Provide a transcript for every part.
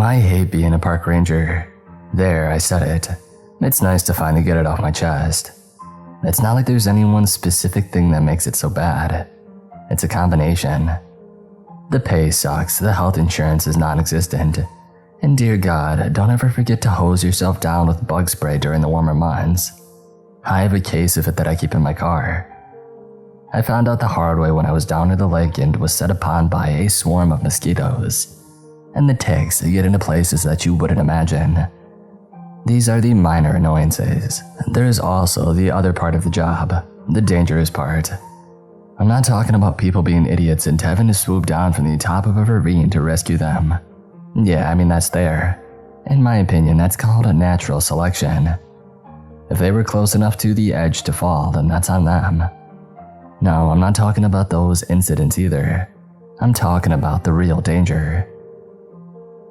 I hate being a park ranger. There, I said it. It's nice to finally get it off my chest. It's not like there's any one specific thing that makes it so bad. It's a combination. The pay sucks, the health insurance is non-existent, and dear God, don't ever forget to hose yourself down with bug spray during the warmer months. I have a case of it that I keep in my car. I found out the hard way when I was down near the lake and was set upon by a swarm of mosquitoes, and the ticks get into places that you wouldn't imagine. These are the minor annoyances. There is also the other part of the job, the dangerous part. I'm not talking about people being idiots and having to swoop down from the top of a ravine to rescue them. Yeah, I mean that's there. In my opinion, that's called a natural selection. If they were close enough to the edge to fall, then that's on them. No, I'm not talking about those incidents either. I'm talking about the real danger.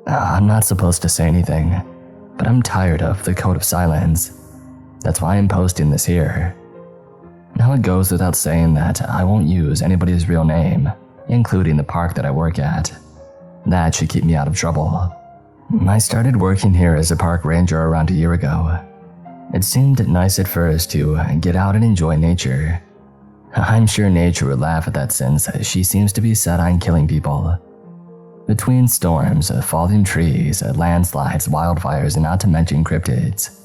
I'm not supposed to say anything, but I'm tired of the code of silence. That's why I'm posting this here. Now it goes without saying that I won't use anybody's real name, including the park that I work at. That should keep me out of trouble. I started working here as a park ranger around a year ago. It seemed nice at first to get out and enjoy nature. I'm sure nature would laugh at that since she seems to be set on killing people. Between storms, falling trees, landslides, wildfires, and not to mention cryptids,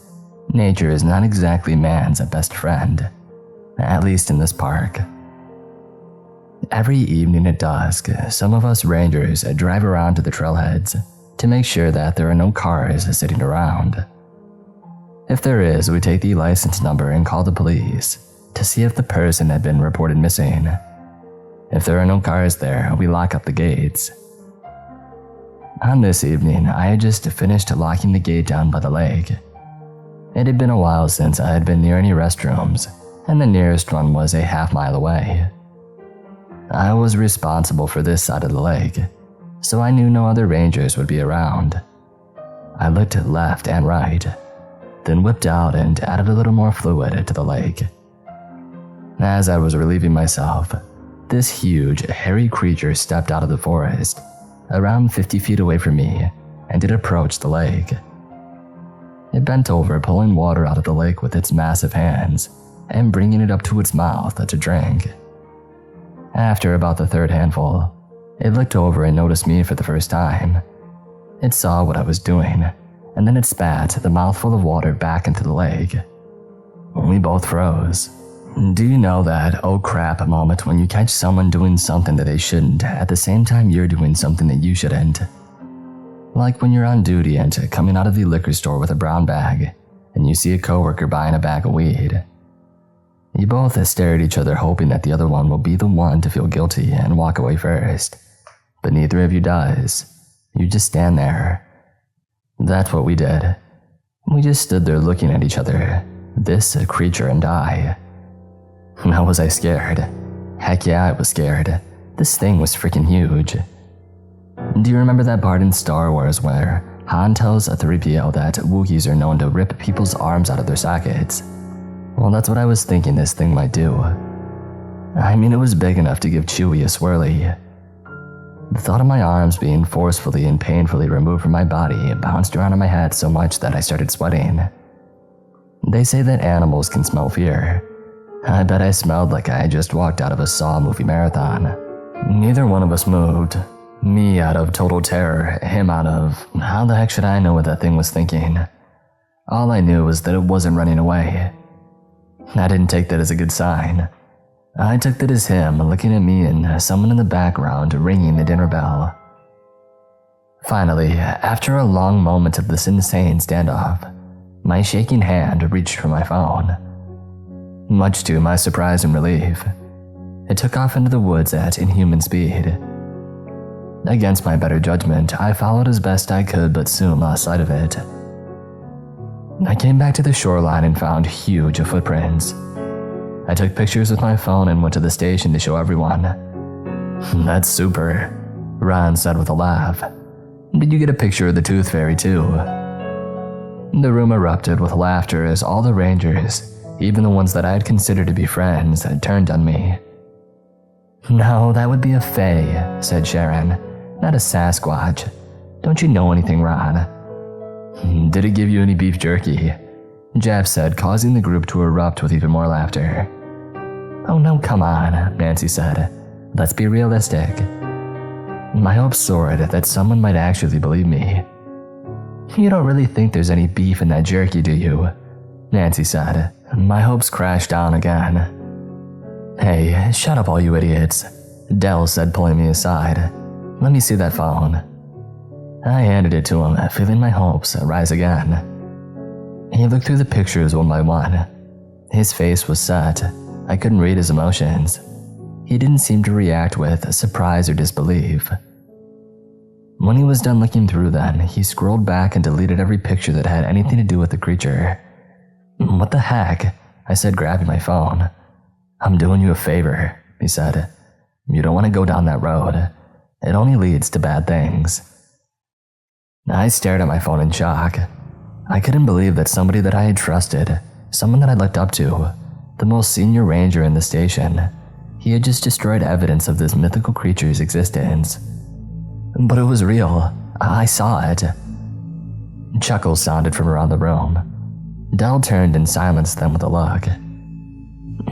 nature is not exactly man's best friend, at least in this park. Every evening at dusk, some of us rangers drive around to the trailheads to make sure that there are no cars sitting around. If there is, we take the license number and call the police to see if the person had been reported missing. If there are no cars there, we lock up the gates. On this evening, I had just finished locking the gate down by the lake. It had been a while since I had been near any restrooms, and the nearest one was a half-mile away. I was responsible for this side of the lake, so I knew no other rangers would be around. I looked left and right, then whipped out and added a little more fluid to the lake. As I was relieving myself, this huge, hairy creature stepped out of the forest, around 50 feet away from me, and it approached the lake. It bent over, pulling water out of the lake with its massive hands and bringing it up to its mouth to drink. After about the third handful, it looked over and noticed me for the first time. It saw what I was doing, and then it spat the mouthful of water back into the lake. We both froze. Do you know that oh crap moment when you catch someone doing something that they shouldn't at the same time you're doing something that you shouldn't? Like when you're on duty and coming out of the liquor store with a brown bag and you see a coworker buying a bag of weed. You both stare at each other hoping that the other one will be the one to feel guilty and walk away first, but neither of you does. You just stand there. That's what we did. We just stood there looking at each other, this creature and I. Now was I scared? Heck yeah, I was scared. This thing was freaking huge. Do you remember that part in Star Wars where Han tells a 3PO that Wookiees are known to rip people's arms out of their sockets? Well, that's what I was thinking this thing might do. I mean, it was big enough to give Chewie a swirly. The thought of my arms being forcefully and painfully removed from my body bounced around in my head so much that I started sweating. They say that animals can smell fear. I bet I smelled like I had just walked out of a Saw movie marathon. Neither one of us moved. Me out of total terror, him out of, how the heck should I know what that thing was thinking? All I knew was that it wasn't running away. I didn't take that as a good sign. I took that as him looking at me and someone in the background ringing the dinner bell. Finally, after a long moment of this insane standoff, my shaking hand reached for my phone. Much to my surprise and relief, it took off into the woods at inhuman speed. Against my better judgment, I followed as best I could but soon lost sight of it. I came back to the shoreline and found huge footprints. I took pictures with my phone and went to the station to show everyone. That's super, Ron said with a laugh. Did you get a picture of the Tooth Fairy too? The room erupted with laughter as all the rangers, even the ones that I had considered to be friends, had turned on me. No, that would be a fae, said Sharon, not a Sasquatch. Don't you know anything, Ron? Did it give you any beef jerky? Jeff said, causing the group to erupt with even more laughter. Oh no, come on, Nancy said. Let's be realistic. My hopes soared that someone might actually believe me. You don't really think there's any beef in that jerky, do you? Nancy said. My hopes crashed down again. Hey, shut up all you idiots, Dell said, pulling me aside. Let me see that phone. I handed it to him, feeling my hopes rise again. He looked through the pictures one by one. His face was set. I couldn't read his emotions. He didn't seem to react with surprise or disbelief. When he was done looking through them, he scrolled back and deleted every picture that had anything to do with the creature. What the heck? I said, grabbing my phone. I'm doing you a favor, he said. You don't want to go down that road. It only leads to bad things. I stared at my phone in shock. I couldn't believe that somebody that I had trusted, someone that I looked up to, the most senior ranger in the station, he had just destroyed evidence of this mythical creature's existence. But it was real. I saw it. Chuckles sounded from around the room. Dell turned and silenced them with a look.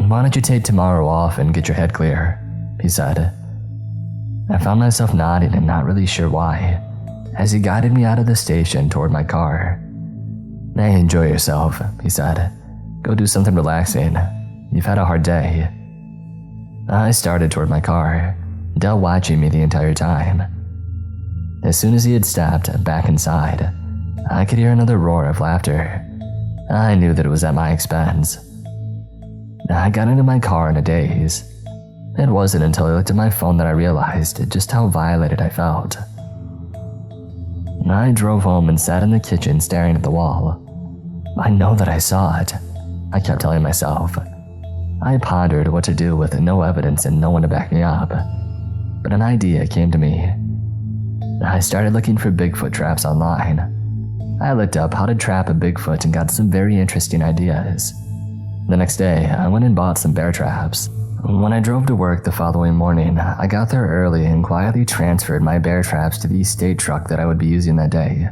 Why don't you take tomorrow off and get your head clear, he said. I found myself nodding and not really sure why, as he guided me out of the station toward my car. Hey, enjoy yourself, he said. Go do something relaxing. You've had a hard day. I started toward my car, Dell watching me the entire time. As soon as he had stepped back inside, I could hear another roar of laughter. I knew that it was at my expense. I got into my car in a daze. It wasn't until I looked at my phone that I realized just how violated I felt. I drove home and sat in the kitchen staring at the wall. I know that I saw it, I kept telling myself. I pondered what to do with no evidence and no one to back me up. But an idea came to me. I started looking for Bigfoot traps online. I looked up how to trap a Bigfoot and got some very interesting ideas. The next day, I went and bought some bear traps. When I drove to work the following morning, I got there early and quietly transferred my bear traps to the estate truck that I would be using that day.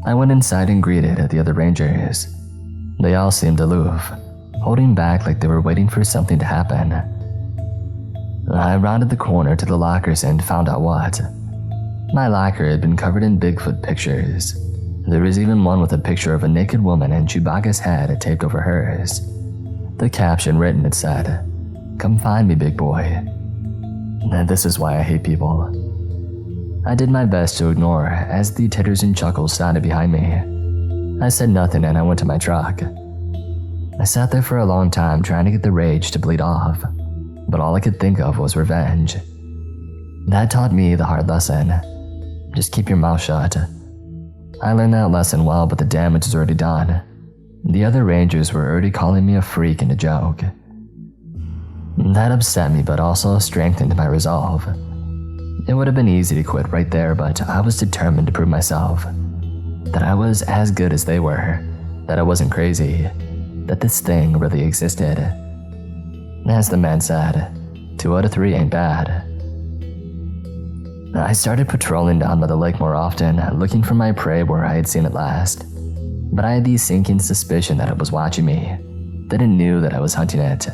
I went inside and greeted the other rangers. They all seemed aloof, holding back like they were waiting for something to happen. I rounded the corner to the lockers and found out what. My locker had been covered in Bigfoot pictures. There was even one with a picture of a naked woman and Chewbacca's head taped over hers. The caption written had said, "Come find me, big boy." And this is why I hate people. I did my best to ignore as the titters and chuckles sounded behind me. I said nothing and I went to my truck. I sat there for a long time trying to get the rage to bleed off, but all I could think of was revenge. That taught me the hard lesson. Just keep your mouth shut. I learned that lesson well, but the damage was already done. The other rangers were already calling me a freak and a joke. That upset me, but also strengthened my resolve. It would have been easy to quit right there, but I was determined to prove myself. That I was as good as they were. That I wasn't crazy. That this thing really existed. As the man said, 2 out of 3 ain't bad. I started patrolling down by the lake more often, looking for my prey where I had seen it last. But I had the sinking suspicion that it was watching me, that it knew that I was hunting it.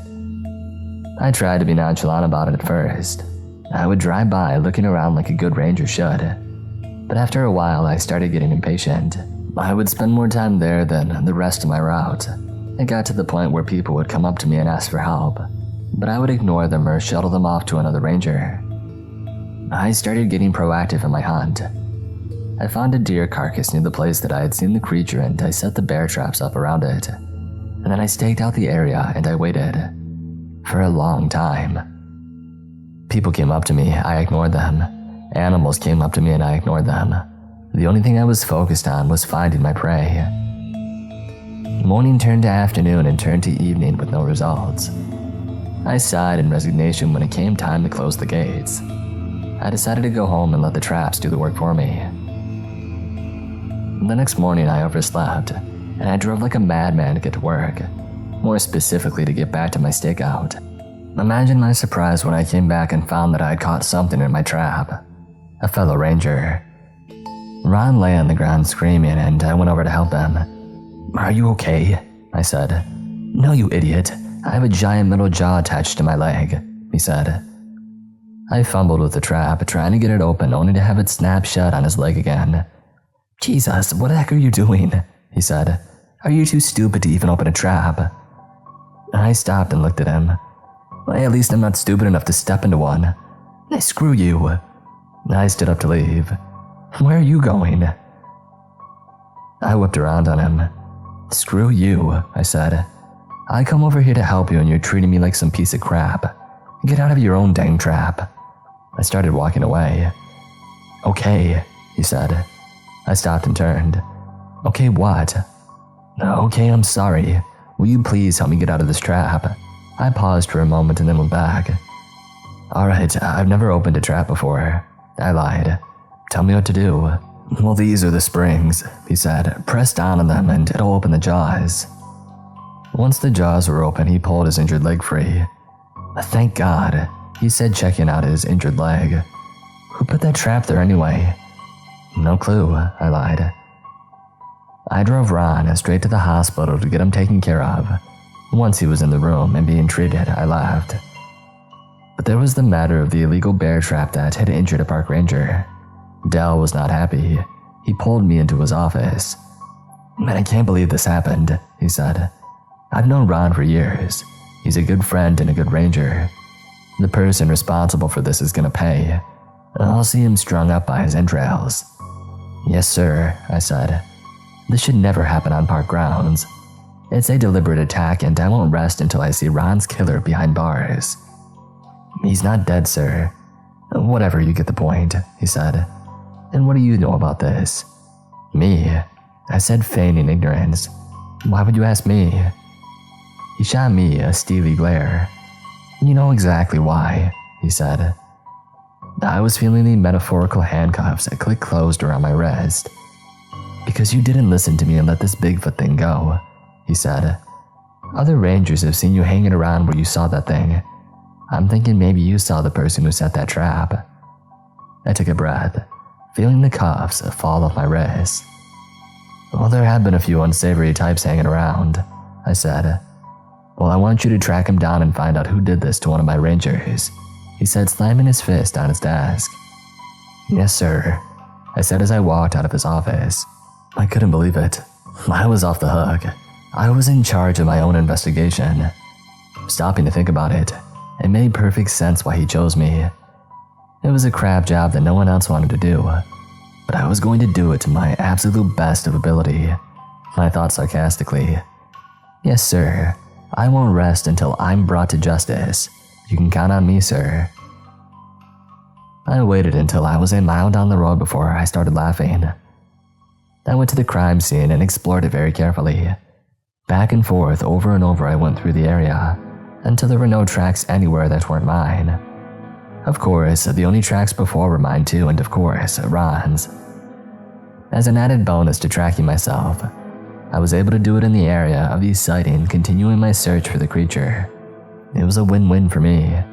I tried to be nonchalant about it at first. I would drive by looking around like a good ranger should. But after a while, I started getting impatient. I would spend more time there than the rest of my route. It got to the point where people would come up to me and ask for help, but I would ignore them or shuttle them off to another ranger. I started getting proactive in my hunt. I found a deer carcass near the place that I had seen the creature and I set the bear traps up around it. And then I staked out the area and I waited. For a long time. People came up to me, I ignored them. Animals came up to me and I ignored them. The only thing I was focused on was finding my prey. Morning turned to afternoon and turned to evening with no results. I sighed in resignation when it came time to close the gates. I decided to go home and let the traps do the work for me. The next morning I overslept, and I drove like a madman to get to work, more specifically to get back to my stakeout. Imagine my surprise when I came back and found that I had caught something in my trap. A fellow ranger. Ron lay on the ground screaming, and I went over to help him. "Are you okay?" I said. "No, you idiot. I have a giant metal jaw attached to my leg," he said. I fumbled with the trap, trying to get it open, only to have it snap shut on his leg again. "Jesus, what the heck are you doing?" he said. "Are you too stupid to even open a trap?" I stopped and looked at him. "Well, at least I'm not stupid enough to step into one." "Screw you." I stood up to leave. "Where are you going?" I whipped around on him. "Screw you," I said. "I come over here to help you and you're treating me like some piece of crap. Get out of your own dang trap." I started walking away. "Okay," he said. I stopped and turned. "Okay, what?" "Okay, I'm sorry. Will you please help me get out of this trap?" I paused for a moment and then went back. "Alright, I've never opened a trap before," I lied. "Tell me what to do." "Well, these are the springs," he said. "Press down on them and it'll open the jaws." Once the jaws were open, he pulled his injured leg free. "Thank God," he said, checking out his injured leg. "Who put that trap there anyway?" "No clue," I lied. I drove Ron straight to the hospital to get him taken care of. Once he was in the room and being treated, I left. But there was the matter of the illegal bear trap that had injured a park ranger. Dell was not happy. He pulled me into his office. "Man, I can't believe this happened," he said. "I've known Ron for years. He's a good friend and a good ranger. The person responsible for this is gonna pay. I'll see him strung up by his entrails." "Yes, sir," I said. "This should never happen on park grounds. It's a deliberate attack and I won't rest until I see Ron's killer behind bars." "He's not dead, sir." "Whatever, you get the point," he said. "And what do you know about this?" "Me?" I said, feigning ignorance. "Why would you ask me?" He shot me a steely glare. "You know exactly why," he said. I was feeling the metaphorical handcuffs that click closed around my wrist. "Because you didn't listen to me and let this Bigfoot thing go," he said. "Other rangers have seen you hanging around where you saw that thing. I'm thinking maybe you saw the person who set that trap." I took a breath, feeling the cuffs fall off my wrist. "Well, there have been a few unsavory types hanging around," I said. "Well, I want you to track him down and find out who did this to one of my rangers," he said, slamming his fist on his desk. "Yes, sir," I said as I walked out of his office. I couldn't believe it. I was off the hook. I was in charge of my own investigation. Stopping to think about it, it made perfect sense why he chose me. It was a crap job that no one else wanted to do, but I was going to do it to my absolute best of ability. I thought sarcastically. "Yes, sir. I won't rest until I'm brought to justice. You can count on me, sir." I waited until I was a mile down the road before I started laughing. I went to the crime scene and explored it very carefully. Back and forth, over and over I went through the area, until there were no tracks anywhere that weren't mine. Of course, the only tracks before were mine too, and of course, Ron's. As an added bonus to tracking myself, I was able to do it in the area of the sighting, continuing my search for the creature. It was a win-win for me.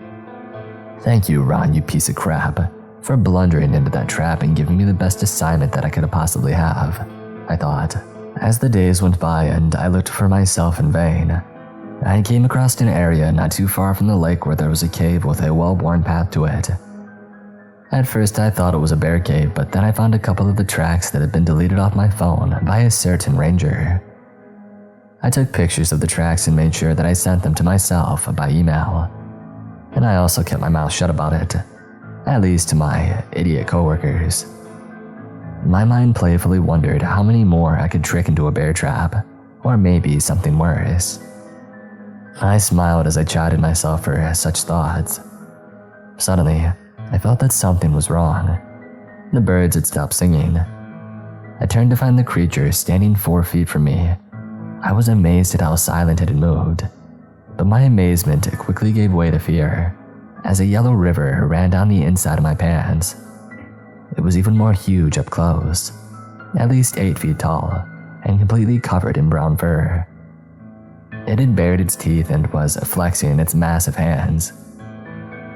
"Thank you, Ron, you piece of crap, for blundering into that trap and giving me the best assignment that I could possibly have," I thought, as the days went by and I looked for myself in vain. I came across an area not too far from the lake where there was a cave with a well-worn path to it. At first I thought it was a bear cave, but then I found a couple of the tracks that had been deleted off my phone by a certain ranger. I took pictures of the tracks and made sure that I sent them to myself by email. And I also kept my mouth shut about it, at least to my idiot coworkers. My mind playfully wondered how many more I could trick into a bear trap, or maybe something worse. I smiled as I chided myself for such thoughts. Suddenly, I felt that something was wrong. The birds had stopped singing. I turned to find the creature standing 4 feet from me. I was amazed at how silent it had moved, but my amazement quickly gave way to fear as a yellow river ran down the inside of my pants. It was even more huge up close, at least 8 feet tall and completely covered in brown fur. It had bared its teeth and was flexing its massive hands.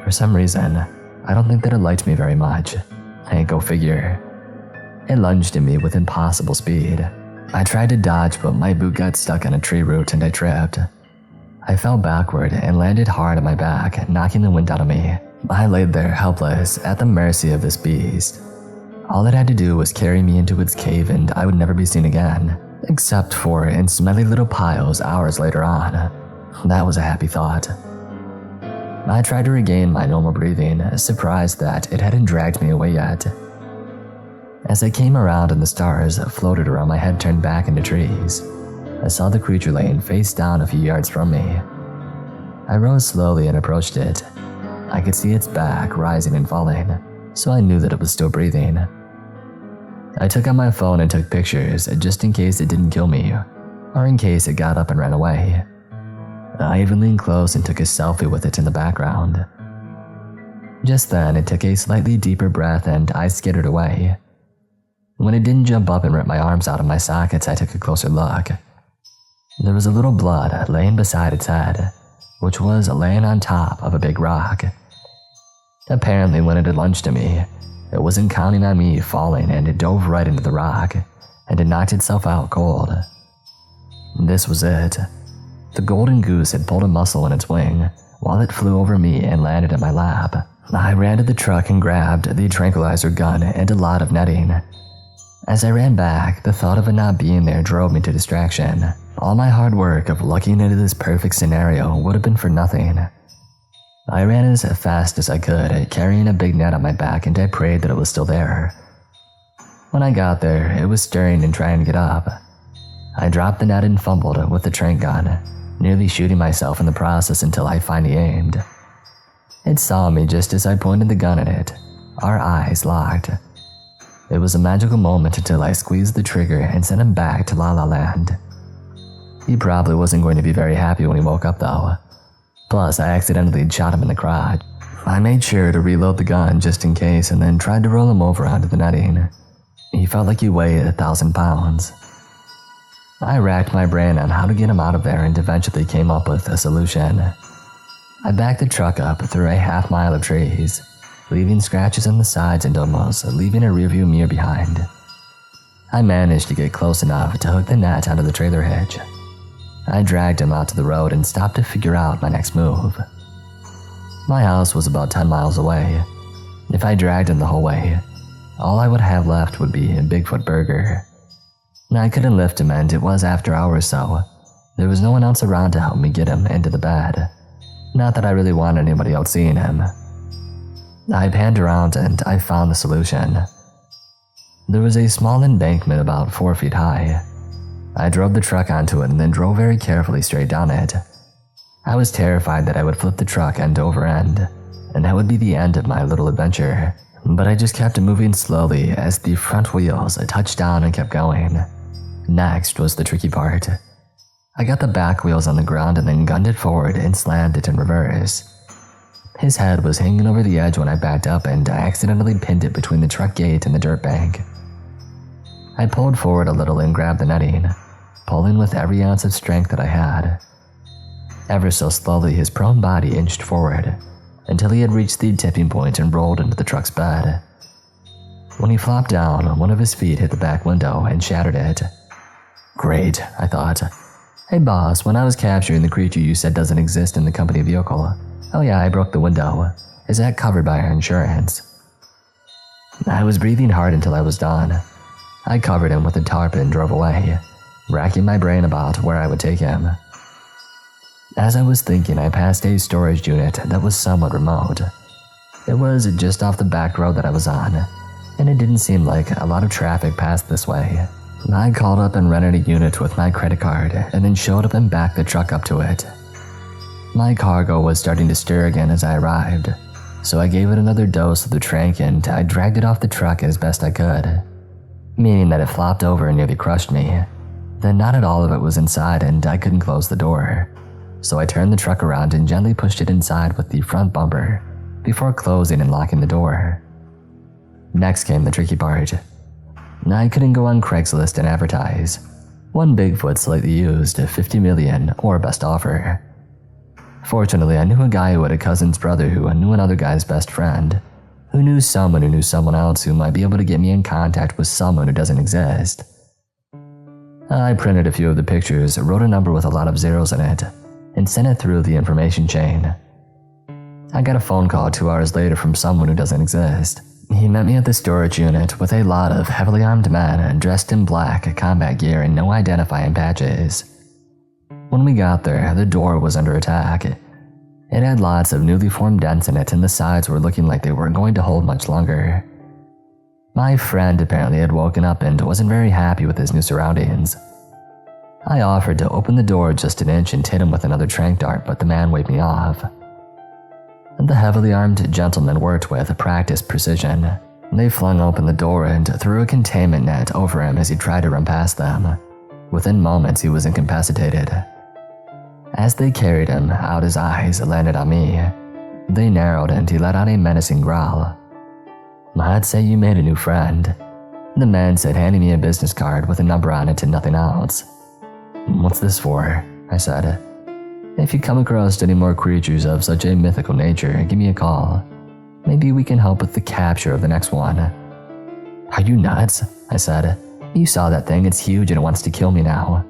For some reason, I don't think that it liked me very much. Hey, go figure. It lunged at me with impossible speed. I tried to dodge, but my boot got stuck on a tree root and I tripped. I fell backward and landed hard on my back, knocking the wind out of me. I laid there helpless, at the mercy of this beast. All it had to do was carry me into its cave and I would never be seen again, except for in smelly little piles hours later on. That was a happy thought. I tried to regain my normal breathing, surprised that it hadn't dragged me away yet. As I came around and the stars floated around my head turned back into trees, I saw the creature laying face down a few yards from me. I rose slowly and approached it. I could see its back rising and falling, so I knew that it was still breathing. I took out my phone and took pictures just in case it didn't kill me, or in case it got up and ran away. I even leaned close and took a selfie with it in the background. Just then, it took a slightly deeper breath and I skittered away. When it didn't jump up and rip my arms out of my sockets, I took a closer look. There was a little blood laying beside its head, which was laying on top of a big rock. Apparently, when it had lunged at me, it wasn't counting on me falling and it dove right into the rock, and it knocked itself out cold. This was it. The Golden Goose had pulled a muscle in its wing while it flew over me and landed at my lap. I ran to the truck and grabbed the tranquilizer gun and a lot of netting. As I ran back, the thought of it not being there drove me to distraction. All my hard work of looking into this perfect scenario would have been for nothing. I ran as fast as I could, carrying a big net on my back, and I prayed that it was still there. When I got there, it was stirring and trying to get up. I dropped the net and fumbled with the tranq gun, nearly shooting myself in the process until I finally aimed. It saw me just as I pointed the gun at it. Our eyes locked. It was a magical moment until I squeezed the trigger and sent him back to La La Land. He probably wasn't going to be very happy when he woke up though. Plus, I accidentally shot him in the crotch. I made sure to reload the gun just in case and then tried to roll him over onto the netting. He felt like he weighed 1,000 pounds. I racked my brain on how to get him out of there and eventually came up with a solution. I backed the truck up through a half-mile of trees, leaving scratches on the sides and almost leaving a rearview mirror behind. I managed to get close enough to hook the net onto the trailer hitch. I dragged him out to the road and stopped to figure out my next move. My house was about 10 miles away. If I dragged him the whole way, all I would have left would be a Bigfoot burger. I couldn't lift him and it was after hours, so there was no one else around to help me get him into the bed. Not that I really wanted anybody else seeing him. I panned around and I found the solution. There was a small embankment about 4 feet high. I drove the truck onto it and then drove very carefully straight down it. I was terrified that I would flip the truck end over end, and that would be the end of my little adventure. But I just kept moving slowly as the front wheels touched down and kept going. Next was the tricky part. I got the back wheels on the ground and then gunned it forward and slammed it in reverse. His head was hanging over the edge when I backed up and I accidentally pinned it between the truck gate and the dirt bank. I pulled forward a little and grabbed the netting, pulling with every ounce of strength that I had. Ever so slowly, his prone body inched forward until he had reached the tipping point and rolled into the truck's bed. When he flopped down, one of his feet hit the back window and shattered it. Great, I thought. Hey boss, when I was capturing the creature you said doesn't exist in the company vehicle, oh yeah, I broke the window. Is that covered by our insurance? I was breathing hard until I was done. I covered him with a tarp and drove away, racking my brain about where I would take him. As I was thinking, I passed a storage unit that was somewhat remote. It was just off the back road that I was on, and it didn't seem like a lot of traffic passed this way. I called up and rented a unit with my credit card and then showed up and backed the truck up to it. My cargo was starting to stir again as I arrived, so I gave it another dose of the tranq and I dragged it off the truck as best I could, meaning that it flopped over and nearly crushed me. Then not at all of it was inside and I couldn't close the door, so I turned the truck around and gently pushed it inside with the front bumper before closing and locking the door. Next came the tricky part. I couldn't go on Craigslist and advertise. One Bigfoot slightly used, 50 million or best offer. Fortunately, I knew a guy who had a cousin's brother who knew another guy's best friend, who knew someone else who might be able to get me in contact with someone who doesn't exist. I printed a few of the pictures, wrote a number with a lot of zeros in it, and sent it through the information chain. I got a phone call 2 hours later from someone who doesn't exist. He met me at the storage unit with a lot of heavily armed men dressed in black combat gear and no identifying badges. When we got there, the door was under attack. It had lots of newly formed dents in it and the sides were looking like they weren't going to hold much longer. My friend apparently had woken up and wasn't very happy with his new surroundings. I offered to open the door just an inch and hit him with another tranq dart, but the man waved me off. The heavily armed gentleman worked with practiced precision. They flung open the door and threw a containment net over him as he tried to run past them. Within moments, he was incapacitated. As they carried him out, his eyes landed on me. They narrowed and he let out a menacing growl. "I'd say you made a new friend," the man said, handing me a business card with a number on it and nothing else. "What's this for?" I said. "If you come across any more creatures of such a mythical nature, give me a call. Maybe we can help with the capture of the next one." "Are you nuts?" I said. "You saw that thing, it's huge and it wants to kill me now.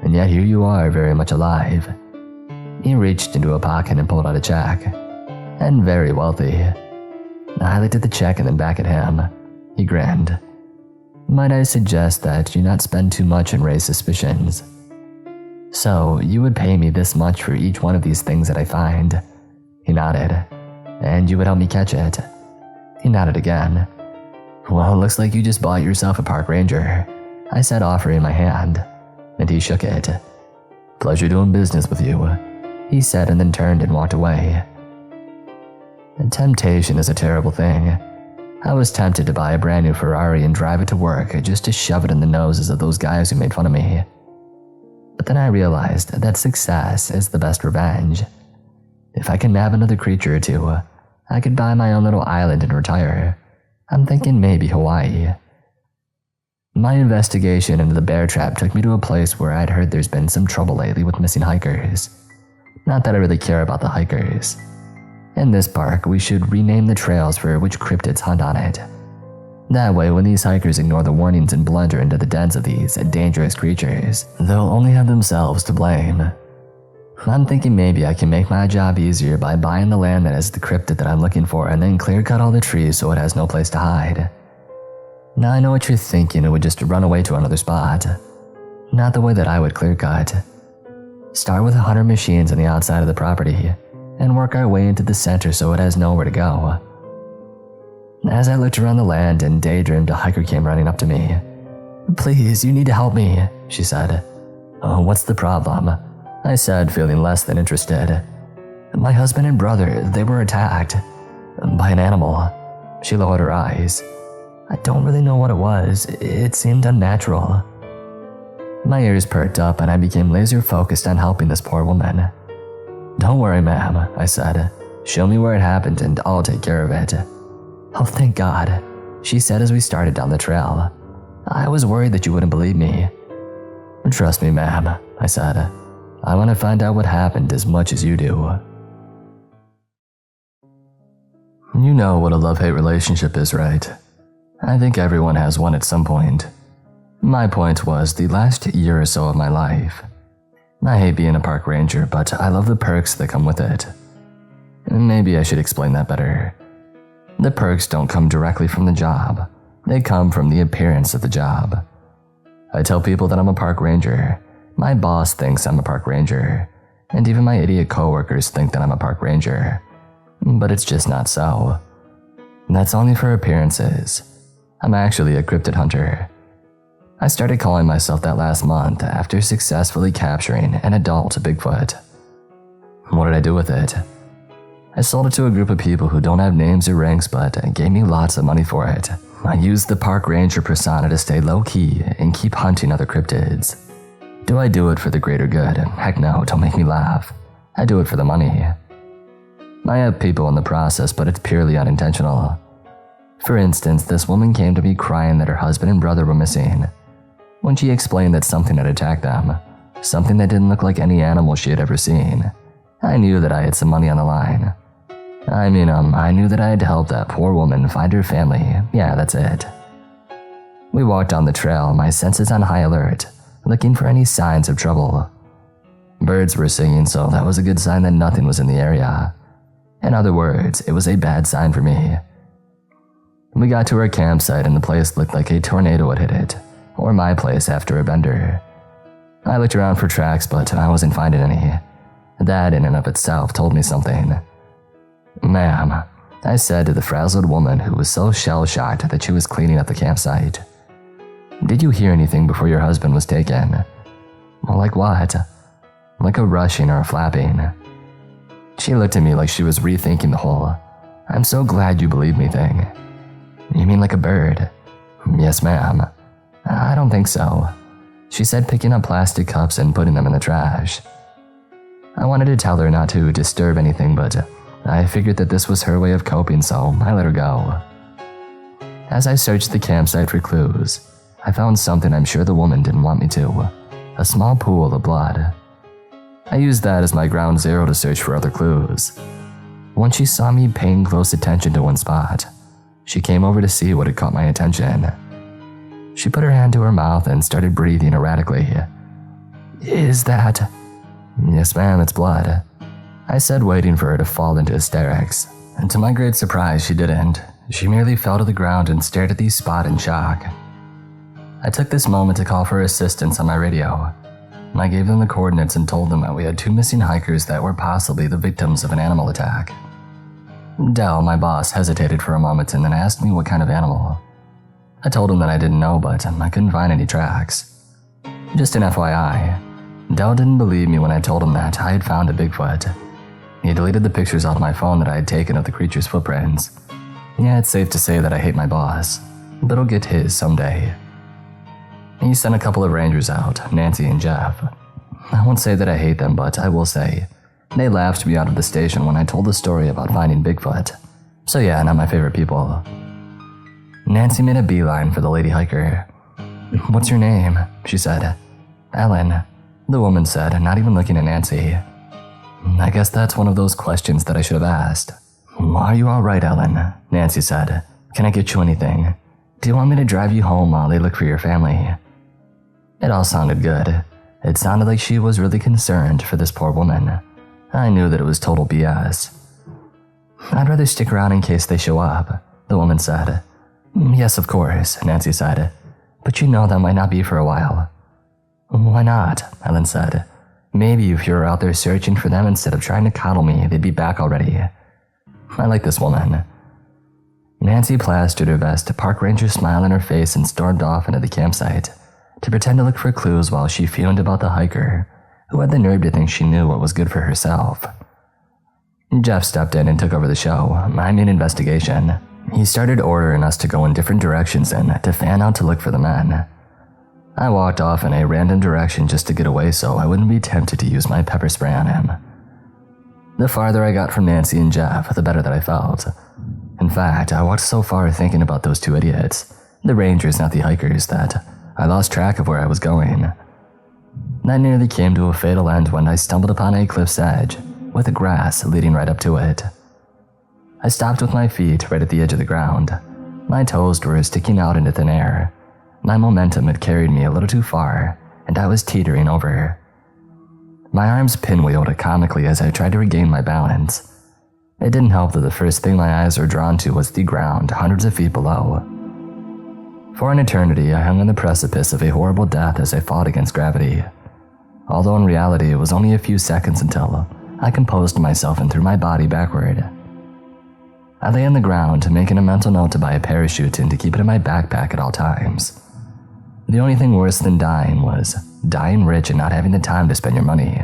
And yet here you are, very much alive." He reached into a pocket and pulled out a check. "And very wealthy." I looked at the check and then back at him. He grinned. "Might I suggest that you not spend too much and raise suspicions? So, you would pay me this much for each one of these things that I find?" He nodded. "And you would help me catch it?" He nodded again. "Well, it looks like you just bought yourself a park ranger," I said, offering my hand, and he shook it. "Pleasure doing business with you," he said, and then turned and walked away. Temptation is a terrible thing. I was tempted to buy a brand new Ferrari and drive it to work just to shove it in the noses of those guys who made fun of me. But then I realized that success is the best revenge. If I can nab another creature or two, I could buy my own little island and retire. I'm thinking maybe Hawaii. My investigation into the bear trap took me to a place where I'd heard there's been some trouble lately with missing hikers. Not that I really care about the hikers. In this park, we should rename the trails for which cryptids hunt on it. That way, when these hikers ignore the warnings and blunder into the dens of these dangerous creatures, they'll only have themselves to blame. I'm thinking maybe I can make my job easier by buying the land that has the cryptid that I'm looking for and then clear cut all the trees so it has no place to hide. Now I know what you're thinking, it would just run away to another spot. Not the way that I would clear cut. Start with 100 machines on the outside of the property, and work our way into the center so it has nowhere to go. As I looked around the land and daydreamed, a hiker came running up to me. "Please, you need to help me," she said. "Oh, what's the problem?" I said, feeling less than interested. "My husband and brother, they were attacked by an animal." She lowered her eyes. "I don't really know what it was. It seemed unnatural." My ears perked up and I became laser focused on helping this poor woman. "Don't worry, ma'am," I said. "Show me where it happened and I'll take care of it." "Oh, thank God," she said as we started down the trail. "I was worried that you wouldn't believe me." "Trust me, ma'am," I said. "I want to find out what happened as much as you do." You know what a love-hate relationship is, right? I think everyone has one at some point. My point was the last year or so of my life. I hate being a park ranger, but I love the perks that come with it. Maybe I should explain that better. The perks don't come directly from the job. They come from the appearance of the job. I tell people that I'm a park ranger. My boss thinks I'm a park ranger. And even my idiot coworkers think that I'm a park ranger. But it's just not so. That's only for appearances. I'm actually a cryptid hunter. I started calling myself that last month after successfully capturing an adult Bigfoot. What did I do with it? I sold it to a group of people who don't have names or ranks but gave me lots of money for it. I used the park ranger persona to stay low-key and keep hunting other cryptids. Do I do it for the greater good? Heck no, don't make me laugh. I do it for the money. I have people in the process, but it's purely unintentional. For instance, this woman came to me crying that her husband and brother were missing. When she explained that something had attacked them, something that didn't look like any animal she had ever seen, I knew that I had some money on the line. I knew that I had helped that poor woman find her family. Yeah, that's it. We walked down the trail, my senses on high alert, looking for any signs of trouble. Birds were singing, so that was a good sign that nothing was in the area. In other words, it was a bad sign for me. We got to our campsite and the place looked like a tornado had hit it, or my place after a bender. I looked around for tracks, but I wasn't finding any. That in and of itself told me something. "Ma'am," I said to the frazzled woman who was so shell-shocked that she was cleaning up the campsite. "Did you hear anything before your husband was taken?" "Well, like what?" "Like a rushing or a flapping." She looked at me like she was rethinking the whole "I'm so glad you believe me" thing. "You mean like a bird?" "Yes, ma'am." "I don't think so," she said, picking up plastic cups and putting them in the trash. I wanted to tell her not to disturb anything, but I figured that this was her way of coping, so I let her go. As I searched the campsite for clues, I found something I'm sure the woman didn't want me to: a small pool of blood. I used that as my ground zero to search for other clues. Once she saw me paying close attention to one spot, she came over to see what had caught my attention. She put her hand to her mouth and started breathing erratically. "Is that—" "Yes, ma'am, it's blood," I said, waiting for her to fall into hysterics. And to my great surprise, she didn't. She merely fell to the ground and stared at the spot in shock. I took this moment to call for assistance on my radio. I gave them the coordinates and told them that we had 2 missing hikers that were possibly the victims of an animal attack. Dell, my boss, hesitated for a moment and then asked me what kind of animal. I told him that I didn't know, but I couldn't find any tracks. Just an FYI, Dell didn't believe me when I told him that I had found a Bigfoot. He deleted the pictures off my phone that I had taken of the creature's footprints. Yeah, it's safe to say that I hate my boss, but I'll get his someday. He sent a couple of rangers out, Nancy and Jeff. I won't say that I hate them, but I will say they laughed me out of the station when I told the story about finding Bigfoot. So yeah, not my favorite people. Nancy made a beeline for the lady hiker. "What's your name?" she said. "Ellen," the woman said, not even looking at Nancy. I guess that's one of those questions that I should have asked. "Are you all right, Ellen?" Nancy said. "Can I get you anything? Do you want me to drive you home while they look for your family?" It all sounded good. It sounded like she was really concerned for this poor woman. I knew that it was total BS. "I'd rather stick around in case they show up," the woman said. "Yes, of course," Nancy said. "But you know that might not be for a while." "Why not?" Ellen said. "Maybe if you were out there searching for them instead of trying to coddle me, they'd be back already." I like this woman. Nancy plastered her best park ranger smile on her face and stormed off into the campsite to pretend to look for clues while she fumed about the hiker, who had the nerve to think she knew what was good for herself. Jeff stepped in and took over the show. I made investigation. He started ordering us to go in different directions and to fan out to look for the men. I walked off in a random direction just to get away so I wouldn't be tempted to use my pepper spray on him. The farther I got from Nancy and Jeff, the better that I felt. In fact, I walked so far thinking about those 2 idiots, the rangers, not the hikers, that I lost track of where I was going. That nearly came to a fatal end when I stumbled upon a cliff's edge, with the grass leading right up to it. I stopped with my feet right at the edge of the ground. My toes were sticking out into thin air. My momentum had carried me a little too far, and I was teetering over. My arms pinwheeled comically as I tried to regain my balance. It didn't help that the first thing my eyes were drawn to was the ground hundreds of feet below. For an eternity, I hung on the precipice of a horrible death as I fought against gravity. Although in reality, it was only a few seconds until I composed myself and threw my body backward. I lay on the ground, making a mental note to buy a parachute and to keep it in my backpack at all times. The only thing worse than dying was dying rich and not having the time to spend your money.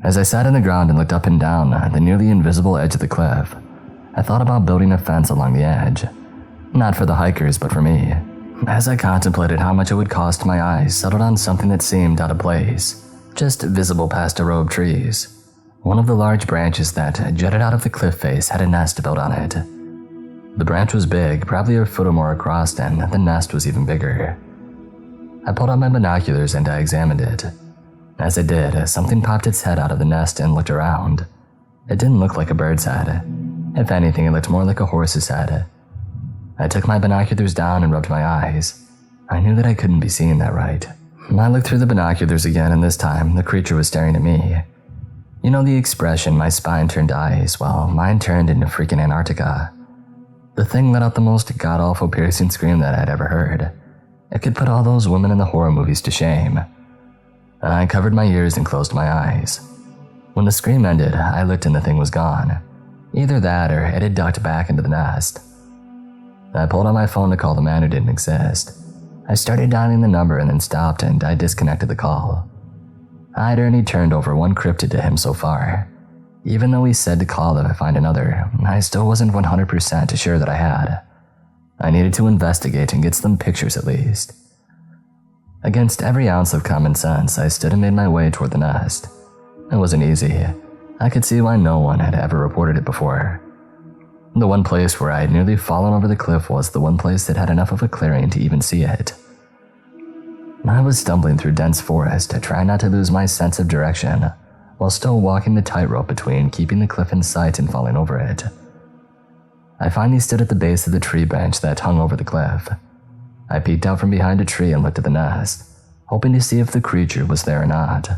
As I sat on the ground and looked up and down the nearly invisible edge of the cliff, I thought about building a fence along the edge. Not for the hikers, but for me. As I contemplated how much it would cost, my eyes settled on something that seemed out of place, just visible past a row of trees. One of the large branches that jutted out of the cliff face had a nest built on it. The branch was big, probably a foot or more across, and the nest was even bigger. I pulled out my binoculars and I examined it. As I did, something popped its head out of the nest and looked around. It didn't look like a bird's head. If anything, it looked more like a horse's head. I took my binoculars down and rubbed my eyes. I knew that I couldn't be seeing that right. I looked through the binoculars again, and this time, the creature was staring at me. You know the expression, my spine turned to ice, well, mine turned into freaking Antarctica. The thing let out the most god-awful piercing scream that I'd ever heard. It could put all those women in the horror movies to shame. I covered my ears and closed my eyes. When the scream ended, I looked and the thing was gone. Either that or it had ducked back into the nest. I pulled out my phone to call the man who didn't exist. I started dialing the number and then stopped and I disconnected the call. I'd already turned over one cryptid to him so far. Even though he said to call if I find another, I still wasn't 100% sure that I had. I needed to investigate and get some pictures at least. Against every ounce of common sense, I stood and made my way toward the nest. It wasn't easy. I could see why no one had ever reported it before. The one place where I had nearly fallen over the cliff was the one place that had enough of a clearing to even see it. I was stumbling through dense forest, trying not to lose my sense of direction, while still walking the tightrope between keeping the cliff in sight and falling over it. I finally stood at the base of the tree branch that hung over the cliff. I peeked out from behind a tree and looked at the nest, hoping to see if the creature was there or not.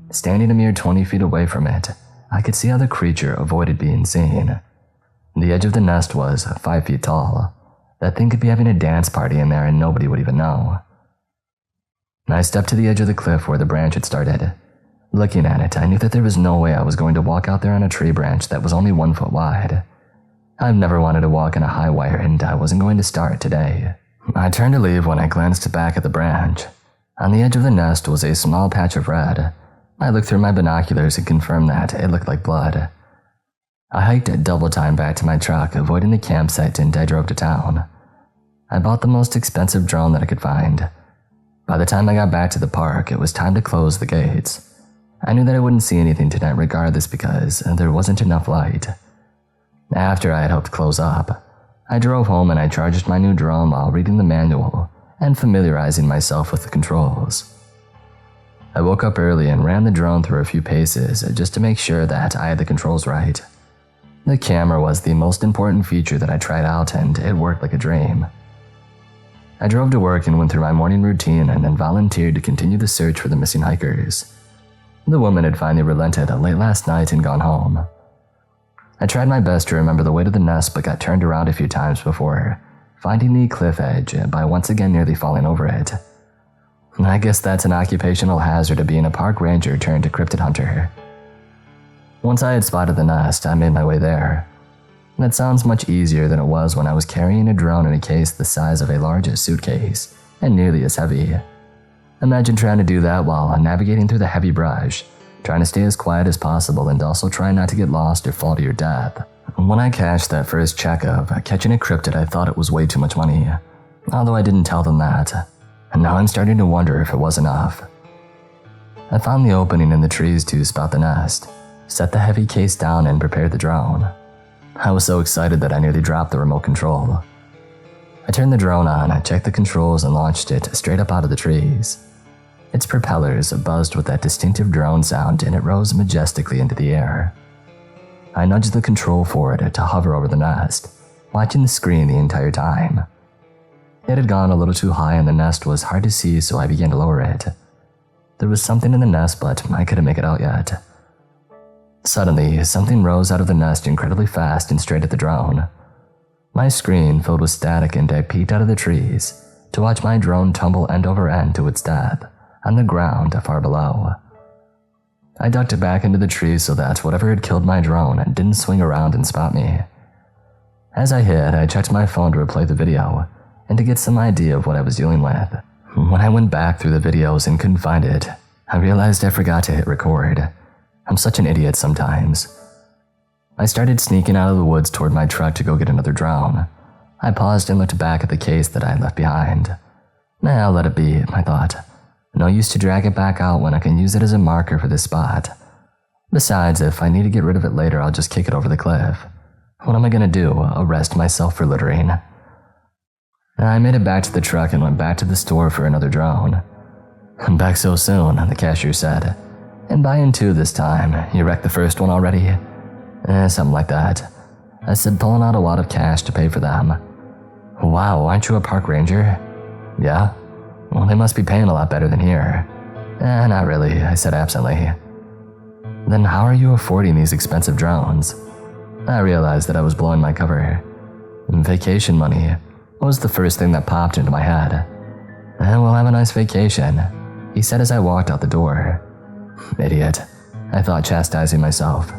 Standing a mere 20 feet away from it, I could see how the creature avoided being seen. The edge of the nest was 5 feet tall. That thing could be having a dance party in there and nobody would even know. I stepped to the edge of the cliff where the branch had started. Looking at it, I knew that there was no way I was going to walk out there on a tree branch that was only 1 foot wide. I've never wanted to walk on a high wire and I wasn't going to start today. I turned to leave when I glanced back at the branch. On the edge of the nest was a small patch of red. I looked through my binoculars and confirmed that it looked like blood. I hiked at double time back to my truck, avoiding the campsite, and I drove to town. I bought the most expensive drone that I could find. By the time I got back to the park, it was time to close the gates. I knew that I wouldn't see anything tonight regardless because there wasn't enough light. After I had helped close up, I drove home and I charged my new drone while reading the manual and familiarizing myself with the controls. I woke up early and ran the drone through a few paces just to make sure that I had the controls right. The camera was the most important feature that I tried out and it worked like a dream. I drove to work and went through my morning routine and then volunteered to continue the search for the missing hikers. The woman had finally relented late last night and gone home. I tried my best to remember the way to the nest but got turned around a few times before finding the cliff edge by once again nearly falling over it. I guess that's an occupational hazard of being a park ranger turned a cryptid hunter. Once I had spotted the nest, I made my way there. That sounds much easier than it was when I was carrying a drone in a case the size of a large suitcase and nearly as heavy. Imagine trying to do that while navigating through the heavy brush, trying to stay as quiet as possible and also trying not to get lost or fall to your death. When I cashed that first check of catching a cryptid, I thought it was way too much money, although I didn't tell them that. And now I'm starting to wonder if it was enough. I found the opening in the trees to spot the nest, set the heavy case down and prepared the drone. I was so excited that I nearly dropped the remote control. I turned the drone on, checked the controls and launched it straight up out of the trees. Its propellers buzzed with that distinctive drone sound and it rose majestically into the air. I nudged the control forward to hover over the nest, watching the screen the entire time. It had gone a little too high and the nest was hard to see, so I began to lower it. There was something in the nest, but I couldn't make it out yet. Suddenly, something rose out of the nest incredibly fast and straight at the drone. My screen filled with static and I peeked out of the trees to watch my drone tumble end over end to its death on the ground far below. I ducked back into the trees so that whatever had killed my drone didn't swing around and spot me. As I hid, I checked my phone to replay the video and to get some idea of what I was dealing with. When I went back through the videos and couldn't find it, I realized I forgot to hit record. I'm such an idiot sometimes. I started sneaking out of the woods toward my truck to go get another drone. I paused and looked back at the case that I had left behind. Nah, I'll let it be, I thought. No use to drag it back out when I can use it as a marker for this spot. Besides, if I need to get rid of it later, I'll just kick it over the cliff. What am I gonna do, arrest myself for littering? I made it back to the truck and went back to the store for another drone. "I'm back so soon," the cashier said. And buying 2 this time. You wrecked the first one already? Something like that. I said, pulling out a wad of cash to pay for them. Wow, aren't you a park ranger? Yeah? Well, they must be paying a lot better than here. Not really, I said absently. Then how are you affording these expensive drones? I realized that I was blowing my cover. Vacation money was the first thing that popped into my head. We'll have a nice vacation, he said as I walked out the door. Idiot, I thought, chastising myself.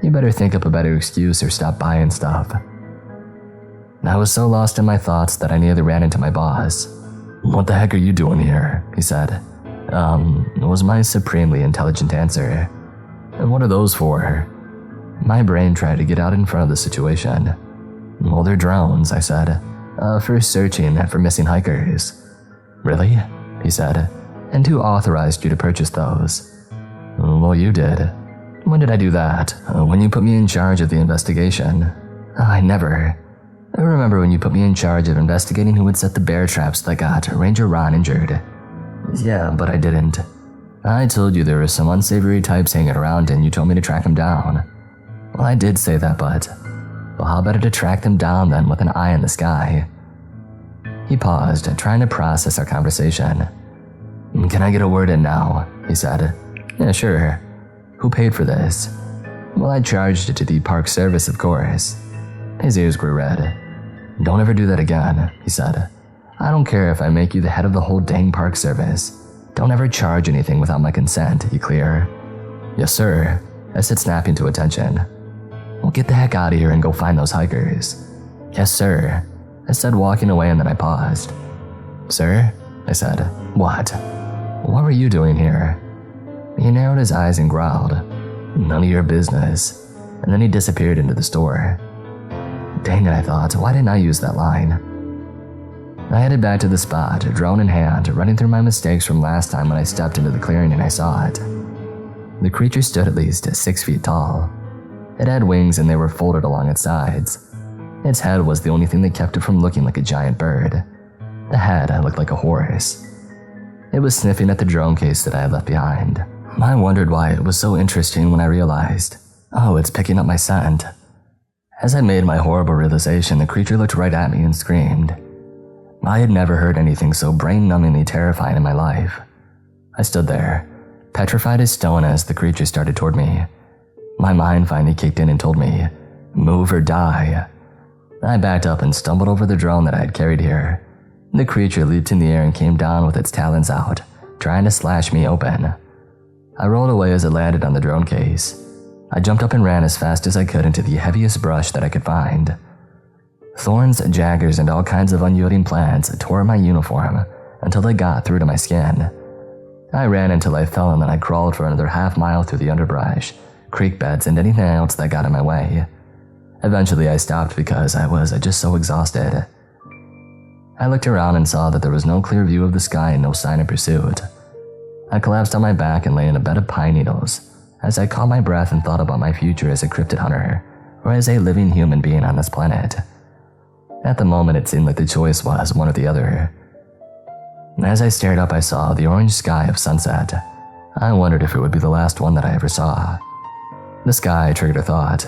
You better think up a better excuse or stop buying stuff. I was so lost in my thoughts that I nearly ran into my boss. What the heck are you doing here? He said. Was my supremely intelligent answer. And what are those for? My brain tried to get out in front of the situation. Well, they're drones, I said. For searching for missing hikers. Really? He said. And who authorized you to purchase those? Well, you did. When did I do that? When you put me in charge of the investigation. I never. I remember when you put me in charge of investigating who had set the bear traps that got Ranger Ron injured. Yeah, but I didn't. I told you there were some unsavory types hanging around and you told me to track them down. Well, I did say that, but... Well, how better to track them down than with an eye in the sky? He paused, trying to process our conversation. Can I get a word in now? He said. Yeah, sure. Who paid for this? Well, I charged it to the park service, of course. His ears grew red. Don't ever do that again, he said. I don't care if I make you the head of the whole dang park service. Don't ever charge anything without my consent, you clear? Yes, sir, I said, snapping to attention. Well, get the heck out of here and go find those hikers. Yes, sir, I said, walking away, and then I paused. Sir? I said. What? What were you doing here? He narrowed his eyes and growled. None of your business. And then he disappeared into the store. Dang it, I thought, why didn't I use that line? I headed back to the spot, drone in hand, running through my mistakes from last time when I stepped into the clearing and I saw it. The creature stood at least 6 feet tall. It had wings and they were folded along its sides. Its head was the only thing that kept it from looking like a giant bird. The head looked like a horse. It was sniffing at the drone case that I had left behind. I wondered why it was so interesting when I realized, oh, it's picking up my scent. As I made my horrible realization, the creature looked right at me and screamed. I had never heard anything so brain-numbingly terrifying in my life. I stood there, petrified as stone as the creature started toward me. My mind finally kicked in and told me, move or die. I backed up and stumbled over the drone that I had carried here. The creature leaped in the air and came down with its talons out, trying to slash me open. I rolled away as it landed on the drone case. I jumped up and ran as fast as I could into the heaviest brush that I could find. Thorns, jaggers, and all kinds of unyielding plants tore my uniform until they got through to my skin. I ran until I fell and then I crawled for another half-mile through the underbrush, creek beds, and anything else that got in my way. Eventually I stopped because I was just so exhausted. I looked around and saw that there was no clear view of the sky and no sign of pursuit. I collapsed on my back and lay in a bed of pine needles as I caught my breath and thought about my future as a cryptid hunter or as a living human being on this planet. At the moment, it seemed like the choice was one or the other. As I stared up, I saw the orange sky of sunset. I wondered if it would be the last one that I ever saw. The sky triggered a thought.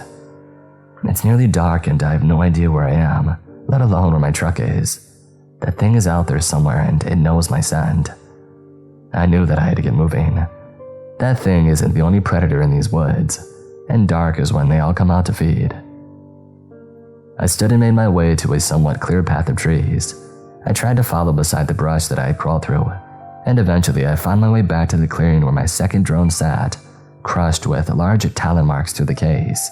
It's nearly dark and I have no idea where I am, let alone where my truck is. That thing is out there somewhere and it knows my scent. I knew that I had to get moving. That thing isn't the only predator in these woods, and dark is when they all come out to feed. I stood and made my way to a somewhat clear path of trees. I tried to follow beside the brush that I had crawled through, and eventually I found my way back to the clearing where my second drone sat, crushed with large talon marks through the case.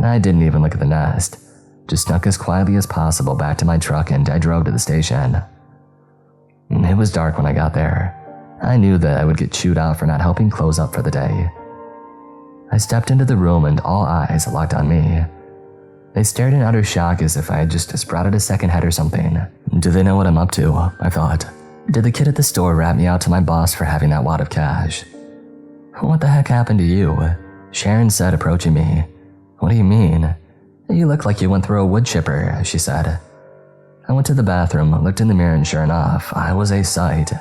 I didn't even look at the nest, just snuck as quietly as possible back to my truck and I drove to the station. It was dark when I got there. I knew that I would get chewed out for not helping close up for the day. I stepped into the room and all eyes locked on me. They stared in utter shock as if I had just sprouted a second head or something. Do they know what I'm up to? I thought. Did the kid at the store rat me out to my boss for having that wad of cash? What the heck happened to you? Sharon said, approaching me. What do you mean? You look like you went through a wood chipper, she said. I went to the bathroom, looked in the mirror, and sure enough, I was a sight.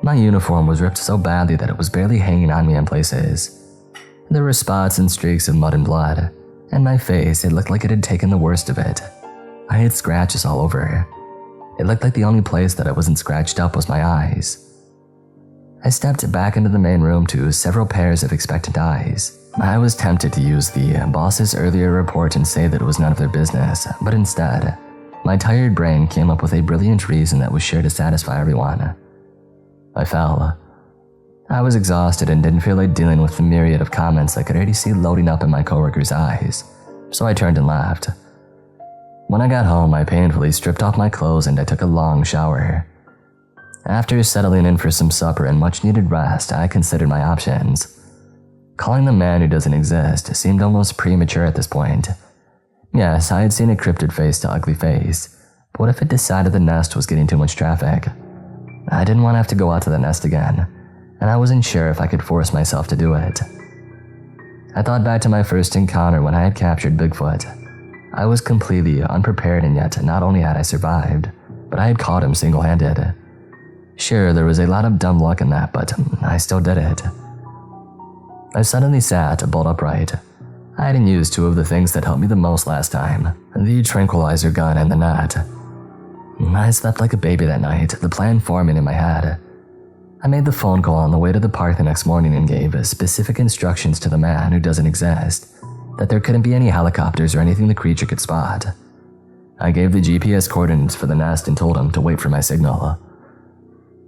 My uniform was ripped so badly that it was barely hanging on me in places. There were spots and streaks of mud and blood, and my face, it looked like it had taken the worst of it. I had scratches all over. It looked like the only place that I wasn't scratched up was my eyes. I stepped back into the main room to several pairs of expectant eyes. I was tempted to use the boss's earlier report and say that it was none of their business, but instead, my tired brain came up with a brilliant reason that was sure to satisfy everyone. I fell. I was exhausted and didn't feel like dealing with the myriad of comments I could already see loading up in my coworkers' eyes, so I turned and laughed. When I got home, I painfully stripped off my clothes and I took a long shower. After settling in for some supper and much-needed rest, I considered my options. Calling the man who doesn't exist seemed almost premature at this point. Yes, I had seen a cryptid face to ugly face, but what if it decided the nest was getting too much traffic? I didn't want to have to go out to the nest again, and I wasn't sure if I could force myself to do it. I thought back to my first encounter when I had captured Bigfoot. I was completely unprepared, and yet not only had I survived, but I had caught him single-handed. Sure, there was a lot of dumb luck in that, but I still did it. I suddenly sat bolt upright. I hadn't used two of the things that helped me the most last time, the tranquilizer gun and the net. I slept like a baby that night, the plan forming in my head. I made the phone call on the way to the park the next morning and gave specific instructions to the man who doesn't exist, that there couldn't be any helicopters or anything the creature could spot. I gave the GPS coordinates for the nest and told him to wait for my signal.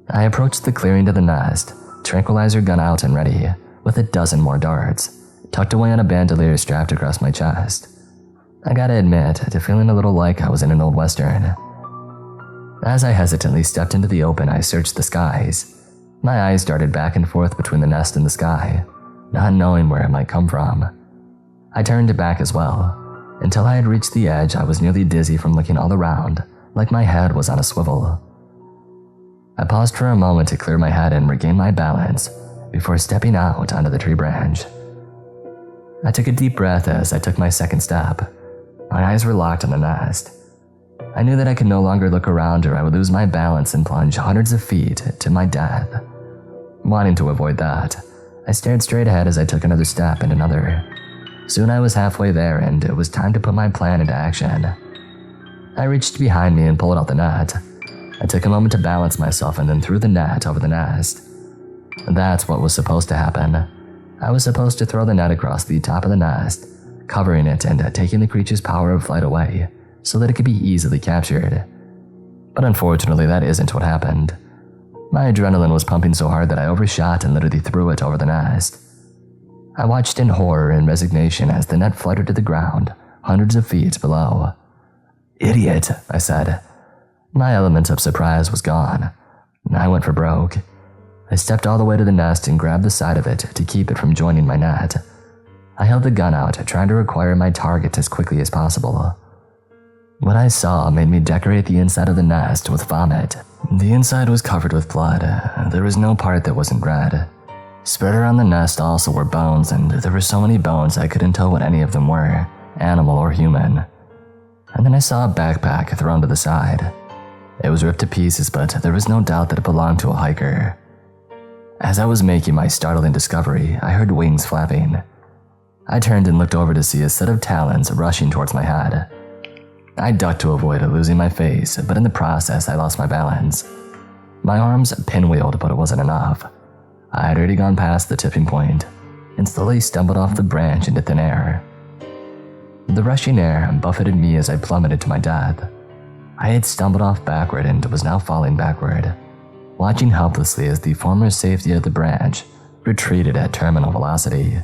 I approached the clearing to the nest, tranquilizer gun out and ready, with a dozen more darts, tucked away on a bandolier strapped across my chest. I gotta admit to feeling a little like I was in an old western. As I hesitantly stepped into the open, I searched the skies. My eyes darted back and forth between the nest and the sky, not knowing where it might come from. I turned back as well. Until I had reached the edge, I was nearly dizzy from looking all around, like my head was on a swivel. I paused for a moment to clear my head and regain my balance before stepping out onto the tree branch. I took a deep breath as I took my second step. My eyes were locked on the nest. I knew that I could no longer look around or I would lose my balance and plunge hundreds of feet to my death. Wanting to avoid that, I stared straight ahead as I took another step and another. Soon I was halfway there and it was time to put my plan into action. I reached behind me and pulled out the net. I took a moment to balance myself and then threw the net over the nest. That's what was supposed to happen. I was supposed to throw the net across the top of the nest, covering it and taking the creature's power of flight away so that it could be easily captured. But unfortunately, that isn't what happened. My adrenaline was pumping so hard that I overshot and literally threw it over the nest. I watched in horror and resignation as the net fluttered to the ground, hundreds of feet below. "Idiot," I said. My element of surprise was gone. I went for broke. I stepped all the way to the nest and grabbed the side of it to keep it from joining my net. I held the gun out, trying to acquire my target as quickly as possible. What I saw made me decorate the inside of the nest with vomit. The inside was covered with blood. There was no part that wasn't red. Spread around the nest also were bones, and there were so many bones I couldn't tell what any of them were, animal or human. And then I saw a backpack thrown to the side. It was ripped to pieces, but there was no doubt that it belonged to a hiker. As I was making my startling discovery, I heard wings flapping. I turned and looked over to see a set of talons rushing towards my head. I ducked to avoid losing my face, but in the process I lost my balance. My arms pinwheeled, but it wasn't enough. I had already gone past the tipping point and slowly stumbled off the branch into thin air. The rushing air buffeted me as I plummeted to my death. I had stumbled off backward and was now falling backward, watching helplessly as the former safety of the branch retreated at terminal velocity.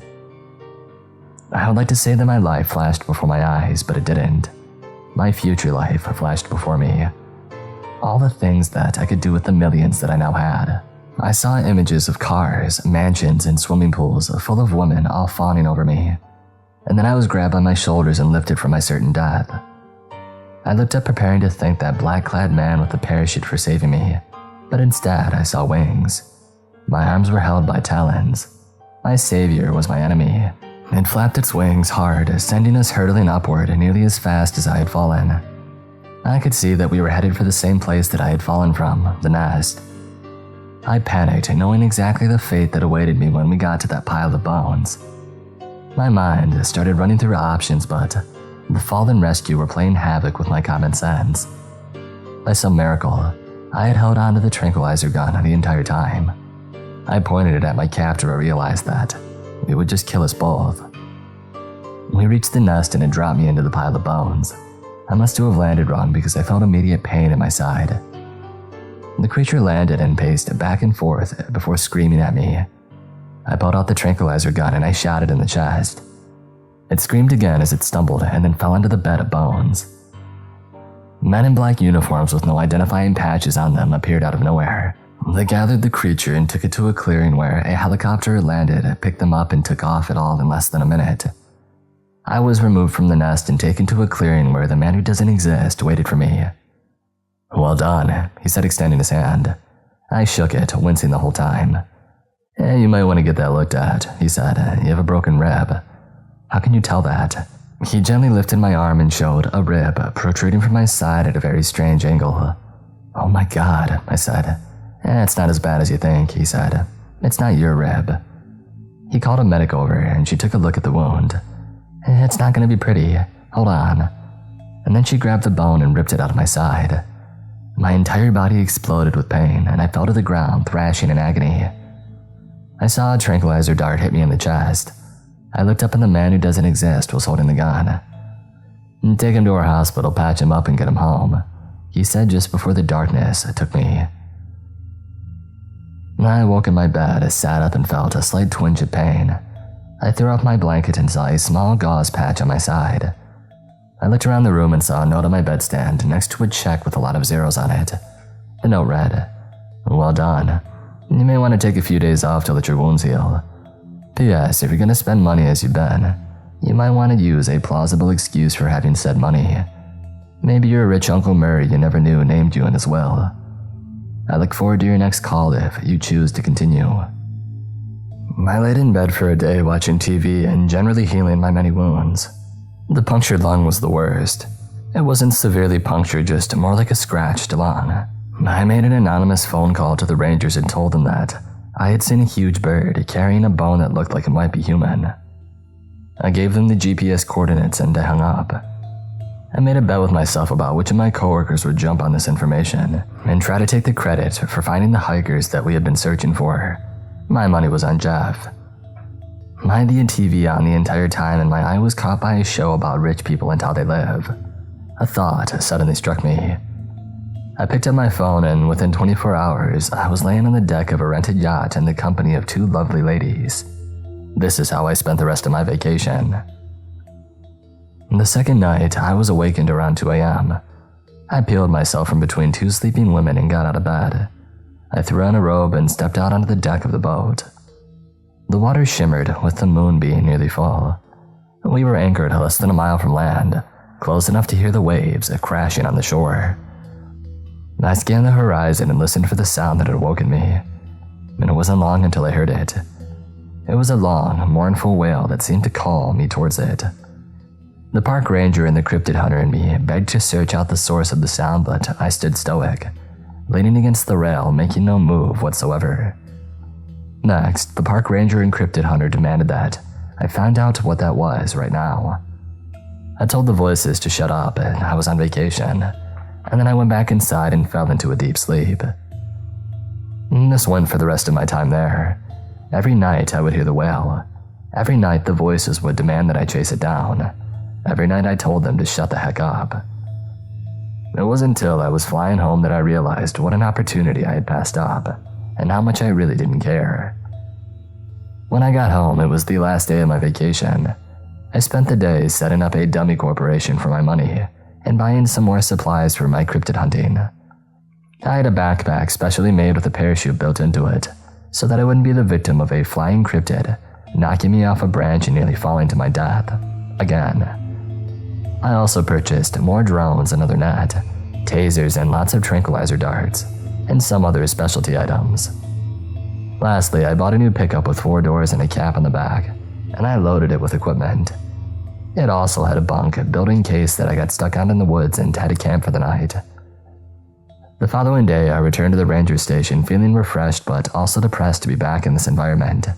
I would like to say that my life flashed before my eyes, but it didn't. My future life flashed before me. All the things that I could do with the millions that I now had. I saw images of cars, mansions, and swimming pools full of women all fawning over me. And then I was grabbed by my shoulders and lifted from my certain death. I looked up preparing to thank that black-clad man with the parachute for saving me, but instead I saw wings. My arms were held by talons. My savior was my enemy. It flapped its wings hard, sending us hurtling upward nearly as fast as I had fallen. I could see that we were headed for the same place that I had fallen from, the nest. I panicked, knowing exactly the fate that awaited me when we got to that pile of bones. My mind started running through options, but the fall and rescue were playing havoc with my common sense. By some miracle, I had held onto the tranquilizer gun the entire time. I pointed it at my captor and realized that it would just kill us both. We reached the nest and it dropped me into the pile of bones. I must have landed wrong because I felt immediate pain in my side. The creature landed and paced back and forth before screaming at me. I pulled out the tranquilizer gun and I shot it in the chest. It screamed again as it stumbled and then fell into the bed of bones. Men in black uniforms with no identifying patches on them appeared out of nowhere. They gathered the creature and took it to a clearing where a helicopter landed, picked them up, and took off it all in less than a minute. I was removed from the nest and taken to a clearing where the man who doesn't exist waited for me. "Well done," he said, extending his hand. I shook it, wincing the whole time. "You might want to get that looked at," he said. "You have a broken rib." "How can you tell that?" He gently lifted my arm and showed a rib protruding from my side at a very strange angle. "Oh my God," I said. "It's not as bad as you think," he said. "It's not your rib." He called a medic over and she took a look at the wound. "It's not going to be pretty. Hold on." And then she grabbed the bone and ripped it out of my side. My entire body exploded with pain and I fell to the ground, thrashing in agony. I saw a tranquilizer dart hit me in the chest. I looked up and the man who doesn't exist was holding the gun. "Take him to our hospital, patch him up and get him home," he said just before the darkness took me. I woke in my bed, sat up and felt a slight twinge of pain. I threw off my blanket and saw a small gauze patch on my side. I looked around the room and saw a note on my bedstand next to a check with a lot of zeros on it. The note read, "Well done. You may want to take a few days off to let your wounds heal. P.S. If you're going to spend money as you've been, you might want to use a plausible excuse for having said money. Maybe your rich Uncle Murray you never knew named you in his will. I look forward to your next call if you choose to continue." I laid in bed for a day watching TV and generally healing my many wounds. The punctured lung was the worst. It wasn't severely punctured, just more like a scratched lung. I made an anonymous phone call to the Rangers and told them that I had seen a huge bird carrying a bone that looked like it might be human. I gave them the GPS coordinates and I hung up. I made a bet with myself about which of my coworkers would jump on this information and try to take the credit for finding the hikers that we had been searching for. My money was on Jeff. I had the TV on the entire time and my eye was caught by a show about rich people and how they live. A thought suddenly struck me. I picked up my phone and within 24 hours, I was laying on the deck of a rented yacht in the company of two lovely ladies. This is how I spent the rest of my vacation. The second night, I was awakened around 2 a.m. I peeled myself from between two sleeping women and got out of bed. I threw on a robe and stepped out onto the deck of the boat. The water shimmered with the moon being nearly full. We were anchored less than a mile from land, close enough to hear the waves crashing on the shore. I scanned the horizon and listened for the sound that had awoken me, and it wasn't long until I heard it. It was a long, mournful wail that seemed to call me towards it. The park ranger and the cryptid hunter in me begged to search out the source of the sound, but I stood stoic, leaning against the rail, making no move whatsoever. Next, the park ranger and cryptid hunter demanded that I find out what that was right now. I told the voices to shut up and I was on vacation, and then I went back inside and fell into a deep sleep. This went for the rest of my time there. Every night I would hear the wail. Every night the voices would demand that I chase it down. Every night I told them to shut the heck up. It wasn't until I was flying home that I realized what an opportunity I had passed up, and how much I really didn't care. When I got home, it was the last day of my vacation. I spent the day setting up a dummy corporation for my money, and buying some more supplies for my cryptid hunting. I had a backpack specially made with a parachute built into it, so that I wouldn't be the victim of a flying cryptid knocking me off a branch and nearly falling to my death. Again. I also purchased more drones, another net, tasers, and lots of tranquilizer darts, and some other specialty items. Lastly, I bought a new pickup with 4 doors and a cap on the back, and I loaded it with equipment. It also had a bunk built in case that I got stuck out in the woods and had to camp for the night. The following day, I returned to the ranger station feeling refreshed but also depressed to be back in this environment.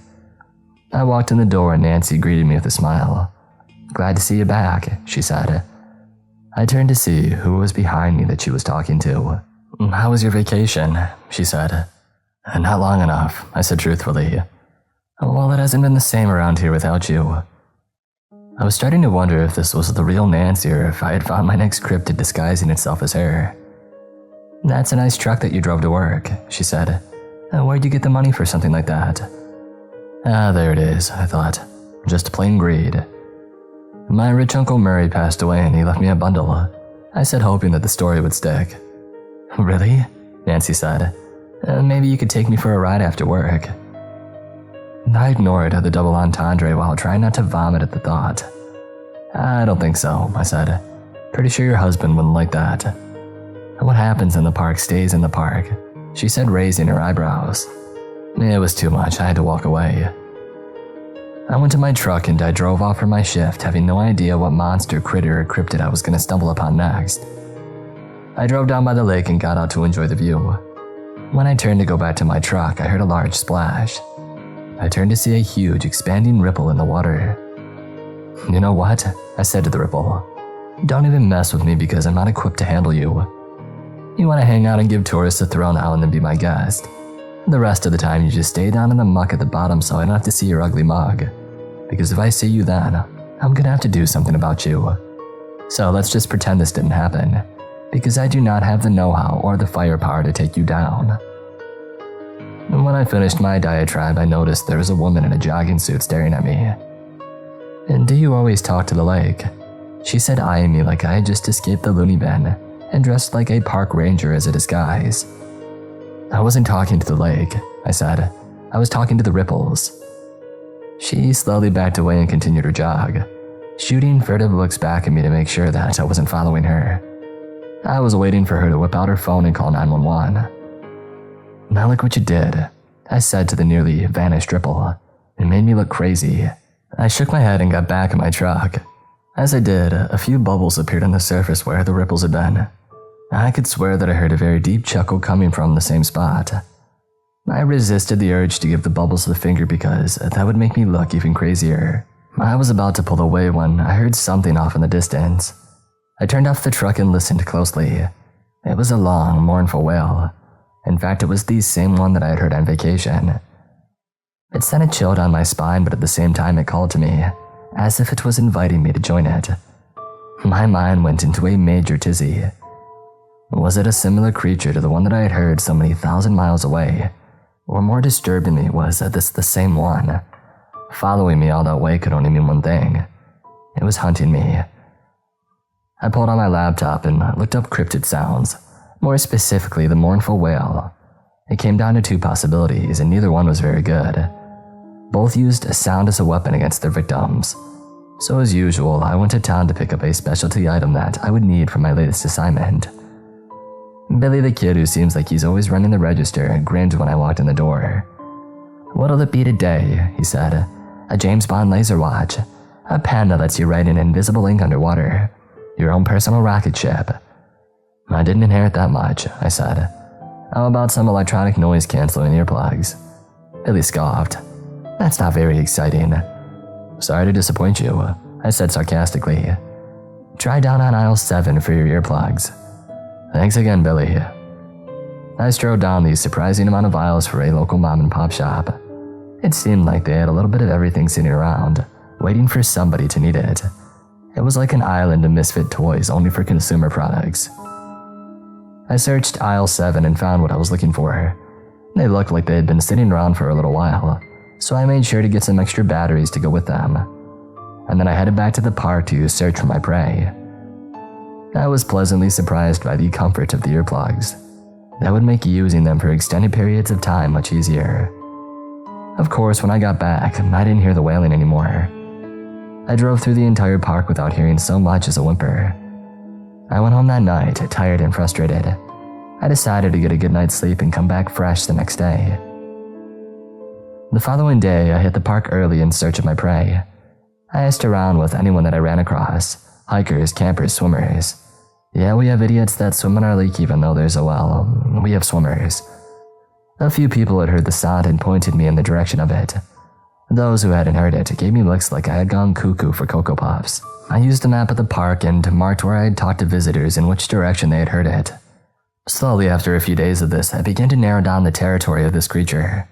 I walked in the door and Nancy greeted me with a smile. "Glad to see you back," she said. I turned to see who was behind me that she was talking to. "How was your vacation?" she said. "Not long enough," I said truthfully. "Well, it hasn't been the same around here without you." I was starting to wonder if this was the real Nancy or if I had found my next cryptid disguising itself as her. "That's a nice truck that you drove to work," she said. "Where'd you get the money for something like that?" There it is, I thought. Just plain greed. "My rich Uncle Murray passed away and he left me a bundle," I said, hoping that the story would stick. "Really?" Nancy said. "Maybe you could take me for a ride after work." I ignored the double entendre while trying not to vomit at the thought. "I don't think so," I said. "Pretty sure your husband wouldn't like that." "What happens in the park stays in the park," she said, raising her eyebrows. It was too much, I had to walk away. I went to my truck and I drove off for my shift, having no idea what monster, critter, or cryptid I was going to stumble upon next. I drove down by the lake and got out to enjoy the view. When I turned to go back to my truck, I heard a large splash. I turned to see a huge, expanding ripple in the water. "You know what?" I said to the ripple. "Don't even mess with me because I'm not equipped to handle you. You want to hang out and give tourists a thrill now and then be my guest. The rest of the time you just stay down in the muck at the bottom so I don't have to see your ugly mug. Because if I see you then, I'm gonna have to do something about you. So let's just pretend this didn't happen, because I do not have the know-how or the firepower to take you down." And when I finished my diatribe, I noticed there was a woman in a jogging suit staring at me. "And do you always talk to the lake?" she said, eyeing me like I had just escaped the loony bin and dressed like a park ranger as a disguise. "I wasn't talking to the lake," I said. "I was talking to the ripples." She slowly backed away and continued her jog, shooting furtive looks back at me to make sure that I wasn't following her. I was waiting for her to whip out her phone and call 911. "Now look what you did," I said to the nearly vanished ripple. It made me look crazy. I shook my head and got back in my truck. As I did, a few bubbles appeared on the surface where the ripples had been. I could swear that I heard a very deep chuckle coming from the same spot. I resisted the urge to give the bubbles the finger because that would make me look even crazier. I was about to pull away when I heard something off in the distance. I turned off the truck and listened closely. It was a long, mournful wail. In fact, it was the same one that I had heard on vacation. It sent a chill down my spine, but at the same time it called to me, as if it was inviting me to join it. My mind went into a major tizzy. Was it a similar creature to the one that I had heard so many thousand miles away? Or more disturbingly, was this the same one? Following me all that way could only mean one thing. It was hunting me. I pulled out my laptop and looked up cryptid sounds, more specifically the mournful wail. It came down to two possibilities, and neither one was very good. Both used sound as a weapon against their victims. So as usual, I went to town to pick up a specialty item that I would need for my latest assignment. Billy the kid, who seems like he's always running the register, grinned when I walked in the door. "What'll it be today?" he said. "A James Bond laser watch. A pen that lets you write in invisible ink underwater. Your own personal rocket ship." "I didn't inherit that much," I said. "How about some electronic noise-canceling earplugs?" Billy scoffed. "That's not very exciting." "Sorry to disappoint you," I said sarcastically. "Try down on aisle 7 for your earplugs." "Thanks again, Billy." I strode down the surprising amount of aisles for a local mom-and-pop shop. It seemed like they had a little bit of everything sitting around, waiting for somebody to need it. It was like an island of misfit toys only for consumer products. I searched aisle 7 and found what I was looking for. They looked like they had been sitting around for a little while, so I made sure to get some extra batteries to go with them. And then I headed back to the park to search for my prey. I was pleasantly surprised by the comfort of the earplugs. That would make using them for extended periods of time much easier. Of course, when I got back, I didn't hear the wailing anymore. I drove through the entire park without hearing so much as a whimper. I went home that night, tired and frustrated. I decided to get a good night's sleep and come back fresh the next day. The following day, I hit the park early in search of my prey. I asked around with anyone that I ran across, hikers, campers, swimmers. Yeah, we have idiots that swim in our lake even though there's a well. We have swimmers. A few people had heard the sound and pointed me in the direction of it. Those who hadn't heard it gave me looks like I had gone cuckoo for Cocoa Puffs. I used a map of the park and marked where I had talked to visitors in which direction they had heard it. Slowly, after a few days of this, I began to narrow down the territory of this creature.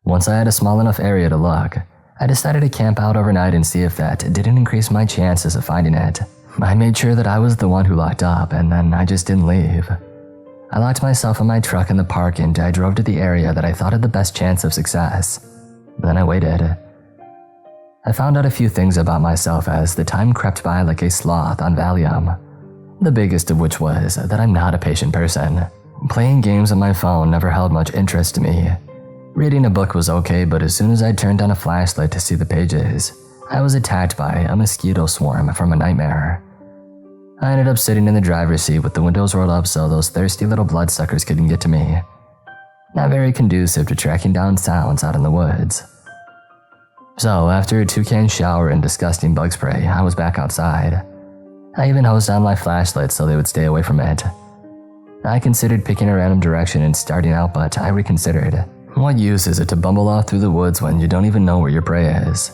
Once I had a small enough area to look, I decided to camp out overnight and see if that didn't increase my chances of finding it. I made sure that I was the one who locked up, and then I just didn't leave. I locked myself in my truck in the park and I drove to the area that I thought had the best chance of success. Then I waited. I found out a few things about myself as the time crept by like a sloth on Valium. The biggest of which was that I'm not a patient person. Playing games on my phone never held much interest to me. Reading a book was okay, but as soon as I turned on a flashlight to see the pages, I was attacked by a mosquito swarm from a nightmare. I ended up sitting in the driver's seat with the windows rolled up so those thirsty little bloodsuckers couldn't get to me. Not very conducive to tracking down sounds out in the woods. So, after a toucan shower and disgusting bug spray, I was back outside. I even hosed on my flashlight so they would stay away from it. I considered picking a random direction and starting out, but I reconsidered. What use is it to bumble off through the woods when you don't even know where your prey is?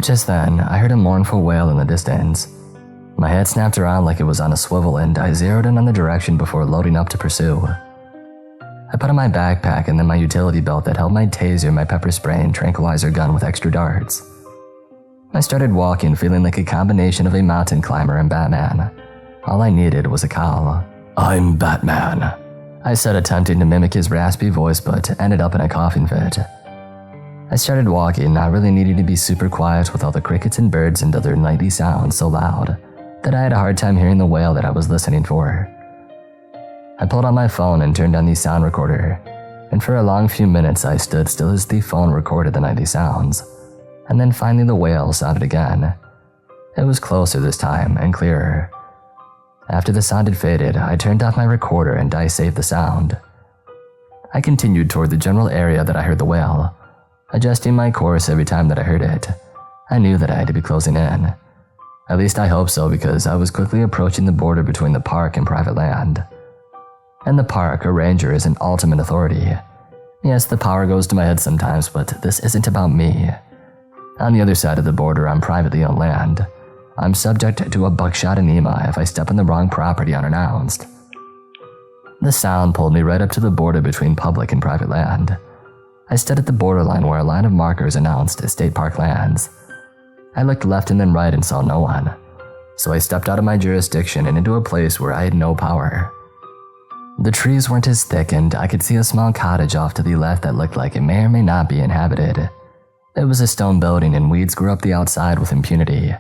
Just then, I heard a mournful wail in the distance. My head snapped around like it was on a swivel and I zeroed in on the direction before loading up to pursue. I put on my backpack and then my utility belt that held my taser, my pepper spray, and tranquilizer gun with extra darts. I started walking, feeling like a combination of a mountain climber and Batman. All I needed was a call. "I'm Batman," I said, attempting to mimic his raspy voice, but ended up in a coughing fit. I started walking, not really needing to be super quiet with all the crickets and birds and other nightly sounds so loud that I had a hard time hearing the wail that I was listening for. I pulled out my phone and turned on the sound recorder, and for a long few minutes I stood still as the phone recorded the nightly sounds, and then finally the wail sounded again. It was closer this time and clearer. After the sound had faded, I turned off my recorder and I saved the sound. I continued toward the general area that I heard the wail, adjusting my course every time that I heard it. I knew that I had to be closing in. At least I hoped so, because I was quickly approaching the border between the park and private land. In the park, a ranger is an ultimate authority. Yes, the power goes to my head sometimes, but this isn't about me. On the other side of the border, on privately owned land, I'm subject to a buckshot anemia if I step on the wrong property unannounced. The sound pulled me right up to the border between public and private land. I stood at the borderline where a line of markers announced state park lands. I looked left and then right and saw no one, so I stepped out of my jurisdiction and into a place where I had no power. The trees weren't as thick and I could see a small cottage off to the left that looked like it may or may not be inhabited. It was a stone building and weeds grew up the outside with impunity.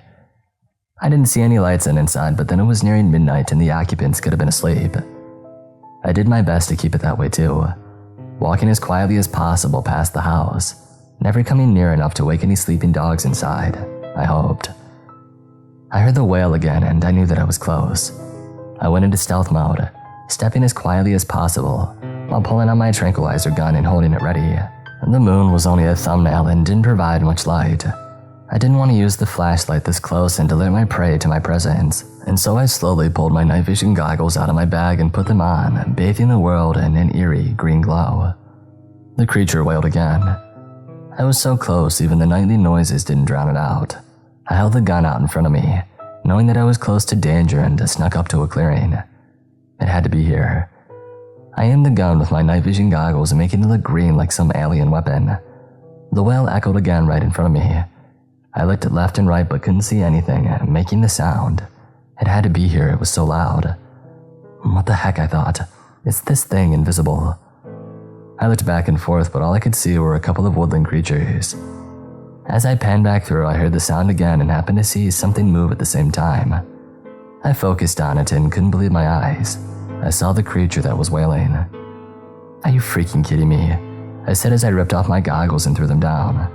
I didn't see any lights inside, but then it was nearing midnight and the occupants could have been asleep. I did my best to keep it that way too, walking as quietly as possible past the house, never coming near enough to wake any sleeping dogs inside, I hoped. I heard the wail again and I knew that I was close. I went into stealth mode, stepping as quietly as possible while pulling out my tranquilizer gun and holding it ready. The moon was only a thumbnail and didn't provide much light. I didn't want to use the flashlight this close and alert my prey to my presence, and so I slowly pulled my night vision goggles out of my bag and put them on, bathing the world in an eerie green glow. The creature wailed again. I was so close, even the nightly noises didn't drown it out. I held the gun out in front of me, knowing that I was close to danger, and snuck up to a clearing. It had to be here. I aimed the gun with my night vision goggles, making it look green like some alien weapon. The wail echoed again right in front of me. I looked left and right but couldn't see anything, making the sound. It had to be here, it was so loud. What the heck, I thought. Is this thing invisible? I looked back and forth, but all I could see were a couple of woodland creatures. As I panned back through, I heard the sound again and happened to see something move at the same time. I focused on it and couldn't believe my eyes. I saw the creature that was wailing. Are you freaking kidding me? I said as I ripped off my goggles and threw them down.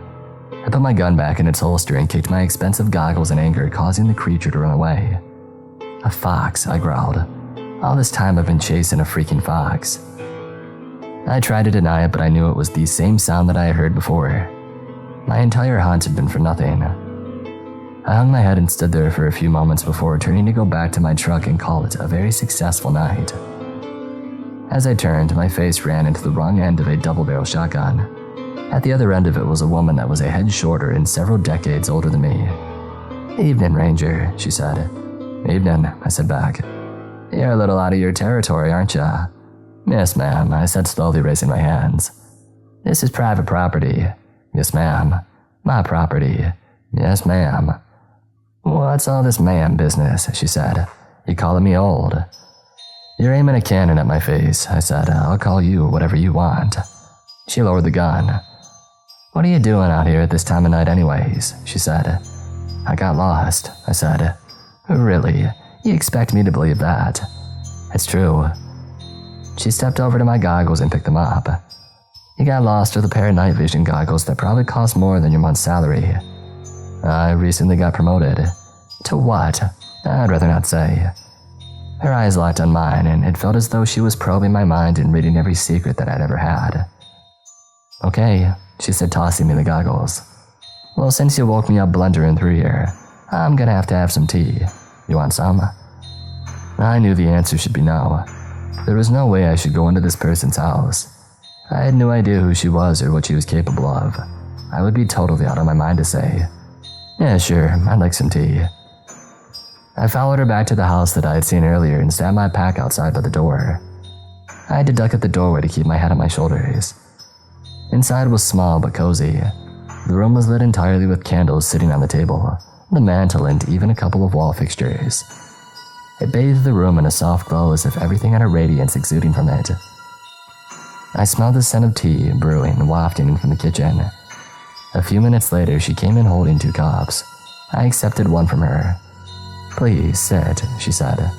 I put my gun back in its holster and kicked my expensive goggles in anger, causing the creature to run away. A fox, I growled. All this time I've been chasing a freaking fox. I tried to deny it, but I knew it was the same sound that I had heard before. My entire hunt had been for nothing. I hung my head and stood there for a few moments before turning to go back to my truck and call it a very successful night. As I turned, my face ran into the wrong end of a double-barrel shotgun. At the other end of it was a woman that was a head shorter and several decades older than me. "Evening, Ranger," she said. "Evening," I said back. "You're a little out of your territory, aren't you?" "Yes, ma'am," I said, slowly raising my hands. "This is private property." "Yes, ma'am." "My property." "Yes, ma'am." "What's all this ma'am business?" she said. "You calling me old?" "You're aiming a cannon at my face," I said. "I'll call you whatever you want." She lowered the gun. "What are you doing out here at this time of night anyways?" she said. "I got lost," I said. "Really? You expect me to believe that?" "It's true." She stepped over to my goggles and picked them up. "You got lost with a pair of night vision goggles that probably cost more than your month's salary." "I recently got promoted." "To what?" "I'd rather not say." Her eyes locked on mine, and it felt as though she was probing my mind and reading every secret that I'd ever had. "Okay," she said, tossing me the goggles. "Well, since you woke me up blundering through here, I'm gonna have to have some tea. You want some?" I knew the answer should be no. There was no way I should go into this person's house. I had no idea who she was or what she was capable of. I would be totally out of my mind to say, "Yeah, sure, I'd like some tea." I followed her back to the house that I had seen earlier and sat my pack outside by the door. I had to duck at the doorway to keep my head on my shoulders. Inside was small but cozy. The room was lit entirely with candles sitting on the table, the mantel, and even a couple of wall fixtures. It bathed the room in a soft glow as if everything had a radiance exuding from it. I smelled the scent of tea brewing, wafting from the kitchen. A few minutes later, she came in holding 2 cups. I accepted one from her. "Please, sit," she said.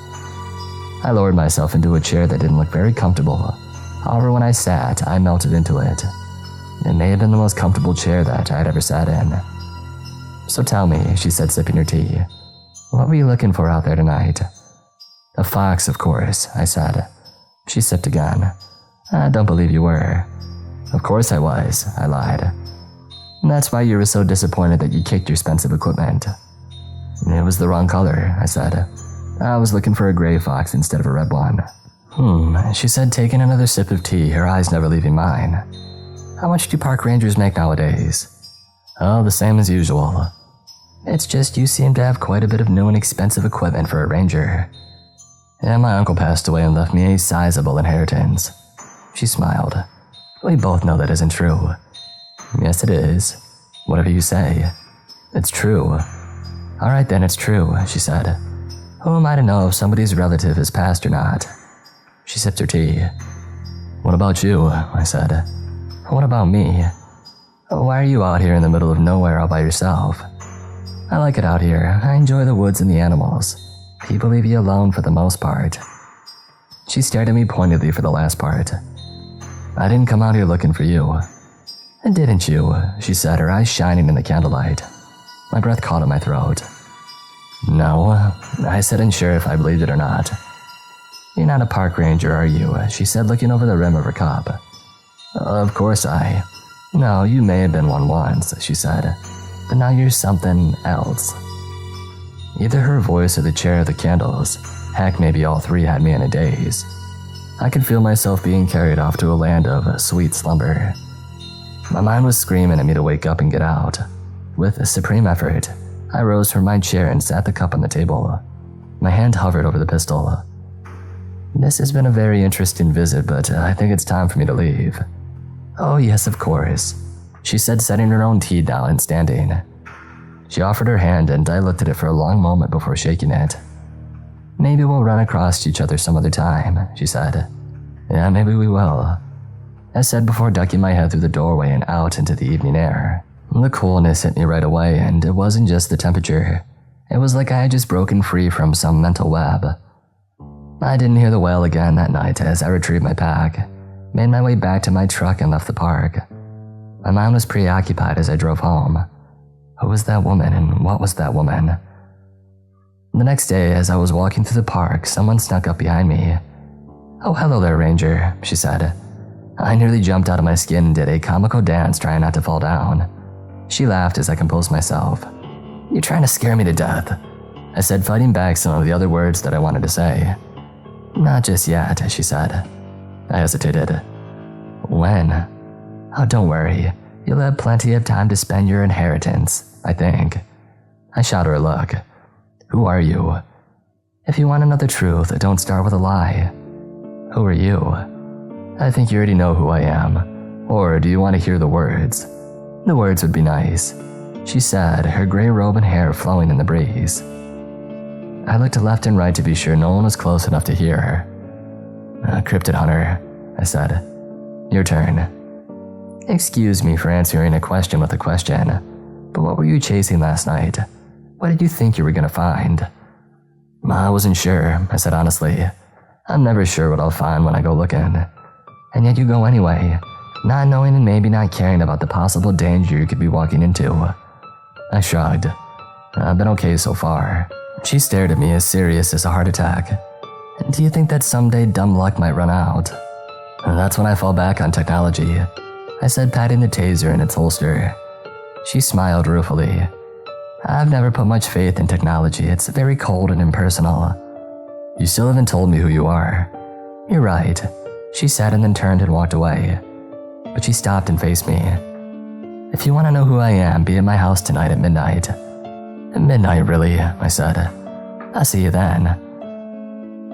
I lowered myself into a chair that didn't look very comfortable. However, when I sat, I melted into it. It may have been the most comfortable chair that I'd ever sat in. "So tell me," she said, sipping her tea, "what were you looking for out there tonight?" "A fox, of course," I said. She sipped again. "I don't believe you were." "Of course I was," I lied. "That's why you were so disappointed that you kicked your expensive equipment." "It was the wrong color," I said. "I was looking for a gray fox instead of a red one." She said, taking another sip of tea, her eyes never leaving mine. "How much do park rangers make nowadays?" "Oh, the same as usual." "It's just you seem to have quite a bit of new and expensive equipment for a ranger." "Yeah, my uncle passed away and left me a sizable inheritance." She smiled. "We both know that isn't true." "Yes, it is. Whatever you say. It's true." "All right then, it's true," she said. "Who am I to know if somebody's relative has passed or not?" She sipped her tea. "What about you?" I said. "What about me? Why are you out here in the middle of nowhere all by yourself?" "I like it out here. I enjoy the woods and the animals. People leave you alone for the most part." She stared at me pointedly for the last part. "I didn't come out here looking for you." "Didn't you?" she said, her eyes shining in the candlelight. My breath caught in my throat. "No," I said, unsure if I believed it or not. "You're not a park ranger, are you?" she said, looking over the rim of her cup. "Of course I..." "No, you may have been one once," she said, "but now you're something else." Either her voice or the chair or the candles, heck, maybe all three, had me in a daze. I could feel myself being carried off to a land of sweet slumber. My mind was screaming at me to wake up and get out. With a supreme effort, I rose from my chair and sat the cup on the table. My hand hovered over the pistol. "This has been a very interesting visit, but I think it's time for me to leave." "Oh yes, of course," she said, setting her own tea down and standing. She offered her hand and I looked at it for a long moment before shaking it. "Maybe we'll run across each other some other time," she said. "Yeah, maybe we will," I said before ducking my head through the doorway and out into the evening air. The coolness hit me right away, and it wasn't just the temperature. It was like I had just broken free from some mental web. I didn't hear the wail again that night as I retrieved my pack, made my way back to my truck and left the park. My mind was preoccupied as I drove home. Who was that woman and what was that woman? The next day, as I was walking through the park, someone snuck up behind me. "Oh, hello there, Ranger," she said. I nearly jumped out of my skin and did a comical dance trying not to fall down. She laughed as I composed myself. You're trying to scare me to death, I said, fighting back some of the other words that I wanted to say. Not just yet, she said. I hesitated. When? Oh, don't worry. You'll have plenty of time to spend your inheritance, I think. I shot her a look. Who are you? If you want to know the truth, don't start with a lie. Who are you? I think you already know who I am. Or do you want to hear the words? The words would be nice, she said, her gray robe and hair flowing in the breeze. I looked left and right to be sure no one was close enough to hear her. Cryptid hunter, I said. Your turn. Excuse me for answering a question with a question, but what were you chasing last night? What did you think you were going to find? I wasn't sure, I said honestly. I'm never sure what I'll find when I go looking. And yet you go anyway, not knowing and maybe not caring about the possible danger you could be walking into. I shrugged. I've been okay so far. She stared at me as serious as a heart attack. Do you think that someday dumb luck might run out? That's when I fall back on technology, I said, patting the taser in its holster. She smiled ruefully. I've never put much faith in technology. It's very cold and impersonal. You still haven't told me who you are. You're right, she said, and then turned and walked away. But she stopped and faced me. If you want to know who I am, be at my house tonight at midnight. At midnight, really, I said. I'll see you then.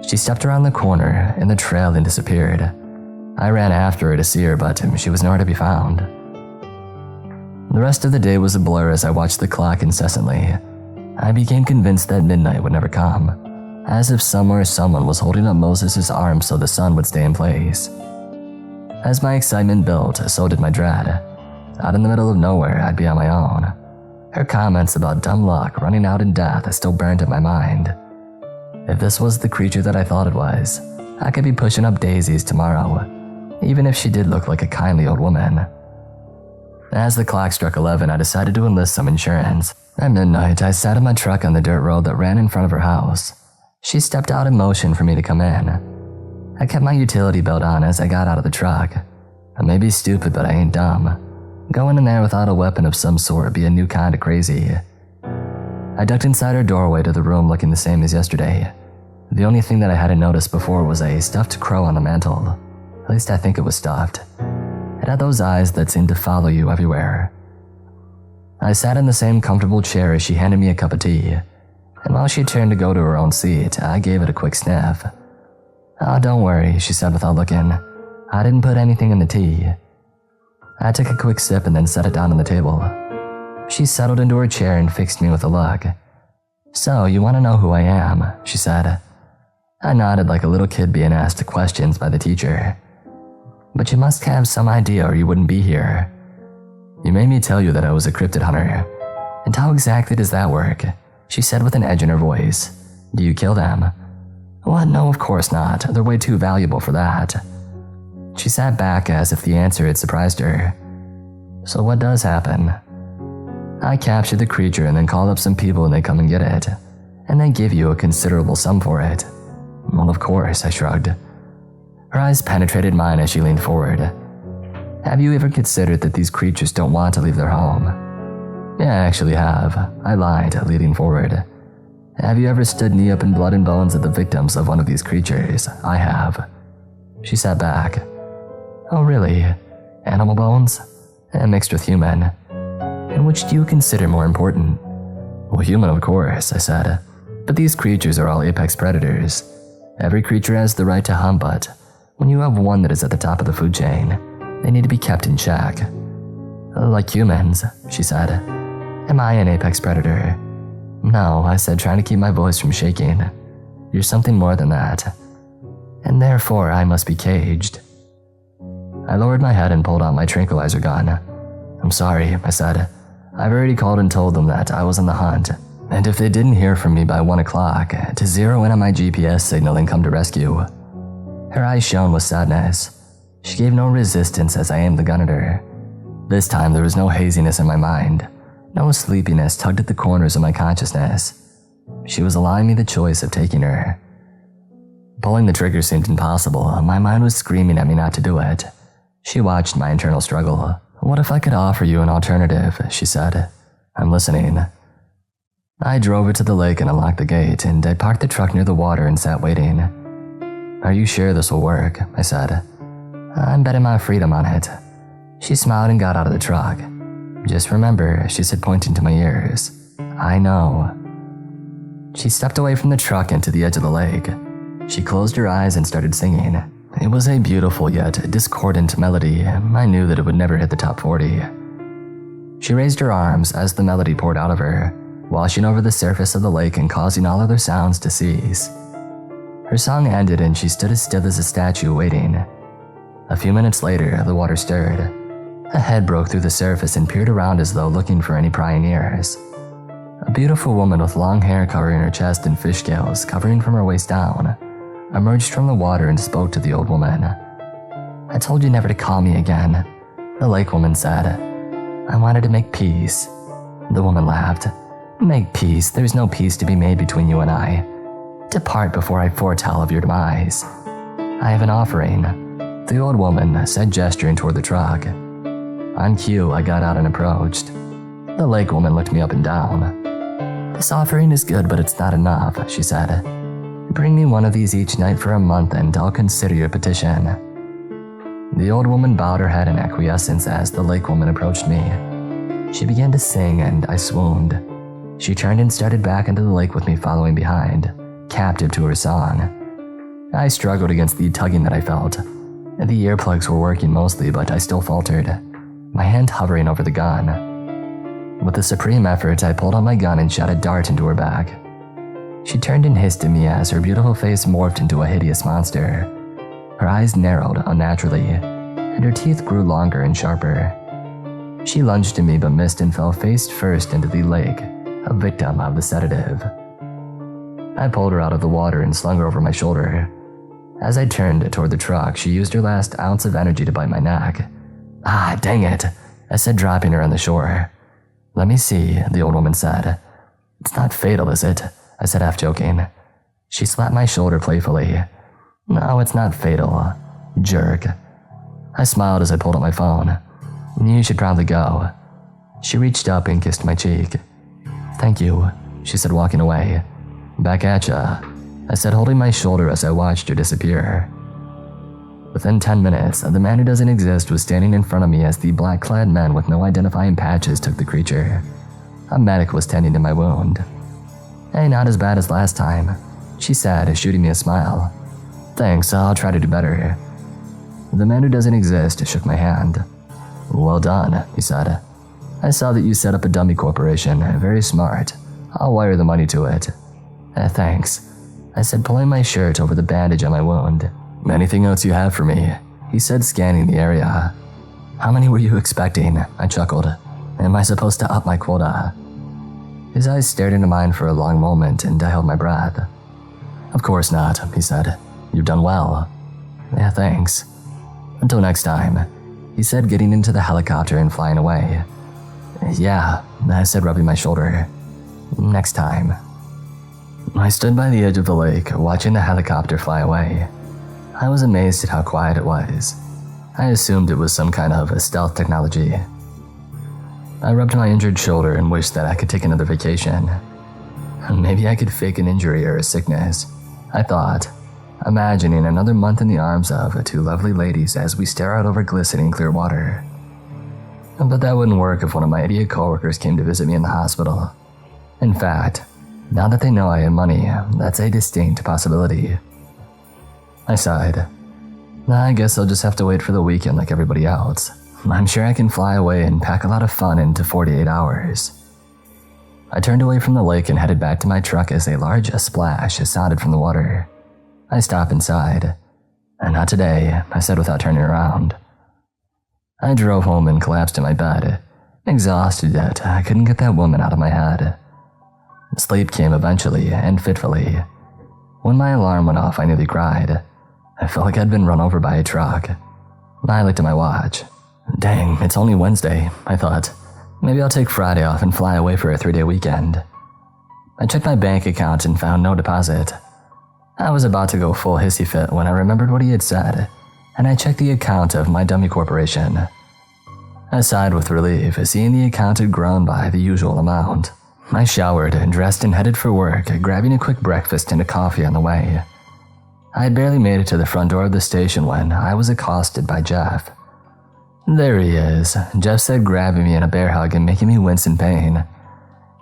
She stepped around the corner in the trail and disappeared. I ran after her to see her, but she was nowhere to be found. The rest of the day was a blur as I watched the clock incessantly. I became convinced that midnight would never come, as if somewhere someone was holding up Moses' arm so the sun would stay in place. As my excitement built, so did my dread. Out in the middle of nowhere, I'd be on my own. Her comments about dumb luck running out in death still burned in my mind. If this was the creature that I thought it was, I could be pushing up daisies tomorrow, even if she did look like a kindly old woman. As the clock struck 11, I decided to enlist some insurance. At midnight, I sat in my truck on the dirt road that ran in front of her house. She stepped out in motion for me to come in. I kept my utility belt on as I got out of the truck. I may be stupid, but I ain't dumb. Going in there without a weapon of some sort would be a new kind of crazy. I ducked inside her doorway to the room looking the same as yesterday. The only thing that I hadn't noticed before was a stuffed crow on the mantel. At least I think it was stuffed. It had those eyes that seemed to follow you everywhere. I sat in the same comfortable chair as she handed me a cup of tea, and while she turned to go to her own seat, I gave it a quick sniff. Oh, don't worry, she said without looking. I didn't put anything in the tea. I took a quick sip and then set it down on the table. She settled into her chair and fixed me with a look. So, you want to know who I am, she said. I nodded like a little kid being asked questions by the teacher. But you must have some idea or you wouldn't be here. You made me tell you that I was a cryptid hunter. And how exactly does that work? She said with an edge in her voice. Do you kill them? What? No, of course not. They're way too valuable for that. She sat back as if the answer had surprised her. So what does happen? I captured the creature and then called up some people and they come and get it. And they give you a considerable sum for it. Well, of course, I shrugged. Her eyes penetrated mine as she leaned forward. Have you ever considered that these creatures don't want to leave their home? Yeah, I actually have. I lied, leaning forward. Have you ever stood knee up in blood and bones at the victims of one of these creatures? I have. She sat back. Oh, really? Animal bones? Mixed with human. And which do you consider more important? Well, human, of course, I said. But these creatures are all apex predators. Every creature has the right to hunt, but when you have one that is at the top of the food chain, they need to be kept in check. Like humans, she said. Am I an apex predator? No, I said, trying to keep my voice from shaking. You're something more than that. And therefore, I must be caged. I lowered my head and pulled out my tranquilizer gun. I'm sorry, I said. I've already called and told them that I was on the hunt, and if they didn't hear from me by 1 o'clock, to zero in on my GPS signal and come to rescue. Her eyes shone with sadness. She gave no resistance as I aimed the gun at her. This time there was no haziness in my mind. No sleepiness tugged at the corners of my consciousness. She was allowing me the choice of taking her. Pulling the trigger seemed impossible. My mind was screaming at me not to do it. She watched my internal struggle. What if I could offer you an alternative, she said. I'm listening. I drove it to the lake and unlocked the gate, and I parked the truck near the water and sat waiting. "Are you sure this will work?" I said. "I'm betting my freedom on it." She smiled and got out of the truck. "Just remember," she said, pointing to my ears. "I know." She stepped away from the truck into the edge of the lake. She closed her eyes and started singing. It was a beautiful yet discordant melody. I knew that it would never hit the top 40. She raised her arms as the melody poured out of her, washing over the surface of the lake and causing all other sounds to cease. Her song ended and she stood as still as a statue waiting. A few minutes later, the water stirred. A head broke through the surface and peered around as though looking for any prying ears. A beautiful woman with long hair covering her chest and fish scales covering from her waist down emerged from the water and spoke to the old woman. "I told you never to call me again," the lake woman said. "I wanted to make peace." The woman laughed. "Make peace? There's no peace to be made between you and I. Depart before I foretell of your demise. I have an offering," the old woman said, gesturing toward the truck. On cue, I got out and approached. The lake woman looked me up and down. "This offering is good, but it's not enough," she said. "Bring me one of these each night for a month and I'll consider your petition." The old woman bowed her head in acquiescence as the lake woman approached me. She began to sing and I swooned. She turned and started back into the lake with me following behind, captive to her song. I struggled against the tugging that I felt. The earplugs were working mostly, but I still faltered, my hand hovering over the gun. With a supreme effort, I pulled out my gun and shot a dart into her back. She turned and hissed at me as her beautiful face morphed into a hideous monster. Her eyes narrowed unnaturally, and her teeth grew longer and sharper. She lunged at me but missed and fell face first into the lake, a victim of the sedative. I pulled her out of the water and slung her over my shoulder. As I turned toward the truck, she used her last ounce of energy to bite my neck. "Ah, dang it," I said, dropping her on the shore. "Let me see," the old woman said. "It's not fatal, is it?" I said, half joking. She slapped my shoulder playfully. "No, it's not fatal, jerk." I smiled as I pulled out my phone. "You should probably go." She reached up and kissed my cheek. "Thank you," she said, walking away. "Back at ya," I said, holding my shoulder as I watched her disappear. Within 10 minutes, the man who doesn't exist was standing in front of me as the black-clad men with no identifying patches took the creature. A medic was tending to my wound. "Hey, not as bad as last time," she said, shooting me a smile. "Thanks, I'll try to do better." The man who doesn't exist shook my hand. "Well done," he said. "I saw that you set up a dummy corporation. Very smart. I'll wire the money to it." Thanks," I said, pulling my shirt over the bandage on my wound. "Anything else you have for me?" he said, scanning the area. "How many were you expecting?" I chuckled. "Am I supposed to up my quota?" His eyes stared into mine for a long moment, and I held my breath. "Of course not," he said. "You've done well." "Yeah, thanks." "Until next time," he said, getting into the helicopter and flying away. "Yeah," I said, rubbing my shoulder. "Next time." I stood by the edge of the lake, watching the helicopter fly away. I was amazed at how quiet it was. I assumed it was some kind of stealth technology. I rubbed my injured shoulder and wished that I could take another vacation. Maybe I could fake an injury or a sickness, I thought, imagining another month in the arms of two lovely ladies as we stare out over glistening clear water. But that wouldn't work if one of my idiot coworkers came to visit me in the hospital. In fact, now that they know I have money, that's a distinct possibility. I sighed. I guess I'll just have to wait for the weekend like everybody else. I'm sure I can fly away and pack a lot of fun into 48 hours. I turned away from the lake and headed back to my truck as a large splash sounded from the water. I stopped inside. "Not today," I said without turning around. I drove home and collapsed in my bed, exhausted yet I couldn't get that woman out of my head. Sleep came eventually and fitfully. When my alarm went off, I nearly cried. I felt like I'd been run over by a truck. I looked at my watch. Dang, it's only Wednesday, I thought. Maybe I'll take Friday off and fly away for a 3-day weekend. I checked my bank account and found no deposit. I was about to go full hissy fit when I remembered what he had said, and I checked the account of my dummy corporation. I sighed with relief, seeing the account had grown by the usual amount. I showered, dressed, and headed for work, grabbing a quick breakfast and a coffee on the way. I had barely made it to the front door of the station when I was accosted by Jeff. "There he is," Jeff said, grabbing me in a bear hug and making me wince in pain.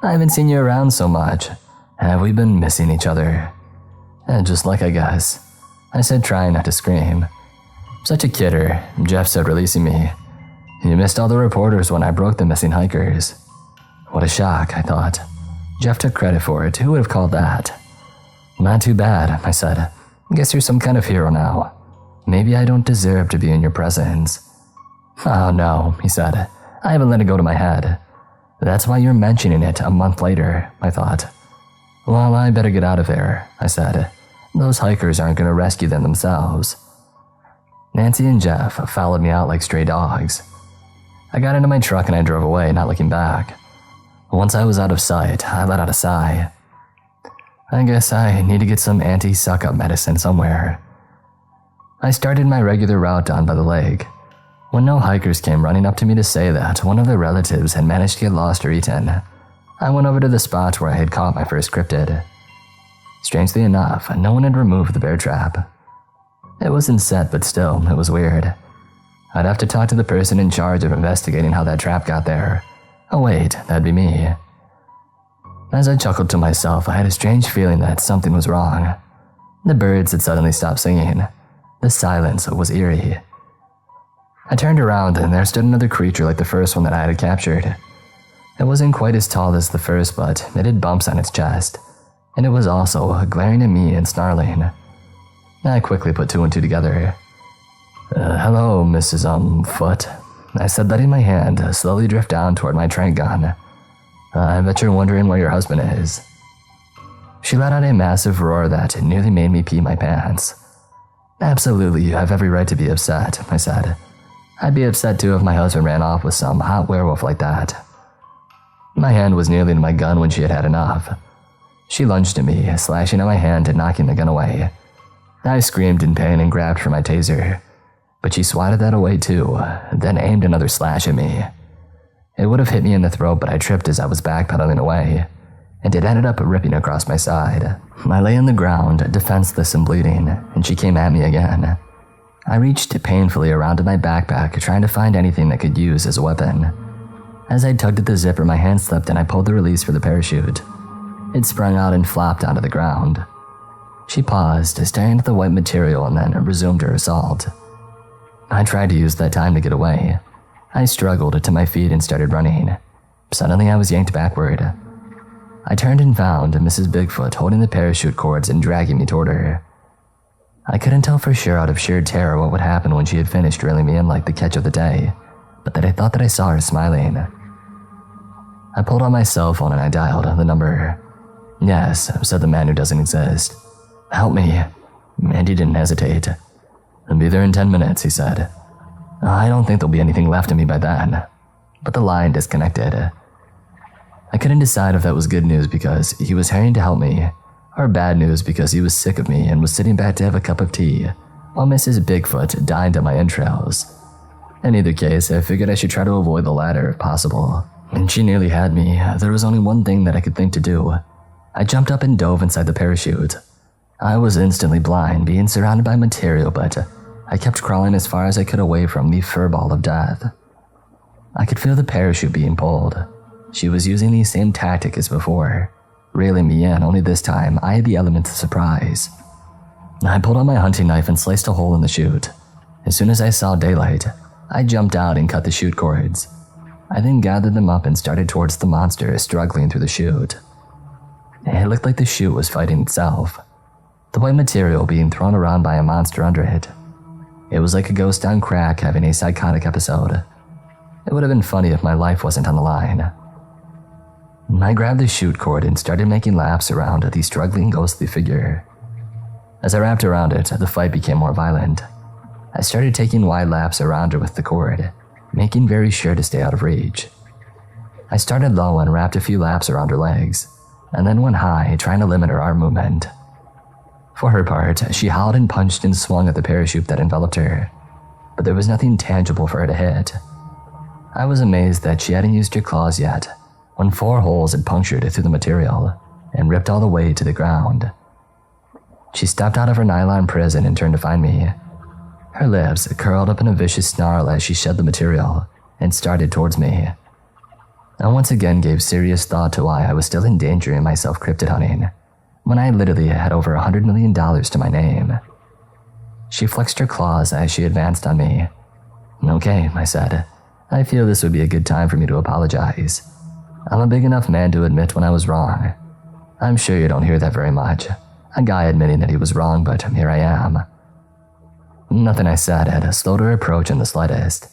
"I haven't seen you around so much. Have we been missing each other?" "Just like I guess," I said, trying not to scream. "Such a kidder," Jeff said, releasing me. "You missed all the reporters when I broke the missing hikers." What a shock, I thought. Jeff took credit for it. Who would have called that? "Not too bad," I said. "Guess you're some kind of hero now. Maybe I don't deserve to be in your presence." "Oh no," he said. "I haven't let it go to my head." "That's why you're mentioning it a month later," I thought. "Well, I better get out of here," I said. "Those hikers aren't going to rescue them themselves." Nancy and Jeff followed me out like stray dogs. I got into my truck and I drove away, not looking back. Once I was out of sight, I let out a sigh. I guess I need to get some anti-suck-up medicine somewhere. I started my regular route down by the lake, when no hikers came running up to me to say that one of their relatives had managed to get lost or eaten. I went over to the spot where I had caught my first cryptid. Strangely enough, no one had removed the bear trap. It wasn't set, but still, it was weird. I'd have to talk to the person in charge of investigating how that trap got there. Oh wait, that'd be me. As I chuckled to myself, I had a strange feeling that something was wrong. The birds had suddenly stopped singing. The silence was eerie. I turned around and there stood another creature like the first one that I had captured. It wasn't quite as tall as the first, but it had bumps on its chest, and it was also glaring at me and snarling. I quickly put two and two together. "Hello, Mrs. Foot," I said, letting my hand slowly drift down toward my trank gun. "I bet you're wondering where your husband is." She let out a massive roar that nearly made me pee my pants. "Absolutely, you have every right to be upset," I said. "I'd be upset too if my husband ran off with some hot werewolf like that." My hand was nearly to my gun when she had had enough. She lunged at me, slashing at my hand and knocking the gun away. I screamed in pain and grabbed for my taser, but she swatted that away too, then aimed another slash at me. It would have hit me in the throat, but I tripped as I was backpedaling away, and it ended up ripping across my side. I lay on the ground, defenseless and bleeding, and she came at me again. I reached painfully around to my backpack, trying to find anything that could use as a weapon. As I tugged at the zipper, my hand slipped and I pulled the release for the parachute. It sprung out and flopped onto the ground. She paused, staring at the white material, and then resumed her assault. I tried to use that time to get away. I struggled to my feet and started running. Suddenly I was yanked backward. I turned and found Mrs. Bigfoot holding the parachute cords and dragging me toward her. I couldn't tell for sure out of sheer terror what would happen when she had finished reeling me in like the catch of the day, but that I thought that I saw her smiling. I pulled out my cell phone and I dialed the number. "Yes," said the man who doesn't exist. "Help me." And he didn't hesitate. "I'll be there in 10 minutes, he said. "I don't think there'll be anything left of me by then." But the line disconnected. I couldn't decide if that was good news because he was hurrying to help me, or bad news because he was sick of me and was sitting back to have a cup of tea, while Mrs. Bigfoot dined at my entrails. In either case, I figured I should try to avoid the latter if possible. And she nearly had me. There was only one thing that I could think to do. I jumped up and dove inside the parachute. I was instantly blind, being surrounded by material, but I kept crawling as far as I could away from the furball of death. I could feel the parachute being pulled. She was using the same tactic as before, reeling me in, only this time I had the element of surprise. I pulled out my hunting knife and sliced a hole in the chute. As soon as I saw daylight, I jumped out and cut the chute cords. I then gathered them up and started towards the monster struggling through the chute. It looked like the chute was fighting itself, the white material being thrown around by a monster under it. It was like a ghost on crack having a psychotic episode. It would have been funny if my life wasn't on the line. I grabbed the chute cord and started making laps around the struggling ghostly figure. As I wrapped around it, the fight became more violent. I started taking wide laps around her with the cord, making very sure to stay out of reach. I started low and wrapped a few laps around her legs, and then went high, trying to limit her arm movement. For her part, she howled and punched and swung at the parachute that enveloped her, but there was nothing tangible for her to hit. I was amazed that she hadn't used her claws yet, when 4 holes had punctured through the material and ripped all the way to the ground. She stepped out of her nylon prison and turned to find me. Her lips curled up in a vicious snarl as she shed the material and started towards me. I once again gave serious thought to why I was still endangering myself cryptid hunting, when I literally had over $100 million to my name. She flexed her claws as she advanced on me. "Okay," I said. "I feel this would be a good time for me to apologize. I'm a big enough man to admit when I was wrong. I'm sure you don't hear that very much. A guy admitting that he was wrong, but here I am." Nothing I said had slowed her approach in the slightest.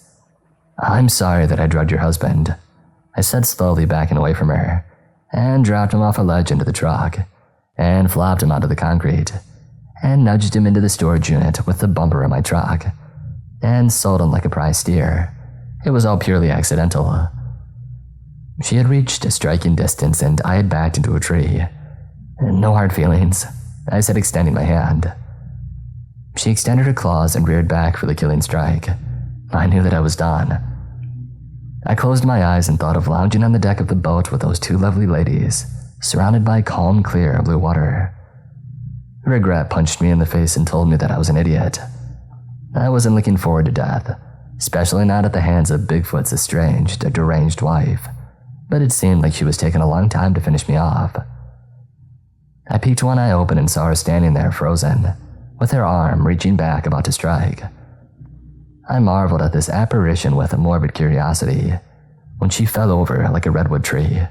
"I'm sorry that I drugged your husband," I said, slowly backing away from her, and dropped him off a ledge into the truck, and flopped him onto the concrete, and nudged him into the storage unit with the bumper of my truck, and sold him like a prize steer. It was all purely accidental. She had reached striking distance, and I had backed into a tree. "No hard feelings," I said, extending my hand. She extended her claws and reared back for the killing strike. I knew that I was done. I closed my eyes and thought of lounging on the deck of the boat with those 2 lovely ladies, surrounded by calm, clear blue water. Regret punched me in the face and told me that I was an idiot. I wasn't looking forward to death, especially not at the hands of Bigfoot's estranged, deranged wife, but it seemed like she was taking a long time to finish me off. I peeked one eye open and saw her standing there frozen, with her arm reaching back about to strike. I marveled at this apparition with a morbid curiosity when she fell over like a redwood tree.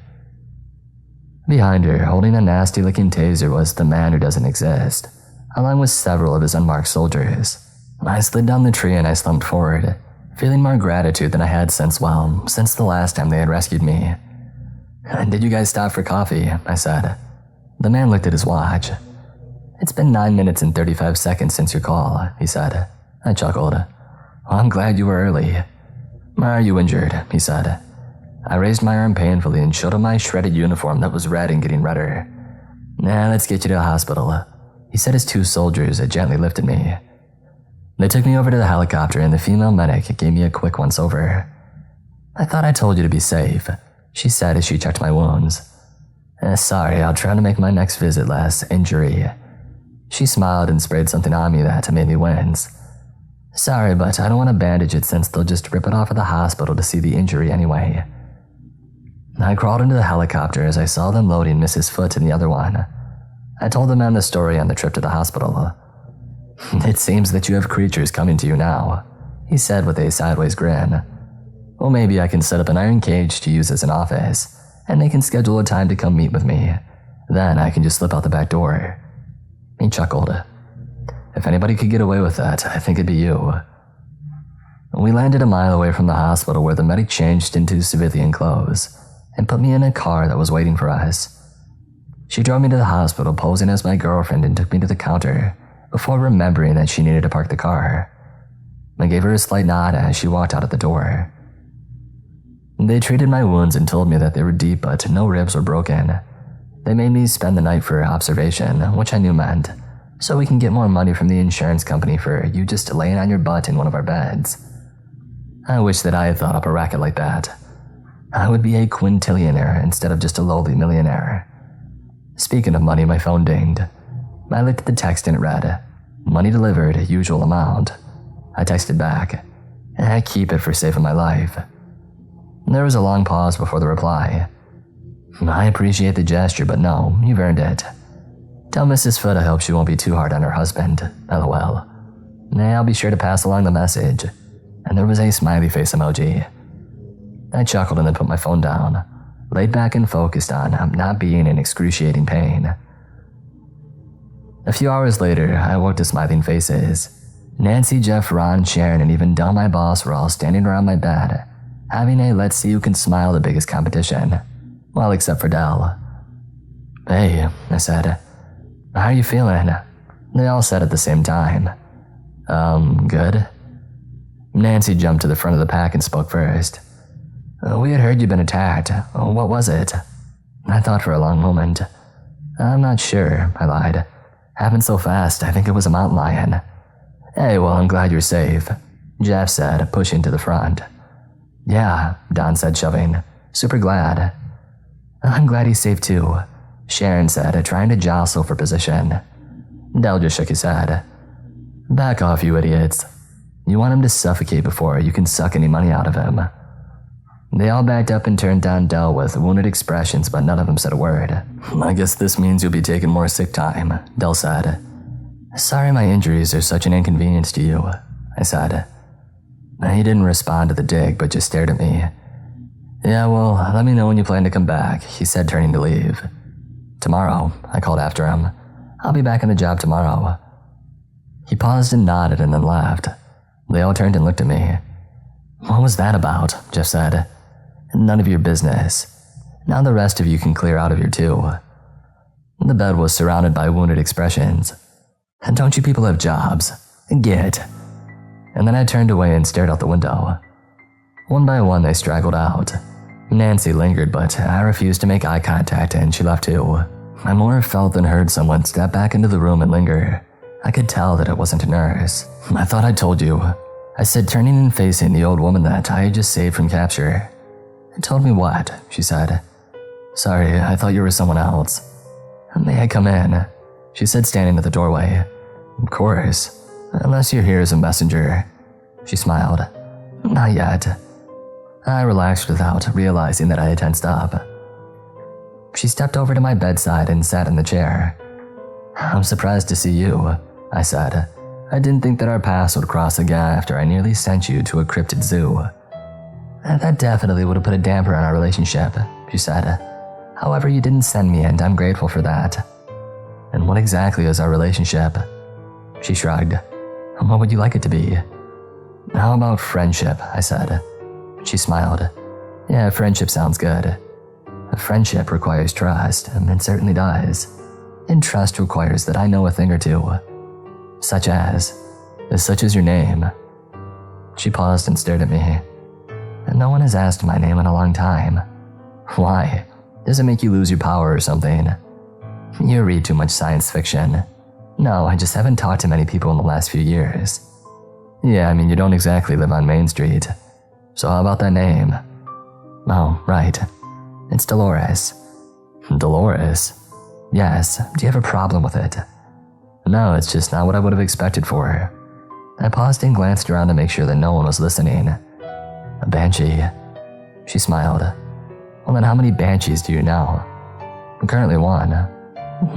Behind her, holding a nasty-looking taser, was the man who doesn't exist, along with several of his unmarked soldiers. I slid down the tree and I slumped forward, feeling more gratitude than I had since the last time they had rescued me. "Did you guys stop for coffee?" I said. The man looked at his watch. "It's been 9 minutes and 35 seconds since your call," he said. I chuckled. "Well, I'm glad you were early." "Are you injured?" he said. I raised my arm painfully and showed him my shredded uniform that was red and getting redder. "Nah, let's get you to the hospital," he said as 2 soldiers had gently lifted me. They took me over to the helicopter and the female medic gave me a quick once-over. "I thought I told you to be safe," she said as she checked my wounds. "Sorry, I'll try to make my next visit less injury." She smiled and sprayed something on me that made me wince. "Sorry, but I don't want to bandage it since they'll just rip it off at the hospital to see the injury anyway." I crawled into the helicopter as I saw them loading Mrs. Foote in the other one. I told the man the story on the trip to the hospital. "It seems that you have creatures coming to you now," he said with a sideways grin. "Well, maybe I can set up an iron cage to use as an office, and they can schedule a time to come meet with me. Then I can just slip out the back door." He chuckled. "If anybody could get away with that, I think it'd be you." We landed a mile away from the hospital where the medic changed into civilian clothes and put me in a car that was waiting for us. She drove me to the hospital posing as my girlfriend and took me to the counter before remembering that she needed to park the car. I gave her a slight nod as she walked out of the door. They treated my wounds and told me that they were deep but no ribs were broken. They made me spend the night for observation, which I knew meant, so we can get more money from the insurance company for you just laying on your butt in one of our beds. I wish that I had thought up a racket like that. I would be a quintillionaire instead of just a lowly millionaire. Speaking of money, my phone dinged. I looked at the text and it read, "Money delivered, usual amount." I texted back, "I keep it for saving my life." There was a long pause before the reply. "I appreciate the gesture, but no, you've earned it. Tell Mrs. Foote I hope she won't be too hard on her husband, lol. I'll be sure to pass along the message." And there was a smiley face emoji. I chuckled and then put my phone down, laid back and focused on not being in excruciating pain. A few hours later, I woke to smiling faces. Nancy, Jeff, Ron, Sharon, and even Del, my boss, were all standing around my bed, having a let's see who can smile the biggest competition. Well, except for Del. "Hey," I said. "How are you feeling?" They all said at the same time. Good." Nancy jumped to the front of the pack and spoke first. "We had heard you'd been attacked. What was it?" I thought for a long moment. "I'm not sure," I lied. "Happened so fast, I think it was a mountain lion." "Hey, well, I'm glad you're safe," Jeff said, pushing to the front. "Yeah," Don said, shoving. "Super glad." I'm glad he's safe too, Sharon said, trying to jostle for position. Del just shook his head. Back off, you idiots. You want him to suffocate before you can suck any money out of him. They all backed up and turned down Del with wounded expressions, but none of them said a word. I guess this means you'll be taking more sick time, Del said. Sorry my injuries are such an inconvenience to you, I said. He didn't respond to the dig, but just stared at me. Yeah, well, let me know when you plan to come back, he said, turning to leave. Tomorrow, I called after him. I'll be back on the job tomorrow. He paused and nodded and then left. They all turned and looked at me. What was that about? Jeff said. None of your business. Now the rest of you can clear out of here too. The bed was surrounded by wounded expressions. Don't you people have jobs? Get. And then I turned away and stared out the window. One by one they straggled out. Nancy lingered, but I refused to make eye contact and she left too. I more felt than heard someone step back into the room and linger. I could tell that it wasn't a nurse. I thought I told you. I said, turning and facing the old woman that I had just saved from capture. Told me what? She said. Sorry, I thought you were someone else. May I come in? She said, standing at the doorway. Of course, unless you're here as a messenger. She smiled. Not yet. I relaxed without realizing that I had tensed up. She stepped over to my bedside and sat in the chair. I'm surprised to see you, I said. I didn't think that our paths would cross again after I nearly sent you to a cryptid zoo. That definitely would have put a damper on our relationship, she said. However, you didn't send me and I'm grateful for that. And what exactly is our relationship? She shrugged. What would you like it to be? How about friendship, I said. She smiled. Yeah, friendship sounds good. A friendship requires trust, and it certainly does. And trust requires that I know a thing or two. Such as your name. She paused and stared at me. No one has asked my name in a long time. Why? Does it make you lose your power or something? You read too much science fiction. No, I just haven't talked to many people in the last few years. Yeah, I mean, you don't exactly live on Main Street. So how about that name? Oh, right. It's Dolores. Dolores? Yes, do you have a problem with it? No, it's just not what I would have expected for her. I paused and glanced around to make sure that no one was listening. A banshee. She smiled. Well, then how many banshees do you know? I'm currently one.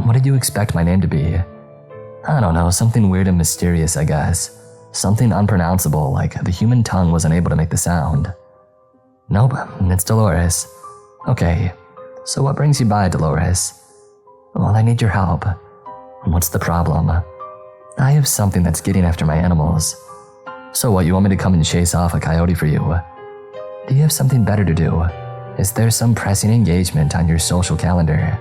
What did you expect my name to be? I don't know, something weird and mysterious, I guess. Something unpronounceable, like the human tongue wasn't able to make the sound. Nope, it's Dolores. Okay, so what brings you by, Dolores? Well, I need your help. What's the problem? I have something that's getting after my animals. So what, you want me to come and chase off a coyote for you? Do you have something better to do? Is there some pressing engagement on your social calendar?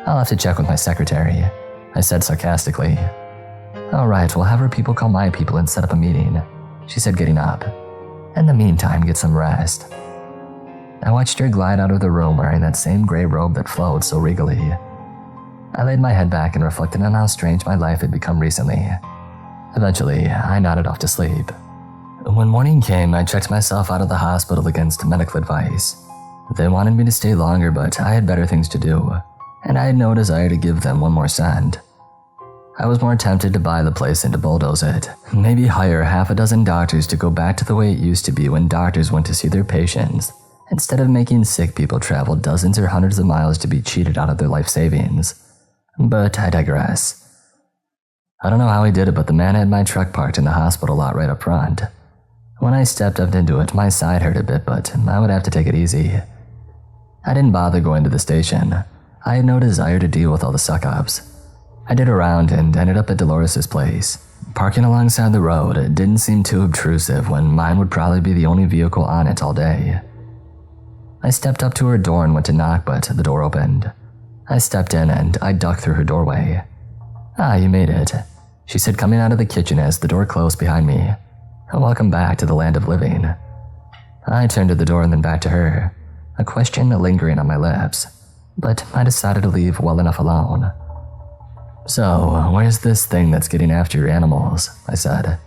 I'll have to check with my secretary, I said sarcastically. All right, we'll have her people call my people and set up a meeting, she said, getting up. In the meantime, get some rest. I watched her glide out of the room wearing that same gray robe that flowed so regally. I laid my head back and reflected on how strange my life had become recently. Eventually, I nodded off to sleep. When morning came, I checked myself out of the hospital against medical advice. They wanted me to stay longer, but I had better things to do, and I had no desire to give them one more cent. I was more tempted to buy the place and to bulldoze it, maybe hire half a dozen doctors to go back to the way it used to be when doctors went to see their patients, instead of making sick people travel dozens or hundreds of miles to be cheated out of their life savings. But I digress. I don't know how he did it, but the man had my truck parked in the hospital lot right up front. When I stepped up into it, my side hurt a bit, but I would have to take it easy. I didn't bother going to the station. I had no desire to deal with all the suck-ups. I did a round and ended up at Dolores' place. Parking alongside the road didn't seem too obtrusive when mine would probably be the only vehicle on it all day. I stepped up to her door and went to knock, but the door opened. I stepped in and I ducked through her doorway. Ah, you made it, she said, coming out of the kitchen as the door closed behind me. Welcome back to the land of living. I turned to the door and then back to her, a question lingering on my lips, but I decided to leave well enough alone. So, where's this thing that's getting after your animals? I said.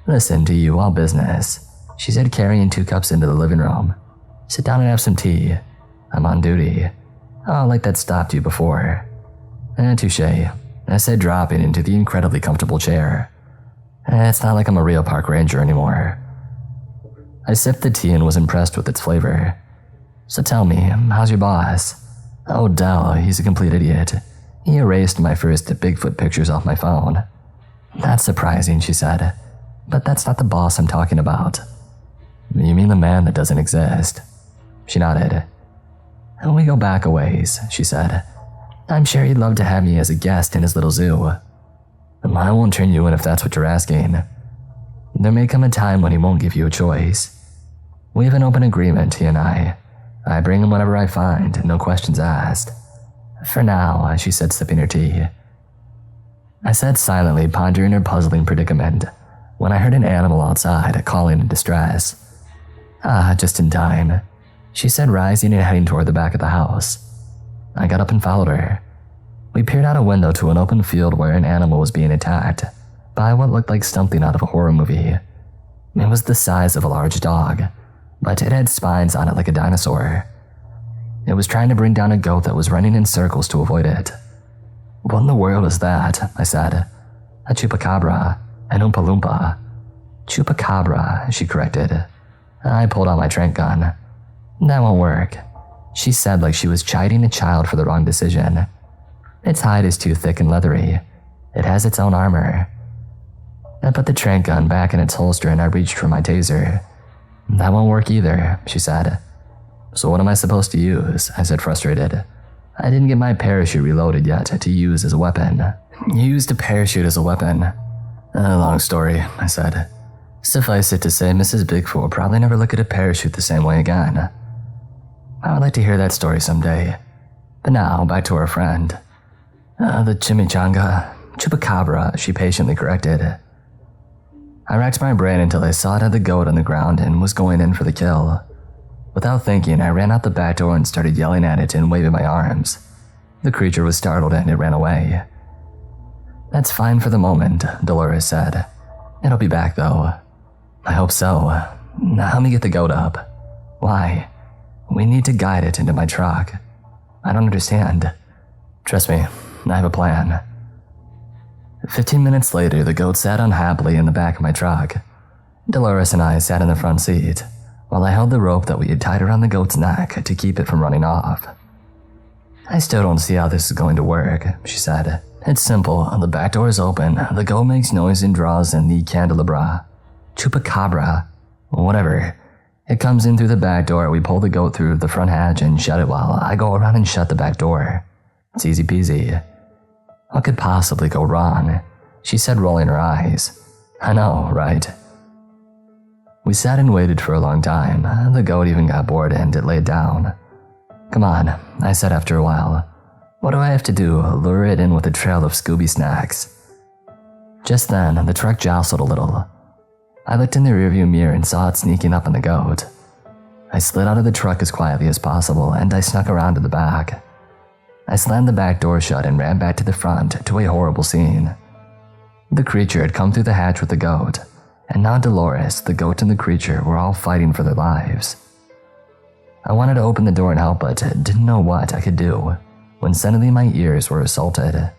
Listen, to you, all business, she said, carrying 2 cups into the living room. Sit down and have some tea. I'm on duty. Oh, like that stopped you before. Touché, I said, dropping into the incredibly comfortable chair. It's not like I'm a real park ranger anymore. I sipped the tea and was impressed with its flavor. So tell me, how's your boss? Oh, Dell, he's a complete idiot. He erased my first Bigfoot pictures off my phone. That's surprising, she said. But that's not the boss I'm talking about. You mean the man that doesn't exist? She nodded. We go back a ways, she said. I'm sure he'd love to have me as a guest in his little zoo. I won't turn you in if that's what you're asking. There may come a time when he won't give you a choice. We have an open agreement, he and I. I bring him whatever I find, no questions asked. For now, she said, sipping her tea. I sat silently pondering her puzzling predicament when I heard an animal outside calling in distress. Just in time, she said, rising and heading toward the back of the house. I got up and followed her. We peered out a window to an open field where an animal was being attacked by what looked like something out of a horror movie. It was the size of a large dog, but it had spines on it like a dinosaur. It was trying to bring down a goat that was running in circles to avoid it. What in the world is that? I said. A chupacabra, an Oompa Loompa. Chupacabra, she corrected. I pulled out my tranq gun. That won't work, she said, like she was chiding a child for the wrong decision. Its hide is too thick and leathery. It has its own armor. I put the tranq gun back in its holster and I reached for my taser. That won't work either, she said. So what am I supposed to use? I said, frustrated. I didn't get my parachute reloaded yet to use as a weapon. You used a parachute as a weapon. Long story, I said. Suffice it to say, Mrs. Bigfoot will probably never look at a parachute the same way again. I would like to hear that story someday. But now, back to our friend. The chimichanga. Chupacabra, she patiently corrected. I racked my brain until I saw it had the goat on the ground and was going in for the kill. Without thinking, I ran out the back door and started yelling at it and waving my arms. The creature was startled and it ran away. That's fine for the moment, Dolores said. It'll be back though. I hope so. Now help me get the goat up. Why? We need to guide it into my truck. I don't understand. Trust me, I have a plan. 15 minutes later, the goat sat unhappily in the back of my truck. Dolores and I sat in the front seat, while I held the rope that we had tied around the goat's neck to keep it from running off. I still don't see how this is going to work, she said. It's simple. The back door is open, the goat makes noise and draws in the candelabra. Chupacabra. Whatever. It comes in through the back door, we pull the goat through the front hatch and shut it while I go around and shut the back door. It's easy peasy. What could possibly go wrong? She said, rolling her eyes. I know, right? We sat and waited for a long time. The goat even got bored and it laid down. Come on, I said after a while. What do I have to do? Lure it in with a trail of Scooby snacks. Just then, the truck jostled a little. I looked in the rearview mirror and saw it sneaking up on the goat. I slid out of the truck as quietly as possible and I snuck around to the back. I slammed the back door shut and ran back to the front to a horrible scene. The creature had come through the hatch with the goat, and now Dolores, the goat, and the creature were all fighting for their lives. I wanted to open the door and help, but didn't know what I could do when suddenly my ears were assaulted.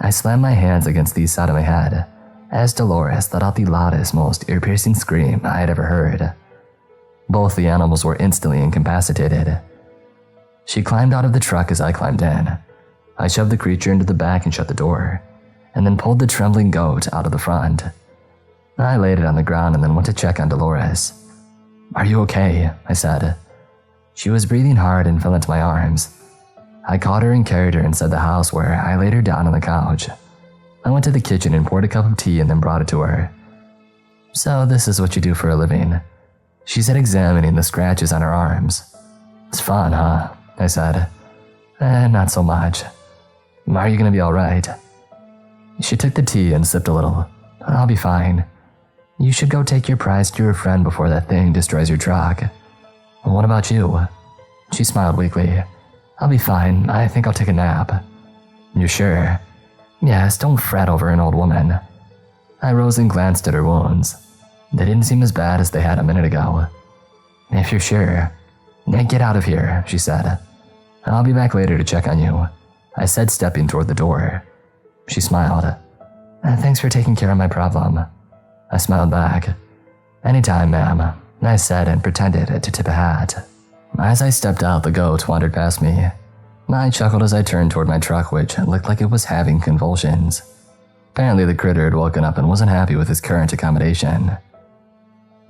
I slammed my hands against the side of my head as Dolores let out the loudest, most ear-piercing scream I had ever heard. Both the animals were instantly incapacitated. She climbed out of the truck as I climbed in. I shoved the creature into the back and shut the door, and then pulled the trembling goat out of the front. I laid it on the ground and then went to check on Dolores. Are you okay? I said. She was breathing hard and fell into my arms. I caught her and carried her inside the house where I laid her down on the couch. I went to the kitchen and poured a cup of tea and then brought it to her. So this is what you do for a living, she said, examining the scratches on her arms. It's fun, huh? I said. Not so much. Are you gonna be alright? She took the tea and sipped a little. I'll be fine. You should go take your prize to your friend before that thing destroys your truck. What about you? She smiled weakly. I'll be fine. I think I'll take a nap. You sure? Yes, don't fret over an old woman. I rose and glanced at her wounds. They didn't seem as bad as they had a minute ago. If you're sure. Get out of here, she said. I'll be back later to check on you, I said, stepping toward the door. She smiled. Thanks for taking care of my problem. I smiled back. Anytime, ma'am, I said and pretended to tip a hat. As I stepped out, the goat wandered past me. I chuckled as I turned toward my truck, which looked like it was having convulsions. Apparently the critter had woken up and wasn't happy with his current accommodation.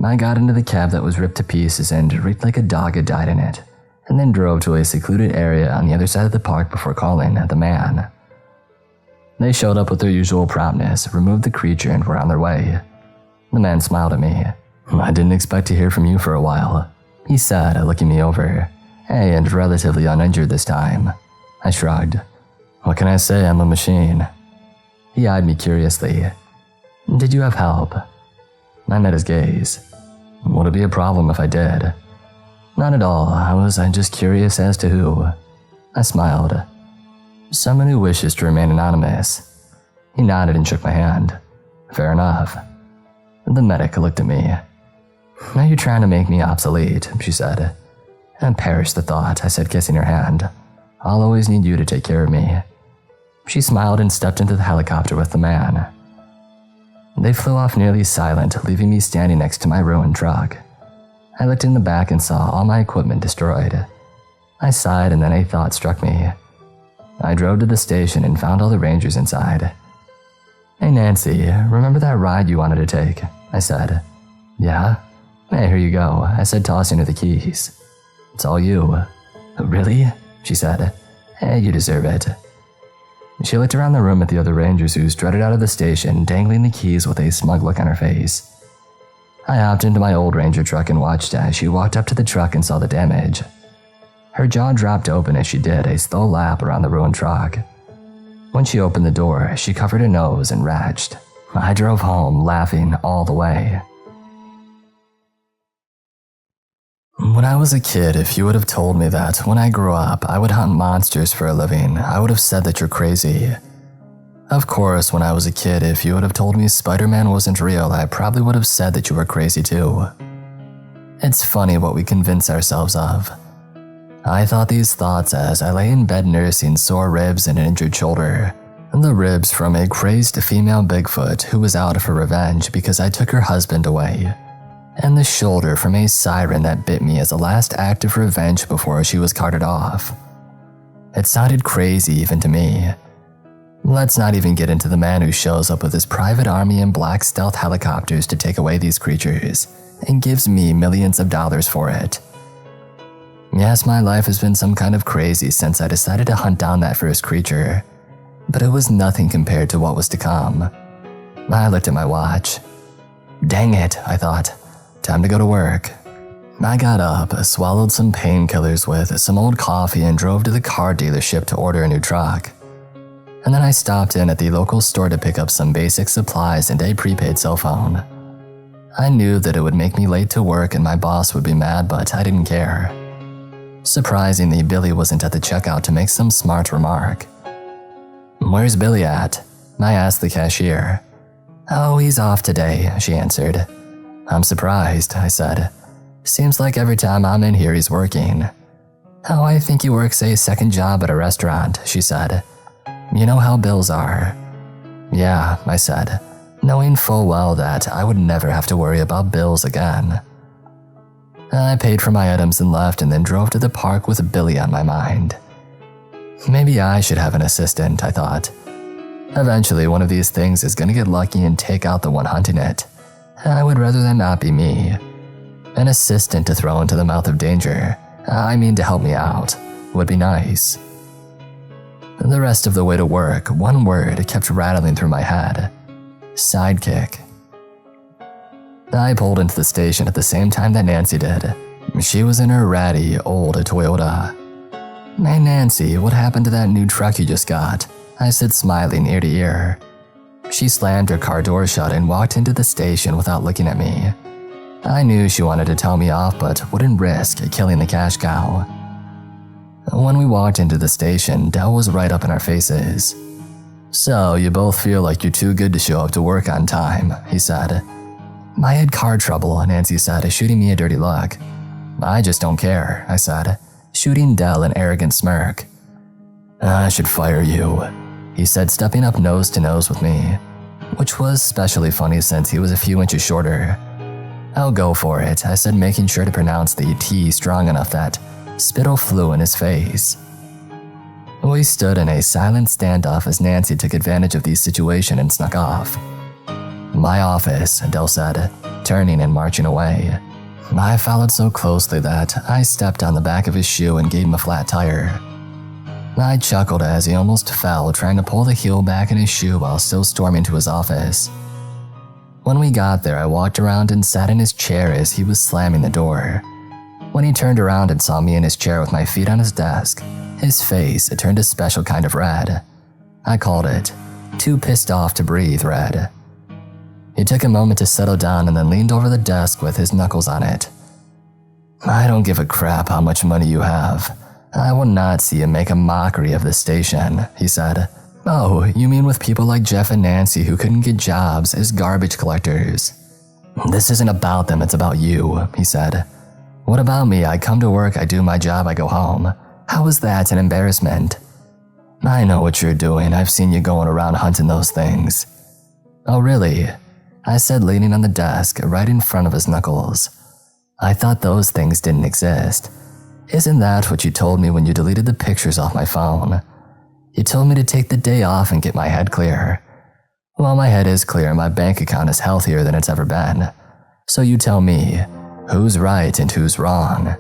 I got into the cab that was ripped to pieces and reeked like a dog had died in it, and then drove to a secluded area on the other side of the park before calling the man. They showed up with their usual promptness, removed the creature, and were on their way. The man smiled at me. I didn't expect to hear from you for a while, he said, looking me over. Hey, and relatively uninjured this time. I shrugged. What can I say? I'm a machine. He eyed me curiously. Did you have help? I met his gaze. Would it be a problem if I did? Not at all. I was just curious as to who. I smiled. Someone who wishes to remain anonymous. He nodded and shook my hand. Fair enough. The medic looked at me. Now you're trying to make me obsolete, she said. And perish the thought, I said, kissing her hand. I'll always need you to take care of me. She smiled and stepped into the helicopter with the man. They flew off nearly silent, leaving me standing next to my ruined truck. I looked in the back and saw all my equipment destroyed. I sighed, and then a thought struck me. I drove to the station and found all the rangers inside. Hey Nancy, remember that ride you wanted to take? I said. Yeah? Hey, here you go, I said, tossing her the keys. It's all you. Really? She said. Hey, you deserve it. She looked around the room at the other rangers who strutted out of the station, dangling the keys with a smug look on her face. I hopped into my old ranger truck and watched as she walked up to the truck and saw the damage. Her jaw dropped open as she did a slow lap around the ruined truck. When she opened the door, she covered her nose and retched. I drove home, laughing all the way. When I was a kid, if you would have told me that when I grew up I would hunt monsters for a living, I would have said that you're crazy. Of course, when I was a kid, if you would have told me Spider-Man wasn't real, I probably would have said that you were crazy too. It's funny what we convince ourselves of. I thought these thoughts as I lay in bed nursing sore ribs and an injured shoulder. The ribs from a crazed female Bigfoot who was out for revenge because I took her husband away. And the shoulder from a siren that bit me as a last act of revenge before she was carted off. It sounded crazy even to me. Let's not even get into the man who shows up with his private army and black stealth helicopters to take away these creatures and gives me millions of dollars for it. Yes, my life has been some kind of crazy since I decided to hunt down that first creature, but it was nothing compared to what was to come. I looked at my watch. Dang it, I thought. Time to go to work. I got up, swallowed some painkillers with some old coffee, and drove to the car dealership to order a new truck. And then I stopped in at the local store to pick up some basic supplies and a prepaid cell phone. I knew that it would make me late to work and my boss would be mad, but I didn't care. Surprisingly, Billy wasn't at the checkout to make some smart remark. Where's Billy at? I asked the cashier. Oh, he's off today, she answered. I'm surprised, I said. Seems like every time I'm in here he's working. Oh, I think he works a second job at a restaurant, she said. You know how bills are. Yeah, I said, knowing full well that I would never have to worry about bills again. I paid for my items and left, and then drove to the park with Billy on my mind. Maybe I should have an assistant, I thought. Eventually, one of these things is going to get lucky and take out the one hunting it. I would rather that not be me. An assistant to throw into the mouth of danger, to help me out, would be nice. The rest of the way to work, one word kept rattling through my head. Sidekick. I pulled into the station at the same time that Nancy did. She was in her ratty, old Toyota. Hey Nancy, what happened to that new truck you just got? I said, smiling ear to ear. She slammed her car door shut and walked into the station without looking at me. I knew she wanted to tell me off, but wouldn't risk killing the cash cow. When we walked into the station, Dell was right up in our faces. So, you both feel like you're too good to show up to work on time, he said. I had car trouble, Nancy said, shooting me a dirty look. I just don't care, I said. shooting Dell an arrogant smirk. "I should fire you," he said, stepping up nose to nose with me, which was especially funny since he was a few inches shorter. "I'll go for it," I said, making sure to pronounce the T strong enough that spittle flew in his face. We stood in a silent standoff as Nancy took advantage of the situation and snuck off. "My office," Dell said, turning and marching away. I followed so closely that I stepped on the back of his shoe and gave him a flat tire. I chuckled as he almost fell, trying to pull the heel back in his shoe while still storming to his office. When we got there, I walked around and sat in his chair as he was slamming the door. When he turned around and saw me in his chair with my feet on his desk, his face turned a special kind of red. I called it too pissed off to breathe red. He took a moment to settle down and then leaned over the desk with his knuckles on it. "I don't give a crap how much money you have. I will not see you make a mockery of this station," he said. "Oh, you mean with people like Jeff and Nancy who couldn't get jobs as garbage collectors? This isn't about them, it's about you," he said. "What about me? I come to work, I do my job, I go home. How is that an embarrassment?" "I know what you're doing. I've seen you going around hunting those things." "Oh, really?" I said, leaning on the desk right in front of his knuckles. "I thought those things didn't exist. Isn't that what you told me when you deleted the pictures off my phone? You told me to take the day off and get my head clear. Well, my head is clear and my bank account is healthier than it's ever been. So you tell me, who's right and who's wrong?"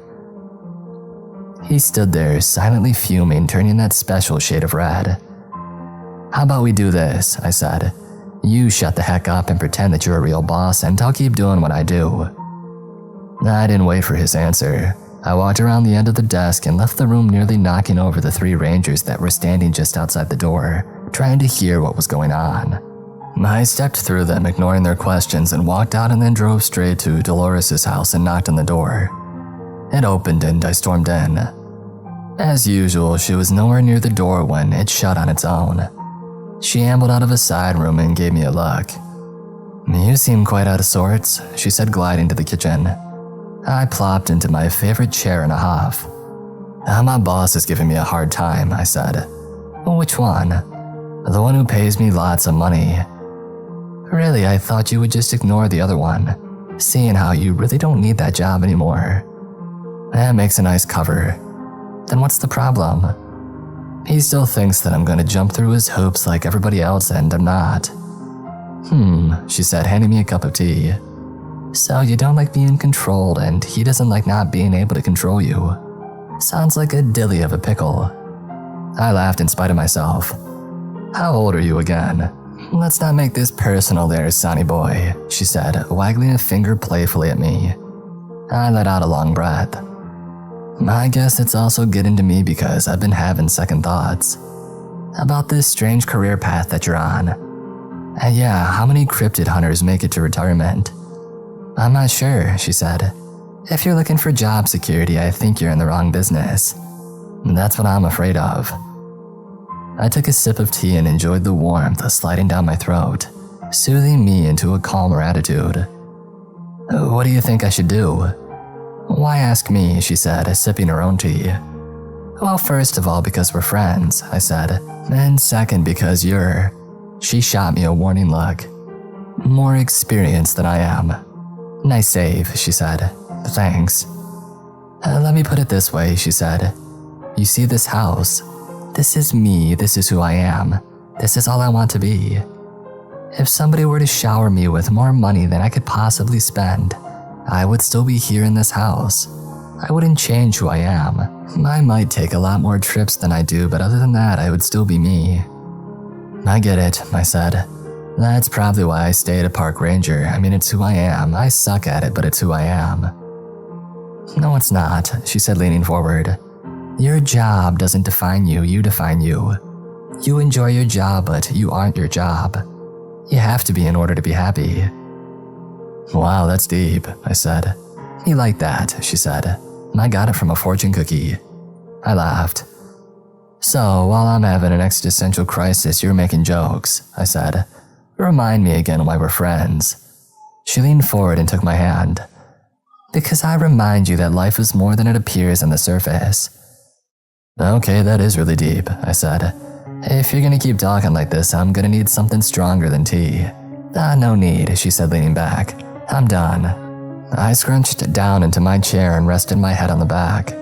He stood there, silently fuming, turning that special shade of red. "How about we do this?" I said. "You shut the heck up and pretend that you're a real boss, and I'll keep doing what I do." I didn't wait for his answer. I walked around the end of the desk and left the room, nearly knocking over the 3 rangers that were standing just outside the door, trying to hear what was going on. I stepped through them, ignoring their questions, and walked out and then drove straight to Dolores' house and knocked on the door. It opened and I stormed in. As usual, she was nowhere near the door when it shut on its own. She ambled out of a side room and gave me a look. "You seem quite out of sorts," she said, gliding to the kitchen. I plopped into my favorite chair in a huff. "My boss is giving me a hard time," I said. "Which one?" "The one who pays me lots of money." "Really, I thought you would just ignore the other one, seeing how you really don't need that job anymore." "That makes a nice cover." "Then what's the problem?" "He still thinks that I'm going to jump through his hoops like everybody else, and I'm not." She said, handing me a cup of tea. "So you don't like being controlled, and he doesn't like not being able to control you. Sounds like a dilly of a pickle." I laughed in spite of myself. "How old are you again?" "Let's not make this personal there, sonny boy," she said, waggling a finger playfully at me. I let out a long breath. I guess it's also getting to me because I've been having second thoughts about this strange career path that you're on. And yeah, how many cryptid hunters make it to retirement? "I'm not sure," she said. "If you're looking for job security, I think you're in the wrong business. That's what I'm afraid of." I took a sip of tea and enjoyed the warmth sliding down my throat, soothing me into a calmer attitude. "What do you think I should do?" "Why ask me?" she said, sipping her own tea. "Well, first of all, because we're friends," I said, "and second, because you're—" She shot me a warning look. "More experienced than I am." "Nice save," she said. "Thanks." Let me put it this way," she said. "You see this house? This is me, this is who I am. This is all I want to be. If somebody were to shower me with more money than I could possibly spend, I would still be here in this house. I wouldn't change who I am. I might take a lot more trips than I do, but other than that, I would still be me." "I get it," I said. "That's probably why I stay at a park ranger. I mean, it's who I am. I suck at it, but it's who I am." "No, it's not," she said, leaning forward. "Your job doesn't define you, you define you. You enjoy your job, but you aren't your job. You have to be in order to be happy." "Wow, that's deep," I said. "You like that," she said. "I got it from a fortune cookie." I laughed. "So, while I'm having an existential crisis, you're making jokes," I said. "Remind me again why we're friends." She leaned forward and took my hand. "Because I remind you that life is more than it appears on the surface. Okay, that is really deep, I said. If you're gonna keep talking like this, I'm gonna need something stronger than tea. No need, she said, leaning back. I'm done. I scrunched down into my chair and rested my head on the back.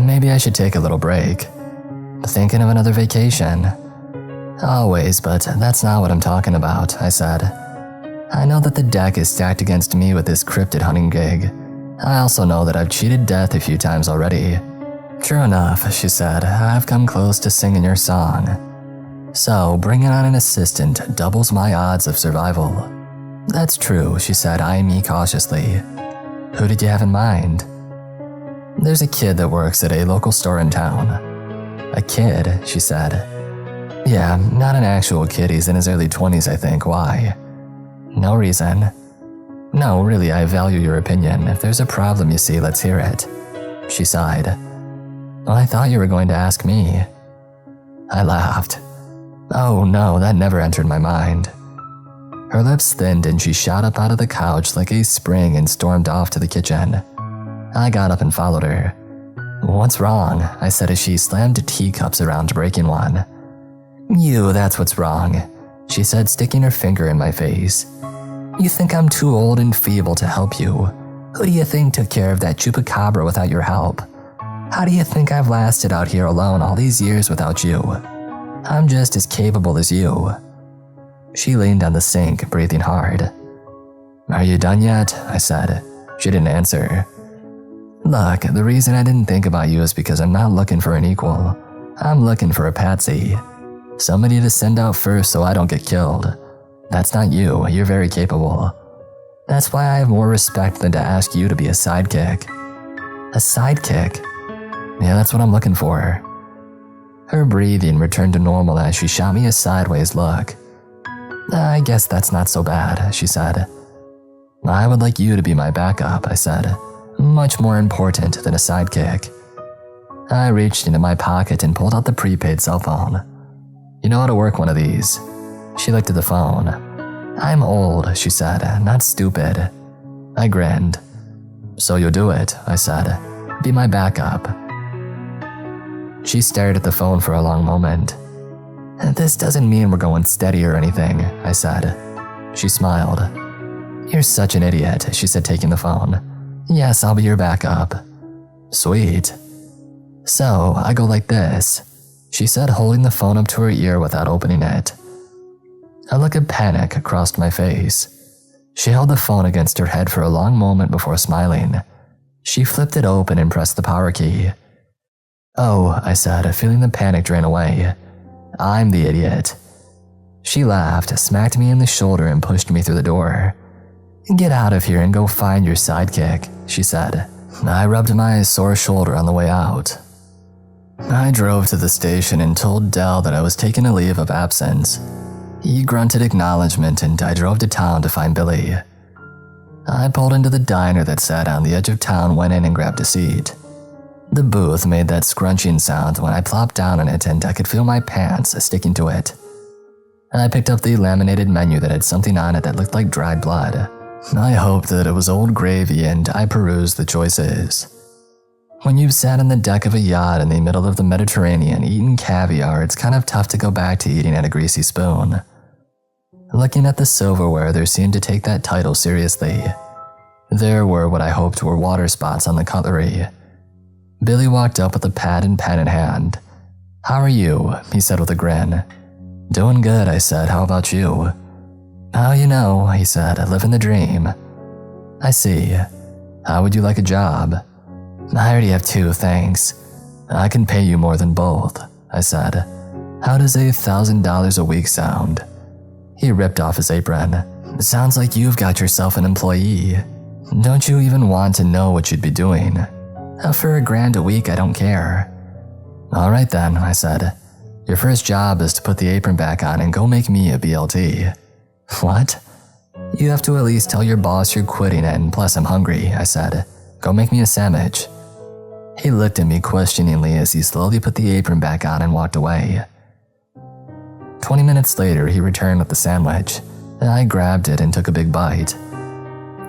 Maybe I should take a little break. Thinking of another vacation. Always, but that's not what I'm talking about, I said. I know that the deck is stacked against me with this cryptid hunting gig. I also know that I've cheated death a few times already. True enough, she said, I've come close to singing your song. So, bringing on an assistant doubles my odds of survival. That's true, she said, eyeing me cautiously. Who did you have in mind? There's a kid that works at a local store in town. A kid, she said. Yeah, not an actual kid, he's in his early 20s, I think. Why? No reason. No, really, I value your opinion. If there's a problem, you see, let's hear it. She sighed. Well, I thought you were going to ask me. I laughed. Oh no, that never entered my mind. Her lips thinned and she shot up out of the couch like a spring and stormed off to the kitchen. I got up and followed her. What's wrong? I said as she slammed teacups around, breaking one. You, that's what's wrong, she said, sticking her finger in my face. You think I'm too old and feeble to help you. Who do you think took care of that chupacabra without your help? How do you think I've lasted out here alone all these years without you? I'm just as capable as you. She leaned on the sink, breathing hard. Are you done yet? I said. She didn't answer. Look, the reason I didn't think about you is because I'm not looking for an equal. I'm looking for a patsy. Somebody to send out first so I don't get killed. That's not you, you're very capable. That's why I have more respect than to ask you to be a sidekick. A sidekick? Yeah, that's what I'm looking for. Her breathing returned to normal as she shot me a sideways look. I guess that's not so bad, she said. I would like you to be my backup, I said. Much more important than a sidekick. I reached into my pocket and pulled out the prepaid cell phone. You know how to work one of these. She looked at the phone. I'm old, she said, not stupid. I grinned. So you'll do it, I said. Be my backup. She stared at the phone for a long moment. This doesn't mean we're going steady or anything, I said. She smiled. You're such an idiot, she said, taking the phone. Yes, I'll be your backup. Sweet. So, I go like this, she said, holding the phone up to her ear without opening it. A look of panic crossed my face. She held the phone against her head for a long moment before smiling. She flipped it open and pressed the power key. Oh, I said, feeling the panic drain away. I'm the idiot. She laughed, smacked me in the shoulder and pushed me through the door. Get out of here and go find your sidekick, she said. I rubbed my sore shoulder on the way out. I drove to the station and told Dell that I was taking a leave of absence. He grunted acknowledgement and I drove to town to find Billy. I pulled into the diner that sat on the edge of town, went in and grabbed a seat. The booth made that scrunching sound when I plopped down on it and I could feel my pants sticking to it. I picked up the laminated menu that had something on it that looked like dried blood. I hoped that it was old gravy and I perused the choices. When you've sat on the deck of a yacht in the middle of the Mediterranean eating caviar, it's kind of tough to go back to eating at a greasy spoon. Looking at the silverware, there seemed to take that title seriously. There were what I hoped were water spots on the cutlery. Billy walked up with a pad and pen in hand. How are you? He said with a grin. Doing good, I said. How about you? Oh, you know, he said, living the dream. I see. How would you like a job? I already have 2, thanks. I can pay you more than both, I said. How does $1,000 a week sound? He ripped off his apron. Sounds like you've got yourself an employee. Don't you even want to know what you'd be doing? For $1,000 a week, I don't care. All right then, I said. Your first job is to put the apron back on and go make me a BLT. What? You have to at least tell your boss you're quitting it, and plus I'm hungry, I said. Go make me a sandwich. He looked at me questioningly as he slowly put the apron back on and walked away. 20 minutes later, he returned with the sandwich. I grabbed it and took a big bite.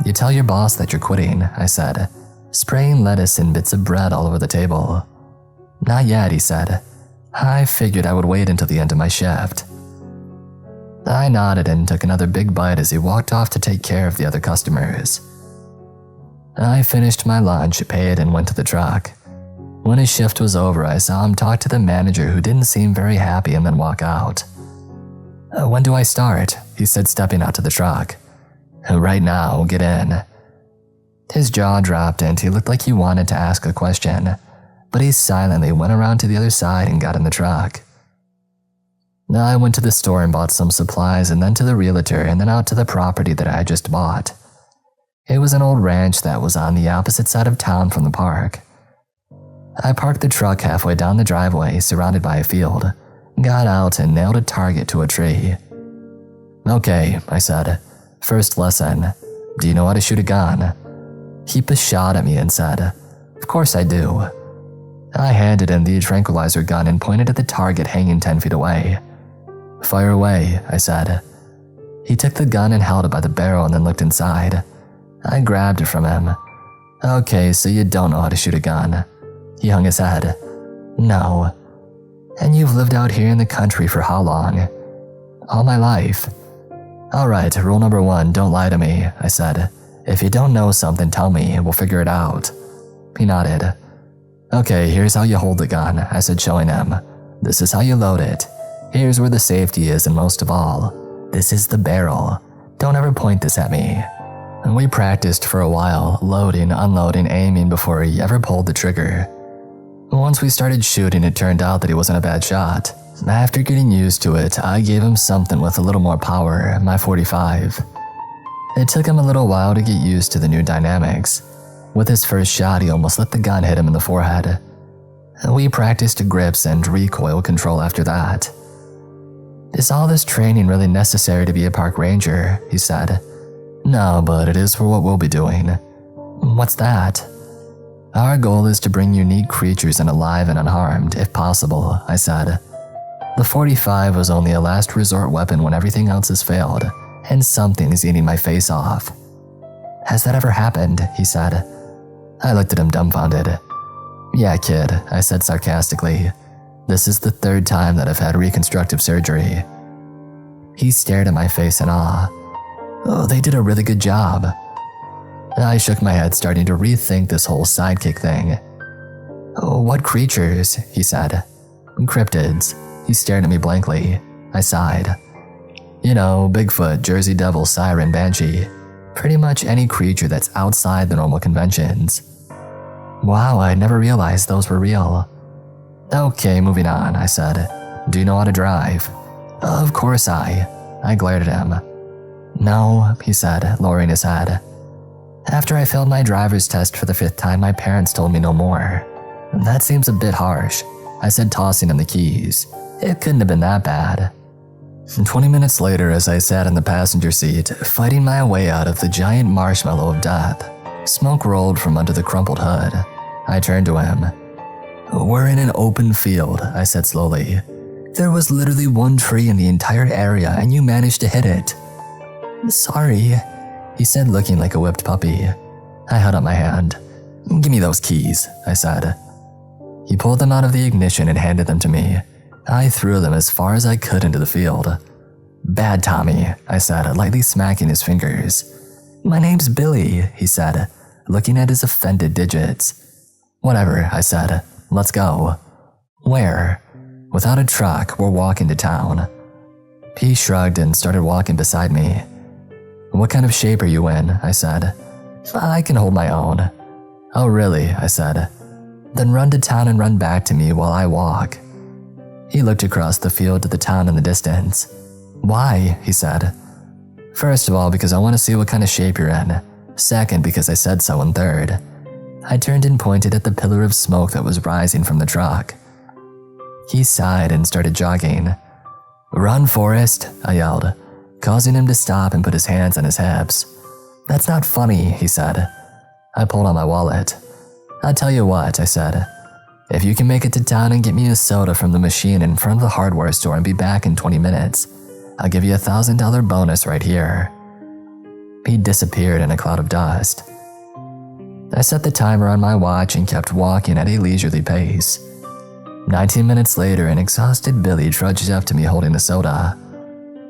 You tell your boss that you're quitting, I said, spraying lettuce and bits of bread all over the table. Not yet, he said. I figured I would wait until the end of my shift. I nodded and took another big bite as he walked off to take care of the other customers. I finished my lunch, paid, and went to the truck. When his shift was over, I saw him talk to the manager, who didn't seem very happy, and then walk out. When do I start? He said, stepping out to the truck. Right now, get in. His jaw dropped and he looked like he wanted to ask a question, but he silently went around to the other side and got in the truck. I went to the store and bought some supplies, and then to the realtor, and then out to the property that I had just bought. It was an old ranch that was on the opposite side of town from the park. I parked the truck halfway down the driveway, surrounded by a field, got out and nailed a target to a tree. Okay, I said. First lesson. Do you know how to shoot a gun? He shot at me and said, Of course I do. I handed him the tranquilizer gun and pointed at the target hanging 10 feet away. Fire away, I said. He took the gun and held it by the barrel and then looked inside. I grabbed it from him. Okay, so you don't know how to shoot a gun. He hung his head. No. And you've lived out here in the country for how long? All my life. Alright, rule number 1, don't lie to me, I said. If you don't know something, tell me, we'll figure it out. He nodded. Okay, here's how you hold the gun, I said, showing him. This is how you load it. Here's where the safety is, and most of all, this is the barrel. Don't ever point this at me. And we practiced for a while, loading, unloading, aiming before he ever pulled the trigger. Once we started shooting, it turned out that he wasn't a bad shot. After getting used to it, I gave him something with a little more power, my .45. It took him a little while to get used to the new dynamics. With his first shot, he almost let the gun hit him in the forehead. We practiced grips and recoil control after that. Is all this training really necessary to be a park ranger? He said. No, but it is for what we'll be doing. What's that? Our goal is to bring unique creatures in alive and unharmed, if possible, I said. The .45 was only a last resort weapon when everything else has failed, and something is eating my face off. Has that ever happened? He said. I looked at him dumbfounded. Yeah, kid, I said sarcastically. This is the 3rd time that I've had reconstructive surgery. He stared at my face in awe. Oh, they did a really good job. I shook my head, starting to rethink this whole sidekick thing. Oh, what creatures? He said. Cryptids. He stared at me blankly. I sighed. You know, Bigfoot, Jersey Devil, Siren, Banshee. Pretty much any creature that's outside the normal conventions. Wow, I never realized those were real. Okay, moving on, I said. Do you know how to drive? Of course I glared at him. No, he said, lowering his head. After I failed my driver's test for the 5th time, my parents told me no more. That seems a bit harsh, I said, tossing him the keys. It couldn't have been that bad. 20 minutes later, as I sat in the passenger seat, fighting my way out of the giant marshmallow of death, smoke rolled from under the crumpled hood. I turned to him. We're in an open field, I said slowly. There was literally one tree in the entire area and you managed to hit it. Sorry, he said, looking like a whipped puppy. I held up my hand. Give me those keys, I said. He pulled them out of the ignition and handed them to me. I threw them as far as I could into the field. Bad Tommy, I said, lightly smacking his fingers. My name's Billy, he said, looking at his offended digits. Whatever, I said. Let's go. Where? Without a truck, we're walking to town. He shrugged and started walking beside me. What kind of shape are you in? I said. I can hold my own. Oh really? I said. Then run to town and run back to me while I walk. He looked across the field to the town in the distance. Why? He said. First of all, because I want to see what kind of shape you're in. Second, because I said so, and third. I turned and pointed at the pillar of smoke that was rising from the truck. He sighed and started jogging. Run, Forrest, I yelled, causing him to stop and put his hands on his hips. That's not funny, he said. I pulled out my wallet. I'll tell you what, I said. If you can make it to town and get me a soda from the machine in front of the hardware store and be back in 20 minutes, I'll give you a $1,000 bonus right here. He disappeared in a cloud of dust. I set the timer on my watch and kept walking at a leisurely pace. 19 minutes later, an exhausted Billy trudged up to me holding a soda.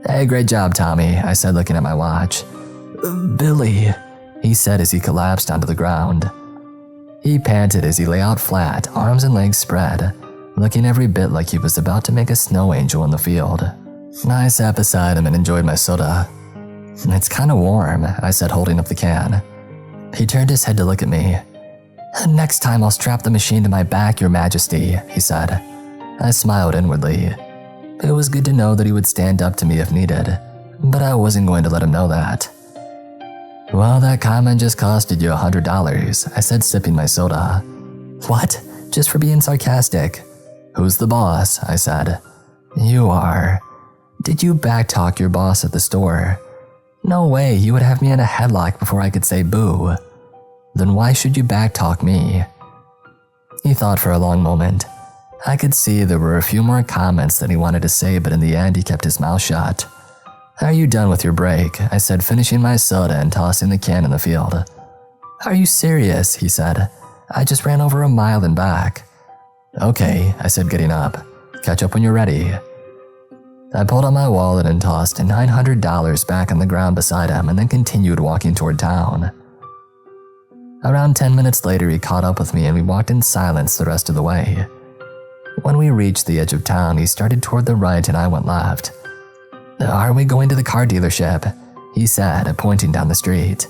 "Hey, great job, Tommy," I said, looking at my watch. "Billy," he said as he collapsed onto the ground. He panted as he lay out flat, arms and legs spread, looking every bit like he was about to make a snow angel in the field. I sat beside him and enjoyed my soda. "It's kinda warm," I said, holding up the can. He turned his head to look at me. "Next time I'll strap the machine to my back, Your Majesty," he said. I smiled inwardly. It was good to know that he would stand up to me if needed, but I wasn't going to let him know that. "Well, that comment just costed you $100, I said, sipping my soda. "What? Just for being sarcastic?" "Who's the boss?" I said. "You are." "Did you backtalk your boss at the store?" "No way, you would have me in a headlock before I could say boo." "Then why should you backtalk me?" He thought for a long moment. I could see there were a few more comments that he wanted to say, but in the end he kept his mouth shut. "Are you done with your break?" I said, finishing my soda and tossing the can in the field. "Are you serious?" he said. "I just ran over a mile and back." "Okay," I said, getting up. "Catch up when you're ready." I pulled out my wallet and tossed $900 back on the ground beside him and then continued walking toward town. Around 10 minutes later, he caught up with me and we walked in silence the rest of the way. When we reached the edge of town, he started toward the right and I went left. "Are we going to the car dealership?" he said, pointing down the street.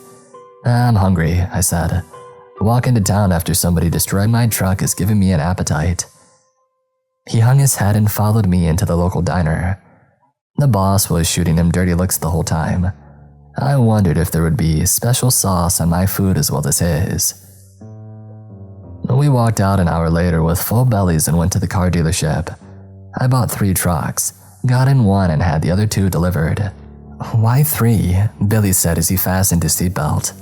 "I'm hungry," I said. "Walking to town after somebody destroyed my truck is giving me an appetite." He hung his head and followed me into the local diner. The boss was shooting him dirty looks the whole time. I wondered if there would be special sauce on my food as well as his. We walked out an hour later with full bellies and went to the car dealership. I bought 3 trucks, got in one and had the other 2 delivered. "Why 3? Billy said as he fastened his seatbelt.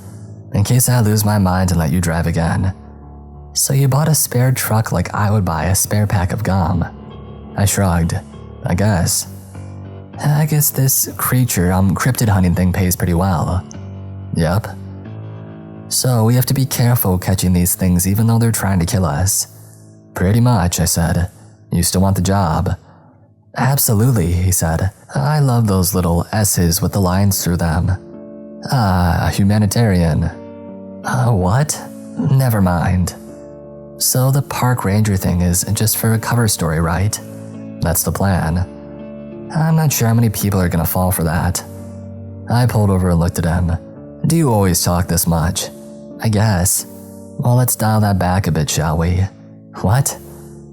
"In case I lose my mind and let you drive again." "So you bought a spare truck like I would buy a spare pack of gum?" I shrugged. I guess this creature, cryptid hunting thing pays pretty well." "Yep." "So we have to be careful catching these things even though they're trying to kill us?" "Pretty much," I said. "You still want the job?" "Absolutely," he said. "I love those little S's with the lines through them." "Ah, a humanitarian." What? Never mind." "So the park ranger thing is just for a cover story, right?" "That's the plan." "I'm not sure how many people are gonna fall for that." I pulled over and looked at him. "Do you always talk this much?" "I guess." "Well, let's dial that back a bit, shall we?" "What?"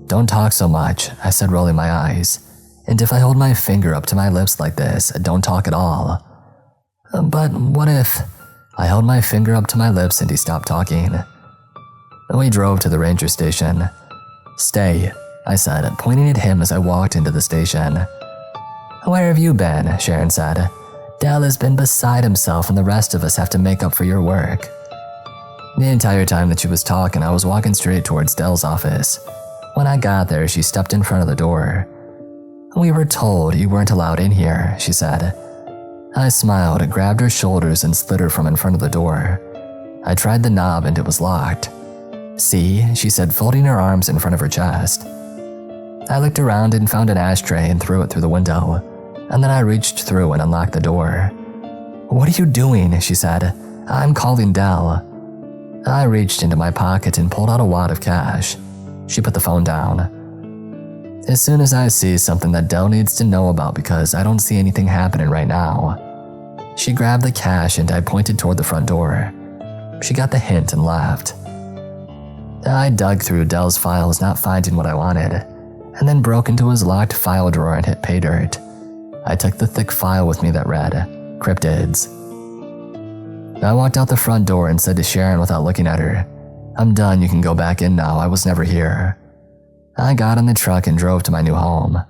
"Don't talk so much," I said, rolling my eyes. "And if I hold my finger up to my lips like this, don't talk at all." "But what if—" I held my finger up to my lips and he stopped talking. We drove to the ranger station. "Stay," I said, pointing at him as I walked into the station. "Where have you been?" Sharon said. "Dell has been beside himself and the rest of us have to make up for your work." The entire time that she was talking, I was walking straight towards Dell's office. When I got there, she stepped in front of the door. "We were told you weren't allowed in here," she said. I smiled, grabbed her shoulders and slid her from in front of the door. I tried the knob and it was locked. "See?" she said, folding her arms in front of her chest. I looked around and found an ashtray and threw it through the window, and then I reached through and unlocked the door. "What are you doing?" she said. "I'm calling Dell." I reached into my pocket and pulled out a wad of cash. She put the phone down. "As soon as I see something that Dell needs to know about because I don't see anything happening right now." She grabbed the cash and I pointed toward the front door. She got the hint and laughed. I dug through Dell's files, not finding what I wanted, and then broke into his locked file drawer and hit pay dirt. I took the thick file with me that read, "Cryptids." I walked out the front door and said to Sharon without looking at her, "I'm done, you can go back in now, I was never here." I got in the truck and drove to my new home.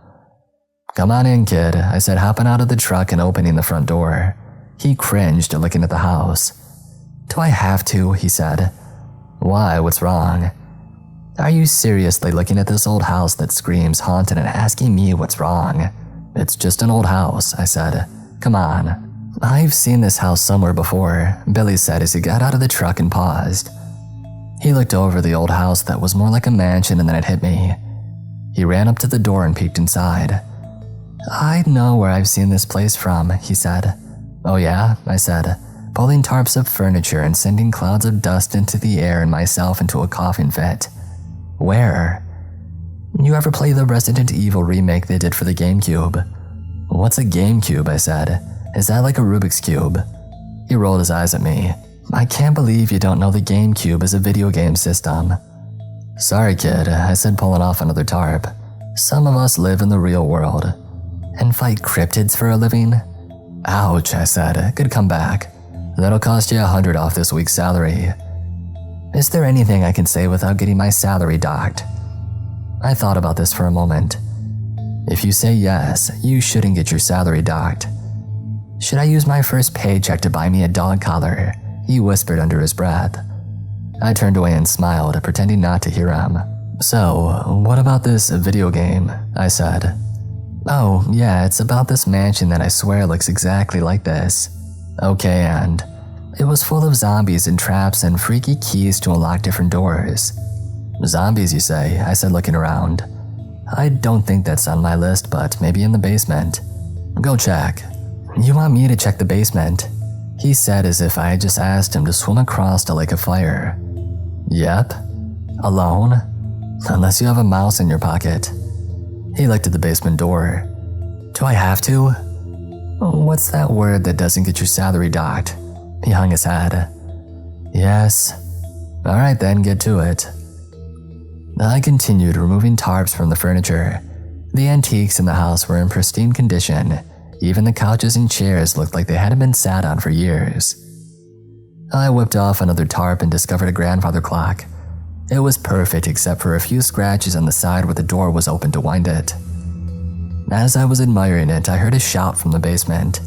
"Come on in, kid," I said, hopping out of the truck and opening the front door. He cringed, looking at the house. "Do I have to?" he said. "Why, what's wrong?" "Are you seriously looking at this old house that screams haunted and asking me what's wrong?" "It's just an old house," I said. "Come on." "I've seen this house somewhere before," Billy said as he got out of the truck and paused. He looked over the old house that was more like a mansion and then it hit me. He ran up to the door and peeked inside. "I know where I've seen this place from," he said. "Oh yeah?" I said, pulling tarps of furniture and sending clouds of dust into the air and myself into a coughing fit. "Where?" "You ever play the Resident Evil remake they did for the GameCube?" "What's a GameCube?" I said. "Is that like a Rubik's Cube?" He rolled his eyes at me. "I can't believe you don't know the GameCube is a video game system." "Sorry, kid," I said, pulling off another tarp. "Some of us live in the real world." "And fight cryptids for a living?" "Ouch," I said. "Good comeback. That'll cost you $100 off this week's salary." "Is there anything I can say without getting my salary docked?" I thought about this for a moment. "If you say yes, you shouldn't get your salary docked." "Should I use my first paycheck to buy me a dog collar?" he whispered under his breath. I turned away and smiled, pretending not to hear him. "So, what about this video game?" I said. "Oh, yeah, it's about this mansion that I swear looks exactly like this." "Okay, and?" "It was full of zombies and traps and freaky keys to unlock different doors." "Zombies, you say?" I said, looking around. "I don't think that's on my list, but maybe in the basement." "Go check." "You want me to check the basement?" he said, as if I had just asked him to swim across a lake of fire. "Yep." "Alone?" "Unless you have a mouse in your pocket." He looked at the basement door. "Do I have to?" "What's that word that doesn't get your salary docked?" He hung his head. "Yes." "All right then, get to it." I continued removing tarps from the furniture. The antiques in the house were in pristine condition. Even the couches and chairs looked like they hadn't been sat on for years. I whipped off another tarp and discovered a grandfather clock. It was perfect except for a few scratches on the side where the door was open to wind it. As I was admiring it, I heard a shout from the basement.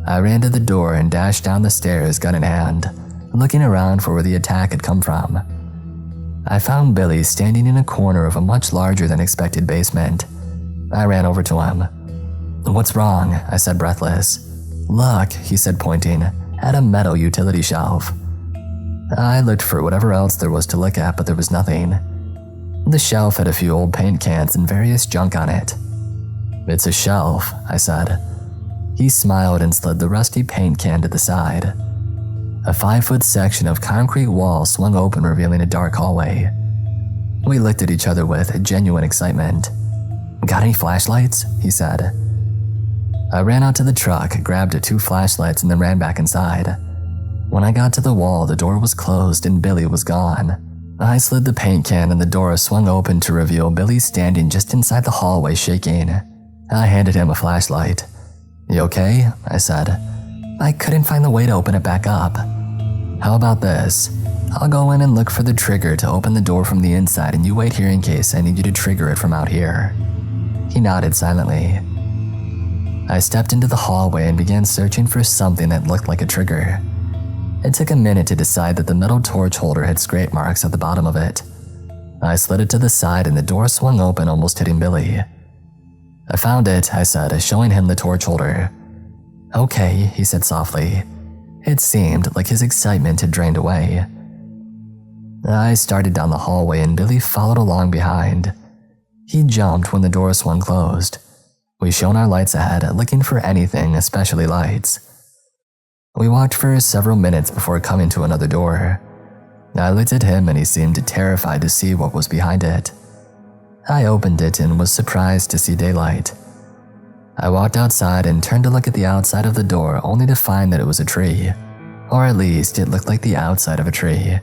I ran to the door and dashed down the stairs, gun in hand, looking around for where the attack had come from. I found Billy standing in a corner of a much larger than expected basement. I ran over to him. "What's wrong?" I said, breathless. "Look," he said, pointing at a metal utility shelf. I looked for whatever else there was to look at, but there was nothing. The shelf had a few old paint cans and various junk on it. "It's a shelf," I said. He smiled and slid the rusty paint can to the side. A 5-foot section of concrete wall swung open, revealing a dark hallway. We looked at each other with genuine excitement. "Got any flashlights?" he said. I ran out to the truck, grabbed 2 flashlights, and then ran back inside. When I got to the wall, the door was closed and Billy was gone. I slid the paint can and the door swung open to reveal Billy standing just inside the hallway, shaking. I handed him a flashlight. "You okay?" I said. "I couldn't find the way to open it back up." "How about this? I'll go in and look for the trigger to open the door from the inside, and you wait here in case I need you to trigger it from out here." He nodded silently. I stepped into the hallway and began searching for something that looked like a trigger. It took a minute to decide that the metal torch holder had scrape marks at the bottom of it. I slid it to the side and the door swung open, almost hitting Billy. "I found it," I said, showing him the torch holder. "Okay," he said softly. It seemed like his excitement had drained away. I started down the hallway and Billy followed along behind. He jumped when the door swung closed. We shone our lights ahead, looking for anything, especially lights. We walked for several minutes before coming to another door. I looked at him and he seemed terrified to see what was behind it. I opened it and was surprised to see daylight. I walked outside and turned to look at the outside of the door, only to find that it was a tree. Or at least, it looked like the outside of a tree.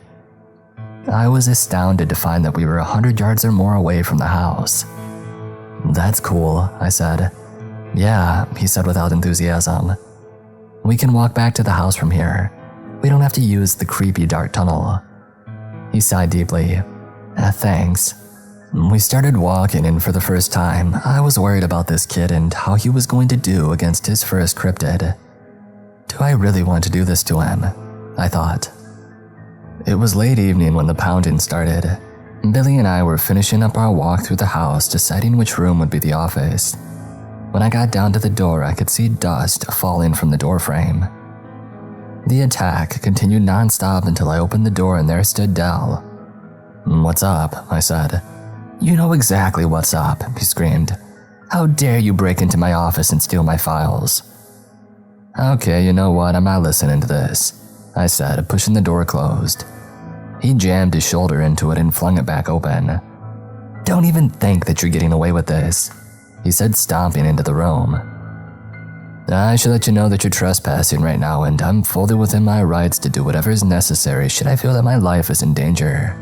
I was astounded to find that we were 100 yards or more away from the house. "That's cool," I said. "Yeah," he said without enthusiasm. "We can walk back to the house from here. We don't have to use the creepy dark tunnel." He sighed deeply. Thanks." We started walking, and for the first time, I was worried about this kid and how he was going to do against his first cryptid. Do I really want to do this to him? I thought. It was late evening when the pounding started. Billy and I were finishing up our walk through the house, deciding which room would be the office. When I got down to the door, I could see dust falling from the doorframe. The attack continued nonstop until I opened the door and there stood Dell. "What's up?" I said. "You know exactly what's up," he screamed. "How dare you break into my office and steal my files?" "Okay, you know what, I'm not listening to this," I said, pushing the door closed. He jammed his shoulder into it and flung it back open. "Don't even think that you're getting away with this," he said, stomping into the room. "I should let you know that you're trespassing right now, and I'm fully within my rights to do whatever is necessary should I feel that my life is in danger."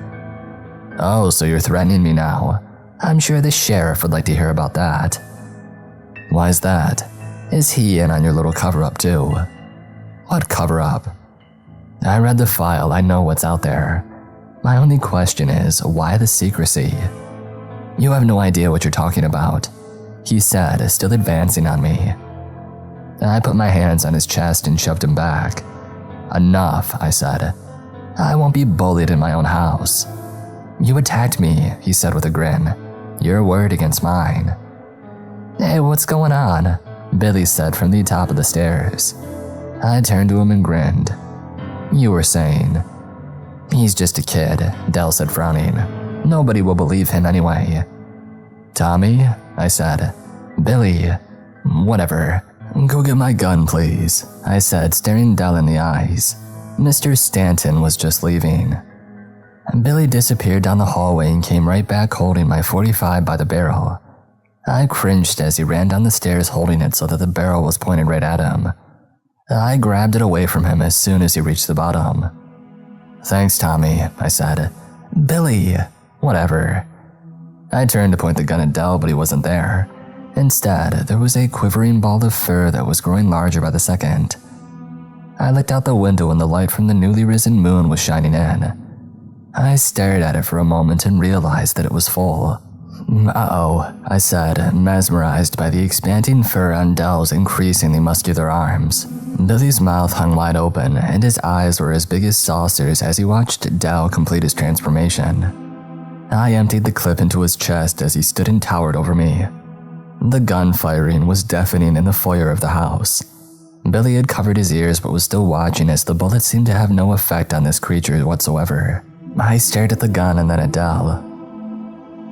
"Oh, so you're threatening me now? I'm sure the sheriff would like to hear about that." "Why's that? Is he in on your little cover-up too?" "What cover-up?" "I read the file, I know what's out there. My only question is, why the secrecy?" "You have no idea what you're talking about," he said, still advancing on me. I put my hands on his chest and shoved him back. "Enough," I said. "I won't be bullied in my own house." "You attacked me," he said with a grin. "Your word against mine." "Hey, what's going on?" Billy said from the top of the stairs. I turned to him and grinned. "You were saying." "He's just a kid," Dell said, frowning. "Nobody will believe him anyway." "Tommy?" I said. "Billy." "Whatever. Go get my gun, please," I said, staring Dell in the eyes. Mr. Stanton was just leaving. Billy disappeared down the hallway and came right back holding my .45 by the barrel. I cringed as he ran down the stairs holding it so that the barrel was pointed right at him. I grabbed it away from him as soon as he reached the bottom. "Thanks, Tommy," I said. "Billy." "Whatever." I turned to point the gun at Dell, but he wasn't there. Instead, there was a quivering ball of fur that was growing larger by the second. I looked out the window and the light from the newly risen moon was shining in. I stared at it for a moment and realized that it was full. "Uh-oh," I said, mesmerized by the expanding fur on Dell's increasingly muscular arms. Billy's mouth hung wide open, and his eyes were as big as saucers as he watched Dell complete his transformation. I emptied the clip into his chest as he stood and towered over me. The gun firing was deafening in the foyer of the house. Billy had covered his ears but was still watching as the bullet seemed to have no effect on this creature whatsoever. I stared at the gun and then at Dell.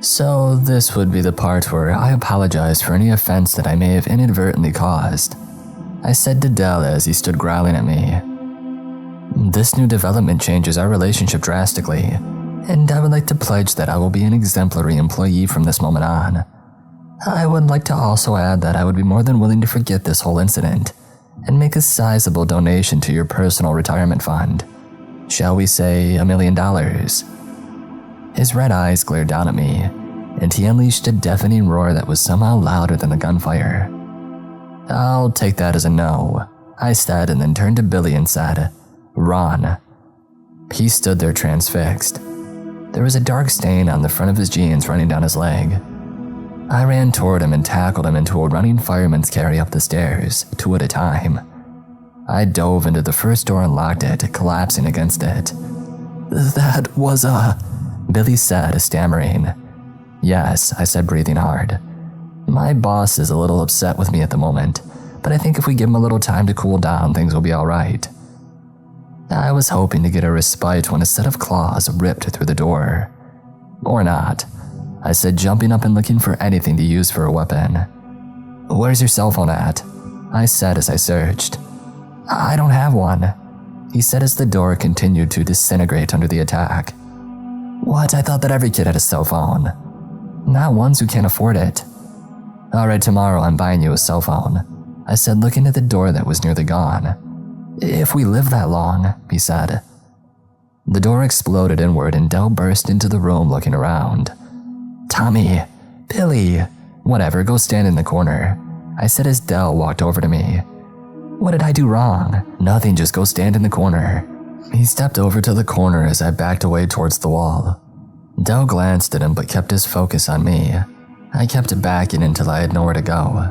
So this would be the part where I apologized for any offense that I may have inadvertently caused. I said to Dell as he stood growling at me. "This new development changes our relationship drastically, and I would like to pledge that I will be an exemplary employee from this moment on. I would like to also add that I would be more than willing to forget this whole incident and make a sizable donation to your personal retirement fund. Shall we say $1 million? His red eyes glared down at me, and he unleashed a deafening roar that was somehow louder than the gunfire. "I'll take that as a no," I said, and then turned to Billy and said, "Run." He stood there transfixed. There was a dark stain on the front of his jeans running down his leg. I ran toward him and tackled him into a running fireman's carry up the stairs, 2 at a time. I dove into the first door and locked it, collapsing against it. "That was Billy said, stammering. "Yes," I said, breathing hard. "My boss is a little upset with me at the moment, but I think if we give him a little time to cool down, things will be all right." I was hoping to get a respite when a set of claws ripped through the door. "Or not," I said, jumping up and looking for anything to use for a weapon. "Where's your cell phone at?" I said as I searched. "I don't have one," he said as the door continued to disintegrate under the attack. "What? I thought that every kid had a cell phone." "Not ones who can't afford it." "All right, tomorrow I'm buying you a cell phone," I said, looking at the door that was nearly gone. "If we live that long," he said. The door exploded inward and Dell burst into the room looking around. "Tommy, Billy, whatever, go stand in the corner," I said as Dell walked over to me. "What did I do wrong?" "Nothing, just go stand in the corner." He stepped over to the corner as I backed away towards the wall. Dell glanced at him but kept his focus on me. I kept backing until I had nowhere to go.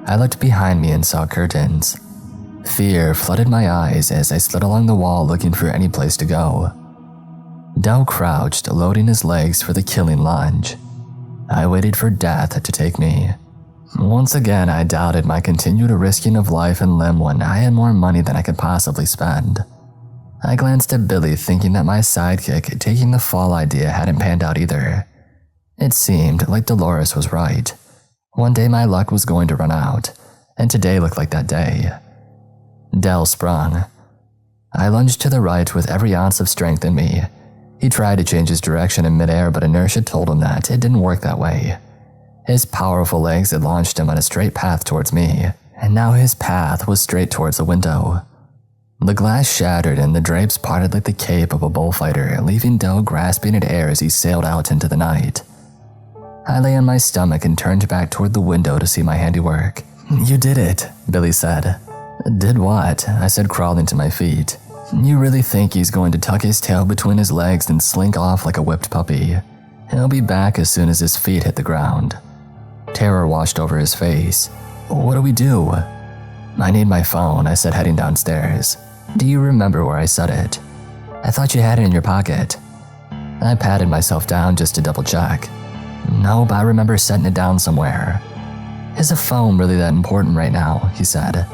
I looked behind me and saw curtains. Fear flooded my eyes as I slid along the wall looking for any place to go. Dell crouched, loading his legs for the killing lunge. I waited for death to take me. Once again, I doubted my continued risking of life and limb when I had more money than I could possibly spend. I glanced at Billy, thinking that my sidekick taking the fall idea hadn't panned out either. It seemed like Dolores was right. One day my luck was going to run out, and today looked like that day. Del sprung. I lunged to the right with every ounce of strength in me. He tried to change his direction in midair, but inertia told him that it didn't work that way. His powerful legs had launched him on a straight path towards me, and now his path was straight towards the window. The glass shattered and the drapes parted like the cape of a bullfighter, leaving Del grasping at air as he sailed out into the night. I lay on my stomach and turned back toward the window to see my handiwork. "You did it," Billy said. "Did what?" I said, crawling to my feet. "You really think he's going to tuck his tail between his legs and slink off like a whipped puppy? He'll be back as soon as his feet hit the ground." Terror washed over his face. "What do we do?" "I need my phone," I said, heading downstairs. "Do you remember where I set it?" "I thought you had it in your pocket." I patted myself down just to double check. "Nope, I remember setting it down somewhere." "Is a phone really that important right now?" he said.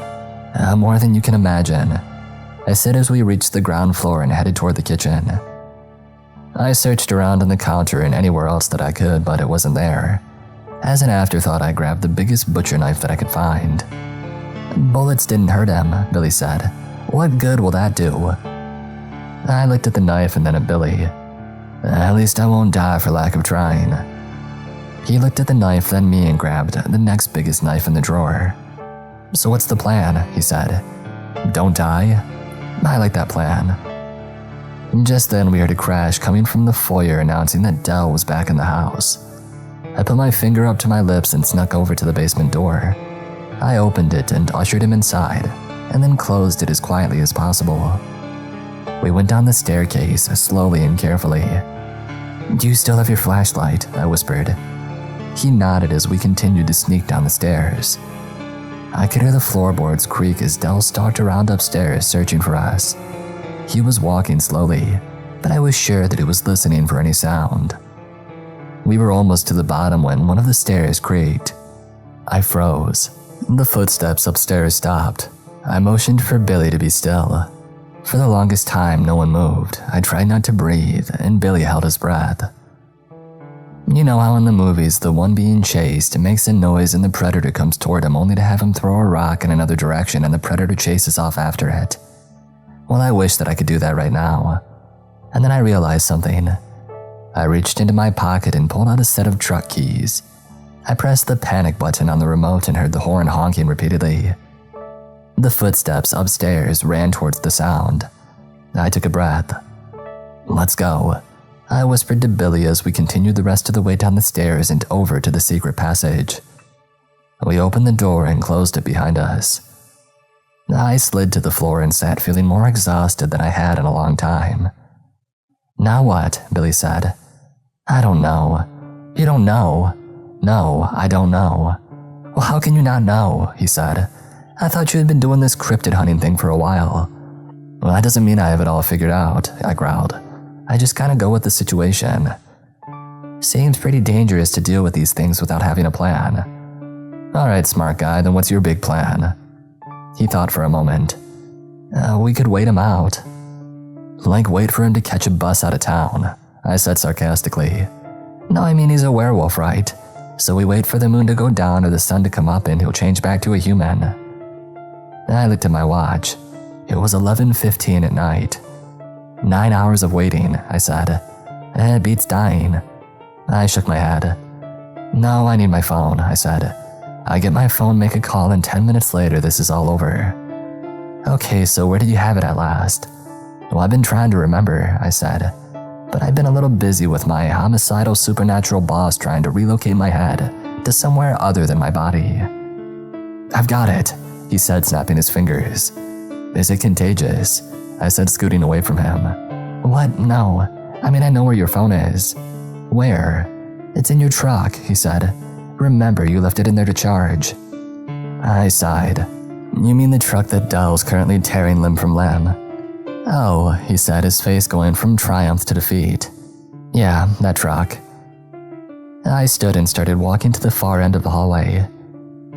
More than you can imagine," I said as we reached the ground floor and headed toward the kitchen. I searched around on the counter and anywhere else that I could, but it wasn't there. As an afterthought, I grabbed the biggest butcher knife that I could find. "Bullets didn't hurt him," Billy said. "What good will that do?" I looked at the knife and then at Billy. "At least I won't die for lack of trying." He looked at the knife, then me, and grabbed the next biggest knife in the drawer. "So what's the plan?" he said. "Don't die?" "I like that plan." Just then we heard a crash coming from the foyer, announcing that Del was back in the house. I put my finger up to my lips and snuck over to the basement door. I opened it and ushered him inside, and then closed it as quietly as possible. We went down the staircase, slowly and carefully. "Do you still have your flashlight?" I whispered. He nodded as we continued to sneak down the stairs. I could hear the floorboards creak as Del stalked around upstairs searching for us. He was walking slowly, but I was sure that he was listening for any sound. We were almost to the bottom when one of the stairs creaked. I froze. The footsteps upstairs stopped. I motioned for Billy to be still. For the longest time, no one moved. I tried not to breathe, and Billy held his breath. You know how in the movies, the one being chased makes a noise and the predator comes toward him only to have him throw a rock in another direction and the predator chases off after it? Well, I wish that I could do that right now. And then I realized something. I reached into my pocket and pulled out a set of truck keys. I pressed the panic button on the remote and heard the horn honking repeatedly. The footsteps upstairs ran towards the sound. I took a breath. "Let's go," I whispered to Billy as we continued the rest of the way down the stairs and over to the secret passage. We opened the door and closed it behind us. I slid to the floor and sat feeling more exhausted than I had in a long time. "Now what?" Billy said. "I don't know." "You don't know?" "No, I don't know." "Well, how can you not know?" he said. "I thought you had been doing this cryptid hunting thing for a while." "Well, that doesn't mean I have it all figured out," I growled. "I just kind of go with the situation. Seems pretty dangerous to deal with these things without having a plan." "All right, smart guy, then what's your big plan?" He thought for a moment. We could wait him out." "Like wait for him to catch a bus out of town," I said sarcastically. "No, I mean he's a werewolf, right? So we wait for the moon to go down or the sun to come up and he'll change back to a human." I looked at my watch. It was 11:15 at night. 9 hours of waiting, I said. It beats dying. I shook my head. "No, I need my phone," I said. "I get my phone, make a call, and 10 minutes later this is all over." "Okay, so where did you have it at last?" "Well, I've been trying to remember," I said. "But I've been a little busy with my homicidal supernatural boss trying to relocate my head to somewhere other than my body." "I've got it," he said, snapping his fingers. "Is it contagious?" I said, scooting away from him. "What? No. I mean, I know where your phone is." "Where?" "It's in your truck," he said. "Remember, you left it in there to charge." I sighed. "You mean the truck that Del's currently tearing limb from limb?" "Oh," he said, his face going from triumph to defeat. "Yeah, that truck." I stood and started walking to the far end of the hallway.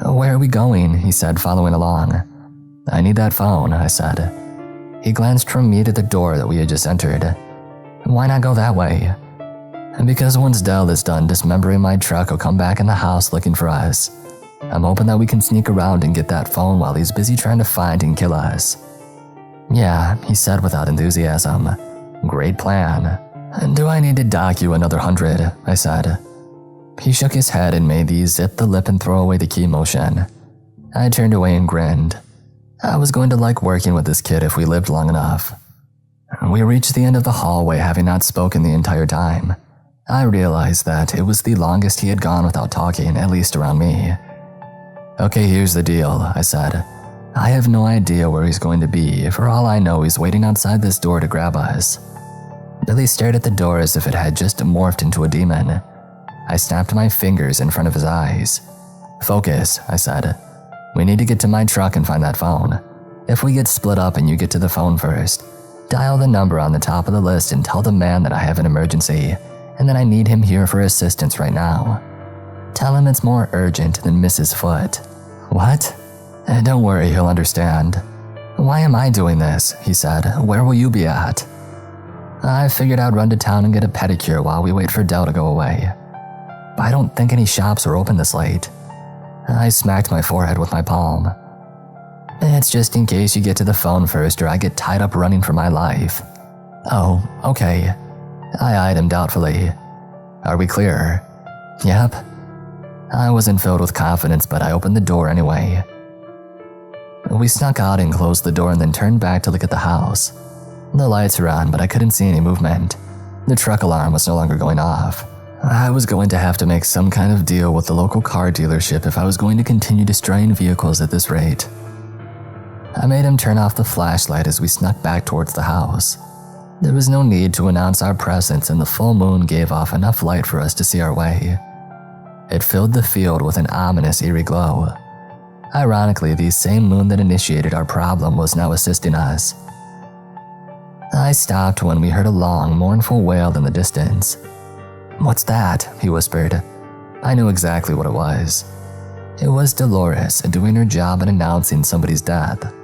"Where are we going?" he said, following along. "I need that phone," I said. He glanced from me to the door that we had just entered. "Why not go that way?" And because once Dell is done dismembering my truck, he'll come back in the house looking for us. I'm hoping that we can sneak around and get that phone while he's busy trying to find and kill us. Yeah, he said without enthusiasm. Great plan. And do I need to dock you another 100? I said. He shook his head and made the zip the lip and throw away the key motion. I turned away and grinned. I was going to like working with this kid if we lived long enough. We reached the end of the hallway, having not spoken the entire time. I realized that it was the longest he had gone without talking, at least around me. Okay, here's the deal, I said. I have no idea where he's going to be. For all I know, he's waiting outside this door to grab us. Billy stared at the door as if it had just morphed into a demon. I snapped my fingers in front of his eyes. Focus, I said. We need to get to my truck and find that phone. If we get split up and you get to the phone first, dial the number on the top of the list and tell the man that I have an emergency and that I need him here for assistance right now. Tell him it's more urgent than Mrs. Foot. What? Don't worry, he'll understand. Why am I doing this? He said. Where will you be at? I figured I'd run to town and get a pedicure while we wait for Dell to go away. But I don't think any shops are open this late. I smacked my forehead with my palm. It's just in case you get to the phone first or I get tied up running for my life. Oh, okay. I eyed him doubtfully. Are we clear? Yep. I wasn't filled with confidence, but I opened the door anyway. We snuck out and closed the door and then turned back to look at the house. The lights were on, but I couldn't see any movement. The truck alarm was no longer going off. I was going to have to make some kind of deal with the local car dealership if I was going to continue destroying vehicles at this rate. I made him turn off the flashlight as we snuck back towards the house. There was no need to announce our presence, and the full moon gave off enough light for us to see our way. It filled the field with an ominous, eerie glow. Ironically, the same moon that initiated our problem was now assisting us. I stopped when we heard a long, mournful wail in the distance. What's that? He whispered. I knew exactly what it was. It was Dolores doing her job and announcing somebody's death.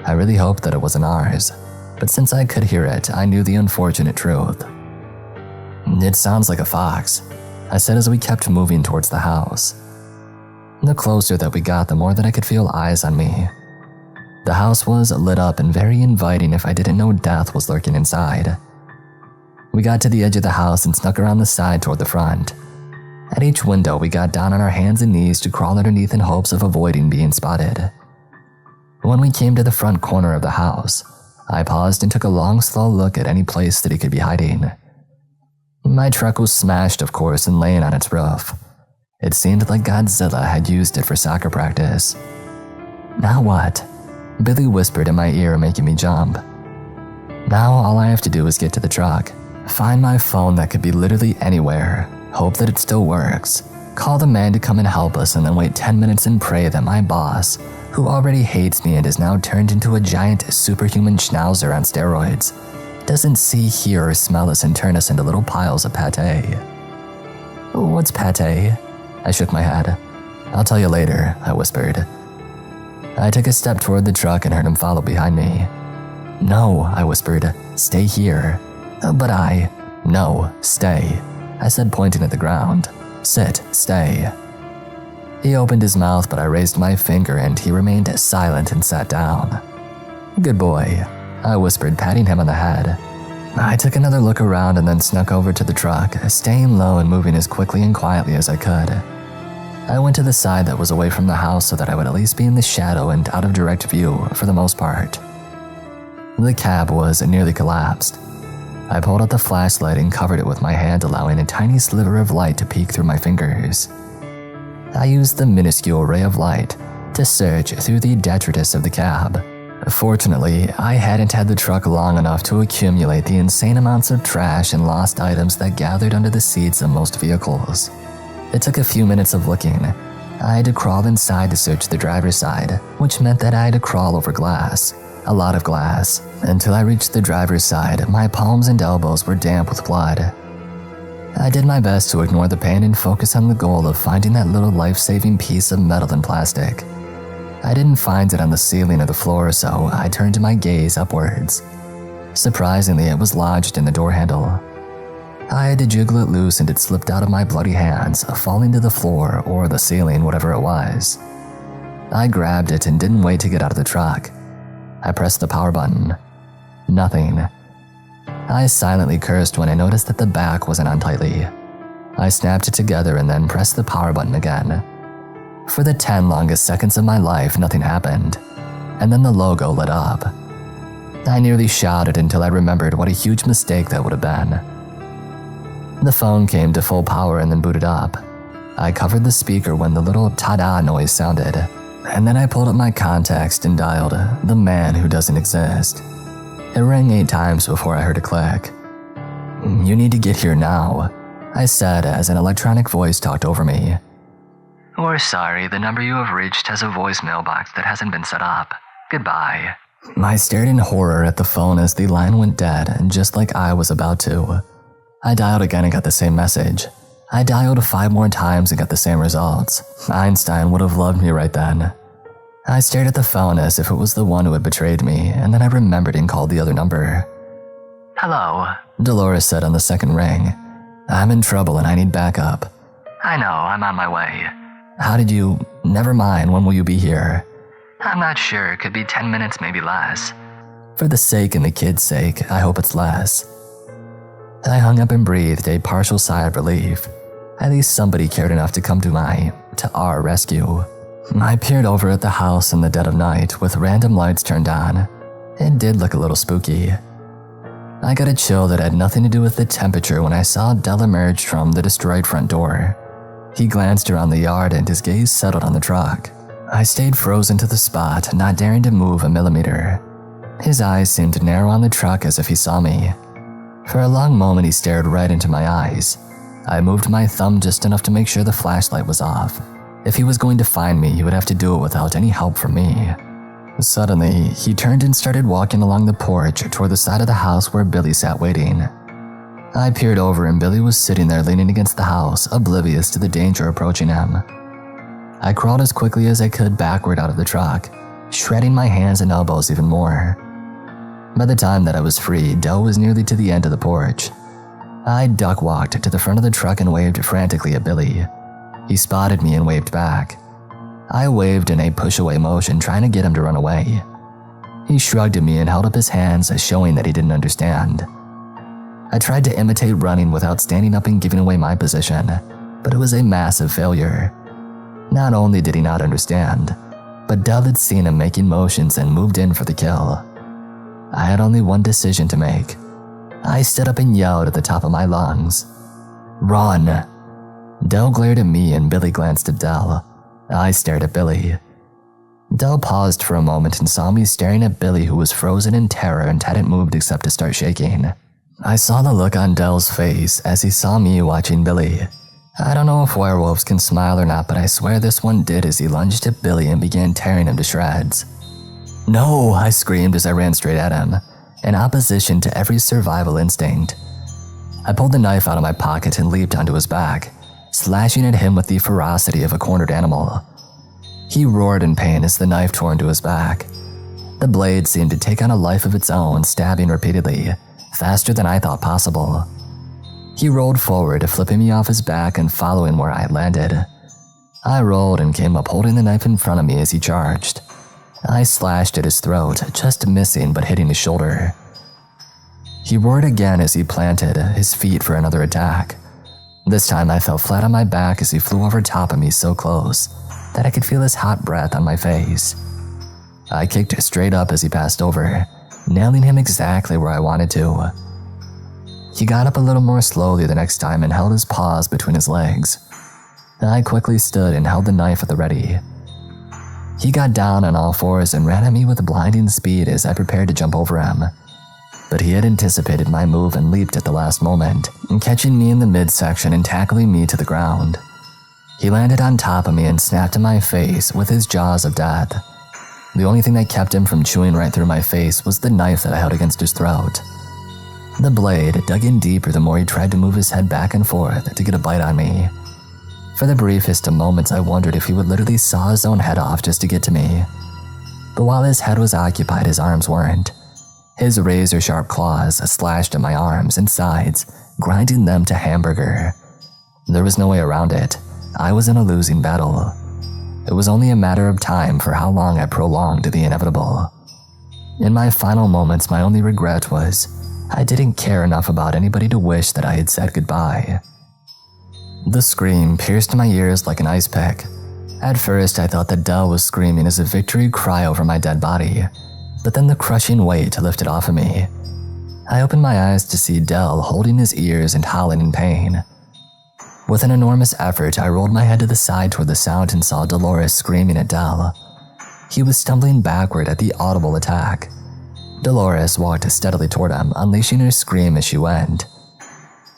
I really hoped that it wasn't ours, but since I could hear it, I knew the unfortunate truth. It sounds like a fox, I said as we kept moving towards the house. The closer that we got, the more that I could feel eyes on me. The house was lit up and very inviting if I didn't know death was lurking inside. We got to the edge of the house and snuck around the side toward the front. At each window, we got down on our hands and knees to crawl underneath in hopes of avoiding being spotted. When we came to the front corner of the house, I paused and took a long, slow look at any place that he could be hiding. My truck was smashed, of course, and laying on its roof. It seemed like Godzilla had used it for soccer practice. Now what? Billy whispered in my ear, making me jump. Now all I have to do is get to the truck, find my phone that could be literally anywhere, hope that it still works, call the man to come and help us, and then wait 10 minutes and pray that my boss, who already hates me and is now turned into a giant superhuman schnauzer on steroids, doesn't see, hear, or smell us and turn us into little piles of pate. What's pate? I shook my head. I'll tell you later, I whispered. I took a step toward the truck and heard him follow behind me. No, I whispered, stay here. No, stay, I said, pointing at the ground. Sit, stay. He opened his mouth, but I raised my finger and he remained silent and sat down. Good boy, I whispered, patting him on the head. I took another look around and then snuck over to the truck, staying low and moving as quickly and quietly as I could. I went to the side that was away from the house so that I would at least be in the shadow and out of direct view for the most part. The cab was nearly collapsed. I pulled out the flashlight and covered it with my hand, allowing a tiny sliver of light to peek through my fingers. I used the minuscule ray of light to search through the detritus of the cab. Fortunately, I hadn't had the truck long enough to accumulate the insane amounts of trash and lost items that gathered under the seats of most vehicles. It took a few minutes of looking. I had to crawl inside to search the driver's side, which meant that I had to crawl over glass, a lot of glass, until I reached the driver's side. My palms and elbows were damp with blood. I did my best to ignore the pain and focus on the goal of finding that little life-saving piece of metal and plastic. I didn't find it on the ceiling or the floor, so I turned my gaze upwards. Surprisingly, it was lodged in the door handle. I had to jiggle it loose and it slipped out of my bloody hands, falling to the floor or the ceiling, whatever it was. I grabbed it and didn't wait to get out of the truck. I pressed the power button. Nothing. I silently cursed when I noticed that the back wasn't on tightly. I snapped it together and then pressed the power button again. For the 10 longest seconds of my life, nothing happened, and then the logo lit up. I nearly shouted until I remembered what a huge mistake that would have been. The phone came to full power and then booted up. I covered the speaker when the little ta-da noise sounded, and then I pulled up my contacts and dialed the man who doesn't exist. It rang 8 times before I heard a click. "You need to get here now," I said as an electronic voice talked over me. "We're sorry, the number you have reached has a voicemail box that hasn't been set up. Goodbye." I stared in horror at the phone as the line went dead, just like I was about to. I dialed again and got the same message. I dialed 5 more times and got the same results. Einstein would have loved me right then. I stared at the phone as if it was the one who had betrayed me, and then I remembered and called the other number. "Hello," Dolores said on the second ring. "I'm in trouble and I need backup." "I know, I'm on my way." "How did you… Never mind, when will you be here?" "I'm not sure, it could be 10 minutes, maybe less." "For the sake and the kid's sake, I hope it's less." I hung up and breathed a partial sigh of relief. At least somebody cared enough to come to our rescue. I peered over at the house in the dead of night with random lights turned on. It did look a little spooky. I got a chill that had nothing to do with the temperature when I saw Del emerge from the destroyed front door. He glanced around the yard and his gaze settled on the truck. I stayed frozen to the spot, not daring to move a millimeter. His eyes seemed to narrow on the truck as if he saw me. For a long moment he stared right into my eyes. I moved my thumb just enough to make sure the flashlight was off. If he was going to find me, he would have to do it without any help from me. Suddenly, he turned and started walking along the porch toward the side of the house where Billy sat waiting. I peered over and Billy was sitting there leaning against the house, oblivious to the danger approaching him. I crawled as quickly as I could backward out of the truck, shredding my hands and elbows even more. By the time that I was free, Del was nearly to the end of the porch. I duck-walked to the front of the truck and waved frantically at Billy. He spotted me and waved back. I waved in a push-away motion, trying to get him to run away. He shrugged at me and held up his hands, showing that he didn't understand. I tried to imitate running without standing up and giving away my position, but it was a massive failure. Not only did he not understand, but Del had seen him making motions and moved in for the kill. I had only one decision to make. I stood up and yelled at the top of my lungs, "Run!" Del glared at me and Billy glanced at Del. I stared at Billy. Del paused for a moment and saw me staring at Billy, who was frozen in terror and hadn't moved except to start shaking. I saw the look on Del's face as he saw me watching Billy. I don't know if werewolves can smile or not, but I swear this one did as he lunged at Billy and began tearing him to shreds. "No!" I screamed as I ran straight at him, in opposition to every survival instinct. I pulled the knife out of my pocket and leaped onto his back, slashing at him with the ferocity of a cornered animal. He roared in pain as the knife tore into his back. The blade seemed to take on a life of its own, stabbing repeatedly, faster than I thought possible. He rolled forward, flipping me off his back and following where I had landed. I rolled and came up holding the knife in front of me as he charged. I slashed at his throat, just missing but hitting his shoulder. He roared again as he planted his feet for another attack. This time I fell flat on my back as he flew over top of me so close that I could feel his hot breath on my face. I kicked straight up as he passed over, nailing him exactly where I wanted to. He got up a little more slowly the next time and held his paws between his legs. I quickly stood and held the knife at the ready. He got down on all fours and ran at me with blinding speed as I prepared to jump over him. But he had anticipated my move and leaped at the last moment, catching me in the midsection and tackling me to the ground. He landed on top of me and snapped in my face with his jaws of death. The only thing that kept him from chewing right through my face was the knife that I held against his throat. The blade dug in deeper the more he tried to move his head back and forth to get a bite on me. For the briefest of moments, I wondered if he would literally saw his own head off just to get to me. But while his head was occupied, his arms weren't. His razor-sharp claws slashed at my arms and sides, grinding them to hamburger. There was no way around it. I was in a losing battle. It was only a matter of time for how long I prolonged the inevitable. In my final moments, my only regret was I didn't care enough about anybody to wish that I had said goodbye. The scream pierced my ears like an ice pick. At first, I thought that Dell was screaming as a victory cry over my dead body, but then the crushing weight lifted off of me. I opened my eyes to see Dell holding his ears and howling in pain. With an enormous effort, I rolled my head to the side toward the sound and saw Dolores screaming at Dell. He was stumbling backward at the audible attack. Dolores walked steadily toward him, unleashing her scream as she went.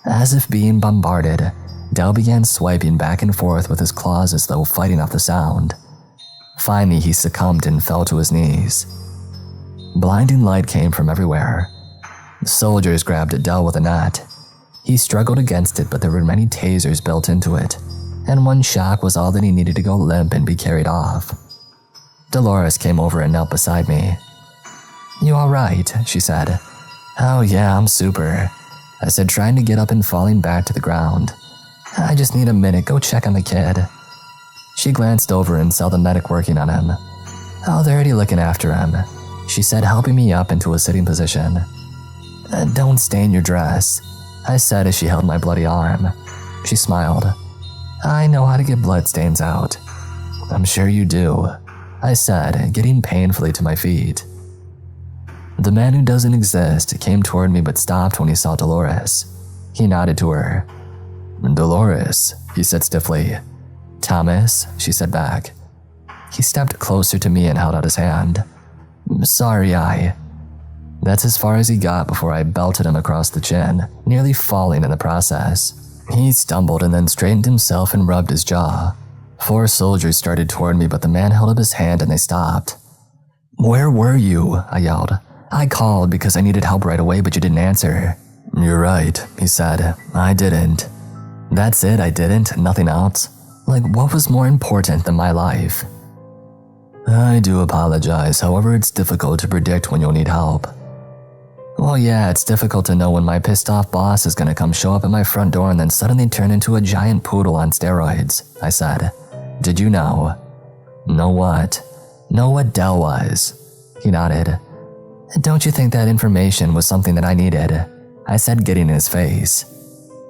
As if being bombarded, Dell began swiping back and forth with his claws as though fighting off the sound. Finally, he succumbed and fell to his knees. Blinding light came from everywhere. Soldiers grabbed at Dell with a net. He struggled against it, but there were many tasers built into it, and one shock was all that he needed to go limp and be carried off. Dolores came over and knelt beside me. "You all right?" she said. "Oh yeah, I'm super," I said, trying to get up and falling back to the ground. "I just need a minute, go check on the kid." She glanced over and saw the medic working on him. "Oh, they're already looking after him," she said, helping me up into a sitting position. "Don't stain your dress," I said as she held my bloody arm. She smiled. "I know how to get bloodstains out." "I'm sure you do," I said, getting painfully to my feet. The man who doesn't exist came toward me but stopped when he saw Dolores. He nodded to her. "Dolores," he said stiffly. "Thomas," she said back. He stepped closer to me and held out his hand. "Sorry, That's as far as he got before I belted him across the chin, nearly falling in the process. He stumbled and then straightened himself and rubbed his jaw. 4 soldiers started toward me, but the man held up his hand and they stopped. "Where were you?" I yelled. "I called because I needed help right away, but you didn't answer." "You're right," he said. "I didn't." "That's it, I didn't? Nothing else? Like, what was more important than my life?" "I do apologize, however it's difficult to predict when you'll need help." "Well, yeah, it's difficult to know when my pissed off boss is gonna come show up at my front door and then suddenly turn into a giant poodle on steroids," I said. "Did you know?" "Know what?" "Know what Dell was." He nodded. "Don't you think that information was something that I needed?" I said, getting in his face.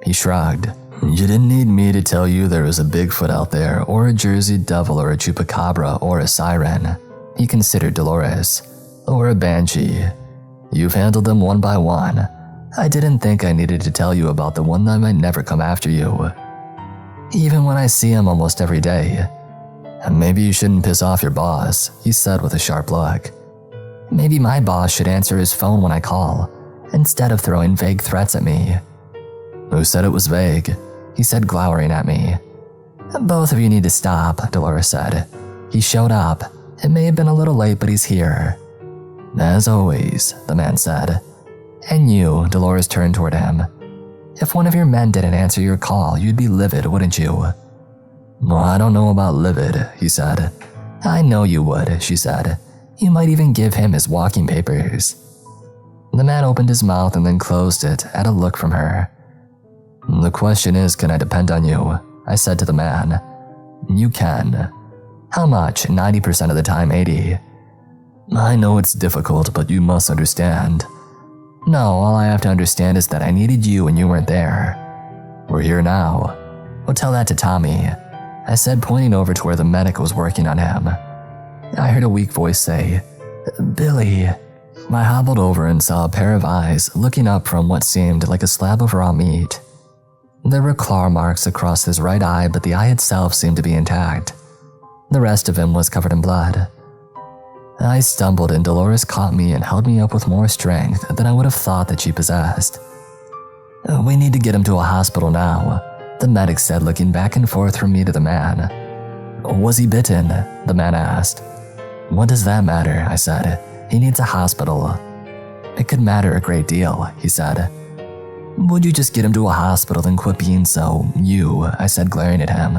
He shrugged. "You didn't need me to tell you there was a Bigfoot out there, or a Jersey Devil, or a Chupacabra, or a Siren." He considered Dolores. "Or a Banshee. You've handled them one by one. I didn't think I needed to tell you about the one that might never come after you. Even when I see him almost every day." "Maybe you shouldn't piss off your boss," he said with a sharp look. "Maybe my boss should answer his phone when I call, instead of throwing vague threats at me." "Who said it was vague?" he said, glowering at me. "Both of you need to stop," Dolores said. "He showed up. It may have been a little late, but he's here." "As always," the man said. "And you," Dolores turned toward him. "If one of your men didn't answer your call, you'd be livid, wouldn't you?" "Well, I don't know about livid," he said. "I know you would," she said. "You might even give him his walking papers." The man opened his mouth and then closed it at a look from her. "The question is, can I depend on you?" I said to the man. "You can." "How much? 90% of the time, 80. "I know it's difficult, but you must understand." "No, all I have to understand is that I needed you and you weren't there." "We're here now." "Well, tell that to Tommy," I said, pointing over to where the medic was working on him. I heard a weak voice say, "Billy." I hobbled over and saw a pair of eyes looking up from what seemed like a slab of raw meat. There were claw marks across his right eye, but the eye itself seemed to be intact. The rest of him was covered in blood. I stumbled and Dolores caught me and held me up with more strength than I would have thought that she possessed. "We need to get him to a hospital now," the medic said, looking back and forth from me to the man. "Was he bitten?" the man asked. "What does that matter?" I said. "He needs a hospital." "It could matter a great deal," he said. "Would you just get him to a hospital and quit being so you?" I said, glaring at him.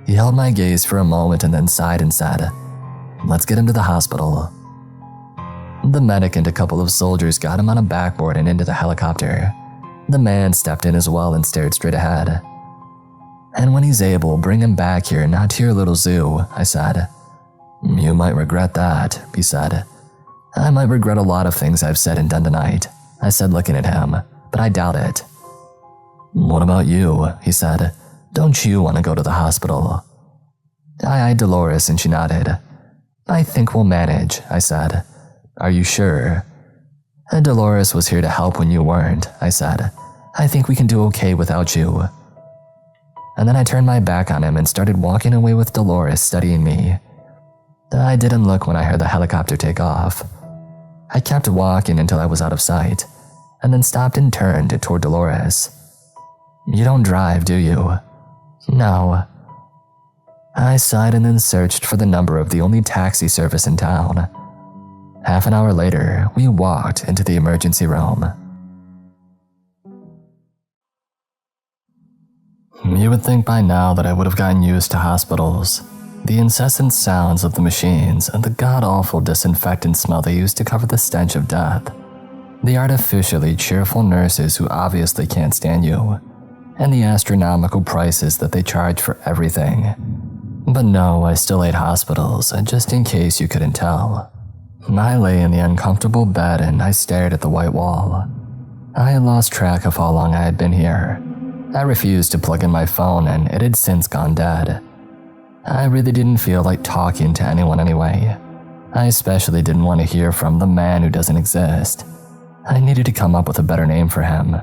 He held my gaze for a moment and then sighed and said, "Let's get him to the hospital." The medic and a couple of soldiers got him on a backboard and into the helicopter. The man stepped in as well and stared straight ahead. "And when he's able, bring him back here, not to your little zoo," I said. "You might regret that," he said. "I might regret a lot of things I've said and done tonight," I said, looking at him, but I doubt it. "What about you?" he said. "Don't you want to go to the hospital?" I eyed Dolores and she nodded. "I think we'll manage," I said. "Are you sure?" "And Dolores was here to help when you weren't," I said. "I think we can do okay without you." And then I turned my back on him and started walking away with Dolores studying me. I didn't look when I heard the helicopter take off. I kept walking until I was out of sight, and then stopped and turned toward Dolores. "You don't drive, do you?" "No." I sighed and then searched for the number of the only taxi service in town. Half an hour later, we walked into the emergency room. You would think by now that I would have gotten used to hospitals. The incessant sounds of the machines and the god-awful disinfectant smell they use to cover the stench of death. The artificially cheerful nurses who obviously can't stand you, and the astronomical prices that they charge for everything. But no, I still hate hospitals, just in case you couldn't tell. I lay in the uncomfortable bed and I stared at the white wall. I had lost track of how long I had been here. I refused to plug in my phone and it had since gone dead. I really didn't feel like talking to anyone anyway. I especially didn't want to hear from the man who doesn't exist. I needed to come up with a better name for him.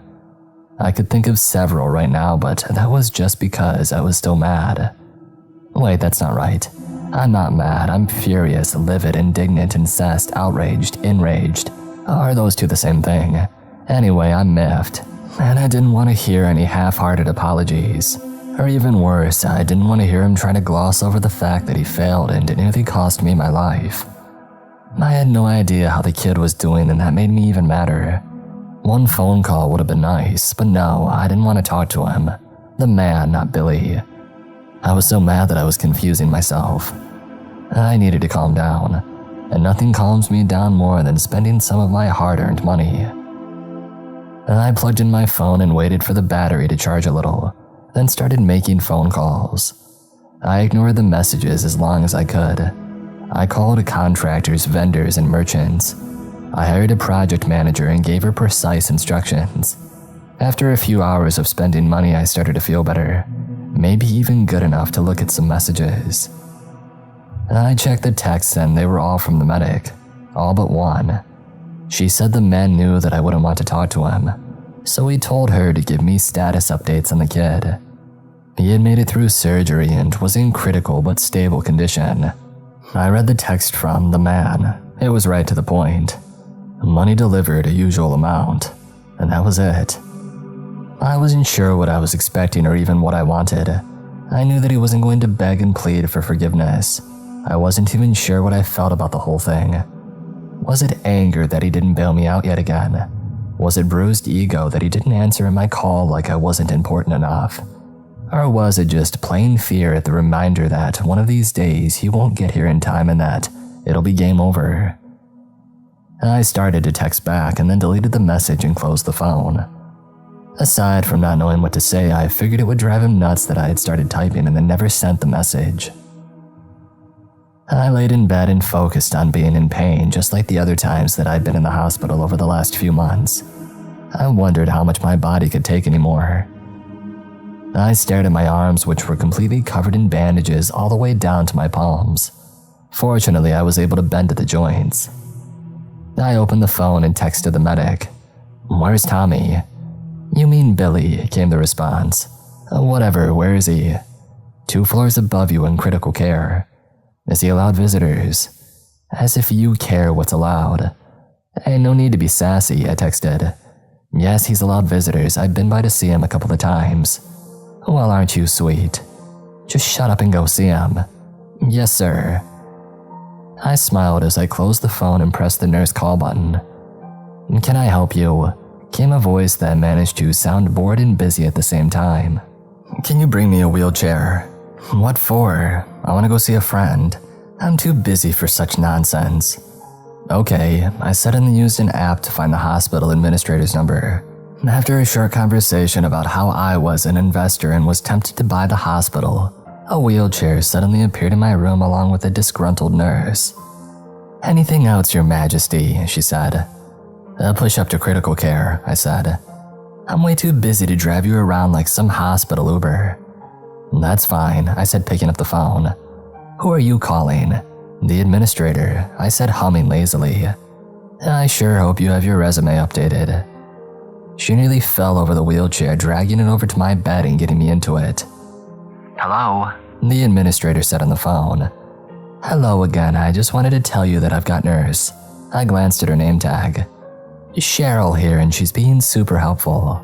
I could think of several right now, but that was just because I was still mad. Wait, that's not right. I'm not mad, I'm furious, livid, indignant, incensed, outraged, enraged. Are those two the same thing? Anyway, I'm miffed, and I didn't want to hear any half-hearted apologies. Or even worse, I didn't want to hear him trying to gloss over the fact that he failed and it nearly cost me my life. I had no idea how the kid was doing and that made me even madder. One phone call would have been nice, but no, I didn't want to talk to him. The man, not Billy. I was so mad that I was confusing myself. I needed to calm down, and nothing calms me down more than spending some of my hard-earned money. I plugged in my phone and waited for the battery to charge a little, then started making phone calls. I ignored the messages as long as I could. I called contractors, vendors, and merchants. I hired a project manager and gave her precise instructions. After a few hours of spending money, I started to feel better, maybe even good enough to look at some messages. I checked the texts and they were all from the medic, all but one. She said the man knew that I wouldn't want to talk to him, so he told her to give me status updates on the kid. He had made it through surgery and was in critical but stable condition. I read the text from the man. It was right to the point. Money delivered a usual amount, and that was it. I wasn't sure what I was expecting or even what I wanted. I knew that he wasn't going to beg and plead for forgiveness. I wasn't even sure what I felt about the whole thing. Was it anger that he didn't bail me out yet again? Was it bruised ego that he didn't answer my call like I wasn't important enough? Or was it just plain fear at the reminder that one of these days he won't get here in time and that it'll be game over? I started to text back and then deleted the message and closed the phone. Aside from not knowing what to say, I figured it would drive him nuts that I had started typing and then never sent the message. I laid in bed and focused on being in pain, just like the other times that I'd been in the hospital over the last few months. I wondered how much my body could take anymore. I stared at my arms, which were completely covered in bandages all the way down to my palms. Fortunately, I was able to bend at the joints. I opened the phone and texted the medic. "Where's Tommy?" "You mean Billy," came the response. "Whatever, where is he?" "2 floors above you in critical care." "Is he allowed visitors?" "As if you care what's allowed." "Hey, no need to be sassy," I texted. "Yes, he's allowed visitors. I've been by to see him a couple of times." "Well, aren't you sweet?" "Just shut up and go see him." "Yes, sir." I smiled as I closed the phone and pressed the nurse call button. "Can I help you?" came a voice that managed to sound bored and busy at the same time. "Can you bring me a wheelchair?" "What for?" "I want to go see a friend. I'm too busy for such nonsense." "Okay," I said and used an app to find the hospital administrator's number. After a short conversation about how I was an investor and was tempted to buy the hospital, a wheelchair suddenly appeared in my room along with a disgruntled nurse. "Anything else, Your Majesty," she said. "I'll push up to critical care," I said. "I'm way too busy to drive you around like some hospital Uber." "That's fine," I said, picking up the phone. "Who are you calling?" "The administrator," I said, humming lazily. "I sure hope you have your resume updated." She nearly fell over the wheelchair, dragging it over to my bed and getting me into it. "Hello?" the administrator said on the phone. "Hello again, I just wanted to tell you that I've got nurse." I glanced at her name tag. "Cheryl here, and she's being super helpful."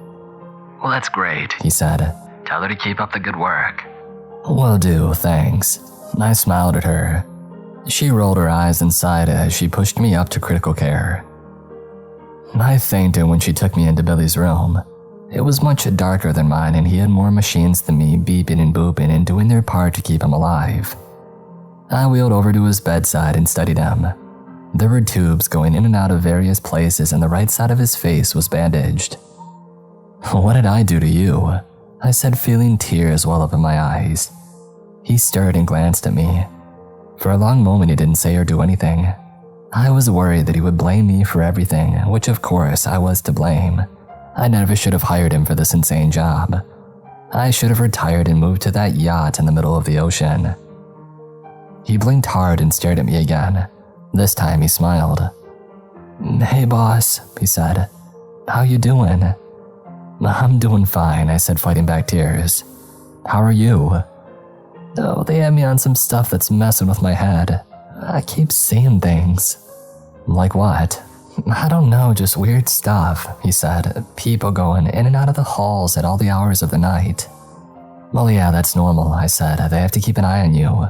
"Well, that's great," he said. "Tell her to keep up the good work." "Will do, thanks." I smiled at her. She rolled her eyes and sighed as she pushed me up to critical care. I fainted when she took me into Billy's room. It was much darker than mine, and he had more machines than me beeping and booping and doing their part to keep him alive. I wheeled over to his bedside and studied him. There were tubes going in and out of various places, and the right side of his face was bandaged. "What did I do to you?" I said, feeling tears well up in my eyes. He stirred and glanced at me. For a long moment he didn't say or do anything. I was worried that he would blame me for everything, which of course I was to blame. I never should have hired him for this insane job. I should have retired and moved to that yacht in the middle of the ocean. He blinked hard and stared at me again. This time he smiled. "Hey boss," he said. "How you doing?" "I'm doing fine," I said, fighting back tears. "How are you?" "Oh, they had me on some stuff that's messing with my head. I keep seeing things." "Like what?" "I don't know, just weird stuff," he said. "People going in and out of the halls at all the hours of the night." "Well, yeah, that's normal," I said. "They have to keep an eye on you."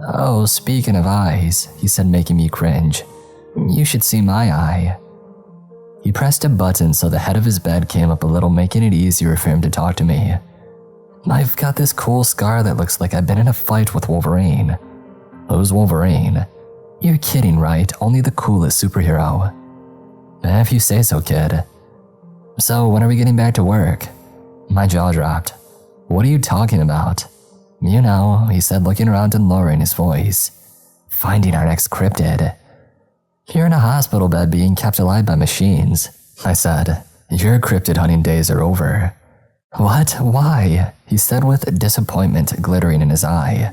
"Oh, speaking of eyes," he said, making me cringe. "You should see my eye." He pressed a button so the head of his bed came up a little, making it easier for him to talk to me. "I've got this cool scar that looks like I've been in a fight with Wolverine." "Who's Wolverine?" "You're kidding, right? Only the coolest superhero." "If you say so, kid." "So when are we getting back to work?" My jaw dropped. "What are you talking about?" "You know," he said, looking around and lowering his voice. "Finding our next cryptid." "You're in a hospital bed being kept alive by machines," I said. "Your cryptid hunting days are over." "What? Why?" he said with disappointment glittering in his eye.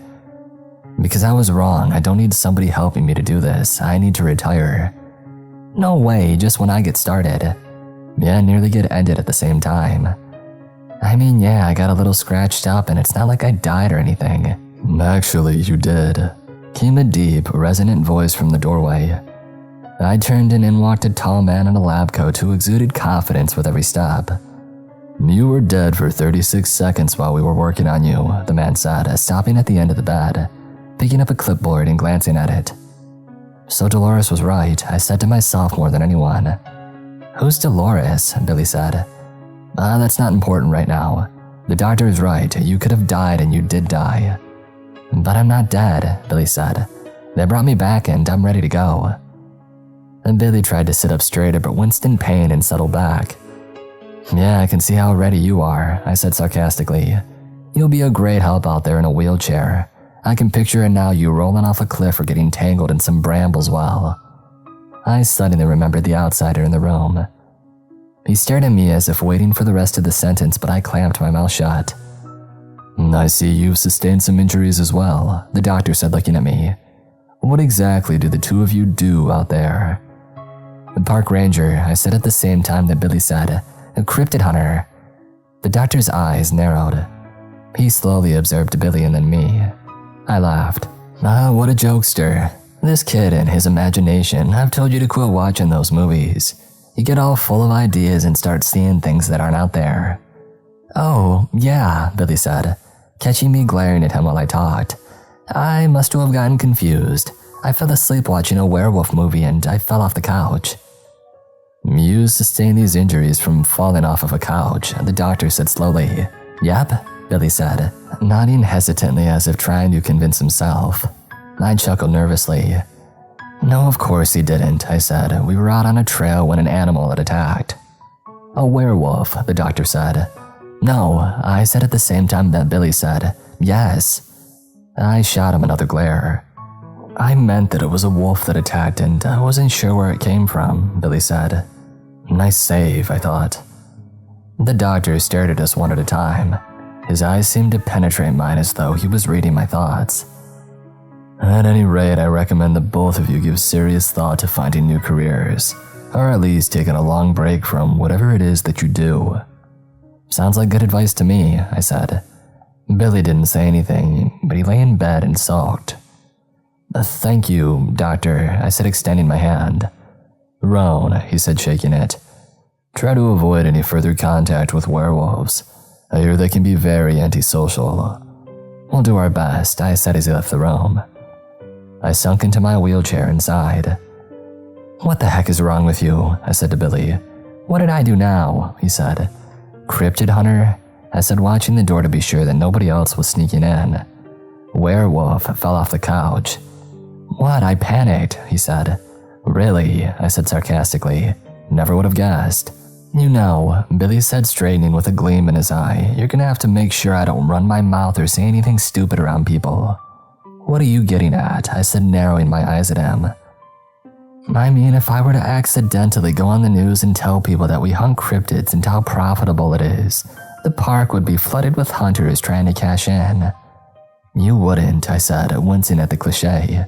"Because I was wrong. I don't need somebody helping me to do this. I need to retire." "No way, just when I get started." "Yeah, nearly get ended at the same time." "I mean, yeah, I got a little scratched up and it's not like I died or anything." "Actually, you did," came a deep, resonant voice from the doorway. I turned in and walked a tall man in a lab coat who exuded confidence with every step. "You were dead for 36 seconds while we were working on you," the man said, stopping at the end of the bed, picking up a clipboard and glancing at it. So Dolores was right, I said to myself more than anyone. "Who's Dolores?" Billy said. That's not important right now. The doctor is right, you could have died and you did die." "But I'm not dead," Billy said. "They brought me back and I'm ready to go." And Billy tried to sit up straighter but winced in pain and settled back. "Yeah, I can see how ready you are," I said sarcastically. "You'll be a great help out there in a wheelchair. I can picture it now, you rolling off a cliff or getting tangled in some brambles while..." I suddenly remembered the outsider in the room. He stared at me as if waiting for the rest of the sentence, but I clamped my mouth shut. "I see you've sustained some injuries as well," the doctor said, looking at me. "What exactly do the two of you do out there?" "The park ranger," I said at the same time that Billy said. "A cryptid hunter." The doctor's eyes narrowed. He slowly observed Billy and then me. I laughed. What a jokester. This kid and his imagination. I've told you to quit watching those movies. You get all full of ideas and start seeing things that aren't out there." "Oh, yeah," Billy said, catching me glaring at him while I talked. "I must have gotten confused. I fell asleep watching a werewolf movie and I fell off the couch." "You sustained these injuries from falling off of a couch," the doctor said slowly. "Yep," Billy said, nodding hesitantly as if trying to convince himself. I chuckled nervously. "No, of course he didn't," I said. "We were out on a trail when an animal had attacked." A werewolf, the doctor said. No, I said at the same time that Billy said, yes. I shot him another glare. I meant that it was a wolf that attacked and I wasn't sure where it came from, Billy said. Nice save, I thought. The doctor stared at us one at a time. His eyes seemed to penetrate mine as though he was reading my thoughts. At any rate, I recommend that both of you give serious thought to finding new careers, or at least taking a long break from whatever it is that you do. Sounds like good advice to me, I said. Billy didn't say anything, but he lay in bed and sulked. Thank you, doctor, I said, extending my hand. Roan, he said, shaking it. Try to avoid any further contact with werewolves. I hear they can be very antisocial. We'll do our best, I said as he left the room. I sunk into my wheelchair and sighed. What the heck is wrong with you? I said to Billy. What did I do now? He said. Cryptid hunter? I said, watching the door to be sure that nobody else was sneaking in. Werewolf fell off the couch. What? I panicked, he said. Really? I said sarcastically. Never would have guessed. You know, Billy said, straightening with a gleam in his eye, you're gonna have to make sure I don't run my mouth or say anything stupid around people. What are you getting at? I said, narrowing my eyes at him. I mean, if I were to accidentally go on the news and tell people that we hunt cryptids and how profitable it is, the park would be flooded with hunters trying to cash in. You wouldn't, I said, wincing at the cliche.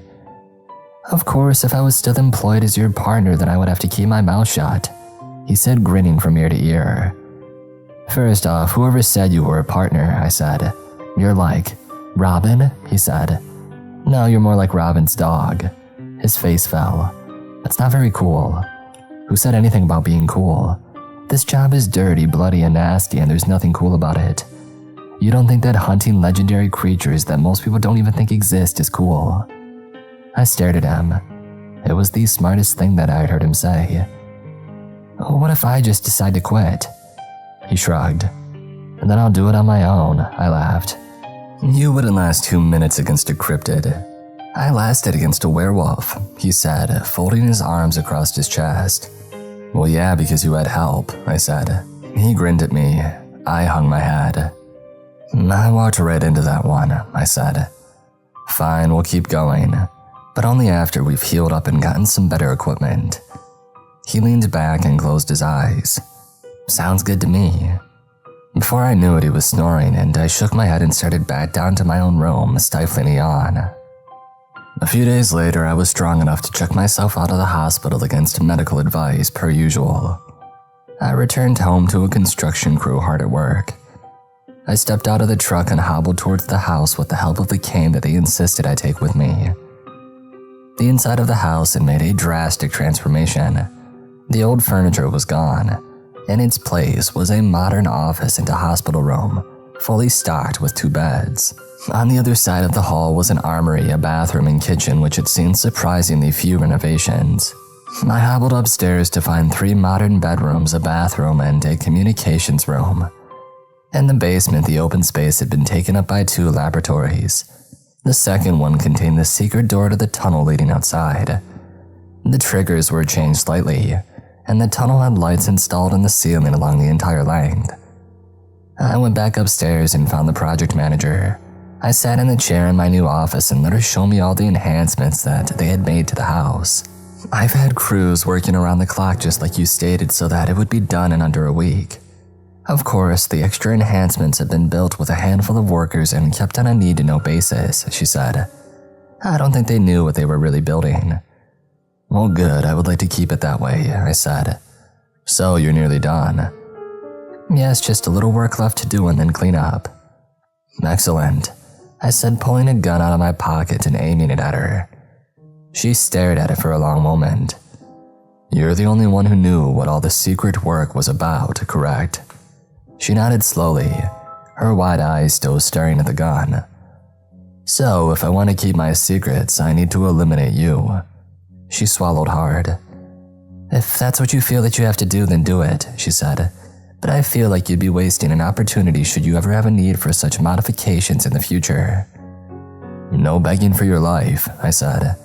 Of course, if I was still employed as your partner, then I would have to keep my mouth shut, he said, grinning from ear to ear. First off, whoever said you were a partner, I said. You're like, Robin, he said. No, you're more like Robin's dog. His face fell. That's not very cool. Who said anything about being cool? This job is dirty, bloody, and nasty, and there's nothing cool about it. You don't think that hunting legendary creatures that most people don't even think exist is cool? I stared at him. It was the smartest thing that I'd heard him say. What if I just decide to quit? He shrugged. And then I'll do it on my own, I laughed. You wouldn't last 2 minutes against a cryptid. I lasted against a werewolf, he said, folding his arms across his chest. Well, yeah, because you had help, I said. He grinned at me. I hung my head. I walked right into that one, I said. Fine, we'll keep going, but only after we've healed up and gotten some better equipment. He leaned back and closed his eyes. Sounds good to me. Before I knew it, he was snoring, and I shook my head and started back down to my own room, stifling a yawn. A few days later, I was strong enough to check myself out of the hospital against medical advice per usual. I returned home to a construction crew hard at work. I stepped out of the truck and hobbled towards the house with the help of the cane that they insisted I take with me. The inside of the house had made a drastic transformation. The old furniture was gone. In its place was a modern office and a hospital room, fully stocked with 2 beds. On the other side of the hall was an armory, a bathroom, and kitchen which had seen surprisingly few renovations. I hobbled upstairs to find 3 modern bedrooms, a bathroom, and a communications room. In the basement, the open space had been taken up by 2 laboratories. The second one contained the secret door to the tunnel leading outside. The triggers were changed slightly, and the tunnel had lights installed in the ceiling along the entire length. I went back upstairs and found the project manager. I sat in the chair in my new office and let her show me all the enhancements that they had made to the house. I've had crews working around the clock just like you stated so that it would be done in under a week. Of course, the extra enhancements had been built with a handful of workers and kept on a need-to-know basis, she said. I don't think they knew what they were really building. Well, good, I would like to keep it that way, I said. So, you're nearly done? Yes, just a little work left to do and then clean up. Excellent, I said, pulling a gun out of my pocket and aiming it at her. She stared at it for a long moment. You're the only one who knew what all the secret work was about, correct? She nodded slowly, her wide eyes still staring at the gun. So, if I want to keep my secrets, I need to eliminate you. She swallowed hard. If that's what you feel that you have to do, then do it, she said. But I feel like you'd be wasting an opportunity should you ever have a need for such modifications in the future. No begging for your life, I said.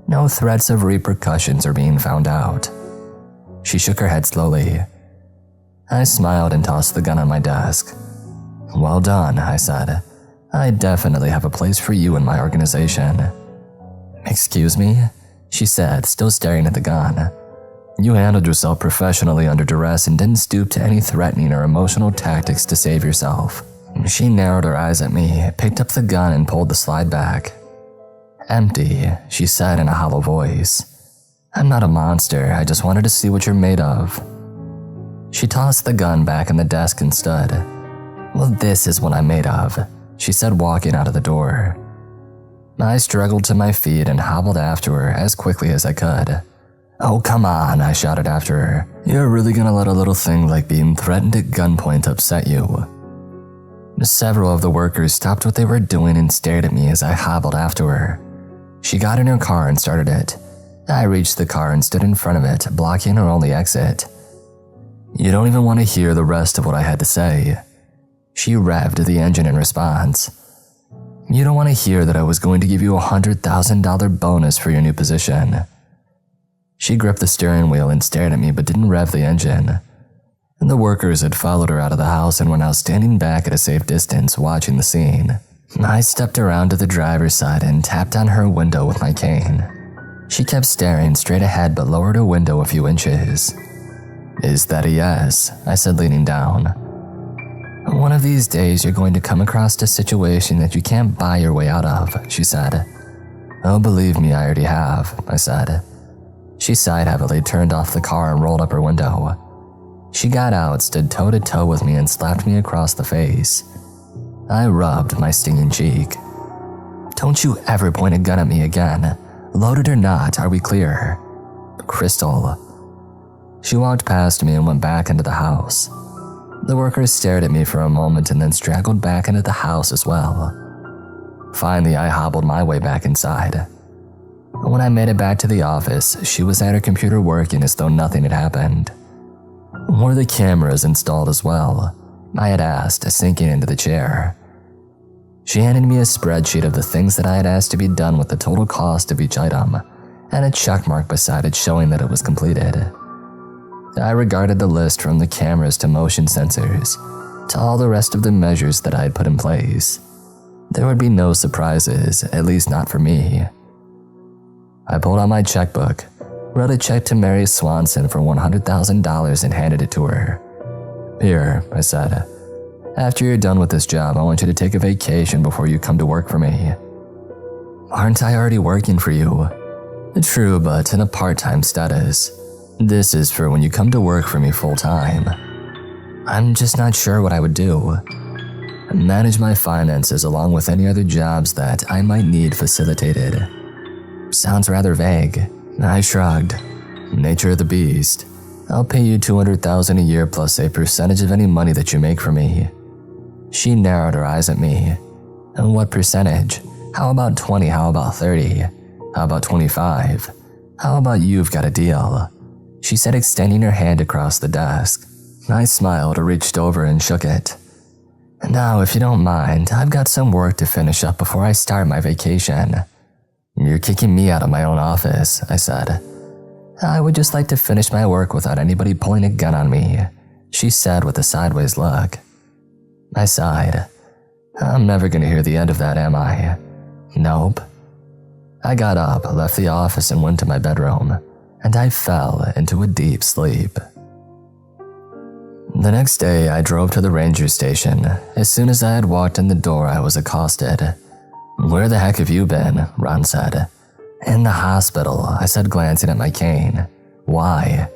No threats of repercussions or being found out. She shook her head slowly. I smiled and tossed the gun on my desk. "Well done," I said. "I definitely have a place for you in my organization." "Excuse me?" she said, still staring at the gun. "You handled yourself professionally under duress and didn't stoop to any threatening or emotional tactics to save yourself." She narrowed her eyes at me, picked up the gun and pulled the slide back. "Empty," she said in a hollow voice. "I'm not a monster, I just wanted to see what you're made of." She tossed the gun back in the desk and stood. "Well, this is what I'm made of," she said, walking out of the door. I struggled to my feet and hobbled after her as quickly as I could. "Oh, come on," I shouted after her. "You're really gonna let a little thing like being threatened at gunpoint upset you?" Several of the workers stopped what they were doing and stared at me as I hobbled after her. She got in her car and started it. I reached the car and stood in front of it, blocking her only exit. "You don't even want to hear the rest of what I had to say." She revved the engine in response. "You don't want to hear that I was going to give you a $100,000 bonus for your new position." She gripped the steering wheel and stared at me but didn't rev the engine. The workers had followed her out of the house and were now standing back at a safe distance watching the scene. I stepped around to the driver's side and tapped on her window with my cane. She kept staring straight ahead but lowered her window a few inches. "Is that a yes?" I said, leaning down. "One of these days you're going to come across a situation that you can't buy your way out of," she said. "Oh, believe me, I already have," I said. She sighed heavily, turned off the car and rolled up her window. She got out, stood toe-to-toe with me and slapped me across the face. I rubbed my stinging cheek. "Don't you ever point a gun at me again. Loaded or not, are we clear?" "Crystal." She walked past me and went back into the house. The workers stared at me for a moment and then straggled back into the house as well. Finally, I hobbled my way back inside. When I made it back to the office, she was at her computer working as though nothing had happened. "Were the cameras installed as well?" I had asked, sinking into the chair. She handed me a spreadsheet of the things that I had asked to be done with the total cost of each item, and a check mark beside it showing that it was completed. I regarded the list from the cameras to motion sensors, to all the rest of the measures that I had put in place. There would be no surprises, at least not for me. I pulled out my checkbook, wrote a check to Mary Swanson for $100,000 and handed it to her. "Here," I said. "After you're done with this job, I want you to take a vacation before you come to work for me." "Aren't I already working for you?" "True, but in a part-time status. This is for when you come to work for me full-time." "I'm just not sure what I would do." "Manage my finances along with any other jobs that I might need facilitated." Sounds rather vague. I shrugged. "Nature of the beast. I'll pay you $200,000 a year plus a percentage of any money that you make for me." She narrowed her eyes at me. "And what percentage? How about 20? How about 30? How about 25? How about you've got a deal?" She said, extending her hand across the desk. I smiled, reached over and shook it. "Now, if you don't mind, I've got some work to finish up before I start my vacation." "You're kicking me out of my own office," I said. "I would just like to finish my work without anybody pulling a gun on me," she said with a sideways look. I sighed. "I'm never going to hear the end of that, am I?" "Nope." I got up, left the office and went to my bedroom, and I fell into a deep sleep. The next day, I drove to the ranger station. As soon as I had walked in the door, I was accosted. "Where the heck have you been?" Ron said. "In the hospital," I said, glancing at my cane. "Why?"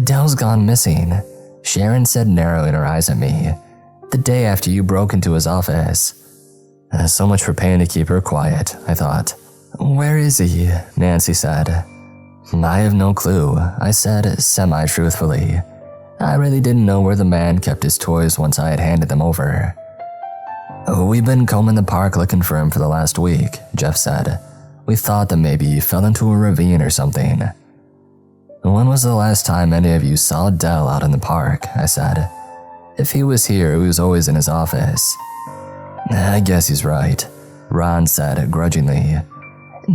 "Dell's gone missing," Sharon said, narrowing her eyes at me. "The day after you broke into his office." So much for paying to keep her quiet, I thought. "Where is he?" Nancy said. "I have no clue," I said, semi-truthfully. I really didn't know where the man kept his toys once I had handed them over. "We've been combing the park looking for him for the last week," Jeff said. "We thought that maybe he fell into a ravine or something." "When was the last time any of you saw Dell out in the park?" I said. "If he was here, he was always in his office." "I guess he's right," Ron said grudgingly.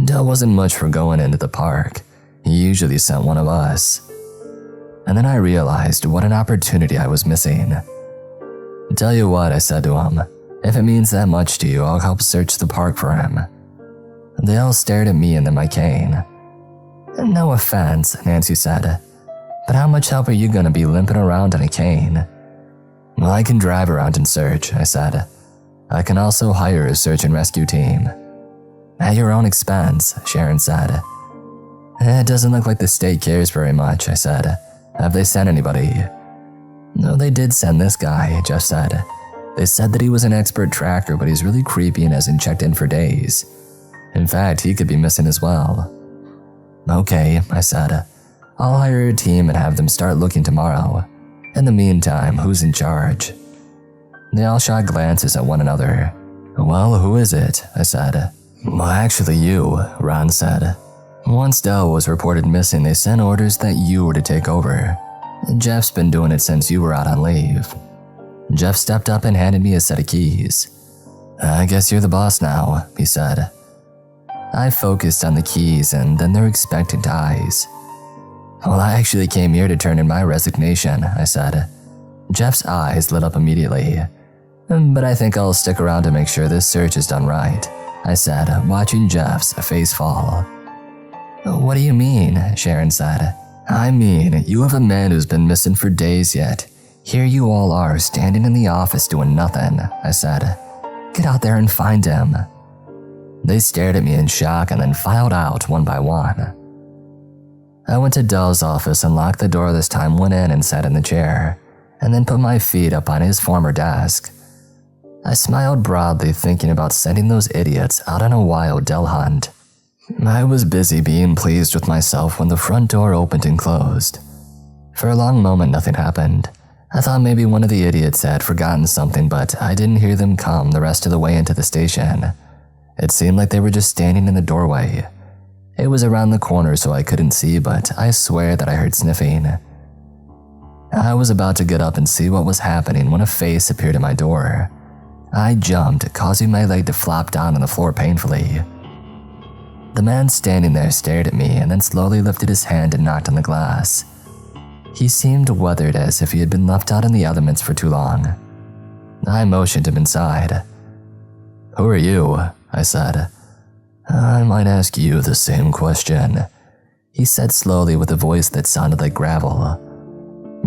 "Dell wasn't much for going into the park. He usually sent one of us." And then I realized what an opportunity I was missing. "Tell you what," I said to him. "If it means that much to you, I'll help search the park for him." They all stared at me and then my cane. "No offense," Nancy said, "but how much help are you gonna be limping around in a cane?" "Well, I can drive around and search," I said. "I can also hire a search and rescue team." "At your own expense," Sharon said. "It doesn't look like the state cares very much," I said. "Have they sent anybody?" "No, they did send this guy," Jeff said. "They said that he was an expert tracker, but he's really creepy and hasn't checked in for days. In fact, he could be missing as well." "Okay," I said. "I'll hire a team and have them start looking tomorrow. In the meantime, who's in charge?" They all shot glances at one another. "Well, who is it?" I said. "Well, actually you," Ron said. "Once Dell was reported missing, they sent orders that you were to take over. Jeff's been doing it since you were out on leave." Jeff stepped up and handed me a set of keys. "I guess you're the boss now," he said. I focused on the keys and then their expectant eyes. "Well, I actually came here to turn in my resignation," I said. Jeff's eyes lit up immediately. "But I think I'll stick around to make sure this search is done right," I said, watching Jeff's face fall. "What do you mean?" Sharon said. "I mean, you have a man who's been missing for days yet. Here you all are standing in the office doing nothing," I said. "Get out there and find him." They stared at me in shock and then filed out one by one. I went to Dell's office and locked the door this time, went in and sat in the chair, and then put my feet up on his former desk. I smiled broadly, thinking about sending those idiots out on a wild Dell hunt. I was busy being pleased with myself when the front door opened and closed. For a long moment, nothing happened. I thought maybe one of the idiots had forgotten something, but I didn't hear them come the rest of the way into the station. It seemed like they were just standing in the doorway. It was around the corner so I couldn't see, but I swear that I heard sniffing. I was about to get up and see what was happening when a face appeared at my door. I jumped, causing my leg to flop down on the floor painfully. The man standing there stared at me and then slowly lifted his hand and knocked on the glass. He seemed weathered, as if he had been left out in the elements for too long. I motioned him inside. "Who are you?" I said. "I might ask you the same question," he said slowly with a voice that sounded like gravel.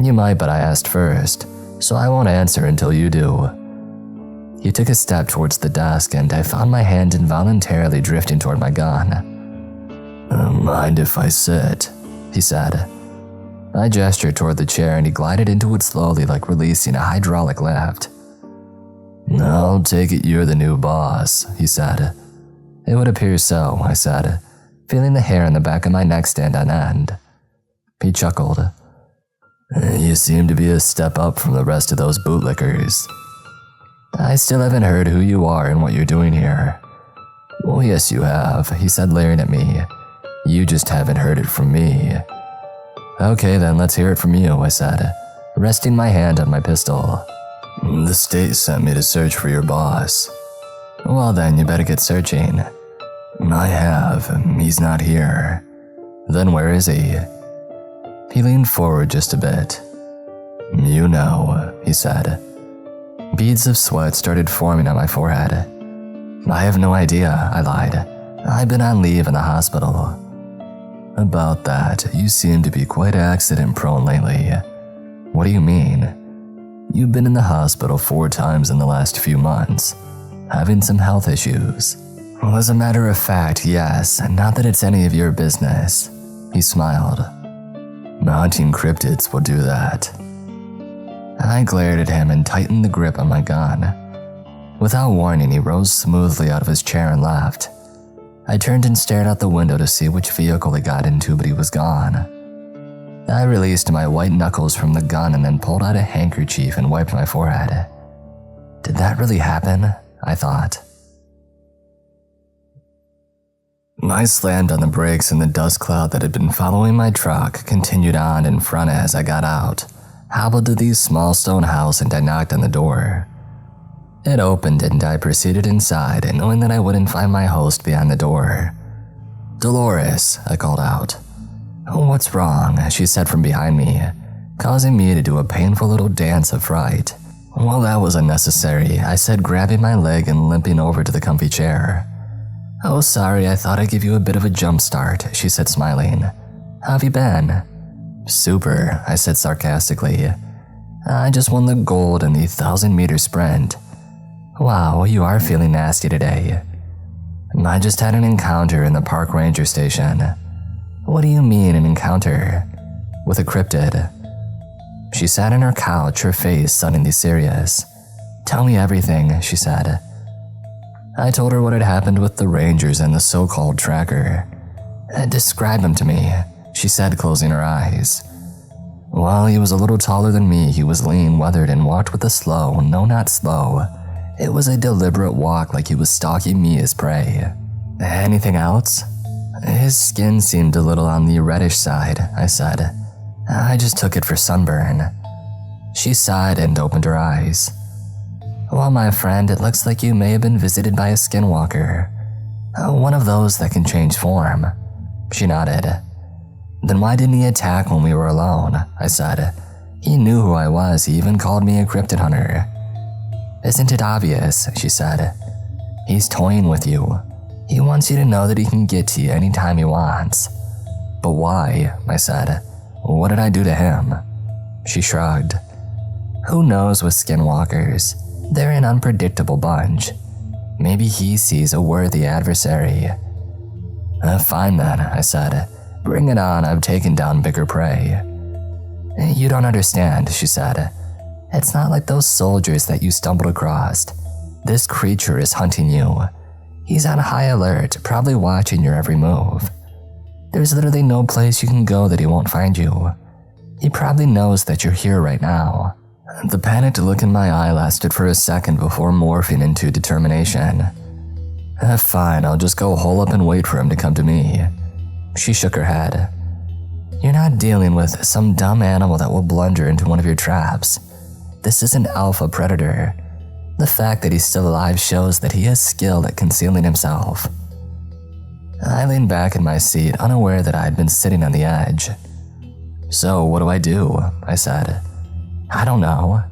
"You might, but I asked first, so I won't answer until you do." He took a step towards the desk and I found my hand involuntarily drifting toward my gun. "Mind if I sit?" he said. I gestured toward the chair and he glided into it slowly, like releasing a hydraulic lift. "I'll take it you're the new boss," he said. "It would appear so," I said, feeling the hair on the back of my neck stand on end. He chuckled. "You seem to be a step up from the rest of those bootlickers." "I still haven't heard who you are and what you're doing here." "Well, yes you have," he said, leering at me. "You just haven't heard it from me." "Okay then, let's hear it from you," I said, resting my hand on my pistol. "The state sent me to search for your boss." "Well then, you better get searching." "I have. He's not here." "Then where is he?" He leaned forward just a bit. "You know," he said. Beads of sweat started forming on my forehead. "I have no idea," I lied. "I've been on leave in the hospital." "About that, you seem to be quite accident-prone lately." "What do you mean?" "You've been in the hospital 4 times in the last few months, having some health issues." "Well, as a matter of fact, yes, not that it's any of your business." He smiled. "Hunting cryptids will do that." I glared at him and tightened the grip on my gun. Without warning, he rose smoothly out of his chair and left. I turned and stared out the window to see which vehicle he got into, but he was gone. I released my white knuckles from the gun and then pulled out a handkerchief and wiped my forehead. Did that really happen? I thought. I slammed on the brakes and the dust cloud that had been following my truck continued on in front as I got out, hobbled to the small stone house, and I knocked on the door. It opened and I proceeded inside, knowing that I wouldn't find my host behind the door. "Dolores," I called out. "What's wrong?" she said from behind me, causing me to do a painful little dance of fright. Well, that was unnecessary, I said, grabbing my leg and limping over to the comfy chair. Oh, sorry, I thought I'd give you a bit of a jump start, she said, smiling. How have you been? Super, I said sarcastically. I just won the gold in the 1,000-meter sprint. Wow, you are feeling nasty today. I just had an encounter in the park ranger station. What do you mean, an encounter? With a cryptid. She sat on her couch, her face suddenly serious. Tell me everything, she said. I told her what had happened with the rangers and the so-called tracker. Describe him to me, she said, closing her eyes. Well, he was a little taller than me, he was lean, weathered, and walked with a slow, no, not slow. It was a deliberate walk, like he was stalking me as prey. Anything else? His skin seemed a little on the reddish side, I said. I just took it for sunburn. She sighed and opened her eyes. Well, my friend, it looks like you may have been visited by a skinwalker. One of those that can change form. She nodded. Then why didn't he attack when we were alone? I said. He knew who I was, he even called me a cryptid hunter. Isn't it obvious, she said. He's toying with you. He wants you to know that he can get to you anytime he wants. But why? I said. What did I do to him? She shrugged. Who knows with skinwalkers? They're an unpredictable bunch. Maybe he sees a worthy adversary. Fine then, I said. Bring it on, I've taken down bigger prey. You don't understand, she said. It's not like those soldiers that you stumbled across. This creature is hunting you. He's on high alert, probably watching your every move. There's literally no place you can go that he won't find you. He probably knows that you're here right now. The panicked look in my eye lasted for a second before morphing into determination. Fine, I'll just go hole up and wait for him to come to me. She shook her head. You're not dealing with some dumb animal that will blunder into one of your traps. This is an alpha predator. The fact that he's still alive shows that he has skill at concealing himself. I leaned back in my seat, unaware that I had been sitting on the edge. So what do? I said. I don't know.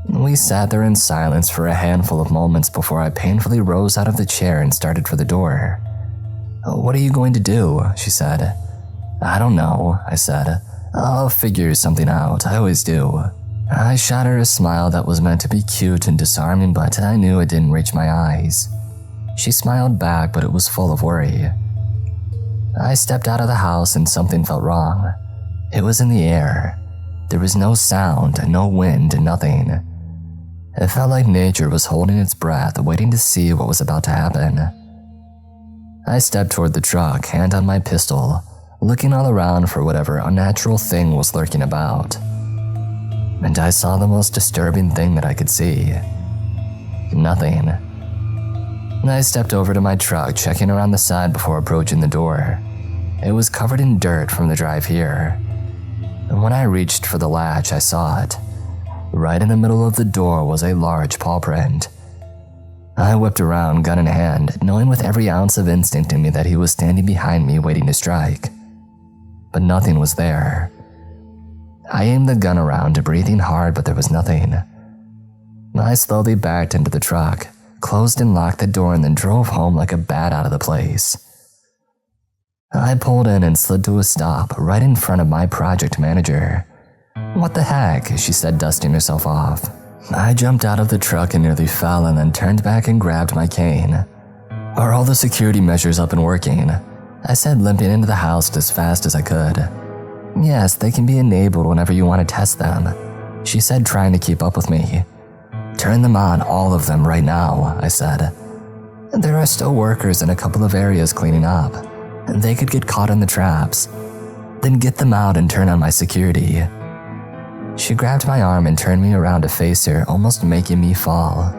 We sat there in silence for a handful of moments before I painfully rose out of the chair and started for the door. What are you going to do? She said. I don't know, I said. I'll figure something out, I always do. I shot her a smile that was meant to be cute and disarming, but I knew it didn't reach my eyes. She smiled back, but it was full of worry. I stepped out of the house and something felt wrong. It was in the air. There was no sound, no wind, nothing. It felt like nature was holding its breath, waiting to see what was about to happen. I stepped toward the truck, hand on my pistol, looking all around for whatever unnatural thing was lurking about. And I saw the most disturbing thing that I could see. Nothing. I stepped over to my truck, checking around the side before approaching the door. It was covered in dirt from the drive here. And when I reached for the latch, I saw it. Right in the middle of the door was a large paw print. I whipped around, gun in hand, knowing with every ounce of instinct in me that he was standing behind me waiting to strike. But nothing was there. I aimed the gun around, breathing hard, but there was nothing. I slowly backed into the truck, closed and locked the door, and then drove home like a bat out of the place. I pulled in and slid to a stop right in front of my project manager. What the heck, she said, dusting herself off. I jumped out of the truck and nearly fell, and then turned back and grabbed my cane. Are all the security measures up and working? I said, limping into the house as fast as I could. Yes, they can be enabled whenever you want to test them, she said, trying to keep up with me. Turn them on, all of them, right now, I said. There are still workers in a couple of areas cleaning up. They could get caught in the traps. Then get them out and turn on my security. She grabbed my arm and turned me around to face her, almost making me fall.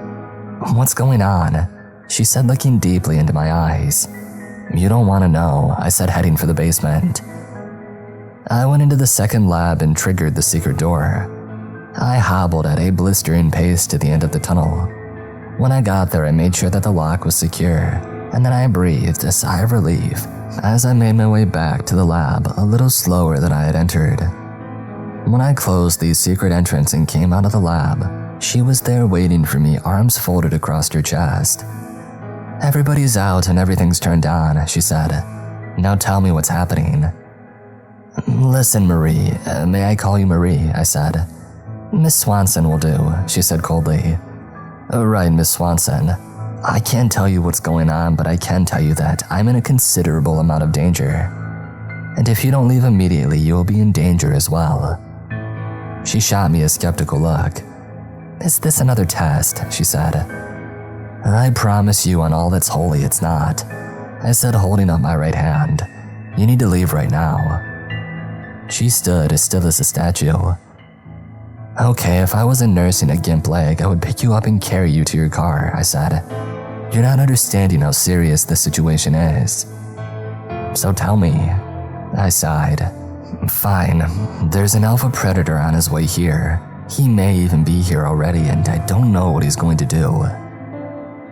What's going on? She said, looking deeply into my eyes. You don't want to know, I said, heading for the basement. I went into the second lab and triggered the secret door. I hobbled at a blistering pace to the end of the tunnel. When I got there, I made sure that the lock was secure, and then I breathed a sigh of relief as I made my way back to the lab a little slower than I had entered. When I closed the secret entrance and came out of the lab, she was there waiting for me, arms folded across her chest. "Everybody's out and everything's turned on," she said. "Now tell me what's happening." "Listen, Marie, may I call you Marie?" I said. "Miss Swanson will do," she said coldly. "Right, Miss Swanson. I can't tell you what's going on, but I can tell you that I'm in a considerable amount of danger. And if you don't leave immediately, you will be in danger as well." She shot me a skeptical look. "Is this another test?" she said. "I promise you on all that's holy it's not," I said, holding up my right hand. "You need to leave right now." She stood as still as a statue. "Okay, if I wasn't nursing a gimp leg, I would pick you up and carry you to your car," I said. "You're not understanding how serious this situation is." "So tell me." I sighed. "Fine, there's an alpha predator on his way here. He may even be here already and I don't know what he's going to do."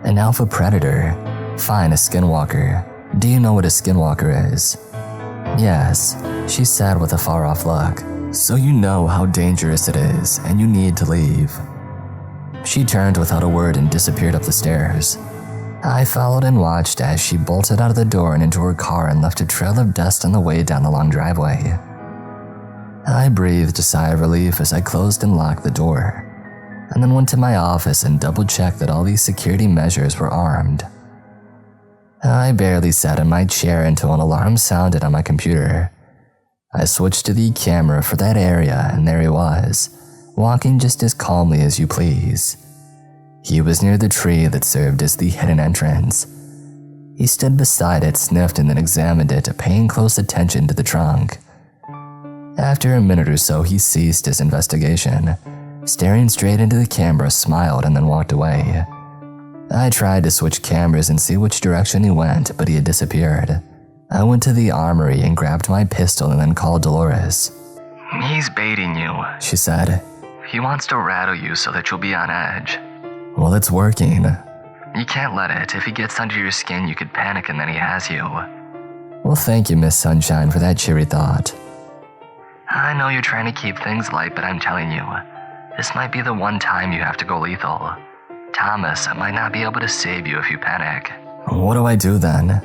"An alpha predator? Fine, a skinwalker. Do you know what a skinwalker is?" "Yes," she said with a far-off look. "So you know how dangerous it is and you need to leave." She turned without a word and disappeared up the stairs. I followed and watched as she bolted out of the door and into her car and left a trail of dust on the way down the long driveway. I breathed a sigh of relief as I closed and locked the door, and then went to my office and double-checked that all these security measures were armed. I barely sat in my chair until an alarm sounded on my computer. I switched to the camera for that area and there he was, walking just as calmly as you please. He was near the tree that served as the hidden entrance. He stood beside it, sniffed, and then examined it, paying close attention to the trunk. After a minute or so, he ceased his investigation, staring straight into the camera, smiled, and then walked away. I tried to switch cameras and see which direction he went, but he had disappeared. I went to the armory and grabbed my pistol and then called Dolores. "He's baiting you," she said. "He wants to rattle you so that you'll be on edge." "Well, it's working." "You can't let it. If he gets under your skin, you could panic and then he has you." "Well, thank you, Miss Sunshine, for that cheery thought." "I know you're trying to keep things light, but I'm telling you, this might be the one time you have to go lethal. Thomas might not be able to save you if you panic." "What do I do then?"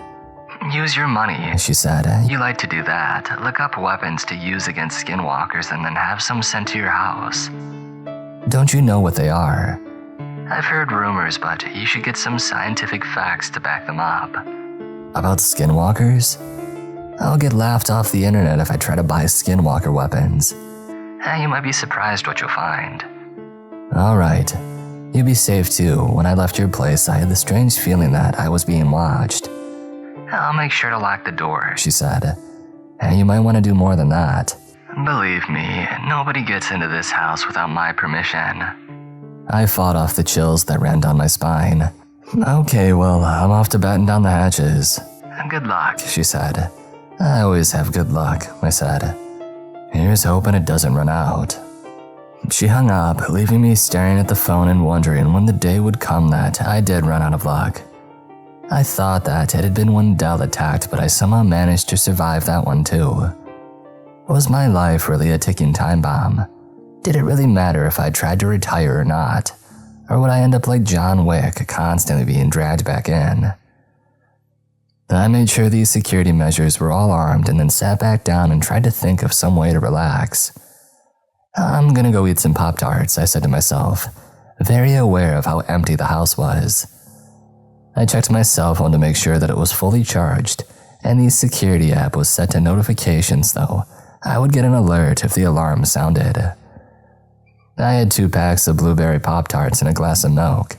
"Use your money," she said. "You like to do that. Look up weapons to use against skinwalkers and then have some sent to your house." "Don't you know what they are?" "I've heard rumors, but you should get some scientific facts to back them up." "About skinwalkers? I'll get laughed off the internet if I try to buy skinwalker weapons." "You might be surprised what you'll find." "All right. You be safe too. When I left your place, I had the strange feeling that I was being watched." "I'll make sure to lock the door," she said. "And you might want to do more than that." "Believe me, nobody gets into this house without my permission." I fought off the chills that ran down my spine. "Okay, well, I'm off to batten down the hatches." "Good luck," she said. "I always have good luck," I said. "Here's hoping it doesn't run out." She hung up, leaving me staring at the phone and wondering when the day would come that I did run out of luck. I thought that it had been when Dell attacked, but I somehow managed to survive that one too. Was my life really a ticking time bomb? Did it really matter if I tried to retire or not? Or would I end up like John Wick, constantly being dragged back in? I made sure these security measures were all armed and then sat back down and tried to think of some way to relax. "I'm gonna go eat some Pop-Tarts," I said to myself, very aware of how empty the house was. I checked my cell phone to make sure that it was fully charged, and the security app was set to notifications, though I would get an alert if the alarm sounded. I had 2 packs of blueberry Pop-Tarts and a glass of milk,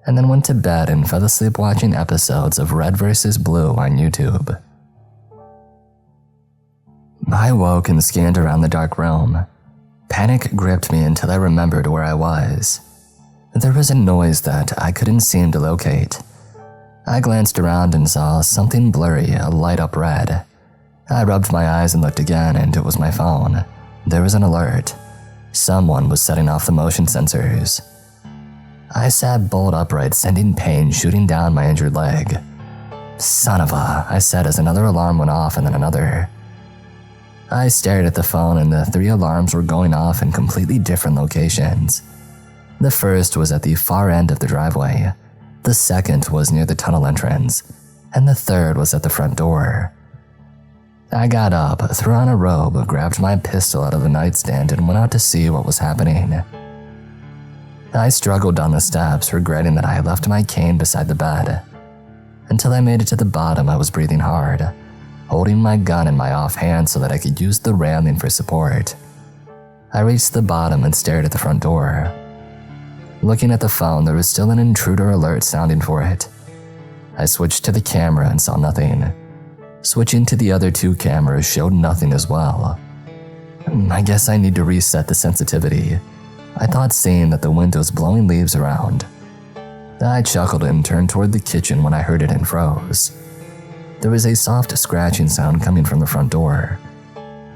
and then went to bed and fell asleep watching episodes of Red vs. Blue on YouTube. I woke and scanned around the dark room. Panic gripped me until I remembered where I was. There was a noise that I couldn't seem to locate. I glanced around and saw something blurry, a light up red. I rubbed my eyes and looked again, and it was my phone. There was an alert. Someone was setting off the motion sensors. I sat bolt upright, sending pain shooting down my injured leg. "Son of a," I said as another alarm went off and then another. I stared at the phone and the 3 alarms were going off in completely different locations. The first was at the far end of the driveway, the second was near the tunnel entrance, and the third was at the front door. I got up, threw on a robe, grabbed my pistol out of the nightstand, and went out to see what was happening. I struggled down the steps, regretting that I had left my cane beside the bed. Until I made it to the bottom, I was breathing hard, holding my gun in my offhand so that I could use the railing for support. I reached the bottom and stared at the front door. Looking at the phone, there was still an intruder alert sounding for it. I switched to the camera and saw nothing. Switching to the other 2 cameras showed nothing as well. I guess I need to reset the sensitivity, I thought, seeing that the wind was blowing leaves around. I chuckled and turned toward the kitchen when I heard it and froze. There was a soft scratching sound coming from the front door.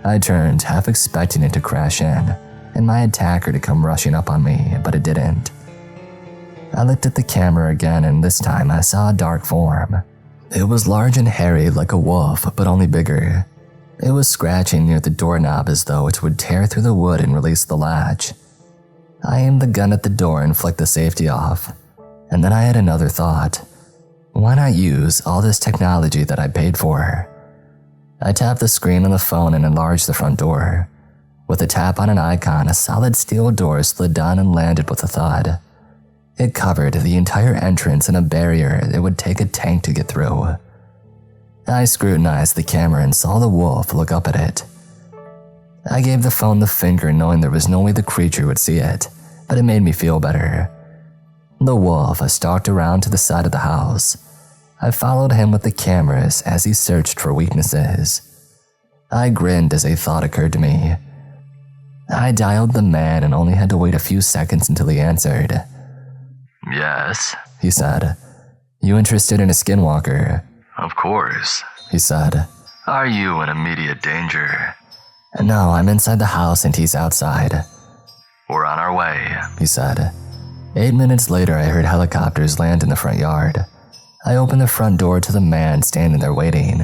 I turned, half expecting it to crash in, and my attacker to come rushing up on me, but it didn't. I looked at the camera again, and this time I saw a dark form. It was large and hairy like a wolf, but only bigger. It was scratching near the doorknob as though it would tear through the wood and release the latch. I aimed the gun at the door and flicked the safety off, and then I had another thought. Why not use all this technology that I paid for? I tapped the screen on the phone and enlarged the front door. With a tap on an icon, a solid steel door slid down and landed with a thud. It covered the entire entrance in a barrier it would take a tank to get through. I scrutinized the camera and saw the wolf look up at it. I gave the phone the finger, knowing there was no way the creature would see it, but it made me feel better. The wolf stalked around to the side of the house. I followed him with the cameras as he searched for weaknesses. I grinned as a thought occurred to me. I dialed the man and only had to wait a few seconds until he answered. Yes, he said. You interested in a skinwalker? Of course, he said. Are you in immediate danger? No, I'm inside the house and he's outside. We're on our way, he said. 8 minutes later, I heard helicopters land in the front yard. I opened the front door to the man standing there waiting.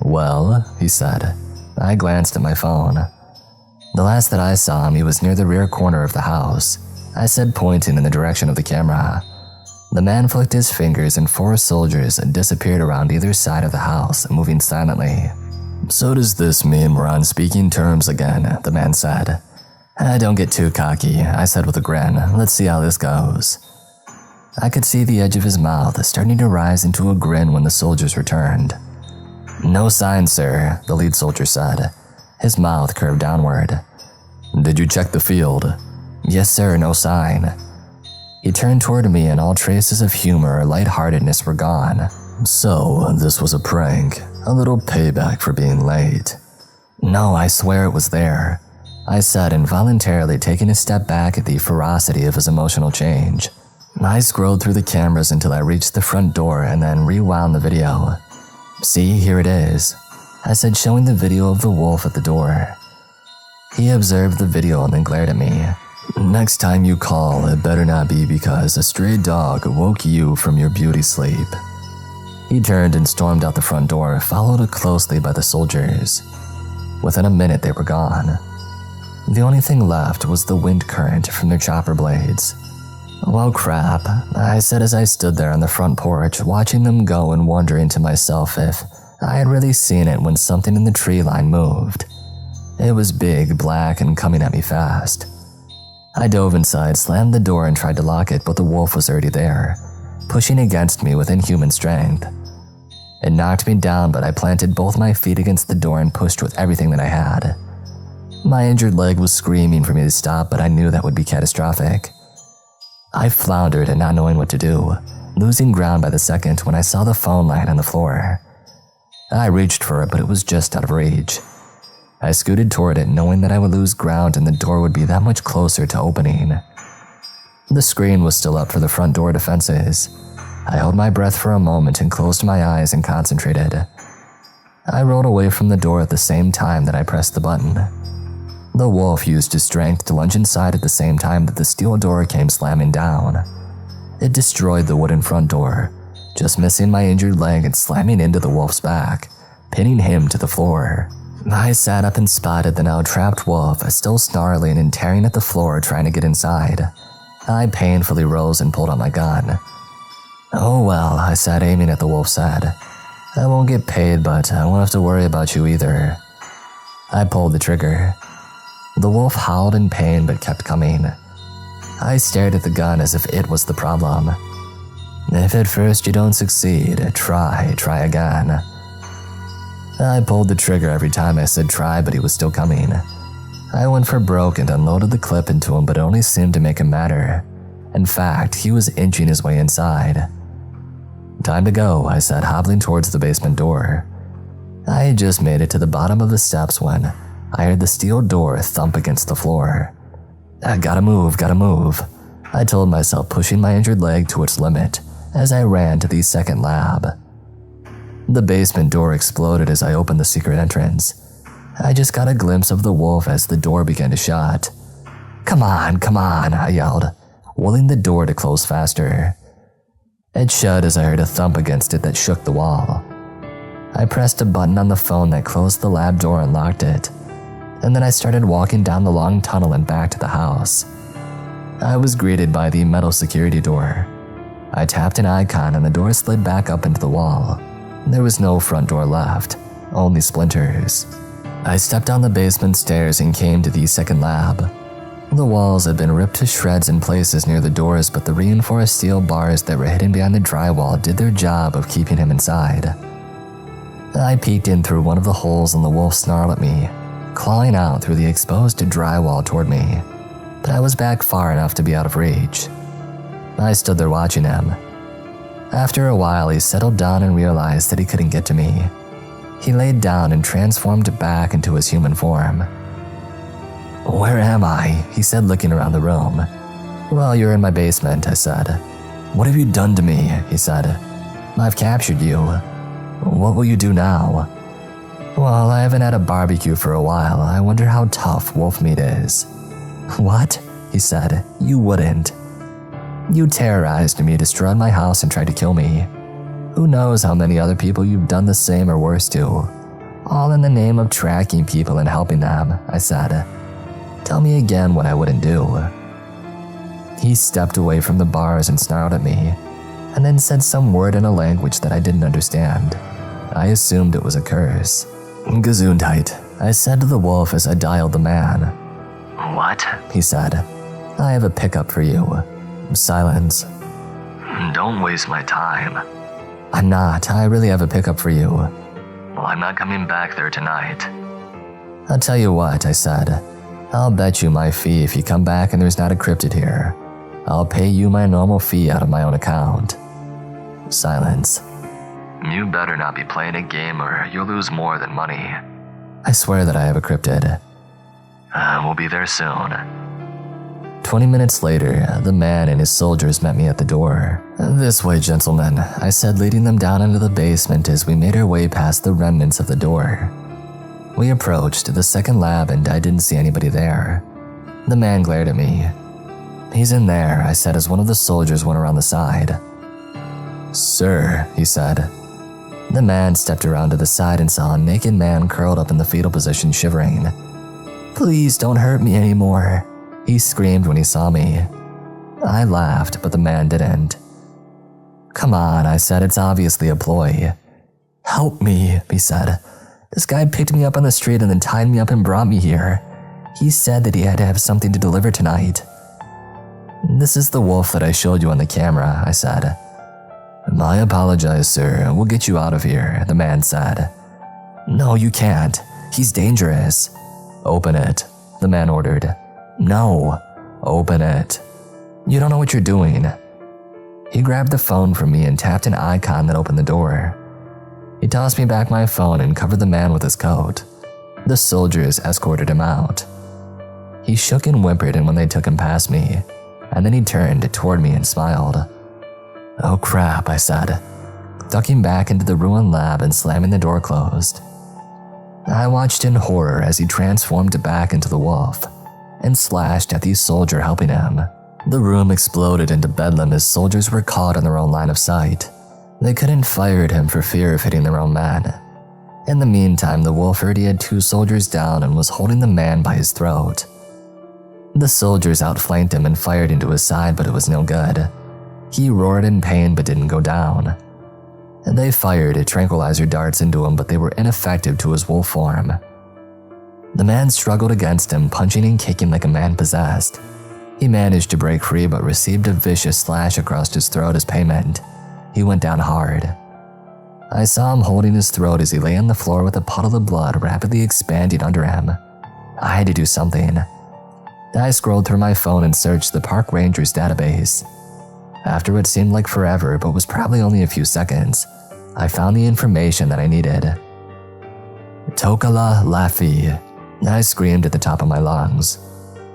Well, he said. I glanced at my phone. The last that I saw him, he was near the rear corner of the house, I said, pointing in the direction of the camera. The man flicked his fingers and 4 soldiers disappeared around either side of the house, moving silently. So does this mean we're on speaking terms again, the man said. Don't get too cocky, I said with a grin. Let's see how this goes. I could see the edge of his mouth starting to rise into a grin when the soldiers returned. No sign, sir, the lead soldier said. His mouth curved downward. Did you check the field? Yes, sir, no sign. He turned toward me and all traces of humor or lightheartedness were gone. So, this was a prank, a little payback for being late. No, I swear it was there, I said, involuntarily taking a step back at the ferocity of his emotional change. I scrolled through the cameras until I reached the front door and then rewound the video. See, here it is, I said, showing the video of the wolf at the door. He observed the video and then glared at me. Next time you call, it better not be because a stray dog woke you from your beauty sleep. He turned and stormed out the front door, followed closely by the soldiers. Within a minute, they were gone. The only thing left was the wind current from their chopper blades. Well, crap, I said as I stood there on the front porch, watching them go and wondering to myself if I had really seen it when something in the tree line moved. It was big, black, and coming at me fast. I dove inside, slammed the door, and tried to lock it, but the wolf was already there, pushing against me with inhuman strength. It knocked me down, but I planted both my feet against the door and pushed with everything that I had. My injured leg was screaming for me to stop, but I knew that would be catastrophic. I floundered, not knowing what to do, losing ground by the second when I saw the phone line on the floor. I reached for it, but it was just out of reach. I scooted toward it, knowing that I would lose ground and the door would be that much closer to opening. The screen was still up for the front door defenses. I held my breath for a moment and closed my eyes and concentrated. I rolled away from the door at the same time that I pressed the button. The wolf used his strength to lunge inside at the same time that the steel door came slamming down. It destroyed the wooden front door, just missing my injured leg and slamming into the wolf's back, pinning him to the floor. I sat up and spotted the now trapped wolf still snarling and tearing at the floor trying to get inside. I painfully rose and pulled out my gun. "Oh well," I said, aiming at the wolf's head. "I won't get paid, but I won't have to worry about you either." I pulled the trigger. The wolf howled in pain but kept coming. I stared at the gun as if it was the problem. "If at first you don't succeed, try again." I pulled the trigger every time I said try, but he was still coming. I went for broke and unloaded the clip into him, but it only seemed to make him madder. In fact, he was inching his way inside. "Time to go," I said, hobbling towards the basement door. I had just made it to the bottom of the steps when I heard the steel door thump against the floor. Gotta move. I told myself, pushing my injured leg to its limit as I ran to the second lab. The basement door exploded as I opened the secret entrance. I just got a glimpse of the wolf as the door began to shut. Come on, I yelled, willing the door to close faster. It shut as I heard a thump against it that shook the wall. I pressed a button on the phone that closed the lab door and locked it, and then I started walking down the long tunnel and back to the house. I was greeted by the metal security door. I tapped an icon and the door slid back up into the wall. There was no front door left, only splinters. I stepped down the basement stairs and came to the second lab. The walls had been ripped to shreds in places near the doors, but the reinforced steel bars that were hidden behind the drywall did their job of keeping him inside. I peeked in through one of the holes and the wolf snarled at me, clawing out through the exposed drywall toward me, but I was back far enough to be out of reach. I stood there watching him. After a while, he settled down and realized that he couldn't get to me. He laid down and transformed back into his human form. "Where am I?" he said, looking around the room. "Well, you're in my basement," I said. "What have you done to me?" he said. "I've captured you. What will you do now?" "Well, I haven't had a barbecue for a while. I wonder how tough wolf meat is." "What?" he said. "You wouldn't. You terrorized me, destroyed my house, and tried to kill me. Who knows how many other people you've done the same or worse to. All in the name of tracking people and helping them," I said. "Tell me again what I wouldn't do." He stepped away from the bars and snarled at me, and then said some word in a language that I didn't understand. I assumed it was a curse. "Gesundheit," I said to the wolf as I dialed the man. What? He said. "I have a pickup for you." Silence. Don't waste my time. "I'm not. I really have a pickup for you." Well, I'm not coming back there tonight. "I'll tell you what," I said. "I'll bet you my fee if you come back and there's not a cryptid here. I'll pay you my normal fee out of my own account." Silence. You better not be playing a game or you'll lose more than money. "I swear that I have a cryptid." We'll be there soon. 20 minutes later, the man and his soldiers met me at the door. "This way, gentlemen," I said, leading them down into the basement as we made our way past the remnants of the door. We approached the second lab and I didn't see anybody there. The man glared at me. "He's in there," I said as one of the soldiers went around the side. "Sir," he said. The man stepped around to the side and saw a naked man curled up in the fetal position, shivering. "Please don't hurt me anymore," he screamed when he saw me. I laughed, but the man didn't. "Come on," I said, "it's obviously a ploy." "Help me," he said. "This guy picked me up on the street and then tied me up and brought me here. He said that he had to have something to deliver tonight." "This is the wolf that I showed you on the camera," I said. "I apologize, sir. We'll get you out of here," the man said. "No, you can't. He's dangerous." "Open it," the man ordered. "No, open it. You don't know what you're doing." He grabbed the phone from me and tapped an icon that opened the door. He tossed me back my phone and covered the man with his coat. The soldiers escorted him out. He shook and whimpered and when they took him past me, and then he turned toward me and smiled. "Oh crap," I said, ducking back into the ruined lab and slamming the door closed. I watched in horror as he transformed back into the wolf and slashed at the soldier helping him. The room exploded into bedlam as soldiers were caught in their own line of sight. They couldn't fire at him for fear of hitting their own men. In the meantime, the wolf already had 2 soldiers down and was holding the man by his throat. The soldiers outflanked him and fired into his side, but it was no good. He roared in pain but didn't go down. They fired tranquilizer darts into him, but they were ineffective to his wolf form. The man struggled against him, punching and kicking like a man possessed. He managed to break free but received a vicious slash across his throat as payment. He went down hard. I saw him holding his throat as he lay on the floor with a puddle of blood rapidly expanding under him. I had to do something. I scrolled through my phone and searched the park ranger's database. After what seemed like forever but was probably only a few seconds, I found the information that I needed. Tokala Laffy. I screamed at the top of my lungs.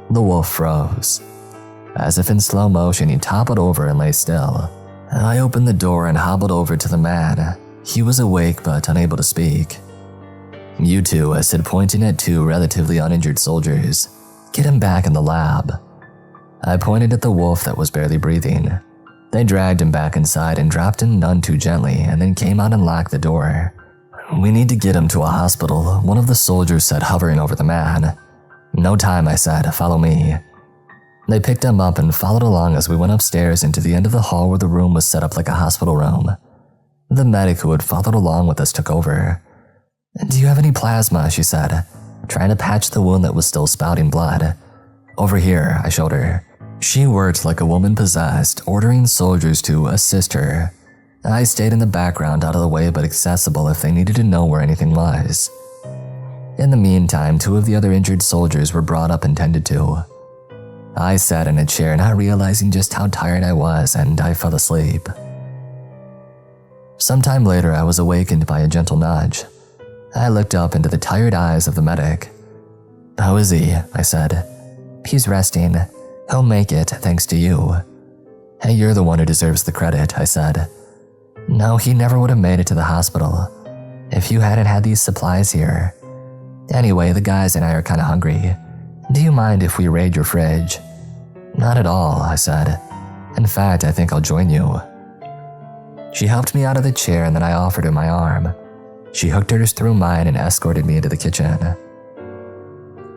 The wolf froze. As if in slow motion, he toppled over and lay still. I opened the door and hobbled over to the man. He was awake but unable to speak. "You two," I said, pointing at 2 relatively uninjured soldiers. "Get him back in the lab." I pointed at the wolf that was barely breathing. They dragged him back inside and dropped him none too gently, and then came out and locked the door. "We need to get him to a hospital," one of the soldiers said, hovering over the man. "No time," I said. "Follow me." They picked him up and followed along as we went upstairs into the end of the hall where the room was set up like a hospital room. The medic who had followed along with us took over. "Do you have any plasma?" she said, trying to patch the wound that was still spouting blood. "Over here," I showed her. She worked like a woman possessed, ordering soldiers to assist her. I stayed in the background, out of the way but accessible if they needed to know where anything was. In the meantime, 2 of the other injured soldiers were brought up and tended to. I sat in a chair, not realizing just how tired I was, and I fell asleep. Sometime later, I was awakened by a gentle nudge. I looked up into the tired eyes of the medic. "How is he?" I said. "He's resting. He'll make it, thanks to you." "Hey, you're the one who deserves the credit," I said. "No, he never would have made it to the hospital if you hadn't had these supplies here. Anyway, the guys and I are kinda hungry. Do you mind if we raid your fridge?" "Not at all," I said. "In fact, I think I'll join you." She helped me out of the chair and then I offered her my arm. She hooked hers through mine and escorted me into the kitchen.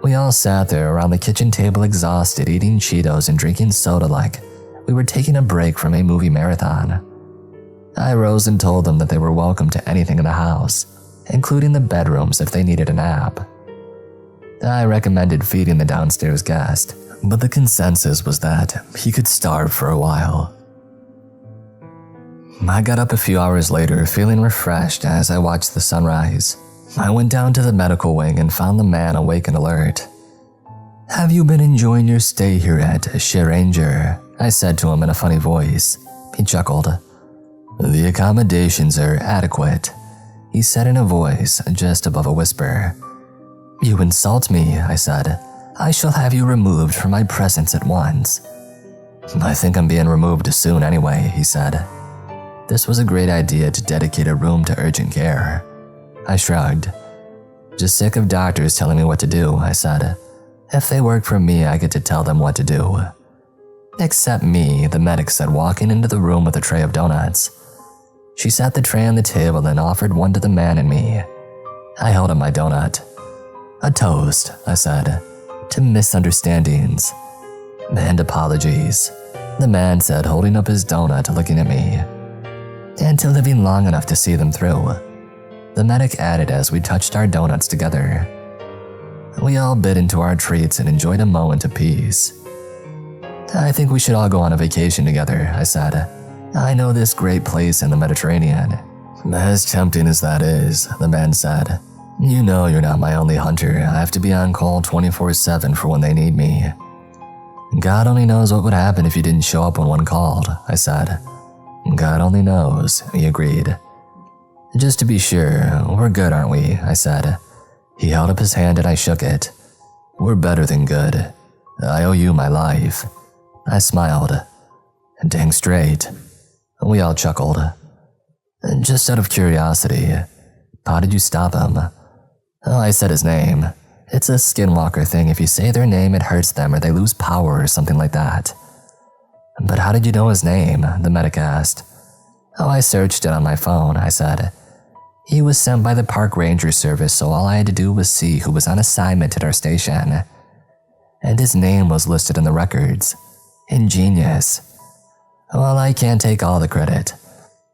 We all sat there around the kitchen table exhausted, eating Cheetos and drinking soda like we were taking a break from a movie marathon. I rose and told them that they were welcome to anything in the house, including the bedrooms if they needed a nap. I recommended feeding the downstairs guest, but the consensus was that he could starve for a while. I got up a few hours later feeling refreshed as I watched the sunrise. I went down to the medical wing and found the man awake and alert. "Have you been enjoying your stay here at Sheranger?" I said to him in a funny voice. He chuckled. "The accommodations are adequate," he said in a voice just above a whisper. "You insult me," I said. "I shall have you removed from my presence at once." "I think I'm being removed soon anyway," he said. This was a great idea to dedicate a room to urgent care. I shrugged. "Just sick of doctors telling me what to do," I said. "If they work for me, I get to tell them what to do." "Except me," the medic said, walking into the room with a tray of donuts. She set the tray on the table and offered one to the man and me. I held up my donut. "A toast," I said, "to misunderstandings." "And apologies," the man said, holding up his donut, looking at me. "And to living long enough to see them through," the medic added as we touched our donuts together. We all bit into our treats and enjoyed a moment of peace. "I think we should all go on a vacation together," I said. "I know this great place in the Mediterranean." "As tempting as that is," the man said, "you know you're not my only hunter. I have to be on call 24/7 for when they need me." "God only knows what would happen if you didn't show up when one called," I said. "God only knows," he agreed. "Just to be sure, we're good, aren't we?" I said. He held up his hand and I shook it. "We're better than good. I owe you my life." I smiled. "Dang straight." We all chuckled. "Just out of curiosity, how did you stop him?" "Oh, I said his name. It's a skinwalker thing. If you say their name, it hurts them or they lose power or something like that." "But how did you know his name?" the medic asked. "Oh, I searched it on my phone," I said. He was sent by the park ranger service, so all I had to do was see who was on assignment at our station. And his name was listed in the records. Ingenious. Well, I can't take all the credit.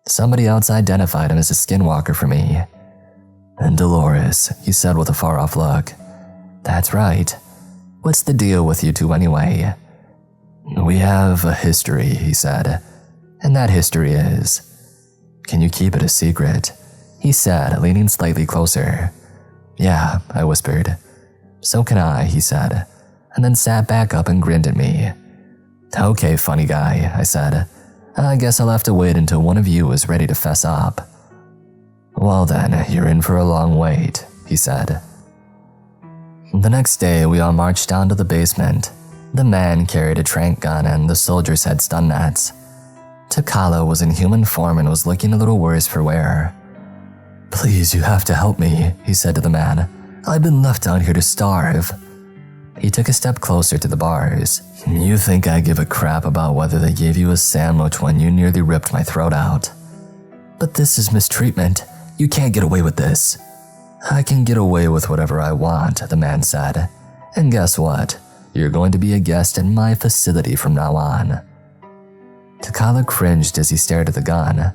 Somebody else identified him as a skinwalker for me. And Dolores, he said with a far-off look. That's right. What's the deal with you two anyway? We have a history, he said. And that history is... Can you keep it a secret? He said, leaning slightly closer. Yeah, I whispered. So can I, he said, and then sat back up and grinned at me. Okay, funny guy, I said. I guess I'll have to wait until one of you is ready to fess up. Well then, you're in for a long wait, he said. The next day, we all marched down to the basement. The man carried a tranq gun and the soldiers had stun nets. Takala was in human form and was looking a little worse for wear. Please, you have to help me, he said to the man. I've been left down here to starve. He took a step closer to the bars. You think I give a crap about whether they gave you a sandwich when you nearly ripped my throat out? But this is mistreatment. You can't get away with this. I can get away with whatever I want, the man said. And guess what? You're going to be a guest at my facility from now on. Takala cringed as he stared at the gun.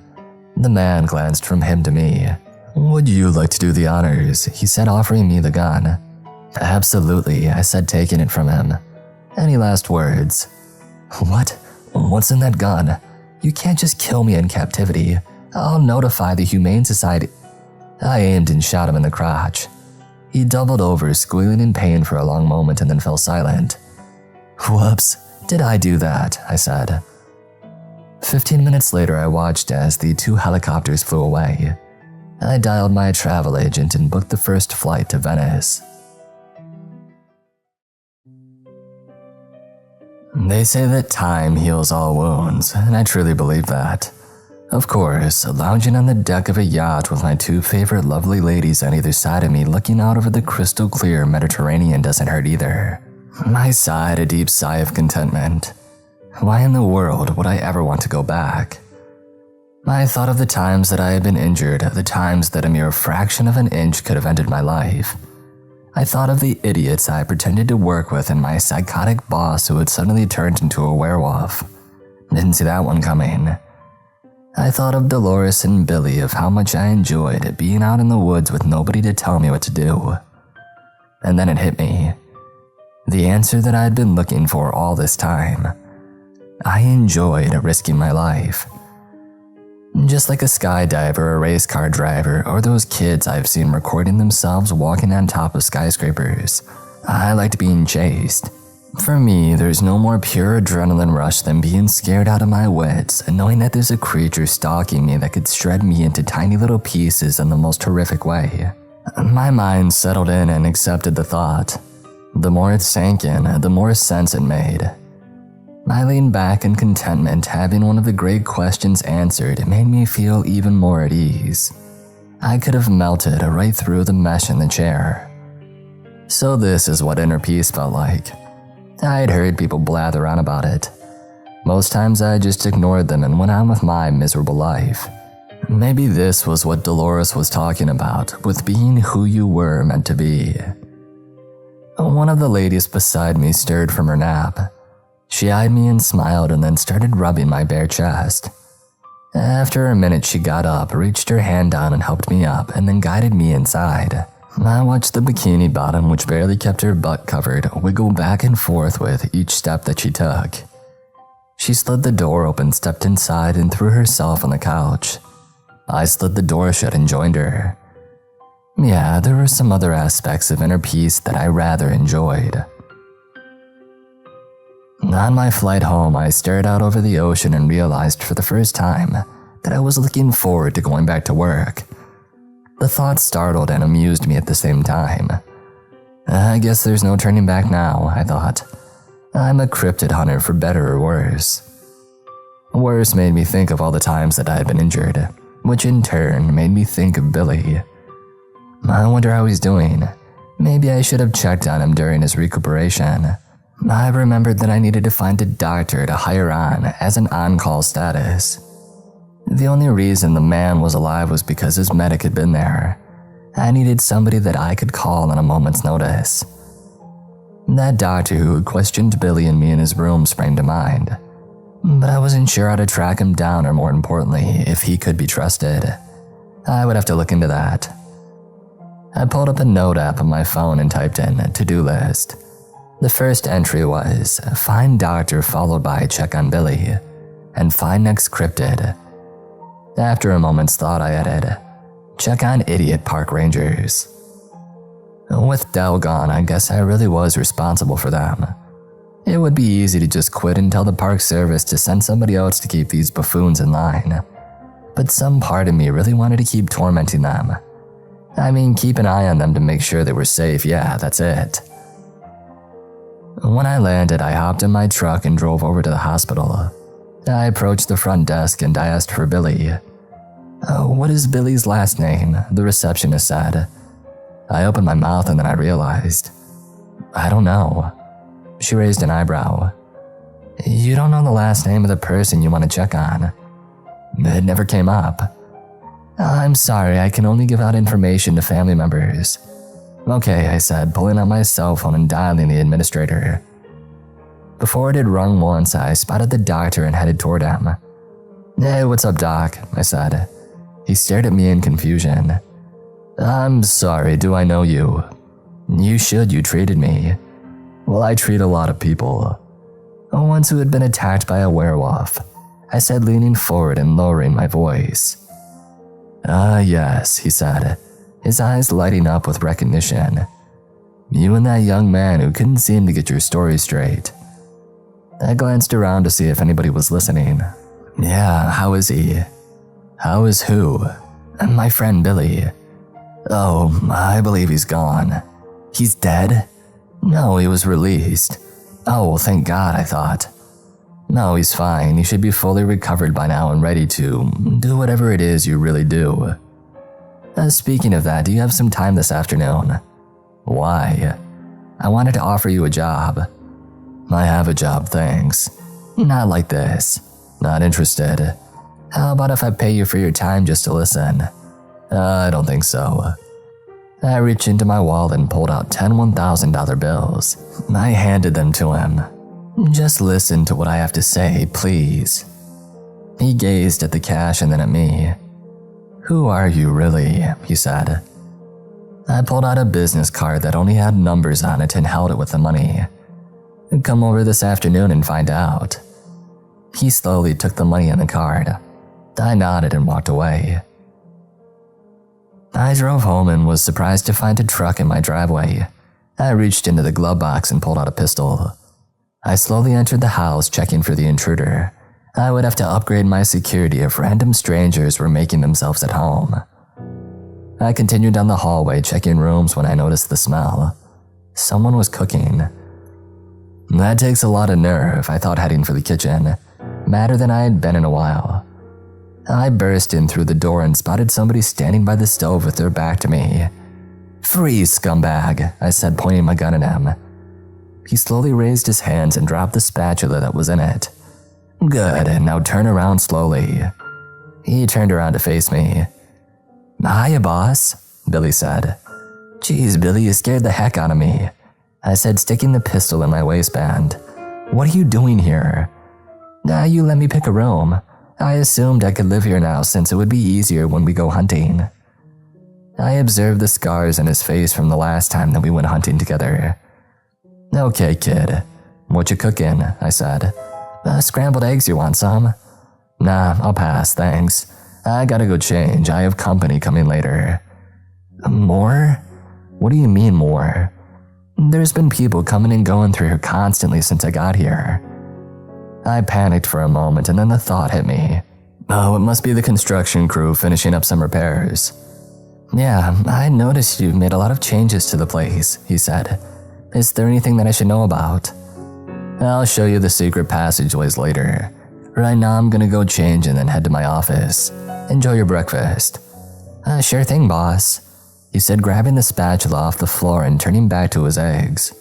The man glanced from him to me. Would you like to do the honors? He said, offering me the gun. Absolutely, I said, taking it from him. Any last words? What? What's in that gun? You can't just kill me in captivity. I'll notify the Humane Society. I aimed and shot him in the crotch. He doubled over, squealing in pain for a long moment and then fell silent. Whoops, did I do that? I said. 15 minutes later, I watched as the 2 helicopters flew away. I dialed my travel agent and booked the first flight to Venice. They say that time heals all wounds, and I truly believe that. Of course, lounging on the deck of a yacht with my 2 favorite lovely ladies on either side of me looking out over the crystal clear Mediterranean doesn't hurt either. I sighed a deep sigh of contentment. Why in the world would I ever want to go back? I thought of the times that I had been injured, the times that a mere fraction of an inch could have ended my life. I thought of the idiots I pretended to work with and my psychotic boss who had suddenly turned into a werewolf. Didn't see that one coming. I thought of Dolores and Billy, of how much I enjoyed being out in the woods with nobody to tell me what to do. And then it hit me. The answer that I had been looking for all this time. I enjoyed risking my life. Just like a skydiver, a race car driver, or those kids I've seen recording themselves walking on top of skyscrapers, I liked being chased. For me, there's no more pure adrenaline rush than being scared out of my wits and knowing that there's a creature stalking me that could shred me into tiny little pieces in the most horrific way. My mind settled in and accepted the thought. The more it sank in, the more sense it made. I leaned back in contentment, having one of the great questions answered. It made me feel even more at ease. I could have melted right through the mesh in the chair. So this is what inner peace felt like. I'd heard people blather on about it. Most times I just ignored them and went on with my miserable life. Maybe this was what Dolores was talking about, with being who you were meant to be. One of the ladies beside me stirred from her nap. She eyed me and smiled and then started rubbing my bare chest. After a minute, she got up, reached her hand down and helped me up, and then guided me inside. I watched the bikini bottom, which barely kept her butt covered, wiggle back and forth with each step that she took. She slid the door open, stepped inside, and threw herself on the couch. I slid the door shut and joined her. Yeah, there were some other aspects of inner peace that I rather enjoyed. On my flight home, I stared out over the ocean and realized for the first time that I was looking forward to going back to work. The thought startled and amused me at the same time. I guess there's no turning back now, I thought. I'm a cryptid hunter for better or worse. Worse made me think of all the times that I had been injured, which in turn made me think of Billy. I wonder how he's doing. Maybe I should have checked on him during his recuperation. I remembered that I needed to find a doctor to hire on as an on-call status. The only reason the man was alive was because his medic had been there. I needed somebody that I could call on a moment's notice. That doctor who had questioned Billy and me in his room sprang to mind, but I wasn't sure how to track him down, or more importantly, if he could be trusted. I would have to look into that. I pulled up a note app on my phone and typed in a to-do list. The first entry was, find doctor followed by check on Billy, and find next cryptid. After a moment's thought, I added, check on idiot park rangers. With Del gone, I guess I really was responsible for them. It would be easy to just quit and tell the park service to send somebody else to keep these buffoons in line. But some part of me really wanted to keep tormenting them. I mean, keep an eye on them to make sure they were safe, yeah, that's it. When I landed, I hopped in my truck and drove over to the hospital. I approached the front desk and I asked for Billy. What is Billy's last name? The receptionist said. I opened my mouth and then I realized. I don't know. She raised an eyebrow. You don't know the last name of the person you want to check on? It never came up. I'm sorry, I can only give out information to family members. Okay, I said, pulling out my cell phone and dialing the administrator. Before it had rung once, I spotted the doctor and headed toward him. Hey, what's up, doc? I said. He stared at me in confusion. I'm sorry, do I know you? You should, you treated me. Well, I treat a lot of people. Ones who had been attacked by a werewolf, I said, leaning forward and lowering my voice. Yes, he said, his eyes lighting up with recognition. You and that young man who couldn't seem to get your story straight. I glanced around to see if anybody was listening. Yeah, how is he? How is who? My friend Billy. Oh, I believe he's gone. He's dead? No, he was released. Oh, well, thank God, I thought. No, he's fine. He should be fully recovered by now and ready to do whatever it is you really do. Speaking of that, do you have some time this afternoon? Why? I wanted to offer you a job. I have a job, thanks. Not like this. Not interested. How about if I pay you for your time just to listen? I don't think so. I reached into my wallet and pulled out 10 $1,000 bills. I handed them to him. Just listen to what I have to say, please. He gazed at the cash and then at me. Who are you really? He said. I pulled out a business card that only had numbers on it and held it with the money. Come over this afternoon and find out. He slowly took the money and the card. I nodded and walked away. I drove home and was surprised to find a truck in my driveway. I reached into the glove box and pulled out a pistol. I slowly entered the house, checking for the intruder. I would have to upgrade my security if random strangers were making themselves at home. I continued down the hallway, checking rooms when I noticed the smell. Someone was cooking. That takes a lot of nerve, I thought, heading for the kitchen. Madder than I had been in a while. I burst in through the door and spotted somebody standing by the stove with their back to me. Freeze, scumbag, I said, pointing my gun at him. He slowly raised his hands and dropped the spatula that was in it. Good, now turn around slowly. He turned around to face me. Hiya, boss, Billy said. Geez, Billy, you scared the heck out of me, I said, sticking the pistol in my waistband. What are you doing here? You let me pick a room. I assumed I could live here now since it would be easier when we go hunting. I observed the scars on his face from the last time that we went hunting together. Okay, kid. What you cooking? I said. Scrambled eggs, you want some? Nah, I'll pass, thanks. I gotta go change. I have company coming later. More? What do you mean more? There's been people coming and going through here constantly since I got here. I panicked for a moment and then the thought hit me. Oh, it must be the construction crew finishing up some repairs. Yeah, I noticed you've made a lot of changes to the place, he said. Is there anything that I should know about? I'll show you the secret passageways later. Right now I'm gonna go change and then head to my office. Enjoy your breakfast. Sure thing, boss, he said, grabbing the spatula off the floor and turning back to his eggs.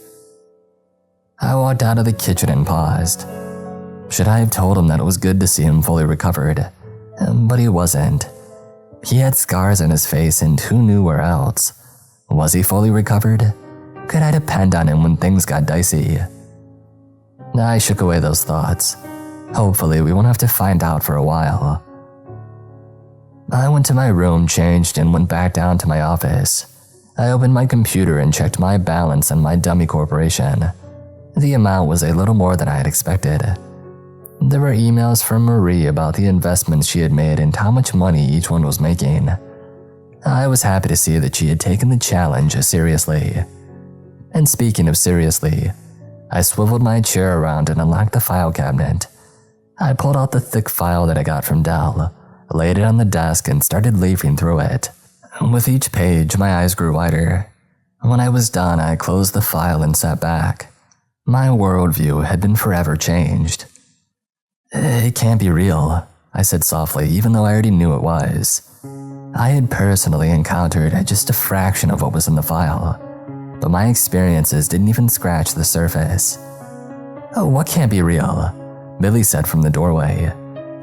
I walked out of the kitchen and paused. Should I have told him that it was good to see him fully recovered? But he wasn't. He had scars on his face and who knew where else. Was he fully recovered? Could I depend on him when things got dicey? I shook away those thoughts. Hopefully we won't have to find out for a while. I went to my room, changed, and went back down to my office. I opened my computer and checked my balance on my dummy corporation. The amount was a little more than I had expected. There were emails from Marie about the investments she had made and how much money each one was making. I was happy to see that she had taken the challenge seriously. And speaking of seriously, I swiveled my chair around and unlocked the file cabinet. I pulled out the thick file that I got from Dell, laid it on the desk, and started leafing through it. With each page, my eyes grew wider. When I was done, I closed the file and sat back. My worldview had been forever changed. "It can't be real," I said softly, even though I already knew it was. I had personally encountered just a fraction of what was in the file, but my experiences didn't even scratch the surface. "Oh, what can't be real?" Billy said from the doorway.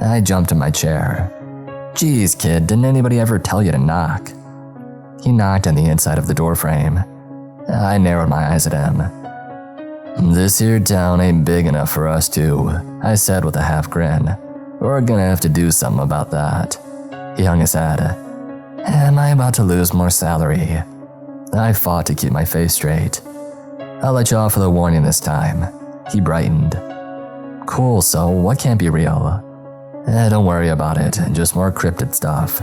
I jumped in my chair. "Geez, kid, didn't anybody ever tell you to knock?" He knocked on the inside of the doorframe. I narrowed my eyes at him. "This here town ain't big enough for us two," I said with a half grin. "We're gonna have to do something about that." He hung his head. "Am I about to lose more salary?" I fought to keep my face straight. "I'll let you off with a warning this time." He brightened. "Cool, so what can't be real?" Don't worry about it, just more cryptid stuff."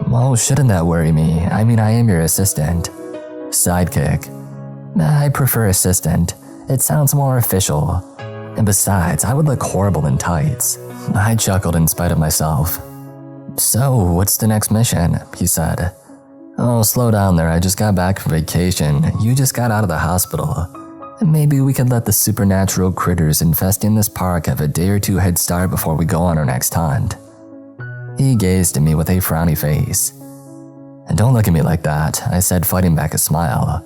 "Well, shouldn't that worry me? I mean, I am your assistant." "Sidekick." "I prefer assistant. It sounds more official. And besides, I would look horrible in tights." I chuckled in spite of myself. "So, what's the next mission?" he said. "Oh, slow down there, I just got back from vacation. You just got out of the hospital. Maybe we could let the supernatural critters infesting this park have a day or two head start before we go on our next hunt." He gazed at me with a frowny face. "Don't look at me like that," I said, fighting back a smile.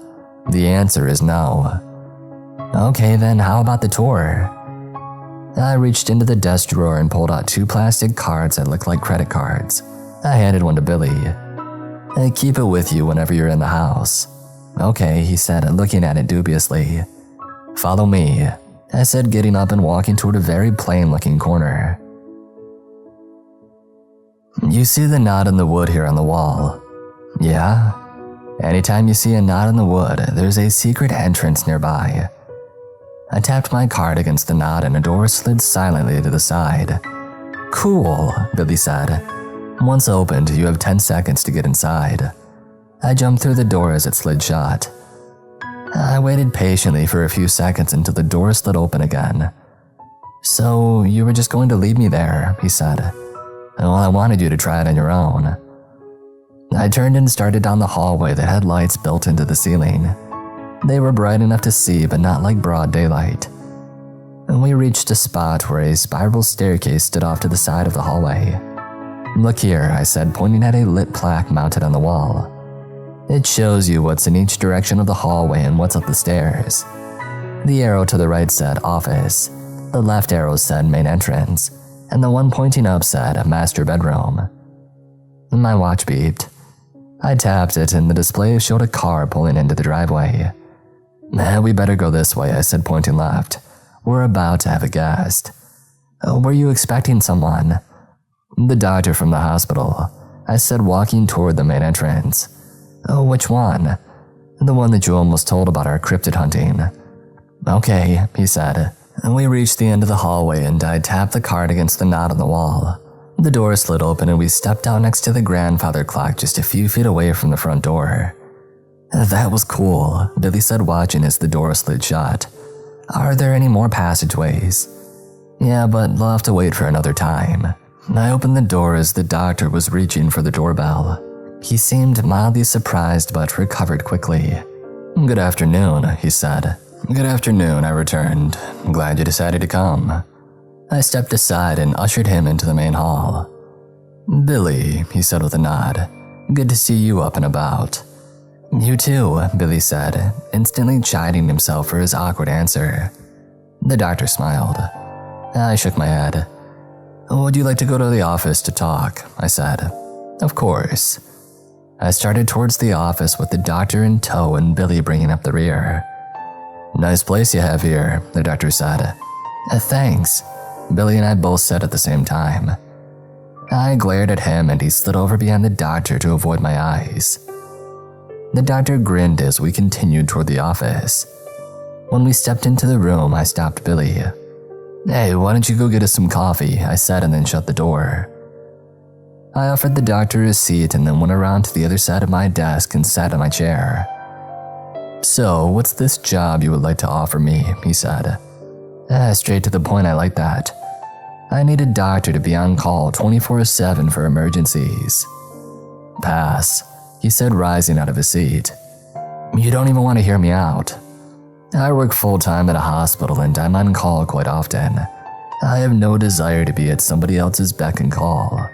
"The answer is no." "Okay then, how about the tour?" I reached into the desk drawer and pulled out 2 plastic cards that looked like credit cards. I handed one to Billy. "Keep it with you whenever you're in the house." "Okay," he said, looking at it dubiously. "Follow me," I said, getting up and walking toward a very plain-looking corner. "You see the knot in the wood here on the wall?" "Yeah?" "Anytime you see a knot in the wood, there's a secret entrance nearby." I tapped my card against the knot and a door slid silently to the side. "Cool," Billy said. "Once opened, you have 10 seconds to get inside." I jumped through the door as it slid shut. I waited patiently for a few seconds until the door slid open again. "So, you were just going to leave me there," he said. "Well, I wanted you to try it on your own." I turned and started down the hallway that had lights built into the ceiling. They were bright enough to see, but not like broad daylight. And we reached a spot where a spiral staircase stood off to the side of the hallway. "Look here," I said, pointing at a lit plaque mounted on the wall. "It shows you what's in each direction of the hallway and what's up the stairs." The arrow to the right said office, the left arrow said main entrance, and the one pointing up said master bedroom. My watch beeped. I tapped it and the display showed a car pulling into the driveway. "We better go this way," I said, pointing left. "We're about to have a guest." "Were you expecting someone?" "The doctor from the hospital," I said, walking toward the main entrance. "Oh, which one?" "The one that you almost told about our cryptid hunting." "Okay," he said. We reached the end of the hallway and I tapped the card against the knot on the wall. The door slid open and we stepped out next to the grandfather clock just a few feet away from the front door. "That was cool," Billy said, watching as the door slid shut. "Are there any more passageways?" "Yeah, but we'll have to wait for another time." I opened the door as the doctor was reaching for the doorbell. He seemed mildly surprised but recovered quickly. "Good afternoon," he said. "Good afternoon," I returned. "Glad you decided to come." I stepped aside and ushered him into the main hall. "Billy," he said with a nod. "Good to see you up and about." "You too," Billy said, instantly chiding himself for his awkward answer. The doctor smiled. I shook my head. Would you like to go to the office to talk? I said. Of course. I started towards the office with the doctor in tow and Billy bringing up the rear. Nice place you have here, the doctor said. Thanks, Billy and I both said at the same time. I glared at him and he slid over behind the doctor to avoid my eyes. The doctor grinned as we continued toward the office. When we stepped into the room, I stopped Billy. Hey, why don't you go get us some coffee? I said and then shut the door. I offered the doctor a seat and then went around to the other side of my desk and sat in my chair. So, what's this job you would like to offer me? He said. Straight to the point, I like that. I need a doctor to be on call 24/7 for emergencies. Pass, he said, rising out of his seat. You don't even want to hear me out. I work full-time at a hospital and I'm on call quite often. I have no desire to be at somebody else's beck and call.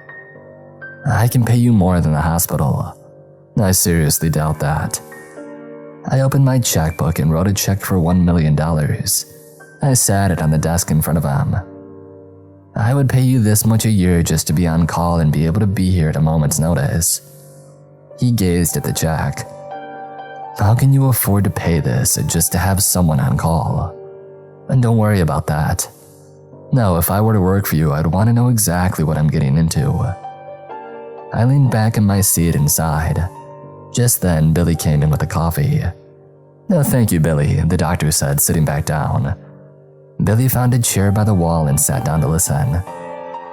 I can pay you more than the hospital. I seriously doubt that. I opened my checkbook and wrote a check for $1 million. I sat it on the desk in front of him. I would pay you this much a year just to be on call and be able to be here at a moment's notice. He gazed at the check. How can you afford to pay this just to have someone on call? And don't worry about that. No, if I were to work for you, I'd want to know exactly what I'm getting into. I leaned back in my seat and sighed. Just then, Billy came in with a coffee. No, thank you, Billy, the doctor said, sitting back down. Billy found a chair by the wall and sat down to listen.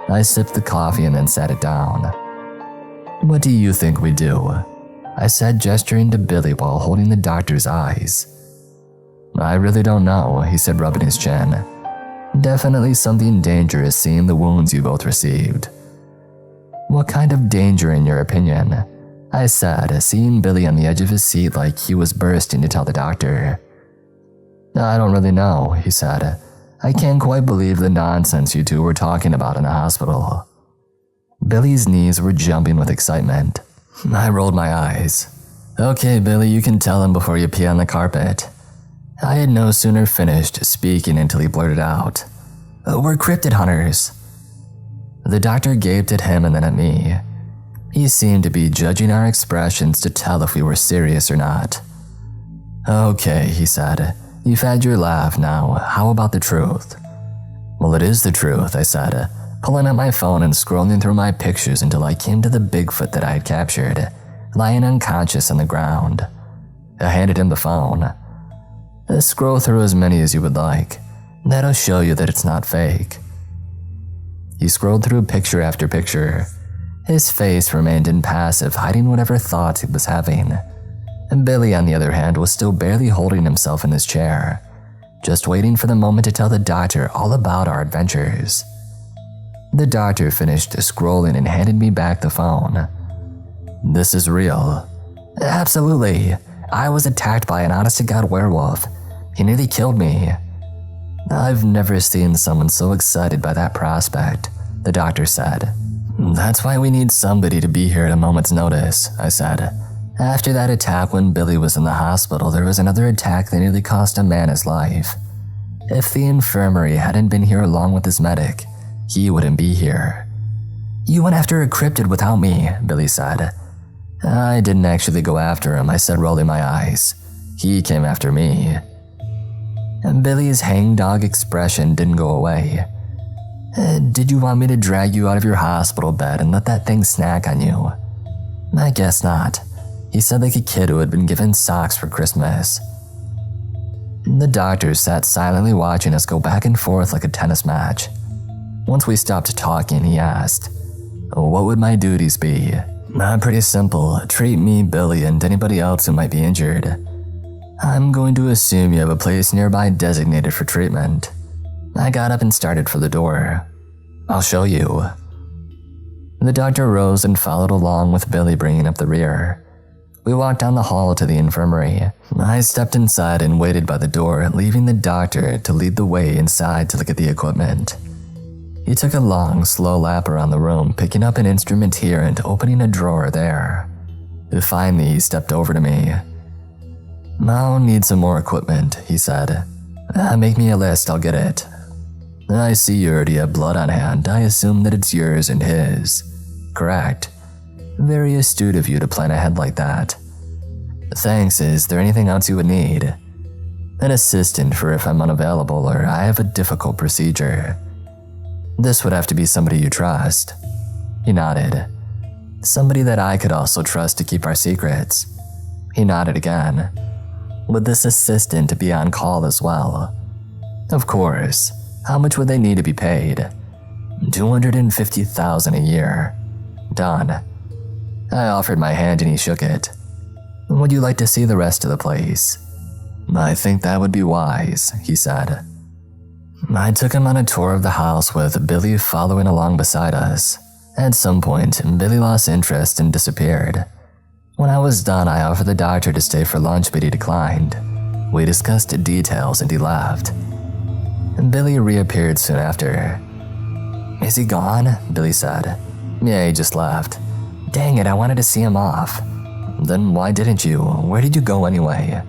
I sipped the coffee and then sat it down. What do you think we do? I said, gesturing to Billy while holding the doctor's eyes. I really don't know, he said, rubbing his chin. Definitely something dangerous seeing the wounds you both received. What kind of danger in your opinion? I said, seeing Billy on the edge of his seat like he was bursting to tell the doctor. I don't really know, he said. I can't quite believe the nonsense you two were talking about in the hospital. Billy's knees were jumping with excitement. I rolled my eyes. Okay, Billy, you can tell him before you pee on the carpet. I had no sooner finished speaking until he blurted out, We're cryptid hunters. The doctor gaped at him and then at me. He seemed to be judging our expressions to tell if we were serious or not. Okay, he said. You've had your laugh now. How about the truth? Well, it is the truth, I said, pulling out my phone and scrolling through my pictures until I came to the Bigfoot that I had captured, lying unconscious on the ground. I handed him the phone. Scroll through as many as you would like. That'll show you that it's not fake. He scrolled through picture after picture. His face remained impassive, hiding whatever thoughts he was having. And Billy, on the other hand, was still barely holding himself in his chair, just waiting for the moment to tell the doctor all about our adventures. The doctor finished scrolling and handed me back the phone. This is real. Absolutely. I was attacked by an honest-to-God werewolf. He nearly killed me. I've never seen someone so excited by that prospect, the doctor said. That's why we need somebody to be here at a moment's notice, I said. After that attack when Billy was in the hospital, there was another attack that nearly cost a man his life. If the infirmary hadn't been here along with his medic, he wouldn't be here. You went after a cryptid without me, Billy said. I didn't actually go after him, I said, rolling my eyes. He came after me. And Billy's hangdog expression didn't go away. Did you want me to drag you out of your hospital bed and let that thing snack on you? I guess not. He said like a kid who had been given socks for Christmas. The doctor sat silently watching us go back and forth like a tennis match. Once we stopped talking, he asked, What would my duties be? Pretty simple. Treat me, Billy, and anybody else who might be injured. I'm going to assume you have a place nearby designated for treatment. I got up and started for the door. I'll show you. The doctor rose and followed along with Billy bringing up the rear. We walked down the hall to the infirmary. I stepped inside and waited by the door, leaving the doctor to lead the way inside to look at the equipment. He took a long, slow lap around the room, picking up an instrument here and opening a drawer there. Finally, he stepped over to me. I'll need some more equipment, he said. Make me a list, I'll get it. I see you already have blood on hand. I assume that it's yours and his. Correct. Very astute of you to plan ahead like that. Thanks. Is there anything else you would need? An assistant for if I'm unavailable or I have a difficult procedure. This would have to be somebody you trust. He nodded. Somebody that I could also trust to keep our secrets. He nodded again. Would this assistant be on call as well? Of course. How much would they need to be paid? $250,000 a year. Done. I offered my hand and he shook it. Would you like to see the rest of the place? I think that would be wise, he said. I took him on a tour of the house with Billy following along beside us. At some point, Billy lost interest and disappeared. When I was done, I offered the doctor to stay for lunch, but he declined. We discussed details and he left. Billy reappeared soon after. Is he gone? Billy said. Yeah, he just left. Dang it, I wanted to see him off. Then why didn't you? Where did you go anyway?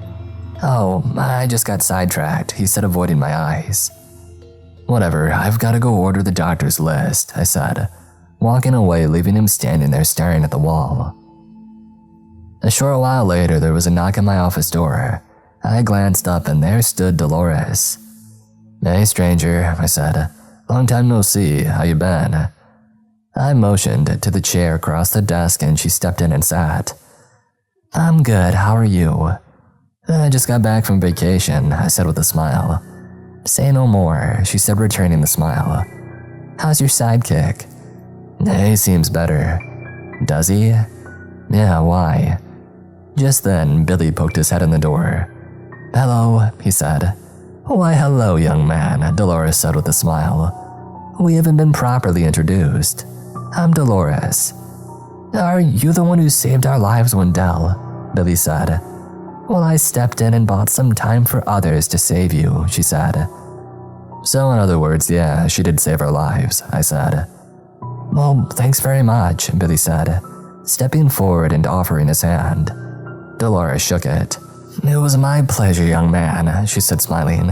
Oh, I just got sidetracked, he said, avoiding my eyes. Whatever, I've got to go order the doctor's list, I said, walking away, leaving him standing there staring at the wall. A short while later, there was a knock at my office door. I glanced up and there stood Dolores. Hey, stranger, I said. Long time no see, how you been? I motioned to the chair across the desk and she stepped in and sat. I'm good, how are you? I just got back from vacation, I said with a smile. Say no more, she said, returning the smile. How's your sidekick? He seems better. Does he? Yeah, why? Just then, Billy poked his head in the door. Hello, he said. Why, hello, young man, Dolores said with a smile. We haven't been properly introduced. I'm Dolores. Are you the one who saved our lives, Wendell? Billy said. Well, I stepped in and bought some time for others to save you, she said. So in other words, yeah, she did save our lives, I said. Well, thanks very much, Billy said, stepping forward and offering his hand. Dolores shook it. It was my pleasure, young man, she said, smiling.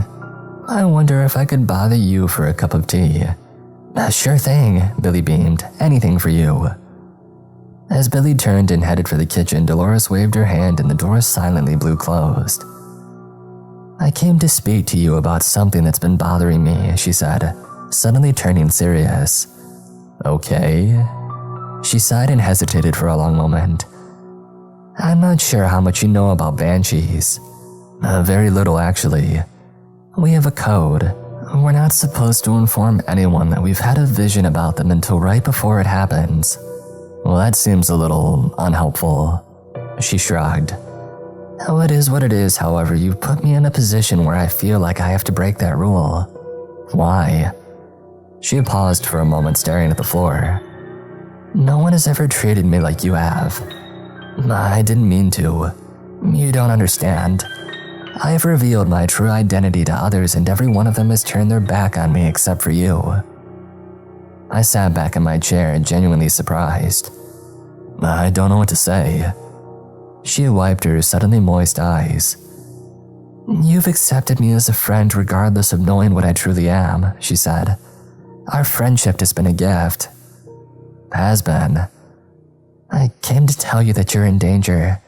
I wonder if I could bother you for a cup of tea. Sure thing, Billy beamed. Anything for you. As Billy turned and headed for the kitchen, Dolores waved her hand and the door silently blew closed. I came to speak to you about something that's been bothering me, she said, suddenly turning serious. Okay. She sighed and hesitated for a long moment. I'm not sure how much you know about banshees. Very little, actually. We have a code. We're not supposed to inform anyone that we've had a vision about them until right before it happens. Well, that seems a little unhelpful. She shrugged. Oh, it is what it is, however, you've put me in a position where I feel like I have to break that rule. Why? She paused for a moment, staring at the floor. No one has ever treated me like you have. I didn't mean to. You don't understand. I have revealed my true identity to others and every one of them has turned their back on me except for you. I sat back in my chair, genuinely surprised. I don't know what to say. She wiped her suddenly moist eyes. You've accepted me as a friend regardless of knowing what I truly am, she said. Our friendship has been a gift. Has been. I came to tell you that you're in danger.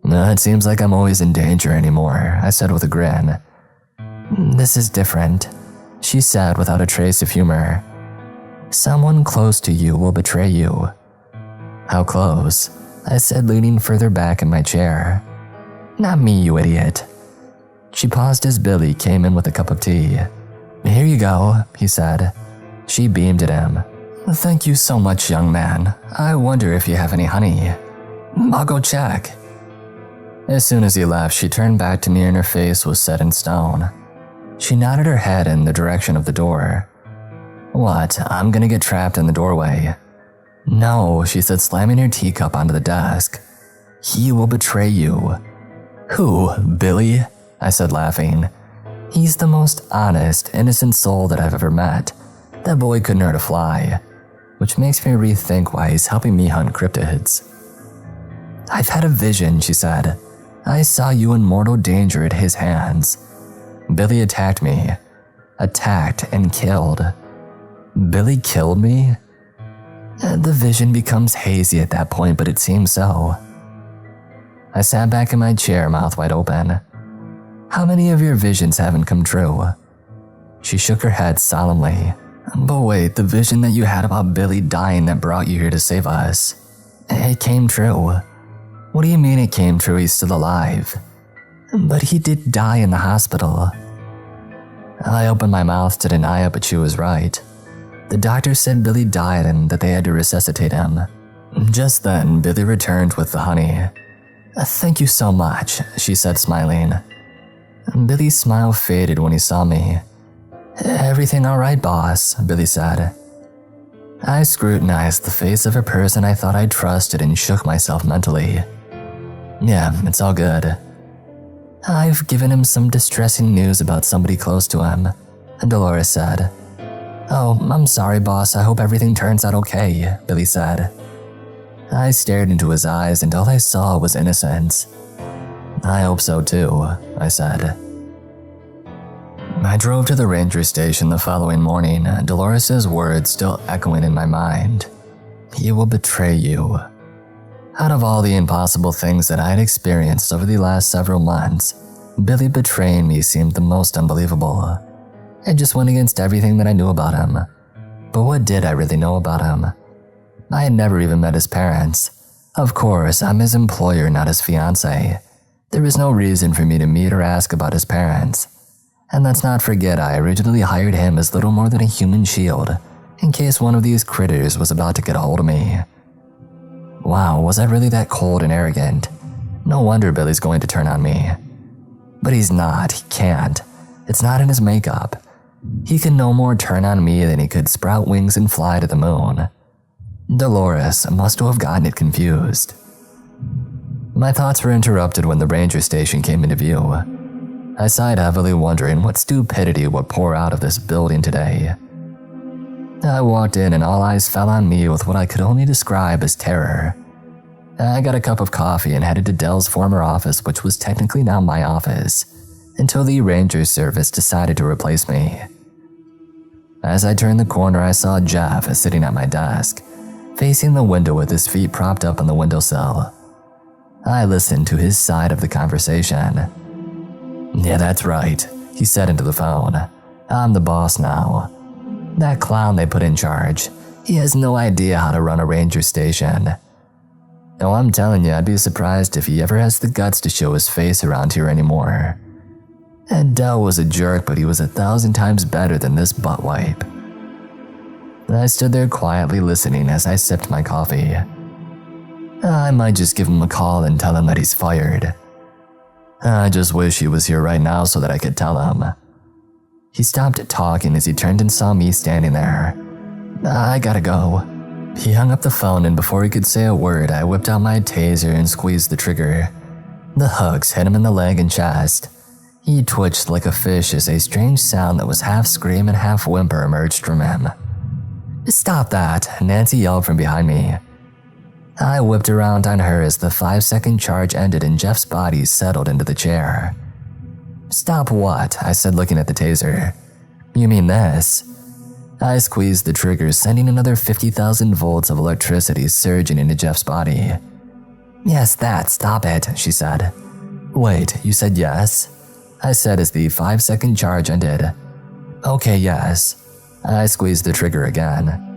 It seems like I'm always in danger anymore, I said with a grin. This is different, she said without a trace of humor. Someone close to you will betray you. How close? I said, leaning further back in my chair. Not me, you idiot. She paused as Billy came in with a cup of tea. Here you go, he said. She beamed at him. Thank you so much, young man. I wonder if you have any honey. I'll go check. As soon as he left, she turned back to me and her face was set in stone. She nodded her head in the direction of the door. What, I'm gonna get trapped in the doorway? No, she said, slamming her teacup onto the desk. He will betray you. Who, Billy? I said, laughing. He's the most honest, innocent soul that I've ever met. That boy couldn't hurt a fly. Which makes me rethink why he's helping me hunt cryptids. I've had a vision, she said. I saw you in mortal danger at his hands. Billy attacked me. attacked, and killed. Billy killed me? The vision becomes hazy at that point, but it seems so. I sat back in my chair, mouth wide open. How many of your visions haven't come true? She shook her head solemnly. But wait, the vision that you had about Billy dying that brought you here to save us. It came true. What do you mean it came true? He's still alive. But he did die in the hospital. I opened my mouth to deny it, but she was right. The doctor said Billy died and that they had to resuscitate him. Just then, Billy returned with the honey. Thank you so much, she said, smiling. Billy's smile faded when he saw me. Everything all right, boss, Billy said. I scrutinized the face of a person I thought I trusted and shook myself mentally. Yeah, it's all good. I've given him some distressing news about somebody close to him, Dolores said. Oh, I'm sorry, boss. I hope everything turns out okay, Billy said. I stared into his eyes and all I saw was innocence. I hope so too, I said. I drove to the ranger station the following morning, Dolores' words still echoing in my mind. He will betray you. Out of all the impossible things that I had experienced over the last several months, Billy betraying me seemed the most unbelievable. It just went against everything that I knew about him. But what did I really know about him? I had never even met his parents. Of course, I'm his employer, not his fiancé. There was no reason for me to meet or ask about his parents. And let's not forget I originally hired him as little more than a human shield, in case one of these critters was about to get a hold of me. Wow, was I really that cold and arrogant? No wonder Billy's going to turn on me. But he's not, he can't. It's not in his makeup. He can no more turn on me than he could sprout wings and fly to the moon. Dolores must have gotten it confused. My thoughts were interrupted when the ranger station came into view. I sighed heavily, wondering what stupidity would pour out of this building today. I walked in and all eyes fell on me with what I could only describe as terror. I got a cup of coffee and headed to Dell's former office, which was technically now my office, until the ranger service decided to replace me. As I turned the corner, I saw Jeff sitting at my desk, facing the window with his feet propped up on the windowsill. I listened to his side of the conversation. Yeah, that's right, he said into the phone. I'm the boss now. That clown they put in charge, he has no idea how to run a ranger station. Oh, I'm telling you, I'd be surprised if he ever has the guts to show his face around here anymore. And Dell was a jerk, but he was 1,000 times better than this butt wipe. I stood there quietly listening as I sipped my coffee. I might just give him a call and tell him that he's fired. I just wish he was here right now so that I could tell him. He stopped talking as he turned and saw me standing there. I gotta go. He hung up the phone and before he could say a word, I whipped out my taser and squeezed the trigger. The hooks hit him in the leg and chest. He twitched like a fish as a strange sound that was half scream and half whimper emerged from him. Stop that, Nancy yelled from behind me. I whipped around on her as the 5-second charge ended and Jeff's body settled into the chair. Stop what? I said, looking at the taser. You mean this? I squeezed the trigger, sending another 50,000 volts of electricity surging into Jeff's body. Yes, that, stop it, she said. Wait, you said yes? I said as the 5-second charge ended. Okay, yes. I squeezed the trigger again.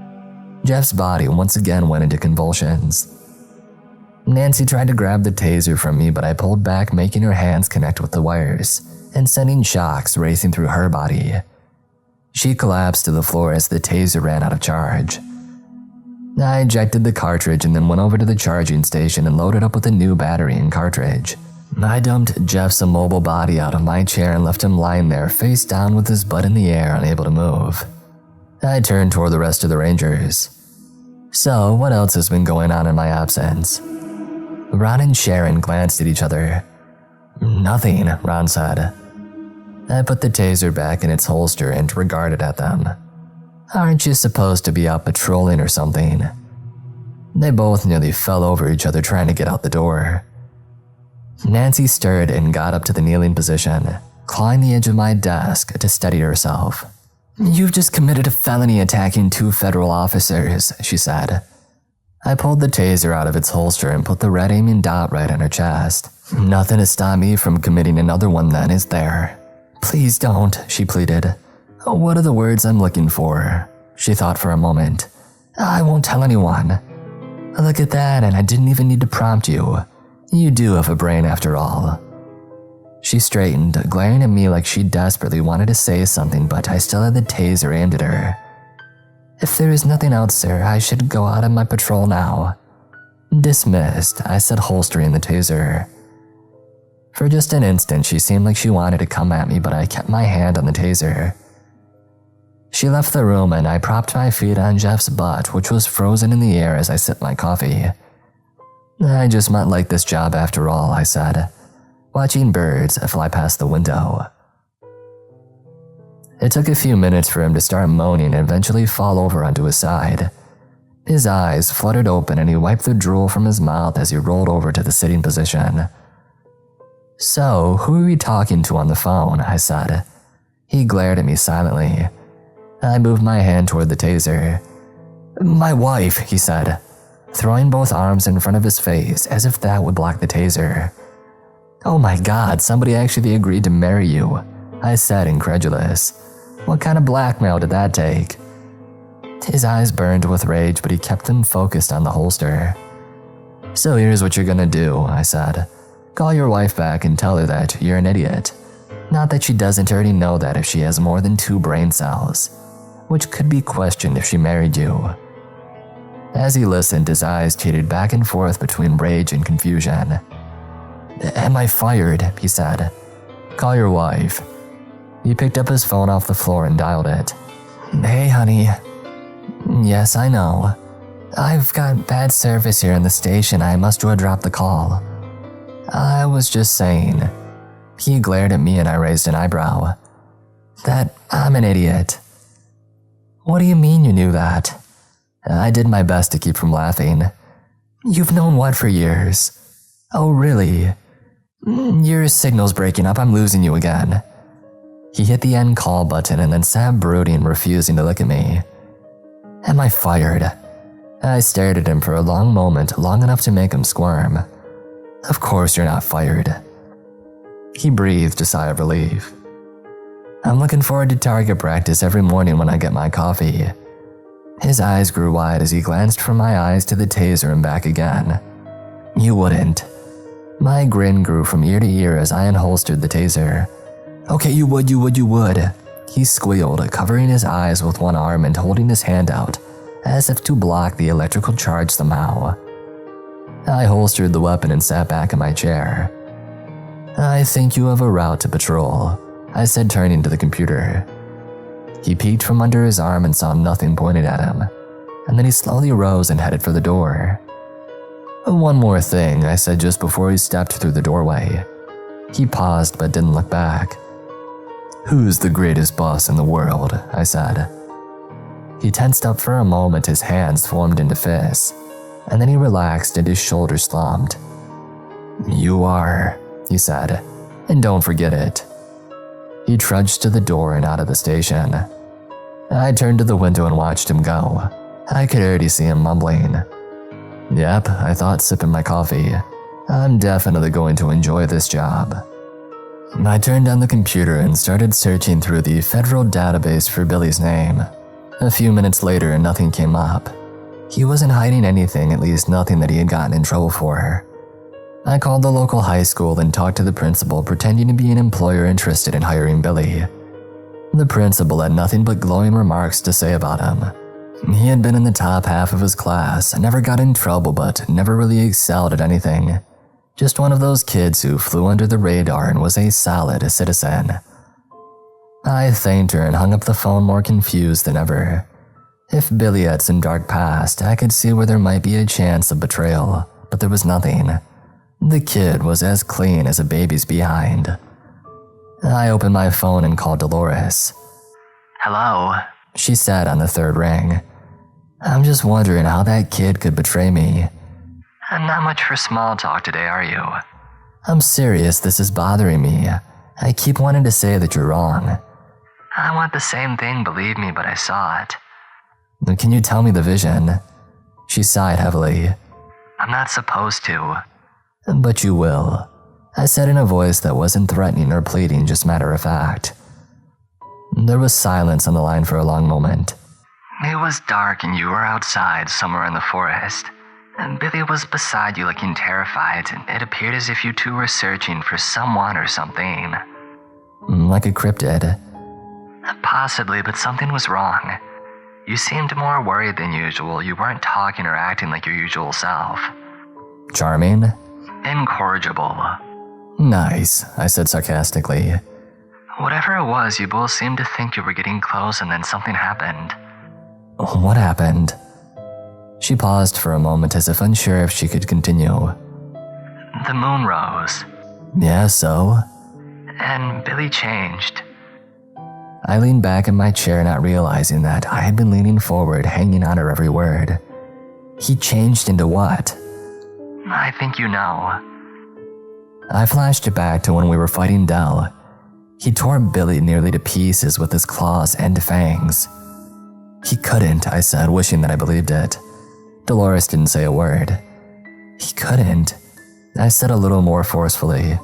Jeff's body once again went into convulsions. Nancy tried to grab the taser from me, but I pulled back, making her hands connect with the wires and sending shocks racing through her body. She collapsed to the floor as the taser ran out of charge. I ejected the cartridge and then went over to the charging station and loaded up with a new battery and cartridge. I dumped Jeff's immobile body out of my chair and left him lying there face down with his butt in the air, unable to move. I turned toward the rest of the Rangers. So, what else has been going on in my absence? Ron and Sharon glanced at each other. Nothing, Ron said. I put the taser back in its holster and regarded at them. Aren't you supposed to be out patrolling or something? They both nearly fell over each other trying to get out the door. Nancy stirred and got up to the kneeling position. clawing the edge of my desk to steady herself. "You've just committed a felony attacking 2 federal officers," she said. I pulled the taser out of its holster and put the red aiming dot right on her chest. "Nothing to stop me from committing another one then, is there?" "Please don't," she pleaded. "What are the words I'm looking for?" She thought for a moment. "I won't tell anyone." "Look at that, and I didn't even need to prompt you. You do have a brain after all." She straightened, glaring at me like she desperately wanted to say something, but I still had the taser aimed at her. "If there is nothing else, sir, I should go out on my patrol now." "Dismissed," I said, holstering the taser. For just an instant, she seemed like she wanted to come at me, but I kept my hand on the taser. She left the room and I propped my feet on Jeff's butt, which was frozen in the air as I sipped my coffee. "I just might like this job after all," I said, watching birds fly past the window. It took a few minutes for him to start moaning and eventually fall over onto his side. His eyes fluttered open and he wiped the drool from his mouth as he rolled over to the sitting position. "So, who are you talking to on the phone?" I said. He glared at me silently. I moved my hand toward the taser. "My wife," he said, throwing both arms in front of his face as if that would block the taser. "Oh my God, somebody actually agreed to marry you," I said, incredulous. "What kind of blackmail did that take?" His eyes burned with rage, but he kept them focused on the holster. "So here's what you're gonna do," I said. "Call your wife back and tell her that you're an idiot. Not that she doesn't already know that if she has more than 2 brain cells, which could be questioned if she married you." As he listened, his eyes cheated back and forth between rage and confusion. "Am I fired?" he said. "Call your wife." He picked up his phone off the floor and dialed it. "Hey, honey." "Yes, I know. I've got bad service here in the station. I must have dropped the call." "I was just saying." He glared at me and I raised an eyebrow. "That I'm an idiot." "What do you mean you knew that?" I did my best to keep from laughing. "You've known what for years?" "Oh, really?" "Your signal's breaking up. I'm losing you again." He hit the end call button and then sat brooding, refusing to look at me. "Am I fired?" I stared at him for a long moment, long enough to make him squirm. "Of course you're not fired." He breathed a sigh of relief. "I'm looking forward to target practice every morning when I get my coffee." His eyes grew wide as he glanced from my eyes to the taser and back again. "You wouldn't." My grin grew from ear to ear as I unholstered the taser. "Okay, you would. He squealed, covering his eyes with one arm and holding his hand out, as if to block the electrical charge somehow. I holstered the weapon and sat back in my chair. "I think you have a route to patrol," I said, turning to the computer. He peeked from under his arm and saw nothing pointed at him, and then he slowly rose and headed for the door. "One more thing," I said just before he stepped through the doorway. He paused but didn't look back. "Who's the greatest boss in the world?" I said. He tensed up for a moment, his hands formed into fists, and then he relaxed and his shoulders slumped. "You are," he said, "and don't forget it." He trudged to the door and out of the station. I turned to the window and watched him go. I could already see him mumbling. "Yep," I thought, sipping my coffee. "I'm definitely going to enjoy this job." I turned on the computer and started searching through the federal database for Billy's name. A few minutes later, nothing came up. He wasn't hiding anything, at least nothing that he had gotten in trouble for. I called the local high school and talked to the principal, pretending to be an employer interested in hiring Billy. The principal had nothing but glowing remarks to say about him. He had been in the top half of his class, never got in trouble, but never really excelled at anything. Just one of those kids who flew under the radar and was a solid citizen. I thanked her and hung up the phone more confused than ever. If Billy had some dark past, I could see where there might be a chance of betrayal, but there was nothing. The kid was as clean as a baby's behind. I opened my phone and called Dolores. Hello? She said on the third ring. "I'm just wondering how that kid could betray me." Not much for small talk today, are you? "I'm serious, this is bothering me. I keep wanting to say that you're wrong. I want the same thing, believe me, but I saw it. Can you tell me the vision? She sighed heavily. I'm not supposed to. But you will, I said in a voice that wasn't threatening or pleading, just matter of fact. There was silence on the line for a long moment. It was dark and you were outside somewhere in the forest. And Billy was beside you looking terrified, and it appeared as if you two were searching for someone or something. Like a cryptid. Possibly, but something was wrong. You seemed more worried than usual. You weren't talking or acting like your usual self. Charming? Incorrigible. Nice, I said sarcastically. Whatever it was, you both seemed to think you were getting close, and then something happened. What happened? She paused for a moment as if unsure if she could continue. The moon rose. Yeah, so? And Billy changed. I leaned back in my chair, not realizing that I had been leaning forward, hanging on her every word. He changed into what? I think you know. I flashed it back to when we were fighting Dell. He tore Billy nearly to pieces with his claws and fangs. He couldn't, I said, wishing that I believed it. Dolores didn't say a word. He couldn't, I said a little more forcefully.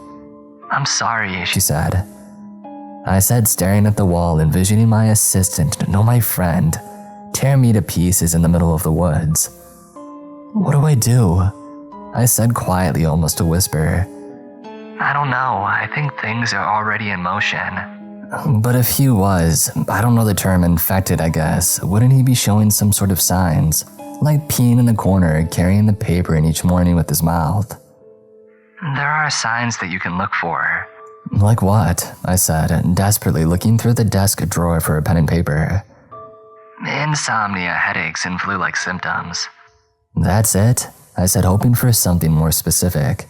I'm sorry, she said. I said, staring at the wall, envisioning my assistant, no, my friend, tear me to pieces in the middle of the woods. What do I do? I said quietly, almost a whisper. I don't know. I think things are already in motion. But if he was, I don't know the term, infected, I guess, wouldn't he be showing some sort of signs? Like peeing in the corner, carrying the paper in each morning with his mouth. There are signs that you can look for. Like what? I said, desperately looking through the desk drawer for a pen and paper. Insomnia, headaches, and flu-like symptoms. That's it? I said, hoping for something more specific.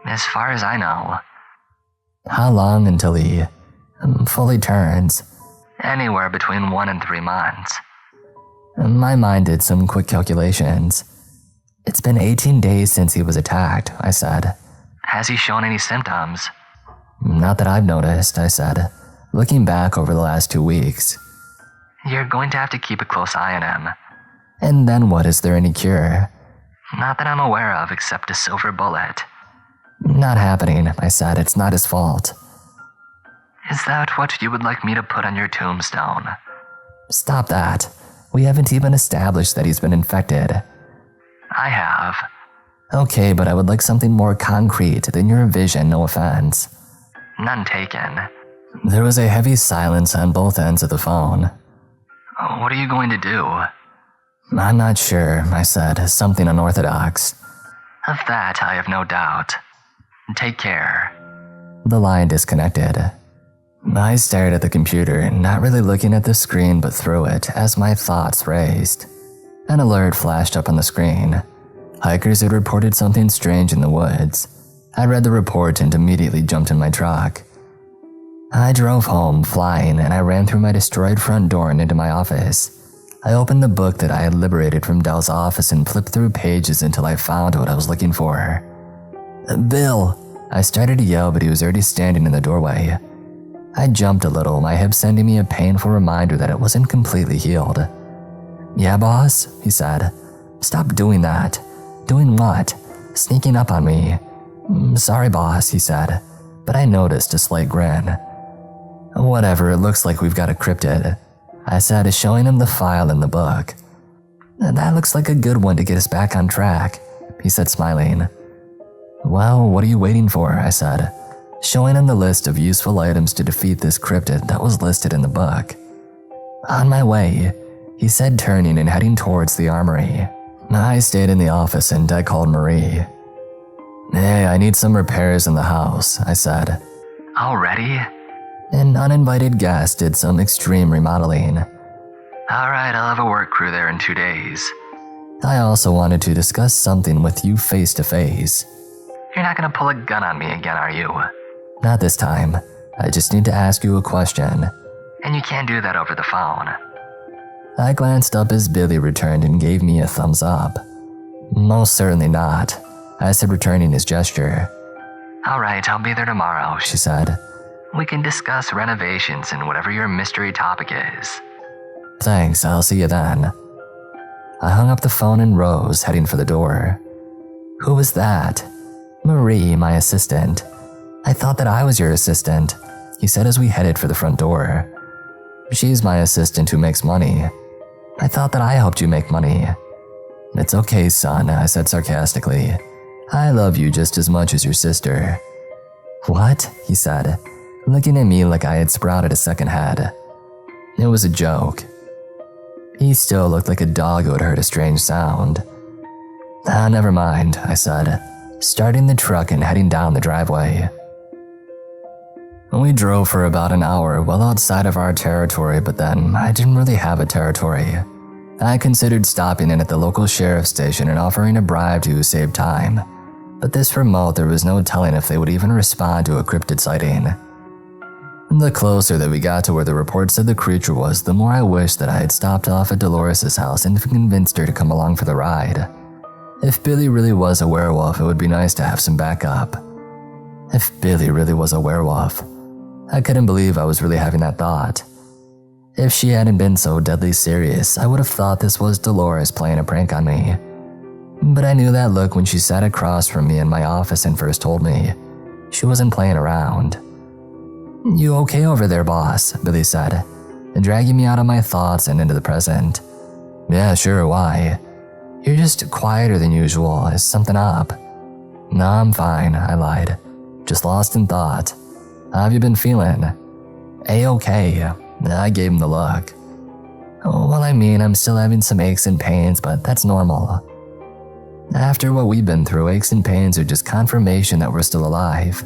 As far as I know. How long until he fully turns? Anywhere between 1 and 3 months. My mind did some quick calculations. It's been 18 days since he was attacked, I said. Has he shown any symptoms? Not that I've noticed, I said, looking back over the last 2 weeks. You're going to have to keep a close eye on him. And then what? Is there any cure? Not that I'm aware of, except a silver bullet. Not happening, I said. It's not his fault. Is that what you would like me to put on your tombstone? Stop that. We haven't even established that he's been infected. I have. Okay, but I would like something more concrete than your vision, no offense. None taken. There was a heavy silence on both ends of the phone. What are you going to do? I'm not sure, I said, something unorthodox. Of that, I have no doubt. Take care. The line disconnected. I stared at the computer, not really looking at the screen but through it as my thoughts raced. An alert flashed up on the screen. Hikers had reported something strange in the woods. I read the report and immediately jumped in my truck. I drove home, flying, and I ran through my destroyed front door and into my office. I opened the book that I had liberated from Dell's office and flipped through pages until I found what I was looking for. Bill! I started to yell, but he was already standing in the doorway. I jumped a little, my hip sending me a painful reminder that it wasn't completely healed. Yeah, boss? He said. Stop doing that. Doing what? Sneaking up on me. Sorry, boss, he said, but I noticed a slight grin. Whatever, it looks like we've got a cryptid, I said, showing him the file in the book. That looks like a good one to get us back on track, he said, smiling. Well, what are you waiting for, I said, showing him the list of useful items to defeat this cryptid that was listed in the book. On my way, he said, turning and heading towards the armory. I stayed in the office and I called Marie. Hey, I need some repairs in the house, I said. Already? An uninvited guest did some extreme remodeling. Alright, I'll have a work crew there in 2 days. I also wanted to discuss something with you face to face. You're not gonna pull a gun on me again, are you? Not this time. I just need to ask you a question. And you can't do that over the phone. I glanced up as Billy returned and gave me a thumbs up. Most certainly not, I said, returning his gesture. Alright, I'll be there tomorrow, She said. We can discuss renovations and whatever your mystery topic is. Thanks, I'll see you then. I hung up the phone and rose, heading for the door. Who was that? Marie, my assistant. I thought that I was your assistant, he said as we headed for the front door. She's my assistant who makes money. I thought that I helped you make money. It's okay, son, I said sarcastically. I love you just as much as your sister. What? He said, looking at me like I had sprouted a second head. It was a joke. He still looked like a dog who had heard a strange sound. Never mind, I said, starting the truck and heading down the driveway. We drove for about an hour well outside of our territory, but then I didn't really have a territory. I considered stopping in at the local sheriff's station and offering a bribe to save time, but this remote there was no telling if they would even respond to a cryptid sighting. The closer that we got to where the report said the creature was, the more I wished that I had stopped off at Dolores' house and convinced her to come along for the ride. If Billy really was a werewolf, it would be nice to have some backup. If Billy really was a werewolf, I couldn't believe I was really having that thought. If she hadn't been so deadly serious, I would have thought this was Dolores playing a prank on me. But I knew that look when she sat across from me in my office and first told me. She wasn't playing around. You okay over there, boss? Billy said, dragging me out of my thoughts and into the present. Yeah, sure, why? You're just quieter than usual. Is something up? No, I'm fine, I lied. Just lost in thought. How have you been feeling? A-okay. I gave him the look. Well, I mean, I'm still having some aches and pains, but that's normal. After what we've been through, aches and pains are just confirmation that we're still alive.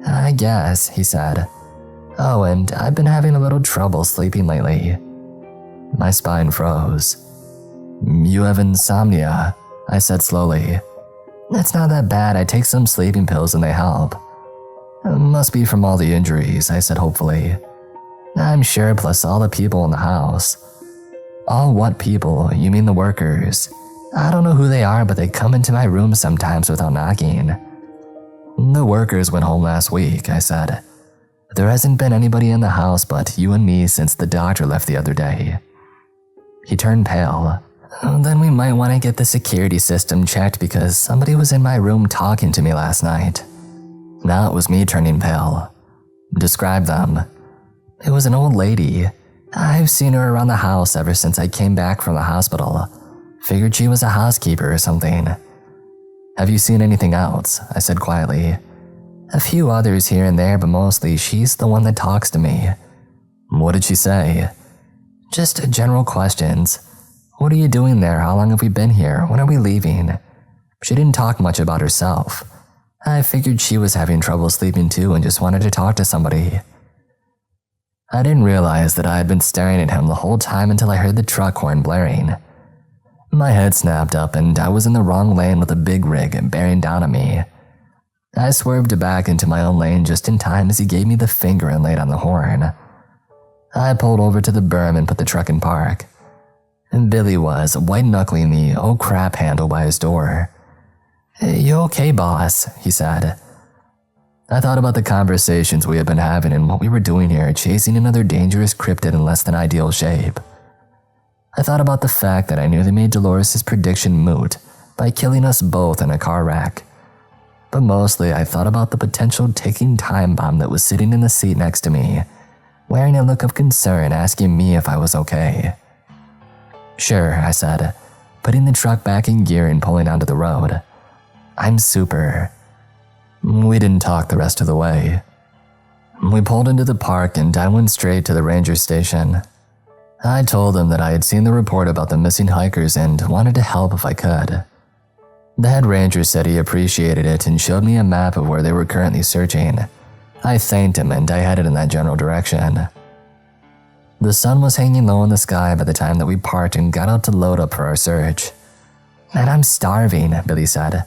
I guess, he said. Oh, and I've been having a little trouble sleeping lately. My spine froze. You have insomnia, I said slowly. It's not that bad. I take some sleeping pills and they help. Must be from all the injuries, I said hopefully. I'm sure, plus all the people in the house. All what people? You mean the workers? I don't know who they are, but they come into my room sometimes without knocking. The workers went home last week, I said. There hasn't been anybody in the house but you and me since the doctor left the other day. He turned pale. Then we might want to get the security system checked because somebody was in my room talking to me last night. Now it was me turning pale. Describe them. It was an old lady. I've seen her around the house ever since I came back from the hospital. Figured she was a housekeeper or something. Have you seen anything else? I said quietly. A few others here and there, but mostly she's the one that talks to me. What did she say? Just general questions. What are you doing there? How long have we been here? When are we leaving? She didn't talk much about herself. I figured she was having trouble sleeping too and just wanted to talk to somebody. I didn't realize that I had been staring at him the whole time until I heard the truck horn blaring. My head snapped up and I was in the wrong lane with a big rig bearing down on me. I swerved back into my own lane just in time as he gave me the finger and laid on the horn. I pulled over to the berm and put the truck in park. Billy was white-knuckling the oh crap handle by his door. You okay, boss? He said. I thought about the conversations we had been having and what we were doing here, chasing another dangerous cryptid in less than ideal shape. I thought about the fact that I nearly made Dolores' prediction moot by killing us both in a car wreck. But mostly I thought about the potential ticking time bomb that was sitting in the seat next to me, wearing a look of concern asking me if I was okay. Sure, I said, putting the truck back in gear and pulling onto the road. I'm super. We didn't talk the rest of the way. We pulled into the park and I went straight to the ranger station. I told him that I had seen the report about the missing hikers and wanted to help if I could. The head ranger said he appreciated it and showed me a map of where they were currently searching. I thanked him and I headed in that general direction. The sun was hanging low in the sky by the time that we parked and got out to load up for our search. Man, I'm starving, Billy said.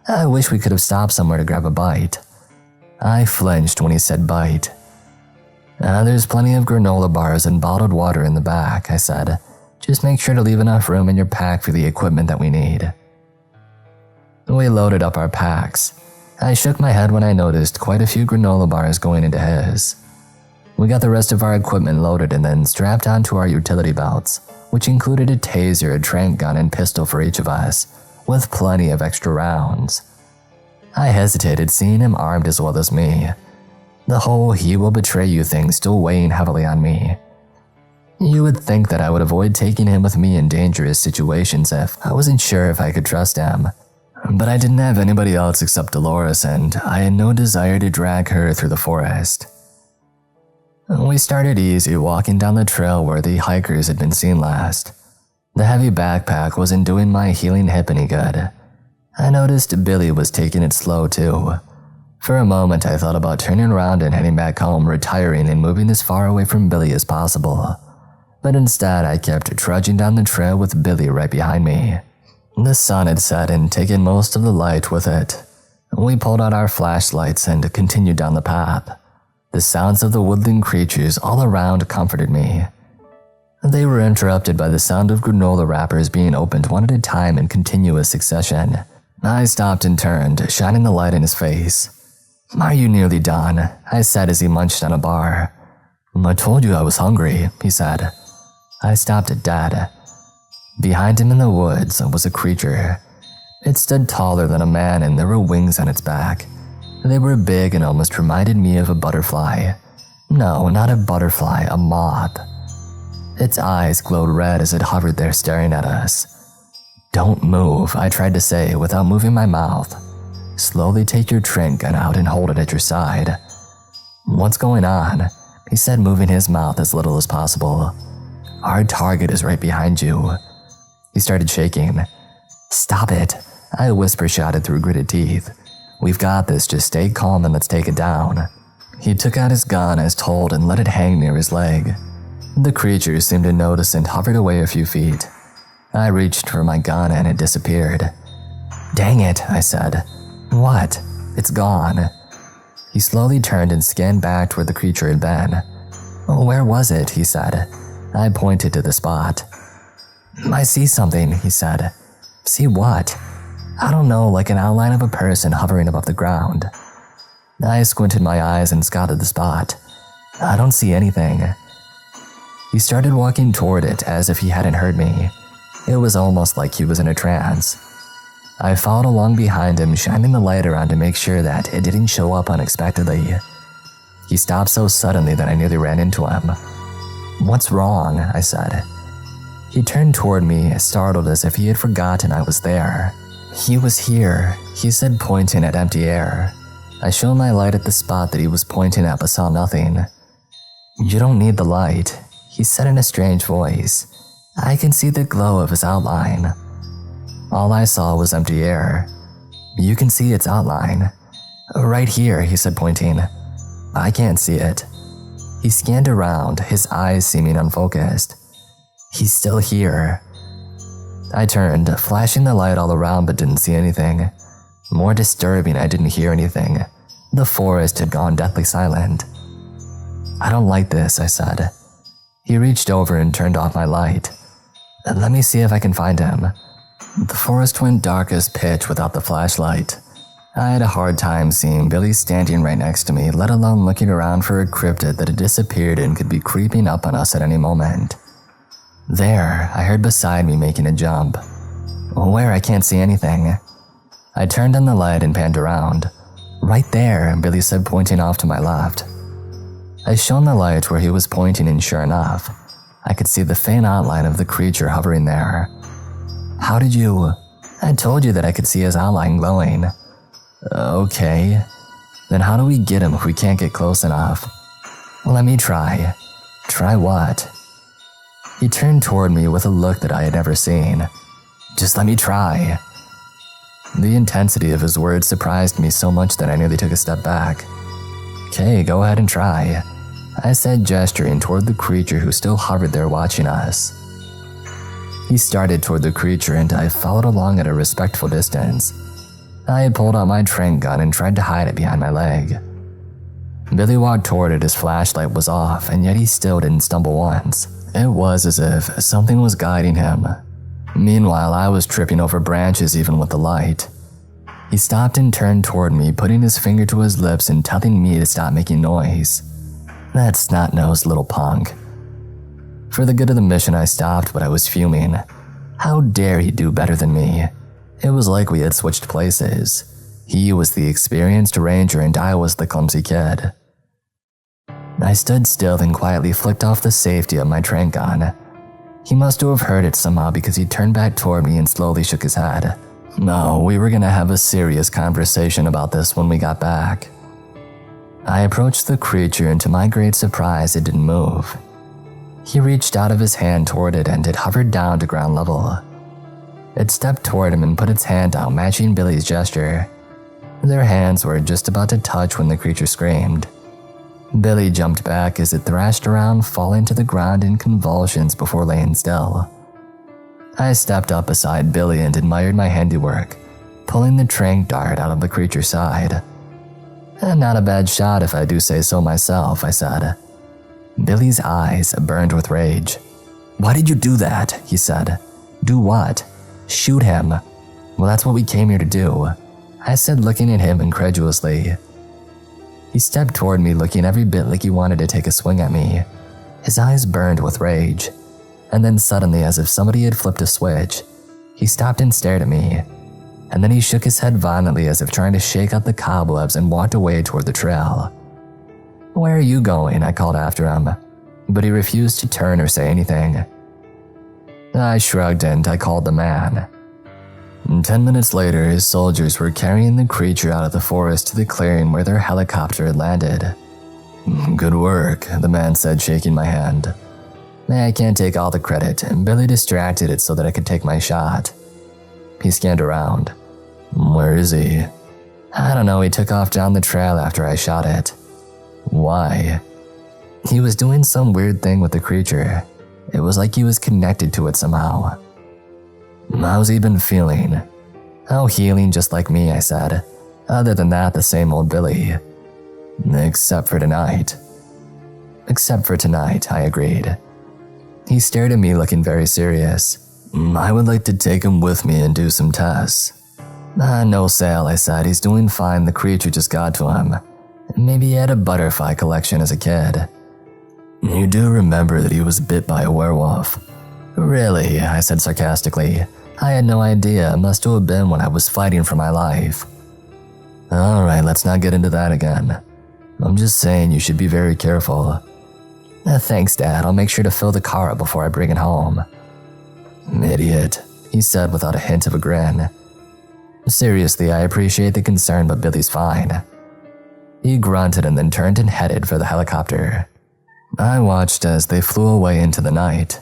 I wish we could have stopped somewhere to grab a bite. I flinched when he said bite. There's plenty of granola bars and bottled water in the back, I said. Just make sure to leave enough room in your pack for the equipment that we need. We loaded up our packs. I shook my head when I noticed quite a few granola bars going into his. We got the rest of our equipment loaded and then strapped onto our utility belts, which included a taser, a tranq gun, and pistol for each of us, with plenty of extra rounds. I hesitated seeing him armed as well as me. The whole "he will betray you" thing still weighing heavily on me. You would think that I would avoid taking him with me in dangerous situations if I wasn't sure if I could trust him. But I didn't have anybody else except Dolores, and I had no desire to drag her through the forest. We started easy, walking down the trail where the hikers had been seen last. The heavy backpack wasn't doing my healing hip any good. I noticed Billy was taking it slow too. For a moment I thought about turning around and heading back home, retiring and moving as far away from Billy as possible. But instead I kept trudging down the trail with Billy right behind me. The sun had set and taken most of the light with it. We pulled out our flashlights and continued down the path. The sounds of the woodland creatures all around comforted me. They were interrupted by the sound of granola wrappers being opened one at a time in continuous succession. I stopped and turned, shining the light in his face. "Are you nearly done?" I said as he munched on a bar. "I told you I was hungry," he said. I stopped dead. Behind him in the woods was a creature. It stood taller than a man and there were wings on its back. They were big and almost reminded me of a butterfly. No, not a butterfly, a moth. Its eyes glowed red as it hovered there staring at us. "Don't move," I tried to say without moving my mouth. "Slowly take your tranq gun out and hold it at your side." "What's going on?" he said, moving his mouth as little as possible. "Our target is right behind you." He started shaking. "Stop it," I whisper-shouted through gritted teeth. "We've got this, just stay calm and let's take it down." He took out his gun as told and let it hang near his leg. The creature seemed to notice and hovered away a few feet. I reached for my gun and it disappeared. "Dang it," I said. "What?" "It's gone." He slowly turned and scanned back toward the creature had been. "Where was it?" he said. I pointed to the spot. "I see something," he said. "See what?" "I don't know, like an outline of a person hovering above the ground." I squinted my eyes and scouted the spot. "I don't see anything." He started walking toward it as if he hadn't heard me. It was almost like he was in a trance. I followed along behind him, shining the light around to make sure that it didn't show up unexpectedly. He stopped so suddenly that I nearly ran into him. "What's wrong?" I said. He turned toward me, startled as if he had forgotten I was there. "He was here," he said, pointing at empty air. I shone my light at the spot that he was pointing at but saw nothing. "You don't need the light," he said in a strange voice. "I can see the glow of his outline." All I saw was empty air. "You can see its outline." "Right here," he said, pointing. "I can't see it." He scanned around, his eyes seeming unfocused. "He's still here." I turned, flashing the light all around but didn't see anything. More disturbing, I didn't hear anything. The forest had gone deathly silent. "I don't like this," I said. He reached over and turned off my light. "Let me see if I can find him." The forest went dark as pitch without the flashlight. I had a hard time seeing Billy standing right next to me, let alone looking around for a cryptid that had disappeared and could be creeping up on us at any moment. "There," I heard beside me making a jump. "Where? I can't see anything." I turned on the light and panned around. "Right there," Billy said, pointing off to my left. I shone the light where he was pointing and sure enough, I could see the faint outline of the creature hovering there. "How did you—" "I told you that I could see his outline glowing." "Okay. Then how do we get him if we can't get close enough?" "Let me try." "Try what?" He turned toward me with a look that I had never seen. "Just let me try." The intensity of his words surprised me so much that I nearly took a step back. "Okay, go ahead and try," I said, gesturing toward the creature who still hovered there watching us. He started toward the creature and I followed along at a respectful distance. I had pulled out my tranq gun and tried to hide it behind my leg. Billy walked toward it, his flashlight was off, and yet he still didn't stumble once. It was as if something was guiding him. Meanwhile, I was tripping over branches even with the light. He stopped and turned toward me, putting his finger to his lips and telling me to stop making noise. That snot-nosed little punk. For the good of the mission, I stopped, but I was fuming. How dare he do better than me? It was like we had switched places. He was the experienced ranger and I was the clumsy kid. I stood still and quietly flicked off the safety of my trank gun. He must have heard it somehow because he turned back toward me and slowly shook his head. No, we were gonna have a serious conversation about this when we got back. I approached the creature and to my great surprise it didn't move. He reached out of his hand toward it and it hovered down to ground level. It stepped toward him and put its hand out, matching Billy's gesture. Their hands were just about to touch when the creature screamed. Billy jumped back as it thrashed around, falling to the ground in convulsions before laying still. I stepped up beside Billy and admired my handiwork, pulling the trank dart out of the creature's side. Not a bad shot if I do say so myself, I said. Billy's eyes burned with rage. Why did you do that? He said. Do what? Shoot him. Well, that's what we came here to do, I said, looking at him incredulously. He stepped toward me, looking every bit like he wanted to take a swing at me. His eyes burned with rage, and then suddenly, as if somebody had flipped a switch, he stopped and stared at me, and then he shook his head violently as if trying to shake out the cobwebs and walked away toward the trail. Where are you going? I called after him, but he refused to turn or say anything. I shrugged and I called the man. 10 minutes later, his soldiers were carrying the creature out of the forest to the clearing where their helicopter had landed. Good work, the man said, shaking my hand. I can't take all the credit, and Billy distracted it so that I could take my shot. He scanned around. Where is he? I don't know, he took off down the trail after I shot it. Why? He was doing some weird thing with the creature. It was like he was connected to it somehow. How's he been feeling? Oh, healing just like me, I said. Other than that, the same old Billy. Except for tonight. Except for tonight, I agreed. He stared at me looking very serious. I would like to take him with me and do some tests. No sale, I said. He's doing fine, the creature just got to him. Maybe he had a butterfly collection as a kid. You do remember that he was bit by a werewolf? Really, I said sarcastically. I had no idea. It must have been when I was fighting for my life. Alright, let's not get into that again. I'm just saying you should be very careful. Thanks, Dad. I'll make sure to fill the car up before I bring it home. Idiot, he said without a hint of a grin. Seriously, I appreciate the concern, but Billy's fine. He grunted and then turned and headed for the helicopter. I watched as they flew away into the night.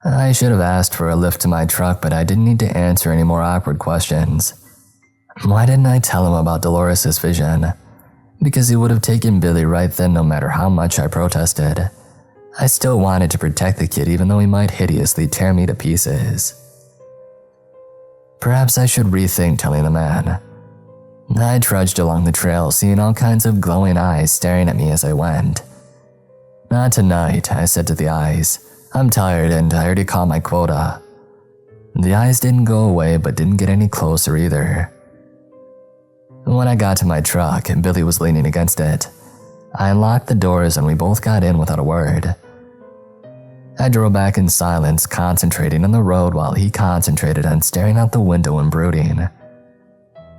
I should have asked for a lift to my truck, but I didn't need to answer any more awkward questions. Why didn't I tell him about Dolores' vision? Because he would have taken Billy right then no matter how much I protested. I still wanted to protect the kid even though he might hideously tear me to pieces. Perhaps I should rethink telling the man. I trudged along the trail, seeing all kinds of glowing eyes staring at me as I went. Not tonight, I said to the eyes. I'm tired and I already caught my quota. The eyes didn't go away but didn't get any closer either. When I got to my truck, Billy was leaning against it. I unlocked the doors and we both got in without a word. I drove back in silence, concentrating on the road while he concentrated on staring out the window and brooding.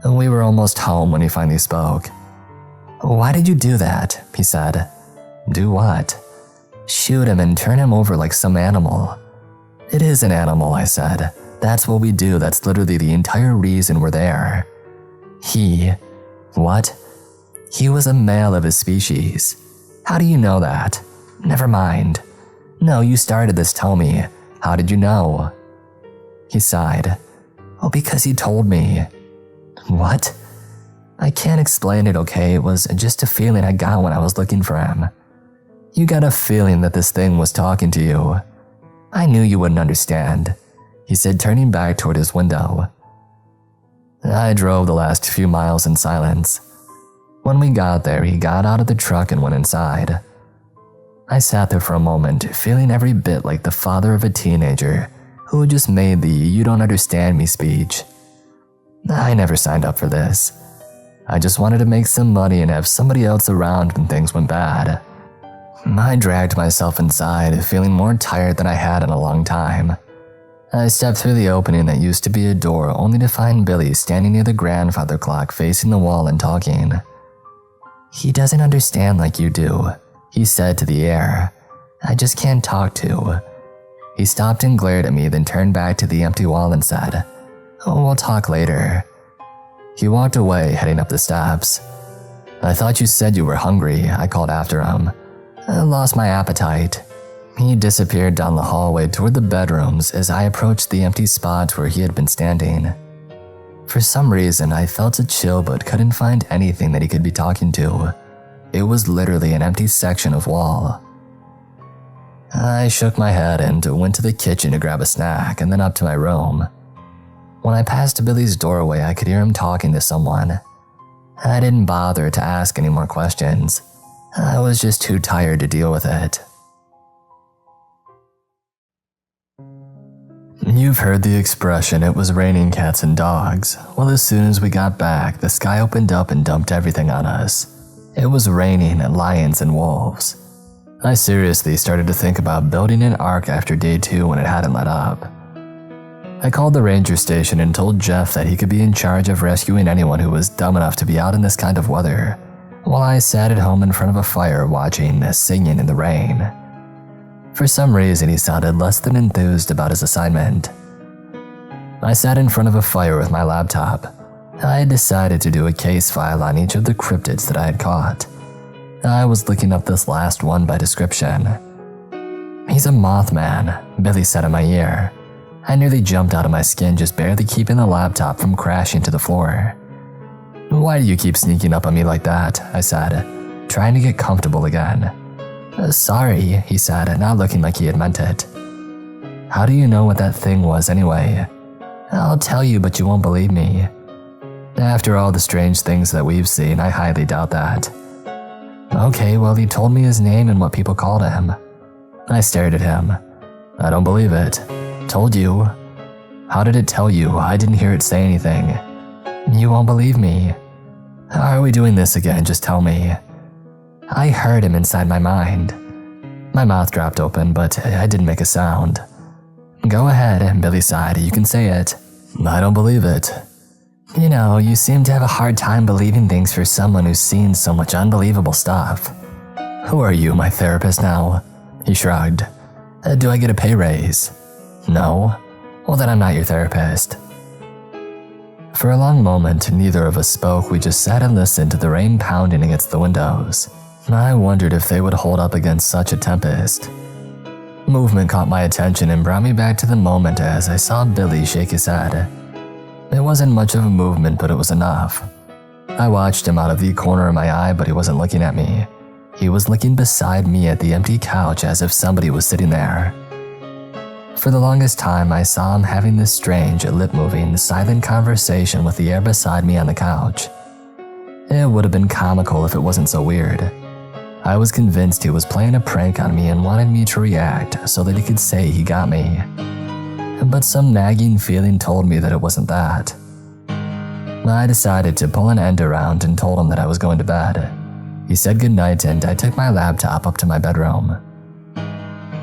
We were almost home when he finally spoke. Why did you do that? He said. Do what? Shoot him and turn him over like some animal. It is an animal, I said. That's what we do. That's literally the entire reason we're there. What? He was a male of his species. How do you know that? Never mind. No, you started this, tell me. How did you know? He sighed. Oh, because he told me. What? I can't explain it, okay? It was just a feeling I got when I was looking for him. You got a feeling that this thing was talking to you. I knew you wouldn't understand, he said, turning back toward his window. I drove the last few miles in silence. When we got there, he got out of the truck and went inside. I sat there for a moment, feeling every bit like the father of a teenager who had just made the "you don't understand me" speech. I never signed up for this. I just wanted to make some money and have somebody else around when things went bad. I dragged myself inside, feeling more tired than I had in a long time. I stepped through the opening that used to be a door only to find Billy standing near the grandfather clock facing the wall and talking. "He doesn't understand like you do," he said to the air. "I just can't talk to." He stopped and glared at me, then turned back to the empty wall and said, "Oh, we'll talk later." He walked away, heading up the steps. "I thought you said you were hungry," I called after him. "I lost my appetite." He disappeared down the hallway toward the bedrooms as I approached the empty spot where he had been standing. For some reason, I felt a chill but couldn't find anything that he could be talking to. It was literally an empty section of wall. I shook my head and went to the kitchen to grab a snack and then up to my room. When I passed Billy's doorway, I could hear him talking to someone. I didn't bother to ask any more questions. I was just too tired to deal with it. You've heard the expression, "It was raining cats and dogs." Well, as soon as we got back, the sky opened up and dumped everything on us. It was raining lions and wolves. I seriously started to think about building an ark after day 2 when it hadn't let up. I called the ranger station and told Jeff that he could be in charge of rescuing anyone who was dumb enough to be out in this kind of weather, while I sat at home in front of a fire watching singing in the rain. For some reason, he sounded less than enthused about his assignment. I sat in front of a fire with my laptop. I had decided to do a case file on each of the cryptids that I had caught. I was looking up this last one by description. "He's a mothman," Billy said in my ear. I nearly jumped out of my skin, just barely keeping the laptop from crashing to the floor. "Why do you keep sneaking up on me like that?" I said, trying to get comfortable again. "Sorry," he said, not looking like he had meant it. "How do you know what that thing was anyway?" "I'll tell you, but you won't believe me." After all the strange things that we've seen, I highly doubt that. "Okay, well, he told me his name and what people called him." I stared at him. "I don't believe it." "Told you." "How did it tell you? I didn't hear it say anything." "You won't believe me." "How are we doing this again? Just tell me." "I heard him inside my mind." My mouth dropped open, but I didn't make a sound. "Go ahead," Billy sighed. "You can say it." "I don't believe it." "You know, you seem to have a hard time believing things for someone who's seen so much unbelievable stuff." "Who are you, my therapist now?" He shrugged. "Do I get a pay raise?" "No." "Well, then I'm not your therapist." For a long moment, neither of us spoke. We just sat and listened to the rain pounding against the windows. I wondered if they would hold up against such a tempest. Movement caught my attention and brought me back to the moment as I saw Billy shake his head. It wasn't much of a movement, but it was enough. I watched him out of the corner of my eye, but he wasn't looking at me. He was looking beside me at the empty couch as if somebody was sitting there. For the longest time, I saw him having this strange, lip-moving, silent conversation with the air beside me on the couch. It would have been comical if it wasn't so weird. I was convinced he was playing a prank on me and wanted me to react so that he could say he got me. But some nagging feeling told me that it wasn't that. I decided to pull an end around and told him that I was going to bed. He said goodnight and I took my laptop up to my bedroom.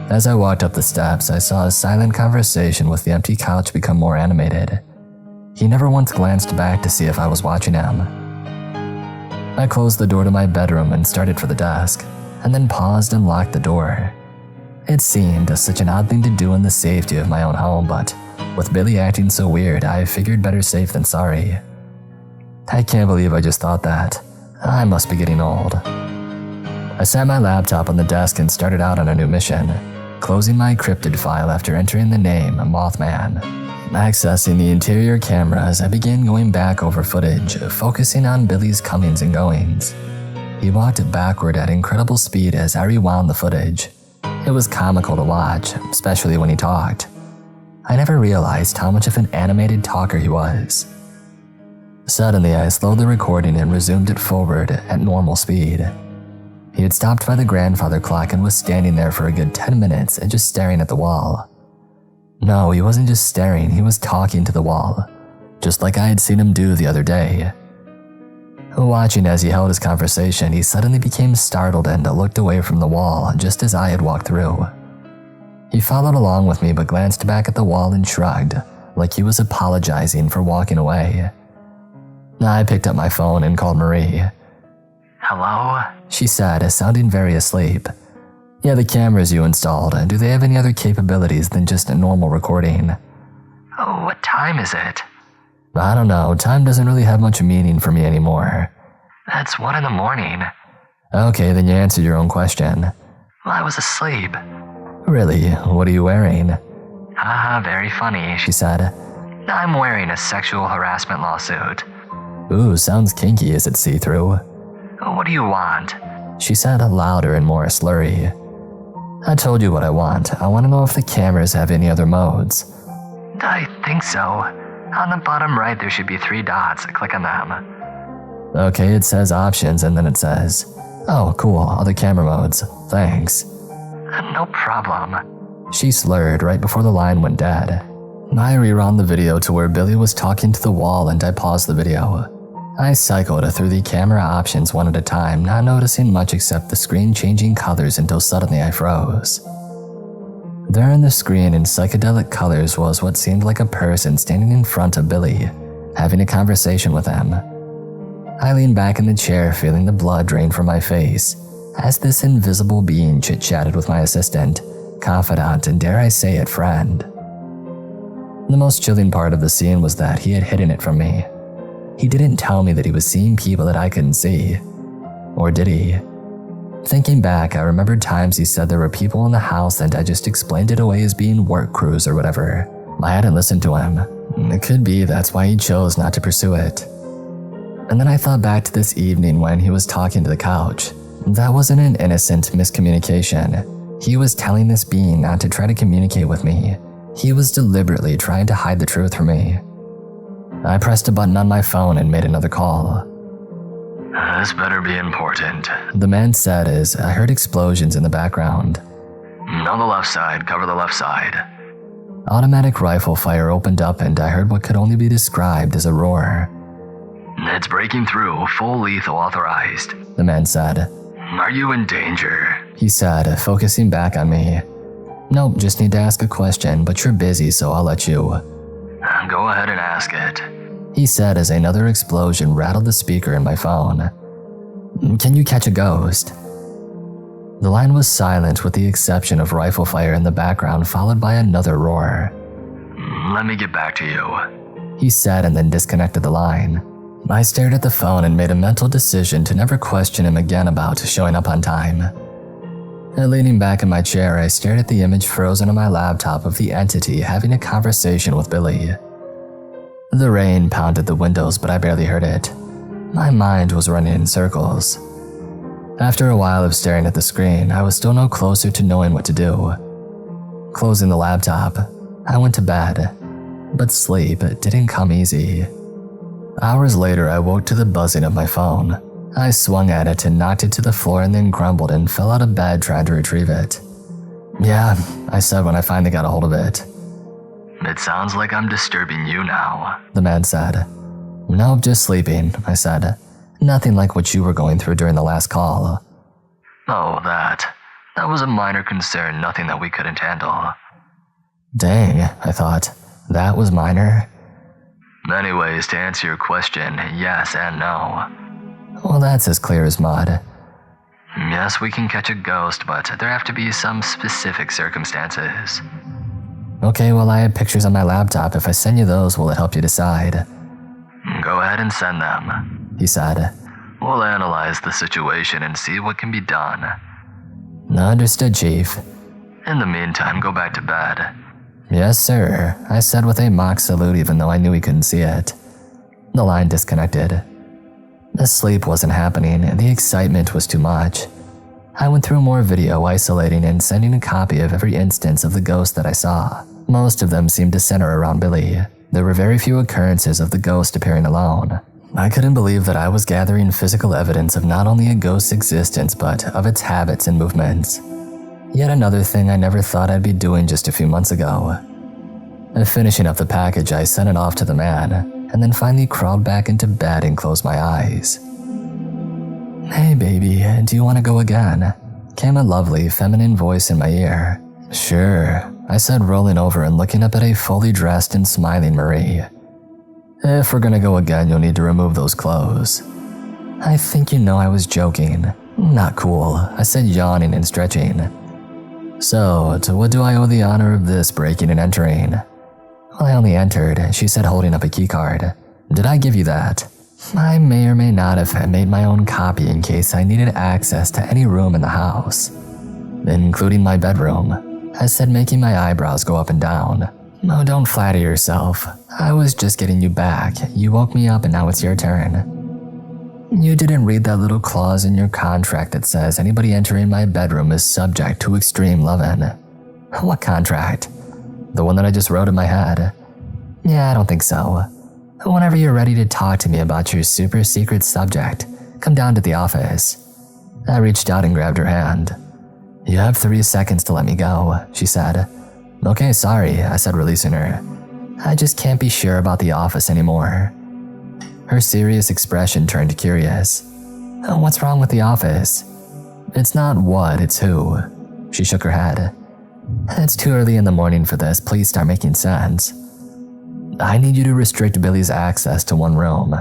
As I walked up the steps, I saw a silent conversation with the empty couch become more animated. He never once glanced back to see if I was watching him. I closed the door to my bedroom and started for the desk, and then paused and locked the door. It seemed such an odd thing to do in the safety of my own home, but with Billy acting so weird, I figured better safe than sorry. I can't believe I just thought that. I must be getting old. I sat my laptop on the desk and started out on a new mission, closing my Cryptid file after entering the name Mothman. Accessing the interior cameras, I began going back over footage, focusing on Billy's comings and goings. He walked backward at incredible speed as I rewound the footage. It was comical to watch, especially when he talked. I never realized how much of an animated talker he was. Suddenly, I slowed the recording and resumed it forward at normal speed. He had stopped by the grandfather clock and was standing there for a good 10 minutes and just staring at the wall. No, he wasn't just staring, he was talking to the wall. just like I had seen him do the other day. Watching as he held his conversation, he suddenly became startled and looked away from the wall just as I had walked through. He followed along with me but glanced back at the wall and shrugged, like he was apologizing for walking away. I picked up my phone and called Marie. Hello? She said, sounding very asleep. Yeah, the cameras you installed, do they have any other capabilities than just a normal recording? Oh, what time is it? I don't know, time doesn't really have much meaning for me anymore. It's 1 a.m. Okay, then you answered your own question. Well, I was asleep. Really? What are you wearing? Haha, very funny, She said. I'm wearing a sexual harassment lawsuit. Ooh, sounds kinky. Is it see-through? What do you want? She said louder and more slurry. I told you what I want. I want to know if the cameras have any other modes. I think so. On the bottom right, there should be 3 dots. Click on them. Okay, it says options and then it says, oh, cool, other camera modes. Thanks. No problem. She slurred right before the line went dead. I rewound the video to where Billy was talking to the wall and I paused the video. I cycled through the camera options one at a time, not noticing much except the screen changing colors until suddenly I froze. There on the screen in psychedelic colors was what seemed like a person standing in front of Billy, having a conversation with him. I leaned back in the chair feeling the blood drain from my face as this invisible being chit-chatted with my assistant, confidant, and dare I say it, friend. The most chilling part of the scene was that he had hidden it from me. He didn't tell me that he was seeing people that I couldn't see. Or did he? Thinking back, I remembered times he said there were people in the house and I just explained it away as being work crews or whatever. I hadn't listened to him. It could be that's why he chose not to pursue it. And then I thought back to this evening when he was talking to the couch. That wasn't an innocent miscommunication. He was telling this being not to try to communicate with me. He was deliberately trying to hide the truth from me. I pressed a button on my phone and made another call. This better be important. The man said as I heard explosions in the background. On the left side, cover the left side. Automatic rifle fire opened up and I heard what could only be described as a roar. It's breaking through, full lethal authorized. The man said. Are you in danger? He said, focusing back on me. Nope, just need to ask a question, but you're busy, so I'll let you. Go ahead and ask it. He said as another explosion rattled the speaker in my phone. Can you catch a ghost? The line was silent with the exception of rifle fire in the background followed by another roar. Let me get back to you. He said and then disconnected the line. I stared at the phone and made a mental decision to never question him again about showing up on time. Leaning back in my chair, I stared at the image frozen on my laptop of the entity having a conversation with Billy. The rain pounded the windows, but I barely heard it. My mind was running in circles. After a while of staring at the screen, I was still no closer to knowing what to do. Closing the laptop, I went to bed, but sleep didn't come easy. Hours later, I woke to the buzzing of my phone. I swung at it and knocked it to the floor and then grumbled and fell out of bed trying to retrieve it. Yeah, I said when I finally got a hold of it. It sounds like I'm disturbing you now. The man said. Nope, just sleeping, I said. Nothing like what you were going through during the last call. Oh, that. That was a minor concern, nothing that we couldn't handle. Dang, I thought. That was minor? Anyways, to answer your question, yes and no. Well, that's as clear as mud. Yes, we can catch a ghost, but there have to be some specific circumstances. Okay, well, I have pictures on my laptop. If I send you those, will it help you decide? Go ahead and send them, he said. We'll analyze the situation and see what can be done. Understood, Chief. In the meantime, go back to bed. Yes, sir, I said with a mock salute even though I knew he couldn't see it. The line disconnected. The sleep wasn't happening and the excitement was too much. I went through more video isolating and sending a copy of every instance of the ghost that I saw. Most of them seemed to center around Billy. There were very few occurrences of the ghost appearing alone. I couldn't believe that I was gathering physical evidence of not only a ghost's existence but of its habits and movements. Yet another thing I never thought I'd be doing just a few months ago. Finishing up the package, I sent it off to the man, and then finally crawled back into bed and closed my eyes. "Hey baby, do you want to go again?" came a lovely feminine voice in my ear. "Sure," I said, rolling over and looking up at a fully dressed and smiling Marie. "If we're gonna go again, you'll need to remove those clothes." "I think you know I was joking." "Not cool," I said, yawning and stretching. "So, to what do I owe the honor of this breaking and entering?" "Well, I only entered," she said, holding up a keycard. "Did I give you that?" "I may or may not have made my own copy in case I needed access to any room in the house." "Including my bedroom," I said, making my eyebrows go up and down. "Oh, don't flatter yourself. I was just getting you back. You woke me up and now it's your turn." "You didn't read that little clause in your contract that says anybody entering my bedroom is subject to extreme lovin'." "What contract?" "The one that I just wrote in my head." "Yeah, I don't think so. Whenever you're ready to talk to me about your super secret subject, come down to the office." I reached out and grabbed her hand. "You have 3 seconds to let me go," she said. "Okay, sorry," I said, releasing her. "I just can't be sure about the office anymore." Her serious expression turned curious. "What's wrong with the office?" "It's not what, it's who." She shook her head. "It's too early in the morning for this. Please start making sense." "I need you to restrict Billy's access to one room."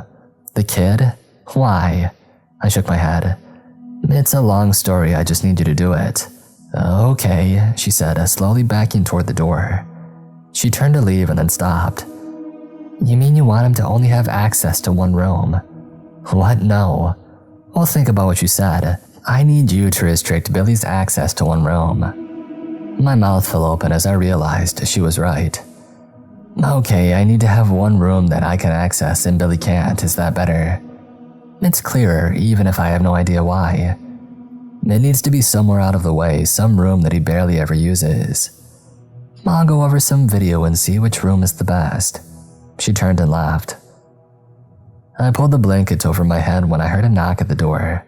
"The kid? Why?" I shook my head. "It's a long story, I just need you to do it." "Okay," she said, slowly backing toward the door. She turned to leave and then stopped. "You mean you want him to only have access to one room?" "What? No." "Well, think about what you said. I need you to restrict Billy's access to one room." My mouth fell open as I realized she was right. "Okay, I need to have one room that I can access and Billy can't. Is that better?" "It's clearer, even if I have no idea why." "It needs to be somewhere out of the way, some room that he barely ever uses." "I'll go over some video and see which room is the best." She turned and laughed. I pulled the blankets over my head when I heard a knock at the door.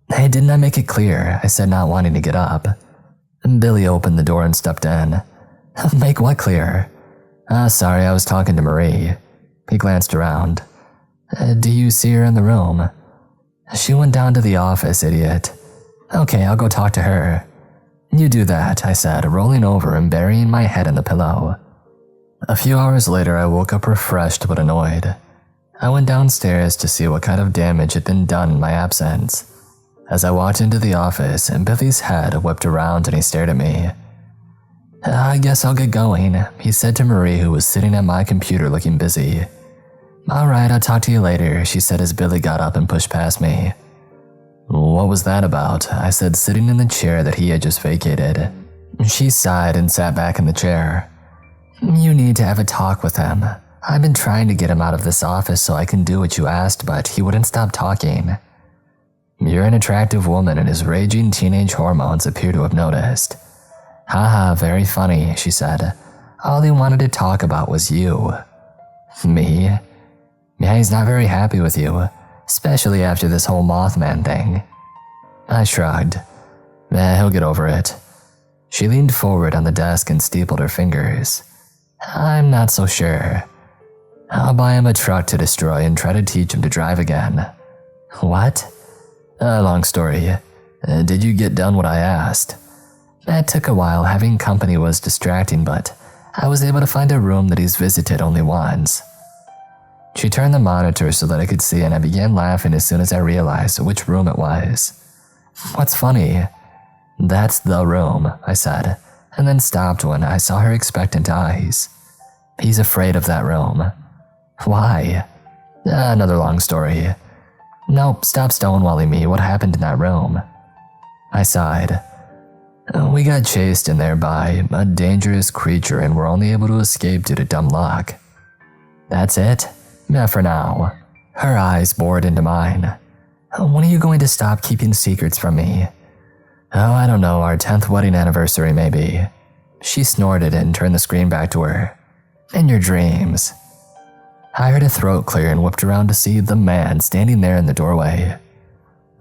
"Hey, didn't I make it clear?" I said, not wanting to get up. Billy opened the door and stepped in. "Make what clear?" Sorry, I was talking to Marie." He glanced around. "Do you see her in the room?" "She went down to the office, idiot." "Okay, I'll go talk to her." "You do that," I said, rolling over and burying my head in the pillow. A few hours later, I woke up refreshed but annoyed. I went downstairs to see what kind of damage had been done in my absence. As I walked into the office, Billy's head whipped around and he stared at me. "I guess I'll get going," he said to Marie, who was sitting at my computer looking busy. "All right, I'll talk to you later," she said as Billy got up and pushed past me. "What was that about?" I said, sitting in the chair that he had just vacated. She sighed and sat back in the chair. "You need to have a talk with him. I've been trying to get him out of this office so I can do what you asked, but he wouldn't stop talking." "You're an attractive woman and his raging teenage hormones appear to have noticed." "Haha, very funny," she said. "All he wanted to talk about was you." "Me?" "Yeah, he's not very happy with you, especially after this whole Mothman thing." I shrugged. He'll get over it." She leaned forward on the desk and steepled her fingers. "I'm not so sure. I'll buy him a truck to destroy and try to teach him to drive again." "What?" Long story. Did you get done what I asked?" "That took a while. Having company was distracting, but I was able to find a room that he's visited only once." She turned the monitor so that I could see, and I began laughing as soon as I realized which room it was. "What's funny?" "That's the room," I said, and then stopped when I saw her expectant eyes. "He's afraid of that room." "Why?" Another long story." "Nope, stop stonewalling me. What happened in that room?" I sighed. "We got chased in there by a dangerous creature and were only able to escape due to dumb luck." "That's it?" "Yeah, for now." Her eyes bored into mine. "When are you going to stop keeping secrets from me?" "Oh, I don't know, our 10th wedding anniversary maybe." She snorted and turned the screen back to her. "In your dreams." I heard a throat clear and whipped around to see the man standing there in the doorway.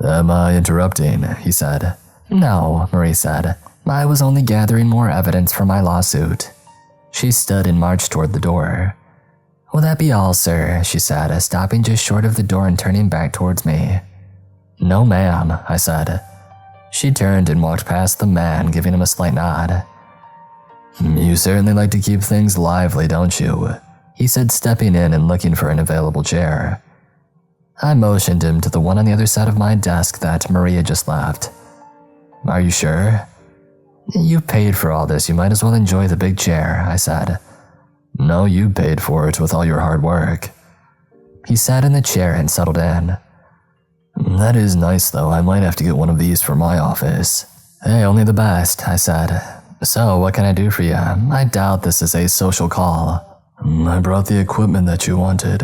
"Am I interrupting?" he said. "No," Marie said. "I was only gathering more evidence for my lawsuit." She stood and marched toward the door. Will that be all, sir? She said, stopping just short of the door and turning back towards me. No, ma'am, I said. She turned and walked past the man, giving him a slight nod. You certainly like to keep things lively, don't you? He said, stepping in and looking for an available chair. I motioned him to the one on the other side of my desk that Maria just left. Are you sure? You paid for all this, you might as well enjoy the big chair, I said. No, you paid for it with all your hard work. He sat in the chair and settled in. That is nice, though. I might have to get one of these for my office. Hey, only the best, I said. So, what can I do for you? I doubt this is a social call. I brought the equipment that you wanted.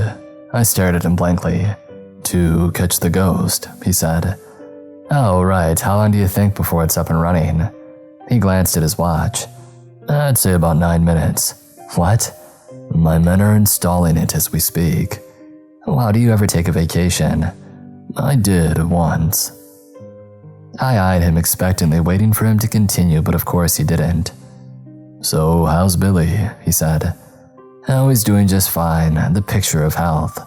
I stared at him blankly. To catch the ghost, he said. Oh, right. How long do you think before it's up and running? He glanced at his watch. I'd say about 9 minutes. What? My men are installing it as we speak. Wow, do you ever take a vacation? I did once. I eyed him expectantly, waiting for him to continue, but of course he didn't. So, how's Billy? He said. Oh, he's doing just fine, the picture of health.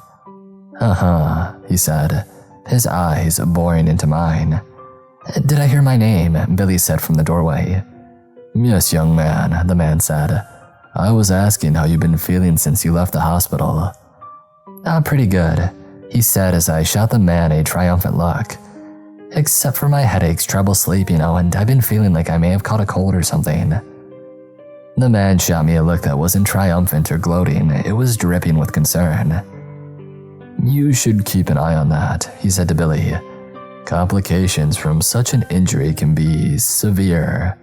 He said, his eyes boring into mine. Did I hear my name? Billy said from the doorway. Yes, young man, the man said. I was asking how you've been feeling since you left the hospital. Pretty good, he said as I shot the man a triumphant look. Except for my headaches, trouble sleeping, and I've been feeling like I may have caught a cold or something. The man shot me a look that wasn't triumphant or gloating, it was dripping with concern. You should keep an eye on that, he said to Billy. Complications from such an injury can be severe.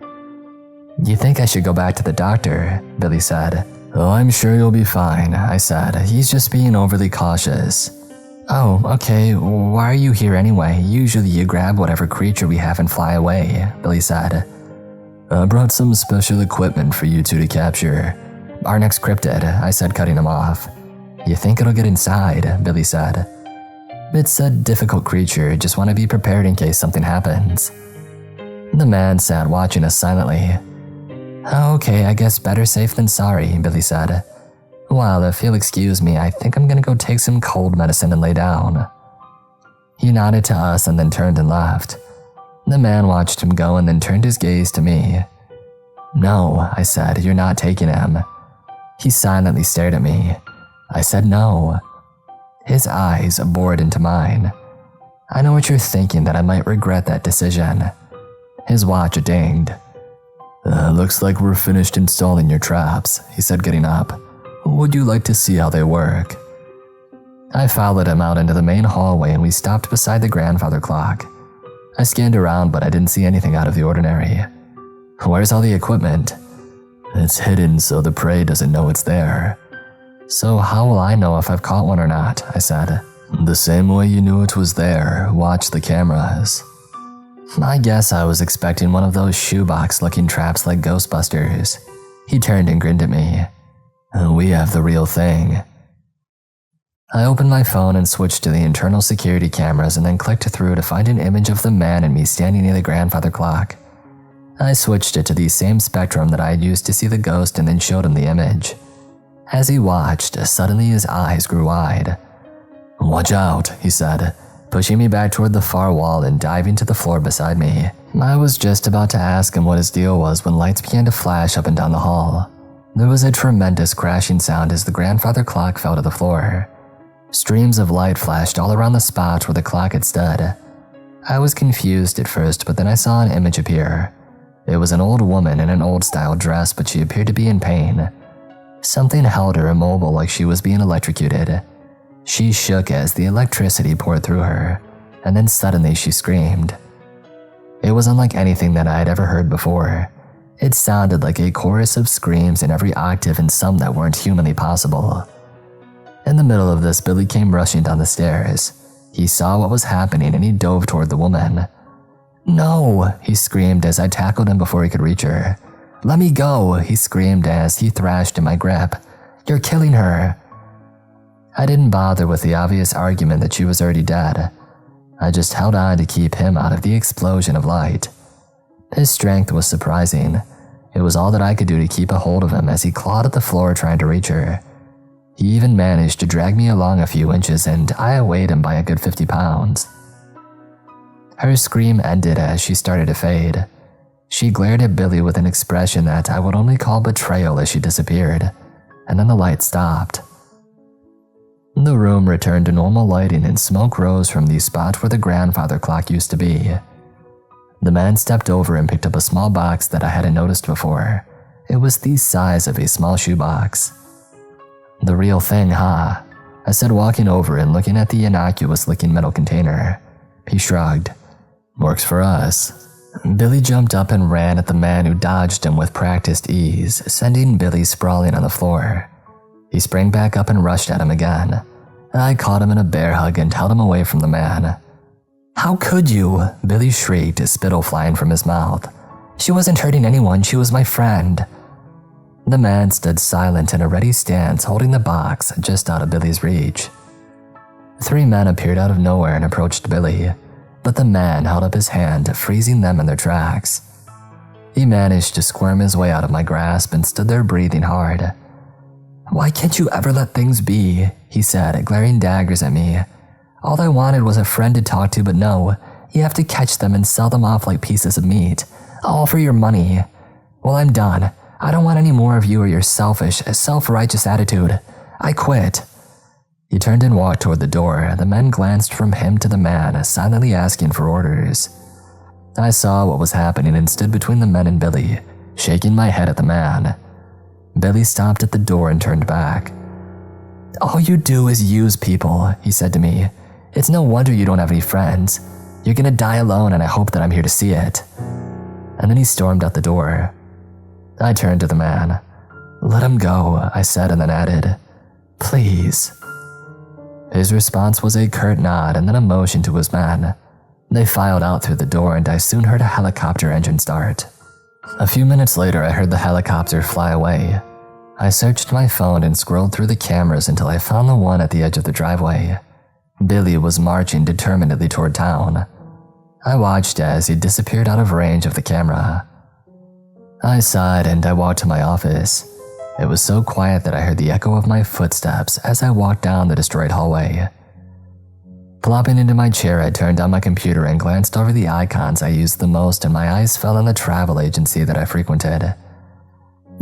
You think I should go back to the doctor? Billy said. Oh, I'm sure you'll be fine, I said. He's just being overly cautious. Oh, okay, why are you here anyway? Usually you grab whatever creature we have and fly away, Billy said. I brought some special equipment for you two to capture. Our next cryptid, I said, cutting him off. You think it'll get inside? Billy said. It's a difficult creature, just want to be prepared in case something happens. The man sat watching us silently. Okay, I guess better safe than sorry, Billy said. Well, if you'll excuse me, I think I'm gonna go take some cold medicine and lay down. He nodded to us and then turned and left. The man watched him go and then turned his gaze to me. No, I said, you're not taking him. He silently stared at me. I said no. His eyes bored into mine. I know what you're thinking, that I might regret that decision. His watch dinged. Looks like we're finished installing your traps, he said, getting up. Would you like to see how they work? I followed him out into the main hallway and we stopped beside the grandfather clock. I scanned around, but I didn't see anything out of the ordinary. Where's all the equipment? It's hidden so the prey doesn't know it's there. So how will I know if I've caught one or not? I said. The same way you knew it was there. Watch the cameras. I guess I was expecting one of those shoebox-looking traps like Ghostbusters. He turned and grinned at me. We have the real thing. I opened my phone and switched to the internal security cameras and then clicked through to find an image of the man and me standing near the grandfather clock. I switched it to the same spectrum that I had used to see the ghost and then showed him the image. As he watched, suddenly his eyes grew wide. Watch out, he said, pushing me back toward the far wall and diving to the floor beside me. I was just about to ask him what his deal was when lights began to flash up and down the hall. There was a tremendous crashing sound as the grandfather clock fell to the floor. Streams of light flashed all around the spot where the clock had stood. I was confused at first, but then I saw an image appear. It was an old woman in an old-style dress, but she appeared to be in pain. Something held her immobile like she was being electrocuted. She shook as the electricity poured through her, and then suddenly she screamed. It was unlike anything that I had ever heard before. It sounded like a chorus of screams in every octave and some that weren't humanly possible. In the middle of this, Billy came rushing down the stairs. He saw what was happening and he dove toward the woman. No, he screamed as I tackled him before he could reach her. Let me go, he screamed as he thrashed in my grip. You're killing her. I didn't bother with the obvious argument that she was already dead. I just held on to keep him out of the explosion of light. His strength was surprising. It was all that I could do to keep a hold of him as he clawed at the floor trying to reach her. He even managed to drag me along a few inches, and I outweighed him by a good 50 pounds. Her scream ended as she started to fade. She glared at Billy with an expression that I would only call betrayal as she disappeared, and then the light stopped. The room returned to normal lighting and smoke rose from the spot where the grandfather clock used to be. The man stepped over and picked up a small box that I hadn't noticed before. It was the size of a small shoebox. "The real thing, huh?" I said, walking over and looking at the innocuous-looking metal container. He shrugged. "Works for us." Billy jumped up and ran at the man who dodged him with practiced ease, sending Billy sprawling on the floor. He sprang back up and rushed at him again. I caught him in a bear hug and held him away from the man. "How could you?" Billy shrieked, spittle flying from his mouth. "She wasn't hurting anyone, she was my friend." The man stood silent in a ready stance, holding the box just out of Billy's reach. 3 men appeared out of nowhere and approached Billy, but the man held up his hand, freezing them in their tracks. He managed to squirm his way out of my grasp and stood there breathing hard. "Why can't you ever let things be?" he said, glaring daggers at me. "All I wanted was a friend to talk to, but no, you have to catch them and sell them off like pieces of meat, all for your money. Well, I'm done. I don't want any more of you or your selfish, self-righteous attitude. I quit." He turned and walked toward the door. The men glanced from him to the man, silently asking for orders. I saw what was happening and stood between the men and Billy, shaking my head at the man. Billy stopped at the door and turned back. "All you do is use people," he said to me. "It's no wonder you don't have any friends. You're gonna die alone, and I hope that I'm here to see it." And then he stormed out the door. I turned to the man. "Let him go," I said, and then added, "Please." His response was a curt nod and then a motion to his men. They filed out through the door, and I soon heard a helicopter engine start. A few minutes later, I heard the helicopter fly away. I searched my phone and scrolled through the cameras until I found the one at the edge of the driveway. Billy was marching determinedly toward town. I watched as he disappeared out of range of the camera. I sighed and I walked to my office. It was so quiet that I heard the echo of my footsteps as I walked down the destroyed hallway. Plopping into my chair, I turned on my computer and glanced over the icons I used the most, and my eyes fell on the travel agency that I frequented.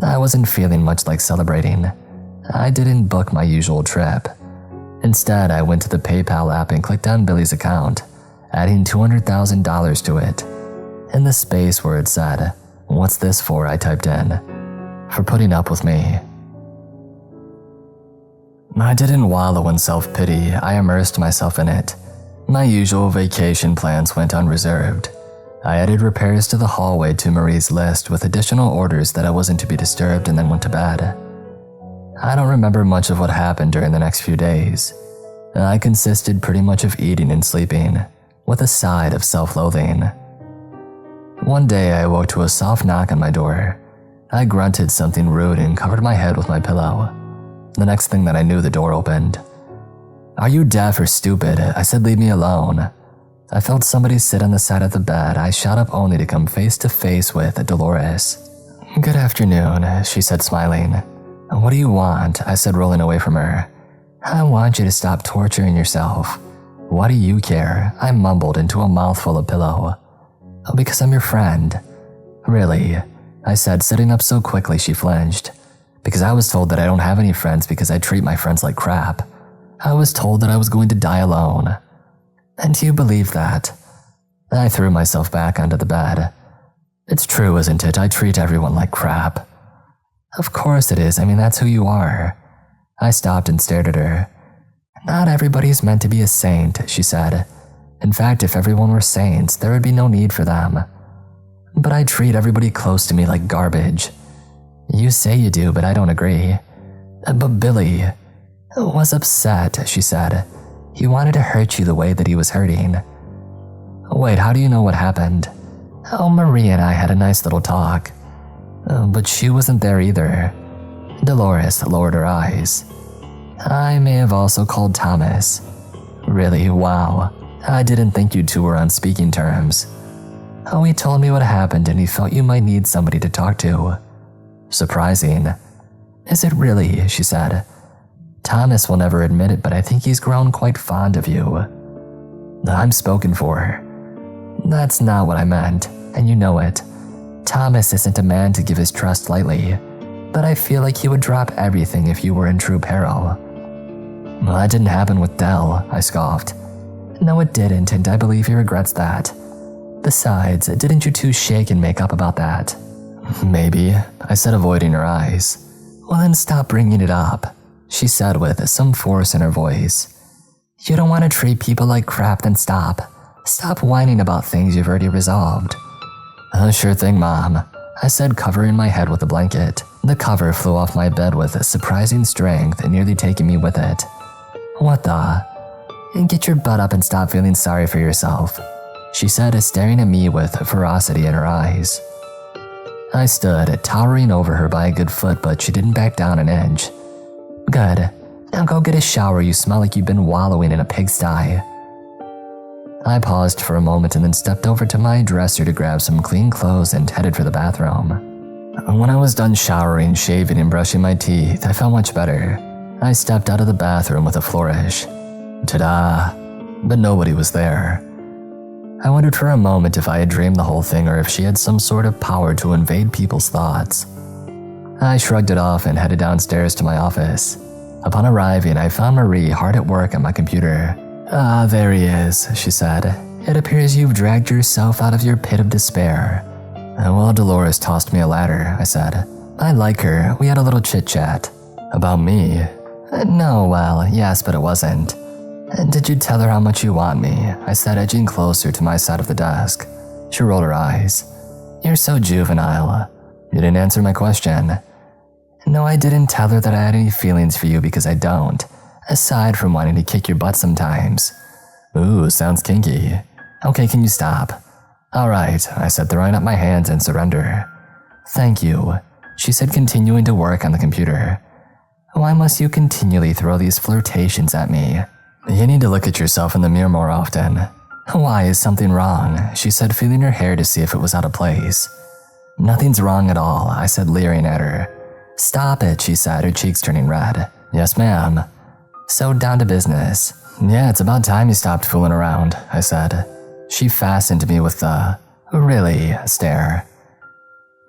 I wasn't feeling much like celebrating. I didn't book my usual trip. Instead, I went to the PayPal app and clicked on Billy's account, adding $200,000 to it. In the space where it said, "What's this for?" I typed in, "For putting up with me." I didn't wallow in self-pity, I immersed myself in it. My usual vacation plans went unreserved. I added repairs to the hallway to Marie's list with additional orders that I wasn't to be disturbed, and then went to bed. I don't remember much of what happened during the next few days. I consisted pretty much of eating and sleeping, with a side of self-loathing. One day I awoke to a soft knock on my door. I grunted something rude and covered my head with my pillow. The next thing that I knew, the door opened. "Are you deaf or stupid?" I said, "Leave me alone." I felt somebody sit on the side of the bed. I shot up only to come face to face with Dolores. "Good afternoon," she said, smiling. "What do you want?" I said, rolling away from her. "I want you to stop torturing yourself." "Why do you care?" I mumbled into a mouthful of pillow. "Oh, because I'm your friend." "Really?" I said, sitting up so quickly she flinched. "Because I was told that I don't have any friends because I treat my friends like crap. I was told that I was going to die alone." "And you believe that?" I threw myself back onto the bed. "It's true, isn't it? I treat everyone like crap." "Of course it is. I mean, that's who you are." I stopped and stared at her. "Not everybody is meant to be a saint," she said. "In fact, if everyone were saints, there would be no need for them. But I treat everybody close to me like garbage." "You say you do, but I don't agree." "But Billy was upset," she said. "He wanted to hurt you the way that he was hurting." "Wait, how do you know what happened?" "Oh, Marie and I had a nice little talk." "But she wasn't there either." Dolores lowered her eyes. "I may have also called Thomas." "Really? Wow. I didn't think you two were on speaking terms." "Oh, he told me what happened and he felt you might need somebody to talk to." "Surprising." "Is it really?" she said. Thomas will never admit it, but I think he's grown quite fond of you. I'm spoken for. That's not what I meant, and you know it. Thomas isn't a man to give his trust lightly, but I feel like he would drop everything if you were in true peril. Well, that didn't happen with Dell, I scoffed. No, it didn't, and I believe he regrets that. Besides, didn't you two shake and make up about that? Maybe, I said, avoiding her eyes. Well, then stop bringing it up, she said with some force in her voice. You don't want to treat people like crap, then stop. Stop whining about things you've already resolved. Oh, sure thing, Mom, I said, covering my head with a blanket. The cover flew off my bed with surprising strength, nearly taking me with it. What the? Get your butt up and stop feeling sorry for yourself, she said, staring at me with ferocity in her eyes. I stood, towering over her by a good foot, but she didn't back down an inch. Good. Now go get a shower, you smell like you've been wallowing in a pigsty. I paused for a moment and then stepped over to my dresser to grab some clean clothes and headed for the bathroom. When I was done showering, shaving, and brushing my teeth, I felt much better. I stepped out of the bathroom with a flourish. Ta-da! But nobody was there. I wondered for a moment if I had dreamed the whole thing or if she had some sort of power to invade people's thoughts. I shrugged it off and headed downstairs to my office. Upon arriving, I found Marie hard at work on my computer. Ah, there he is, she said. It appears you've dragged yourself out of your pit of despair. Well, Dolores tossed me a ladder, I said. I like her. We had a little chit-chat. About me? No, well, yes, but it wasn't. Did you tell her how much you want me? I said, edging closer to my side of the desk. She rolled her eyes. You're so juvenile. You didn't answer my question. No, I didn't tell her that I had any feelings for you because I don't, aside from wanting to kick your butt sometimes. Ooh, sounds kinky. Okay, can you stop? All right, I said, throwing up my hands in surrender. Thank you, she said, continuing to work on the computer. Why must you continually throw these flirtations at me? You need to look at yourself in the mirror more often. Why, is something wrong? She said, feeling her hair to see if it was out of place. Nothing's wrong at all, I said, leering at her. Stop it, she said, her cheeks turning red. Yes, ma'am. So down to business. Yeah, it's about time you stopped fooling around, I said. She fastened me with the really stare.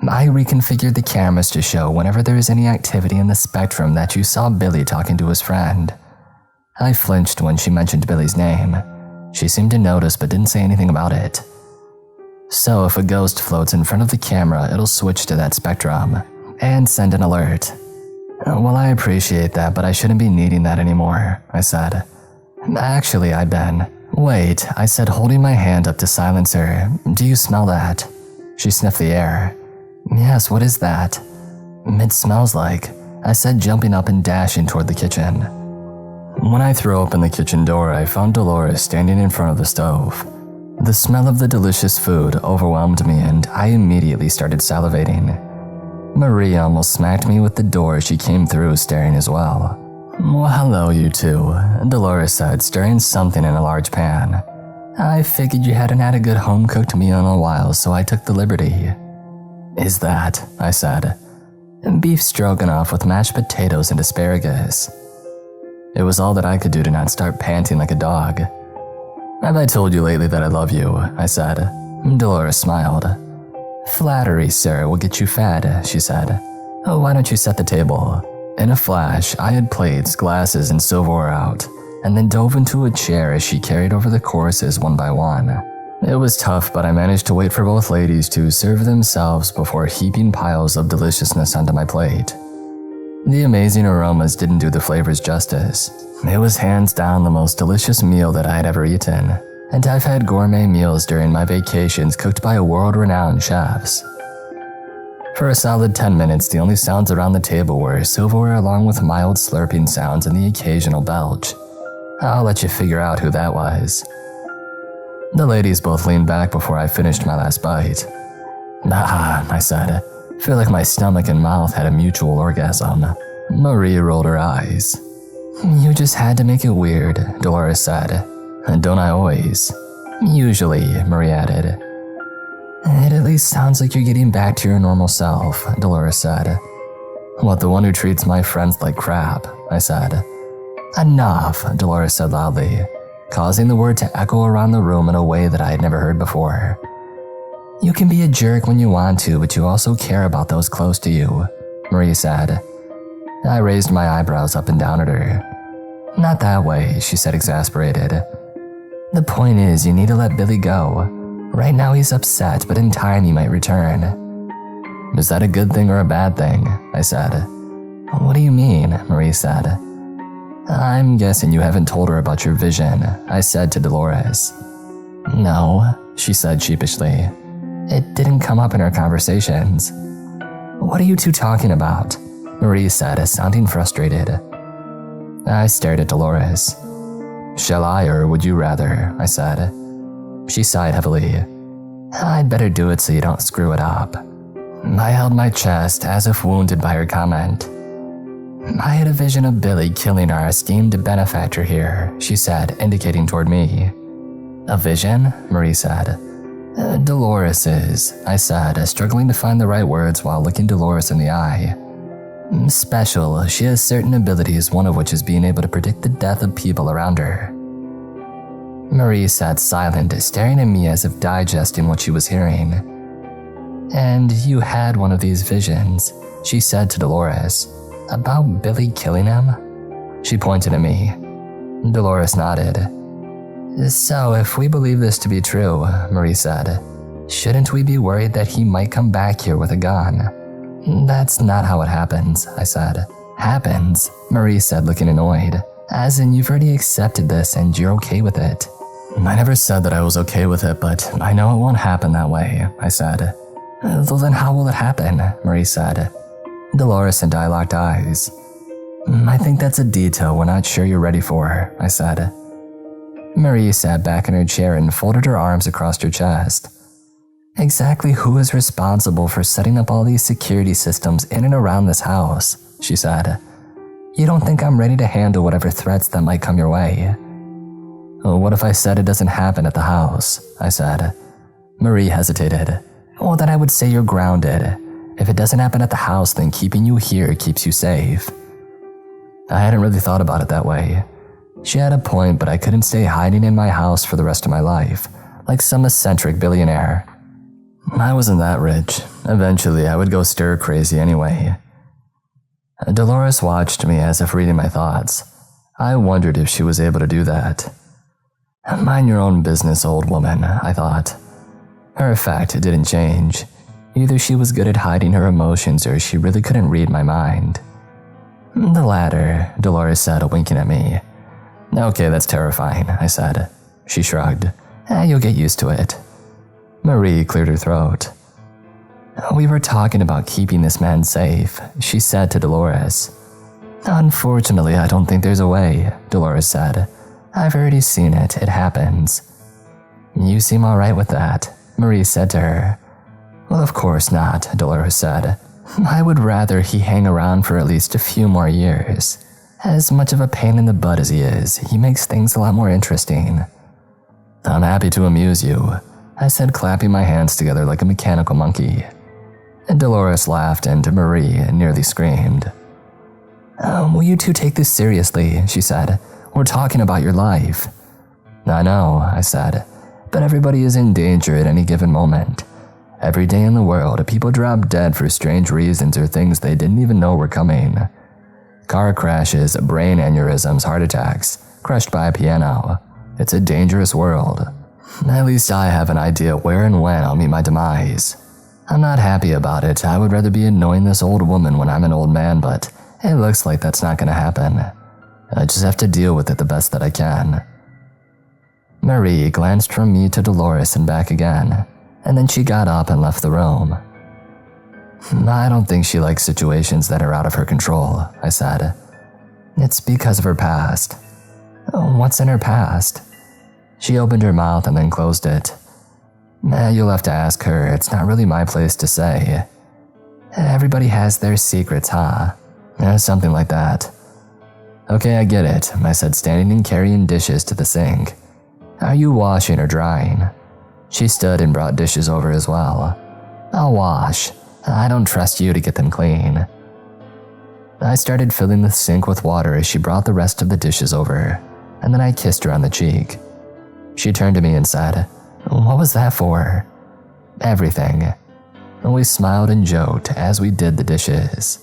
I reconfigured the cameras to show whenever there was any activity in the spectrum that you saw Billy talking to his friend. I flinched when she mentioned Billy's name. She seemed to notice but didn't say anything about it. So if a ghost floats in front of the camera, it'll switch to that spectrum and send an alert. Well, I appreciate that, but I shouldn't be needing that anymore, I said. Actually, I've been. Wait, I said, holding my hand up to silence her. Do you smell that? She sniffed the air. Yes, what is that? It smells like, I said, jumping up and dashing toward the kitchen. When I threw open the kitchen door, I found Dolores standing in front of the stove. The smell of the delicious food overwhelmed me and I immediately started salivating. Marie almost smacked me with the door as she came through, staring as well. Well, hello, you two, Dolores said, stirring something in a large pan. I figured you hadn't had a good home-cooked meal in a while, so I took the liberty. Is that, I said, beef stroganoff with mashed potatoes and asparagus. It was all that I could do to not start panting like a dog. Have I told you lately that I love you? I said. Dolores smiled. Flattery, sir, will get you fed, she said. Oh, why don't you set the table? In a flash, I had plates, glasses, and silverware out, and then dove into a chair as she carried over the courses one by one. It was tough, but I managed to wait for both ladies to serve themselves before heaping piles of deliciousness onto my plate. The amazing aromas didn't do the flavors justice. It was hands down the most delicious meal that I had ever eaten, and I've had gourmet meals during my vacations cooked by world-renowned chefs. For a solid 10 minutes, the only sounds around the table were silverware along with mild slurping sounds and the occasional belch. I'll let you figure out who that was. The ladies both leaned back before I finished my last bite. Ah, I said. Feel like my stomach and mouth had a mutual orgasm. Marie rolled her eyes. You just had to make it weird, Dolores said. And don't I always? Usually, Marie added. It at least sounds like you're getting back to your normal self, Dolores said. What, the one who treats my friends like crap? I said. Enough, Dolores said loudly, causing the word to echo around the room in a way that I had never heard before. You can be a jerk when you want to, but you also care about those close to you, Marie said. I raised my eyebrows up and down at her. Not that way, she said, exasperated. The point is, you need to let Billy go. Right now he's upset, but in time he might return. Is that a good thing or a bad thing? I said. What do you mean? Marie said. I'm guessing you haven't told her about your vision, I said to Dolores. No, she said sheepishly. It didn't come up in our conversations. What are you two talking about? Marie said, sounding frustrated. I stared at Dolores. Shall I or would you rather? I said. She sighed heavily. I'd better do it so you don't screw it up. I held my chest as if wounded by her comment. I had a vision of Billy killing our esteemed benefactor here, she said, indicating toward me. A vision? Marie said. Dolores's, I said, struggling to find the right words while looking Dolores in the eye. Special, she has certain abilities, one of which is being able to predict the death of people around her. Marie sat silent, staring at me as if digesting what she was hearing. And you had one of these visions, she said to Dolores. About Billy killing him? She pointed at me. Dolores nodded. So if we believe this to be true, Marie said, shouldn't we be worried that he might come back here with a gun? That's not how it happens, I said. Happens, Marie said, looking annoyed. As in, you've already accepted this and you're okay with it. I never said that I was okay with it, but I know it won't happen that way, I said. Well, then how will it happen? Marie said. Dolores and I locked eyes. I think that's a detail we're not sure you're ready for, I said. Marie sat back in her chair and folded her arms across her chest. Exactly who is responsible for setting up all these security systems in and around this house? She said. You don't think I'm ready to handle whatever threats that might come your way? Well, what if I said it doesn't happen at the house? I said. Marie hesitated. Well, then I would say you're grounded. If it doesn't happen at the house, then keeping you here keeps you safe. I hadn't really thought about it that way. She had a point, but I couldn't stay hiding in my house for the rest of my life, like some eccentric billionaire. I wasn't that rich. Eventually, I would go stir crazy anyway. Dolores watched me as if reading my thoughts. I wondered if she was able to do that. Mind your own business, old woman, I thought. Her effect didn't change. Either she was good at hiding her emotions or she really couldn't read my mind. The latter, Dolores said, winking at me. Okay, that's terrifying, I said. She shrugged. You'll get used to it. Marie cleared her throat. We were talking about keeping this man safe, she said to Dolores. Unfortunately, I don't think there's a way, Dolores said. I've already seen it, it happens. You seem all right with that, Marie said to her. Well, of course not, Dolores said. I would rather he hang around for at least a few more years. As much of a pain in the butt as he is, he makes things a lot more interesting. I'm happy to amuse you, I said, clapping my hands together like a mechanical monkey. Dolores laughed and Marie nearly screamed. Will you two take this seriously, she said. We're talking about your life. I know, I said, but everybody is in danger at any given moment. Every day in the world, people drop dead for strange reasons or things they didn't even know were coming. Car crashes, brain aneurysms, heart attacks, crushed by a piano. It's a dangerous world. At least I have an idea where and when I'll meet my demise. I'm not happy about it. I would rather be annoying this old woman when I'm an old man, but it looks like that's not going to happen. I just have to deal with it the best that I can. Marie glanced from me to Dolores and back again, and then she got up and left the room. I don't think she likes situations that are out of her control, I said. It's because of her past. What's in her past? She opened her mouth and then closed it. You'll have to ask her. It's not really my place to say. Everybody has their secrets, huh? Something like that. Okay, I get it, I said, standing and carrying dishes to the sink. Are you washing or drying? She stood and brought dishes over as well. I'll wash. I don't trust you to get them clean. I started filling the sink with water as she brought the rest of the dishes over, and then I kissed her on the cheek. She turned to me and said, "What was that for?" "Everything." And we smiled and joked as we did the dishes.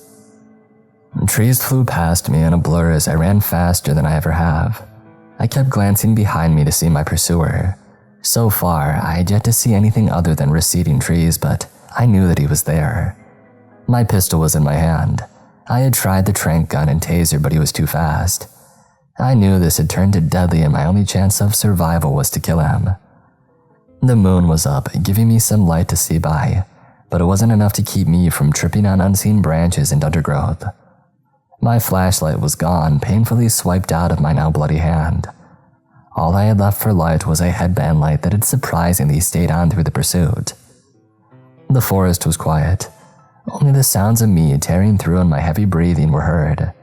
Trees flew past me in a blur as I ran faster than I ever have. I kept glancing behind me to see my pursuer. So far, I had yet to see anything other than receding trees, but I knew that he was there. My pistol was in my hand. I had tried the tranq gun and taser, but he was too fast. I knew this had turned to deadly and my only chance of survival was to kill him. The moon was up, giving me some light to see by, but it wasn't enough to keep me from tripping on unseen branches and undergrowth. My flashlight was gone, painfully swiped out of my now bloody hand. All I had left for light was a headband light that had surprisingly stayed on through the pursuit. The forest was quiet. Only the sounds of me tearing through and my heavy breathing were heard.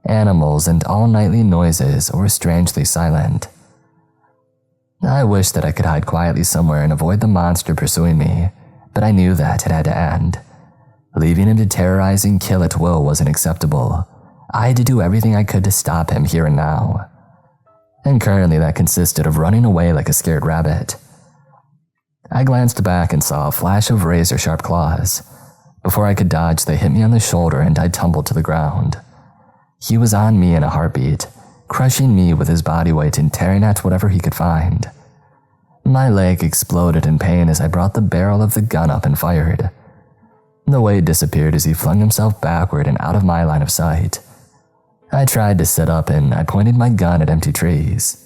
Animals and all nightly noises were strangely silent. I wished that I could hide quietly somewhere and avoid the monster pursuing me, but I knew that it had to end. Leaving him to terrorize and kill at will wasn't acceptable. I had to do everything I could to stop him here and now. And currently that consisted of running away like a scared rabbit. I glanced back and saw a flash of razor-sharp claws. Before I could dodge, they hit me on the shoulder and I tumbled to the ground. He was on me in a heartbeat, crushing me with his body weight and tearing at whatever he could find. My leg exploded in pain as I brought the barrel of the gun up and fired. The weight disappeared as he flung himself backward and out of my line of sight. I tried to sit up and I pointed my gun at empty trees.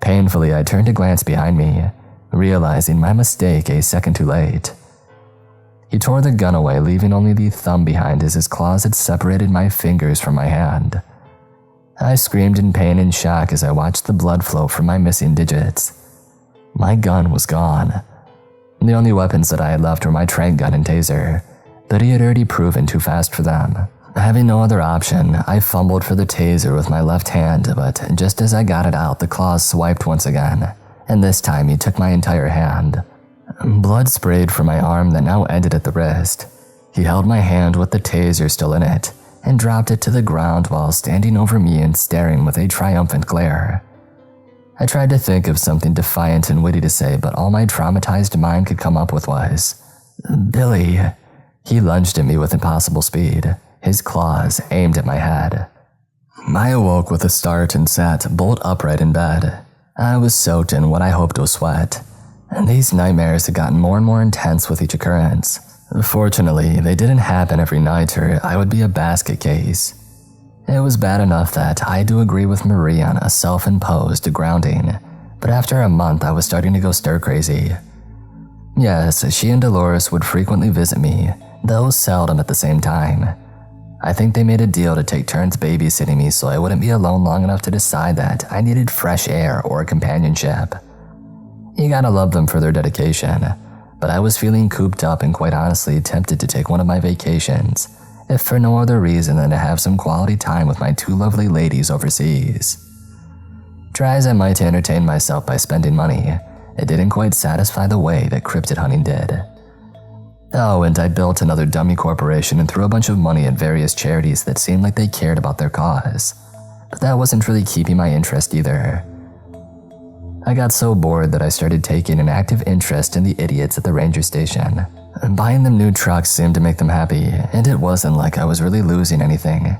Painfully, I turned to glance behind me, realizing my mistake a second too late. He tore the gun away, leaving only the thumb behind as his claws had separated my fingers from my hand. I screamed in pain and shock as I watched the blood flow from my missing digits. My gun was gone. The only weapons that I had left were my tranq gun and taser, but he had already proven too fast for them. Having no other option, I fumbled for the taser with my left hand, but just as I got it out, the claws swiped once again, and this time he took my entire hand. Blood sprayed from my arm that now ended at the wrist. He held my hand with the taser still in it, and dropped it to the ground while standing over me and staring with a triumphant glare. I tried to think of something defiant and witty to say, but all my traumatized mind could come up with was, "Billy." He lunged at me with impossible speed, his claws aimed at my head. I awoke with a start and sat bolt upright in bed. I was soaked in what I hoped was sweat, and these nightmares had gotten more and more intense with each occurrence. Fortunately, they didn't happen every night or I would be a basket case. It was bad enough that I had to agree with Marie on a self-imposed grounding, but after a month I was starting to go stir-crazy. Yes, she and Dolores would frequently visit me, though seldom at the same time. I think they made a deal to take turns babysitting me so I wouldn't be alone long enough to decide that I needed fresh air or companionship. You gotta love them for their dedication, but I was feeling cooped up and quite honestly tempted to take one of my vacations, if for no other reason than to have some quality time with my two lovely ladies overseas. Try as I might to entertain myself by spending money, it didn't quite satisfy the way that cryptid hunting did. Oh, and I built another dummy corporation and threw a bunch of money at various charities that seemed like they cared about their cause, but that wasn't really keeping my interest either. I got so bored that I started taking an active interest in the idiots at the ranger station. Buying them new trucks seemed to make them happy, and it wasn't like I was really losing anything.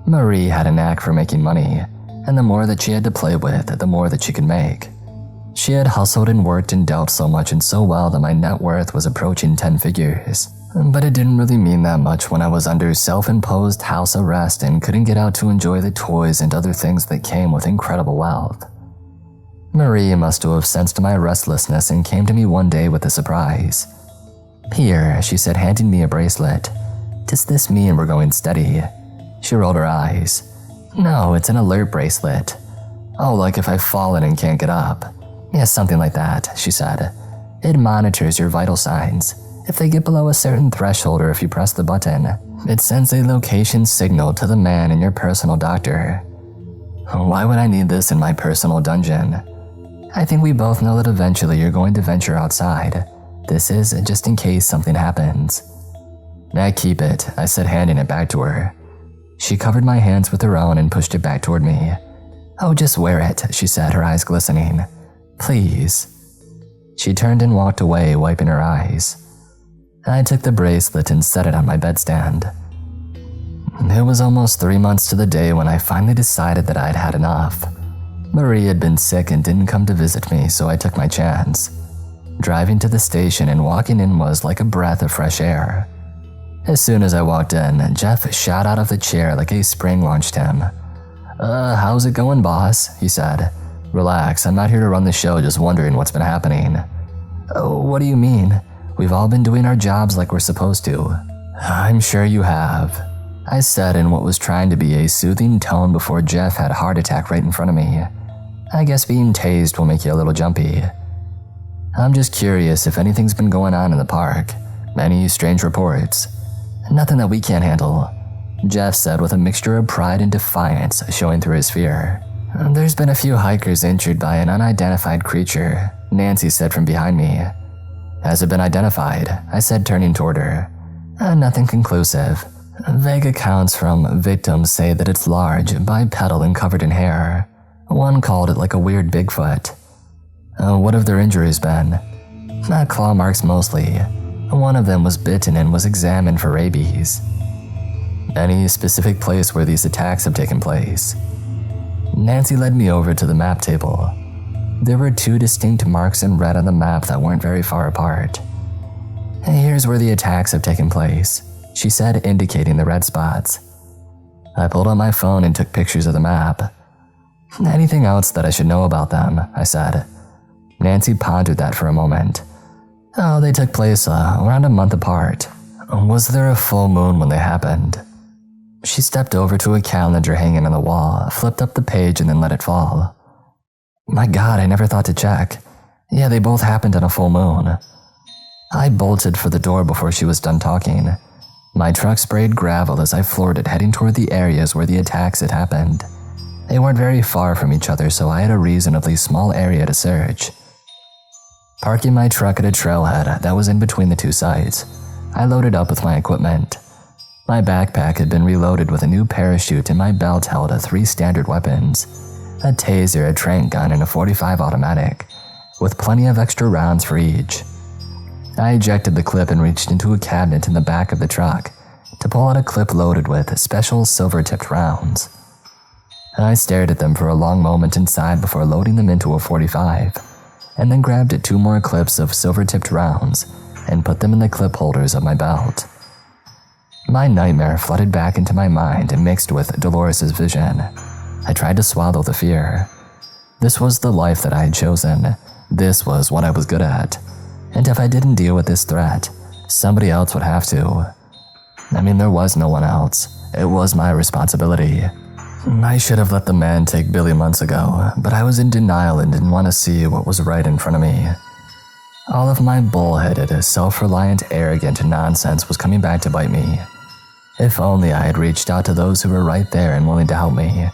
Marie had a knack for making money, and the more that she had to play with, the more that she could make. She had hustled and worked and dealt so much and so well that my net worth was approaching 10 figures. But it didn't really mean that much when I was under self-imposed house arrest and couldn't get out to enjoy the toys and other things that came with incredible wealth. Marie must have sensed my restlessness and came to me one day with a surprise. "Here," she said, handing me a bracelet. "Does this mean we're going steady?" She rolled her eyes. "No, it's an alert bracelet." "Oh, like if I've fallen and can't get up?" "Yeah, something like that," she said. "It monitors your vital signs. If they get below a certain threshold or if you press the button, it sends a location signal to the man and your personal doctor." Why would I need this in my personal dungeon? I think we both know that eventually you're going to venture outside. This is just in case something happens. Keep it," I said, handing it back to her. She covered my hands with her own and pushed it back toward me. "Oh, just wear it," she said, her eyes glistening. "Please." She turned and walked away, wiping her eyes. I took the bracelet and set it on my bedstand. It was almost 3 months to the day when I finally decided that I'd had enough. Marie had been sick and didn't come to visit me, so I took my chance. Driving to the station and walking in was like a breath of fresh air. As soon as I walked in, Jeff shot out of the chair like a spring launched him. How's it going, boss?" he said. "Relax, I'm not here to run the show, just wondering what's been happening." "Oh, what do you mean? We've all been doing our jobs like we're supposed to." "I'm sure you have," I said in what was trying to be a soothing tone before Jeff had a heart attack right in front of me. "I guess being tased will make you a little jumpy. I'm just curious if anything's been going on in the park. Any strange reports?" "Nothing that we can't handle," Jeff said with a mixture of pride and defiance showing through his fear. "There's been a few hikers injured by an unidentified creature," Nancy said from behind me. "Has it been identified?" I said, turning toward her. Nothing conclusive. Vague accounts from victims say that it's large, bipedal and covered in hair. One called it like a weird Bigfoot." "What have their injuries been?" "Claw marks mostly. One of them was bitten and was examined for rabies." "Any specific place where these attacks have taken place?" Nancy led me over to the map table. There were 2 distinct marks in red on the map that weren't very far apart. "Here's where the attacks have taken place," she said, indicating the red spots. I pulled out my phone and took pictures of the map. "Anything else that I should know about them?" I said. Nancy pondered that for a moment. "Oh, they took place around a month apart." "Was there a full moon when they happened?" She stepped over to a calendar hanging on the wall, flipped up the page and then let it fall. "My God, I never thought to check. Yeah, they both happened on a full moon." I bolted for the door before she was done talking. My truck sprayed gravel as I floored it, heading toward the areas where the attacks had happened. They weren't very far from each other, so I had a reasonably small area to search. Parking my truck at a trailhead that was in between the 2 sites, I loaded up with my equipment. My backpack had been reloaded with a new parachute and my belt held 3 standard weapons: a taser, a tranq gun, and a .45 automatic, with plenty of extra rounds for each. I ejected the clip and reached into a cabinet in the back of the truck to pull out a clip loaded with special silver-tipped rounds. I stared at them for a long moment inside before loading them into a .45, and then grabbed 2 more clips of silver-tipped rounds and put them in the clip holders of my belt. My nightmare flooded back into my mind and mixed with Dolores' vision. I tried to swallow the fear. This was the life that I had chosen. This was what I was good at. And if I didn't deal with this threat, somebody else would have to. I mean, there was no one else. It was my responsibility. I should have let the man take Billy months ago, but I was in denial and didn't want to see what was right in front of me. All of my bullheaded, self-reliant, arrogant nonsense was coming back to bite me. If only I had reached out to those who were right there and willing to help me.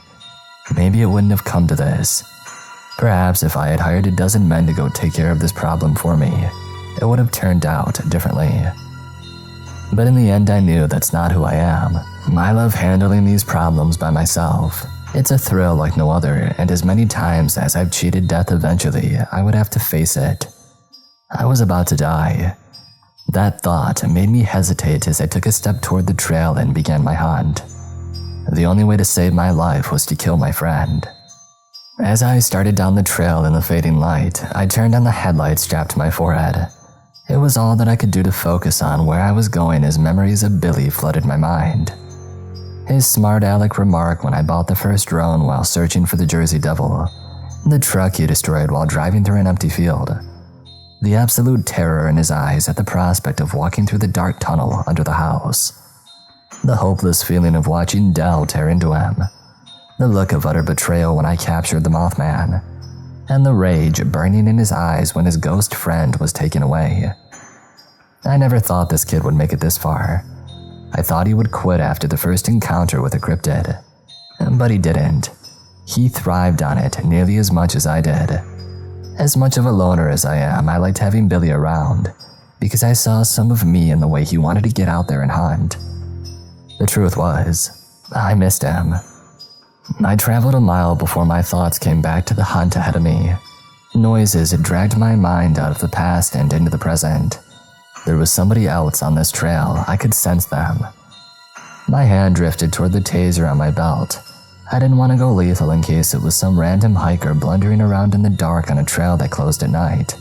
Maybe it wouldn't have come to this. Perhaps if I had hired a dozen men to go take care of this problem for me, it would have turned out differently. But in the end, I knew that's not who I am. I love handling these problems by myself. It's a thrill like no other, and as many times as I've cheated death eventually, I would have to face it. I was about to die. That thought made me hesitate as I took a step toward the trail and began my hunt. The only way to save my life was to kill my friend. As I started down the trail in the fading light, I turned on the headlights strapped to my forehead. It was all that I could do to focus on where I was going as memories of Billy flooded my mind. His smart aleck remark when I bought the first drone while searching for the Jersey Devil, the truck he destroyed while driving through an empty field, the absolute terror in his eyes at the prospect of walking through the dark tunnel under the house, the hopeless feeling of watching Dell tear into him, the look of utter betrayal when I captured the Mothman, and the rage burning in his eyes when his ghost friend was taken away. I never thought this kid would make it this far. I thought he would quit after the first encounter with a cryptid, but he didn't. He thrived on it nearly as much as I did. As much of a loner as I am, I liked having Billy around, because I saw some of me in the way he wanted to get out there and hunt. The truth was, I missed him. I traveled a mile before my thoughts came back to the hunt ahead of me. Noises had dragged my mind out of the past and into the present. There was somebody else on this trail. I could sense them. My hand drifted toward the taser on my belt. I didn't want to go lethal in case it was some random hiker blundering around in the dark on a trail that closed at night.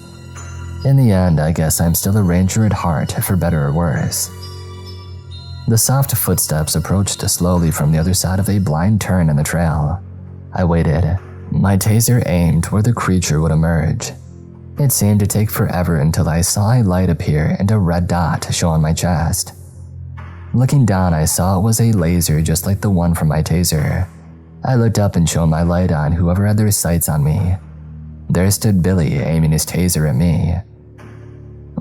In the end, I guess I'm still a ranger at heart, for better or worse. The soft footsteps approached slowly from the other side of a blind turn in the trail. I waited, my taser aimed where the creature would emerge. It seemed to take forever until I saw a light appear and a red dot show on my chest. Looking down, I saw it was a laser just like the one from my taser. I looked up and shone my light on whoever had their sights on me. There stood Billy, aiming his taser at me.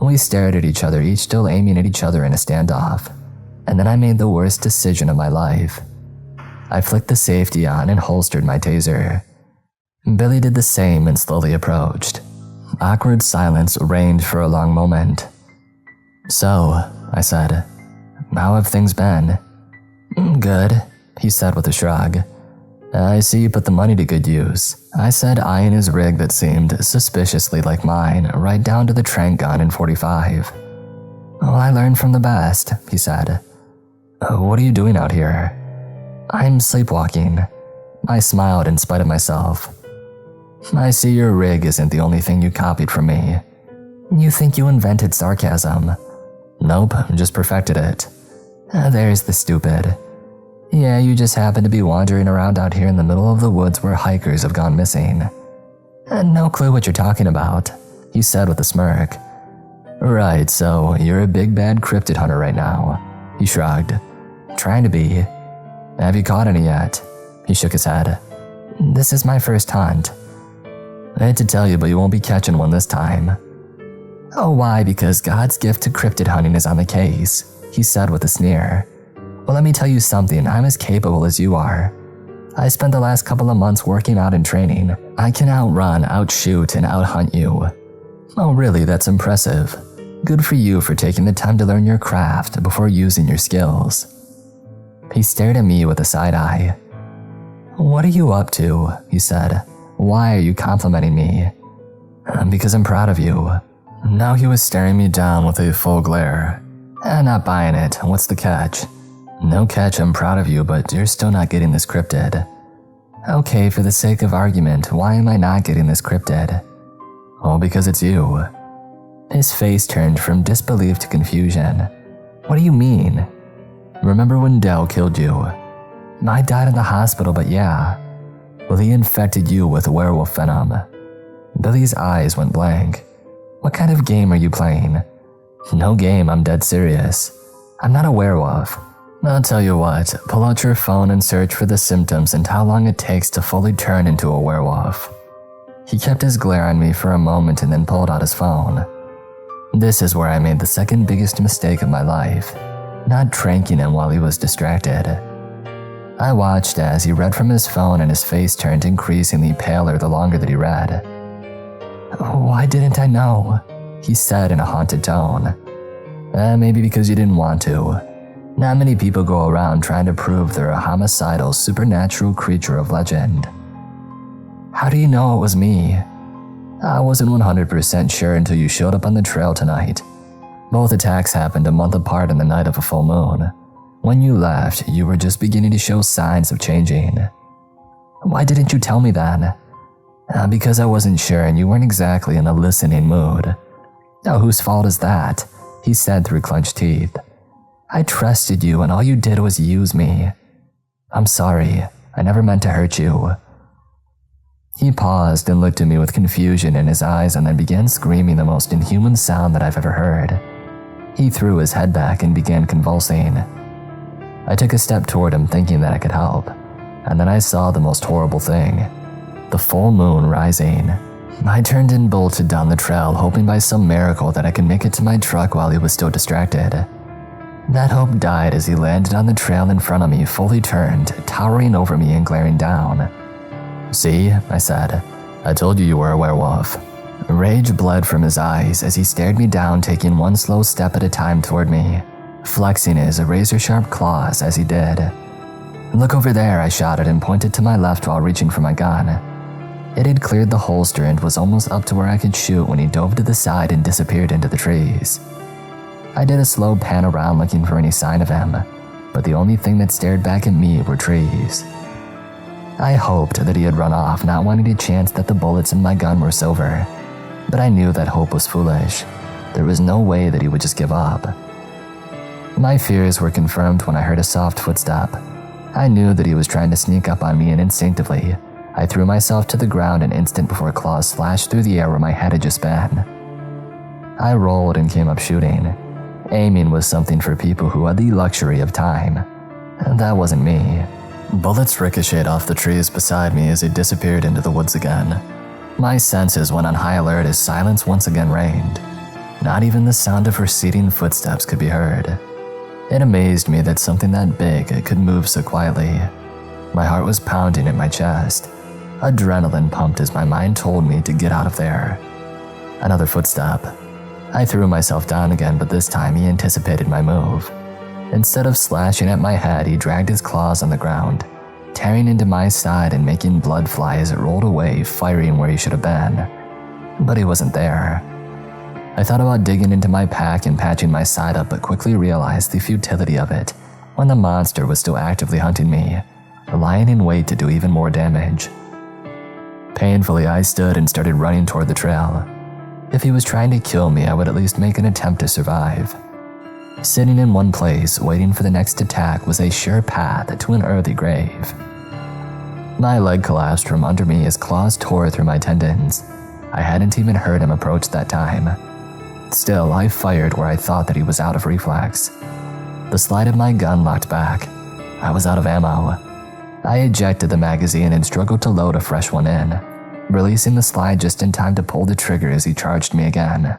We stared at each other, each still aiming at each other in a standoff. And then I made the worst decision of my life. I flicked the safety on and holstered my taser. Billy did the same and slowly approached. Awkward silence reigned for a long moment. "So," I said, "how have things been?" "Good," he said with a shrug. "I see you put the money to good use," I said, eyeing his rig that seemed suspiciously like mine, right down to the trank gun in .45. "Well, I learned from the best," he said. "What are you doing out here?" "I'm sleepwalking." I smiled in spite of myself. "I see your rig isn't the only thing you copied from me." "You think you invented sarcasm?" "Nope, just perfected it." "There's the stupid." "Yeah, you just happen to be wandering around out here in the middle of the woods where hikers have gone missing." "No clue what you're talking about," he said with a smirk. "Right, so you're a big bad cryptid hunter right now," he shrugged. "Trying to be." "Have you caught any yet?" He shook his head. "This is my first hunt." "I hate to tell you, but you won't be catching one this time." "Oh, why? Because God's gift to cryptid hunting is on the case," he said with a sneer. "Well, let me tell you something, I'm as capable as you are. I spent the last couple of months working out and training. I can outrun, outshoot, and outhunt you." "Oh, really? That's impressive. Good for you for taking the time to learn your craft before using your skills." He stared at me with a side eye. "What are you up to?" he said. "Why are you complimenting me?" "Because I'm proud of you." Now he was staring me down with a full glare. Not buying it. What's the catch?" "No catch, I'm proud of you, but you're still not getting this cryptid." "Okay, for the sake of argument, why am I not getting this cryptid?" "Well, because it's you." His face turned from disbelief to confusion. "What do you mean?" "Remember when Dell killed you?" "I died in the hospital, but yeah." "Well, he infected you with werewolf venom." Billy's eyes went blank. "What kind of game are you playing?" "No game, I'm dead serious. I'm not a werewolf." "I'll tell you what, pull out your phone and search for the symptoms and how long it takes to fully turn into a werewolf." He kept his glare on me for a moment and then pulled out his phone. This is where I made the second biggest mistake of my life, not tranking him while he was distracted. I watched as he read from his phone and his face turned increasingly paler the longer that he read. "Why didn't I know?" he said in a haunted tone. Maybe because you didn't want to. Not many people go around trying to prove they're a homicidal, supernatural creature of legend." "How do you know it was me?" "I wasn't 100% sure until you showed up on the trail tonight. Both attacks happened a month apart on the night of a full moon. When you left, you were just beginning to show signs of changing." "Why didn't you tell me then?" Because I wasn't sure and you weren't exactly in a listening mood." "Oh, whose fault is that?" he said through clenched teeth. "I trusted you and all you did was use me." "I'm sorry. I never meant to hurt you." He paused and looked at me with confusion in his eyes and then began screaming the most inhuman sound that I've ever heard. He threw his head back and began convulsing. I took a step toward him thinking that I could help, and then I saw the most horrible thing. The full moon rising. I turned and bolted down the trail, hoping by some miracle that I could make it to my truck while he was still distracted. That hope died as he landed on the trail in front of me, fully turned, towering over me and glaring down. "See," I said. "I told you you were a werewolf. Rage bled from his eyes as he stared me down, taking one slow step at a time toward me, flexing his razor-sharp claws as he did. "Look over there," I shouted and pointed to my left while reaching for my gun. It had cleared the holster and was almost up to where I could shoot when he dove to the side and disappeared into the trees. I did a slow pan around looking for any sign of him, but the only thing that stared back at me were trees. I hoped that he had run off, not wanting to chance that the bullets in my gun were silver, but I knew that hope was foolish. There was no way that he would just give up. My fears were confirmed when I heard a soft footstep. I knew that he was trying to sneak up on me, and instinctively, I threw myself to the ground an instant before claws slashed through the air where my head had just been. I rolled and came up shooting. Aiming was something for people who had the luxury of time. That wasn't me. Bullets ricocheted off the trees beside me as they disappeared into the woods again. My senses went on high alert as silence once again reigned. Not even the sound of receding footsteps could be heard. It amazed me that something that big could move so quietly. My heart was pounding in my chest. Adrenaline pumped as my mind told me to get out of there. Another footstep. I threw myself down again, but this time he anticipated my move. Instead of slashing at my head, he dragged his claws on the ground, tearing into my side and making blood fly as it rolled away, firing where he should have been. But he wasn't there. I thought about digging into my pack and patching my side up, but quickly realized the futility of it when the monster was still actively hunting me, lying in wait to do even more damage. Painfully, I stood and started running toward the trail. If he was trying to kill me, I would at least make an attempt to survive. Sitting in one place, waiting for the next attack, was a sure path to an early grave. My leg collapsed from under me as claws tore through my tendons. I hadn't even heard him approach that time. Still, I fired where I thought that he was out of reflex. The slide of my gun locked back. I was out of ammo. I ejected the magazine and struggled to load a fresh one in, releasing the slide just in time to pull the trigger as he charged me again.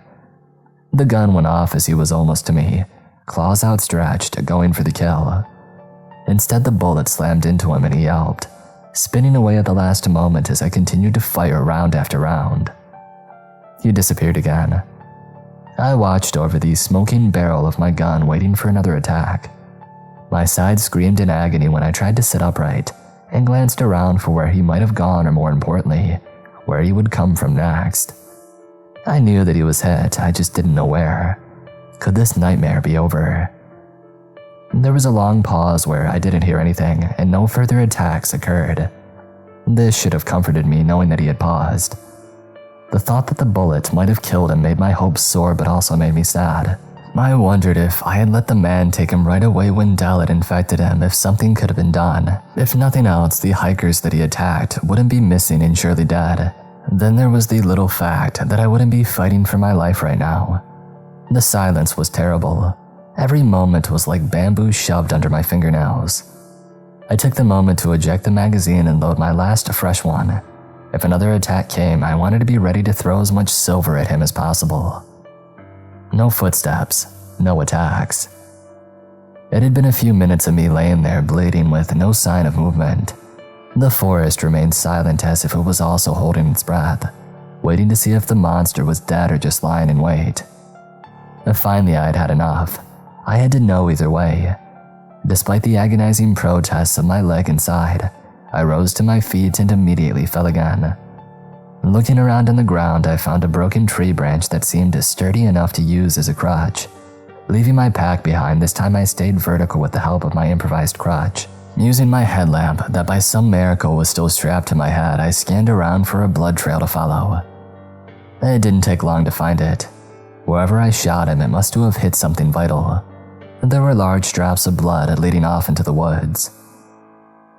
The gun went off as he was almost to me, claws outstretched, going for the kill. Instead, the bullet slammed into him and he yelped, spinning away at the last moment as I continued to fire round after round. He disappeared again. I watched over the smoking barrel of my gun, waiting for another attack. My side screamed in agony when I tried to sit upright and glanced around for where he might have gone, or more importantly, where he would come from next. I knew that he was hit, I just didn't know where. Could this nightmare be over? There was a long pause where I didn't hear anything, and no further attacks occurred. This should have comforted me, knowing that he had paused. The thought that the bullet might have killed him made my hopes soar, but also made me sad. I wondered if I had let the man take him right away when Dell had infected him, if something could have been done. If nothing else, the hikers that he attacked wouldn't be missing and surely dead. Then there was the little fact that I wouldn't be fighting for my life right now. The silence was terrible. Every moment was like bamboo shoved under my fingernails. I took the moment to eject the magazine and load my last fresh one. If another attack came, I wanted to be ready to throw as much silver at him as possible. No footsteps, no attacks. It had been a few minutes of me laying there bleeding with no sign of movement. The forest remained silent as if it was also holding its breath, waiting to see if the monster was dead or just lying in wait. Finally, I had had enough. I had to know either way. Despite the agonizing protests of my leg and side, I rose to my feet and immediately fell again. Looking around on the ground, I found a broken tree branch that seemed sturdy enough to use as a crutch. Leaving my pack behind, this time I stayed vertical with the help of my improvised crutch. Using my headlamp that by some miracle was still strapped to my head, I scanned around for a blood trail to follow. It didn't take long to find it. Wherever I shot him, it must have hit something vital. There were large drops of blood leading off into the woods.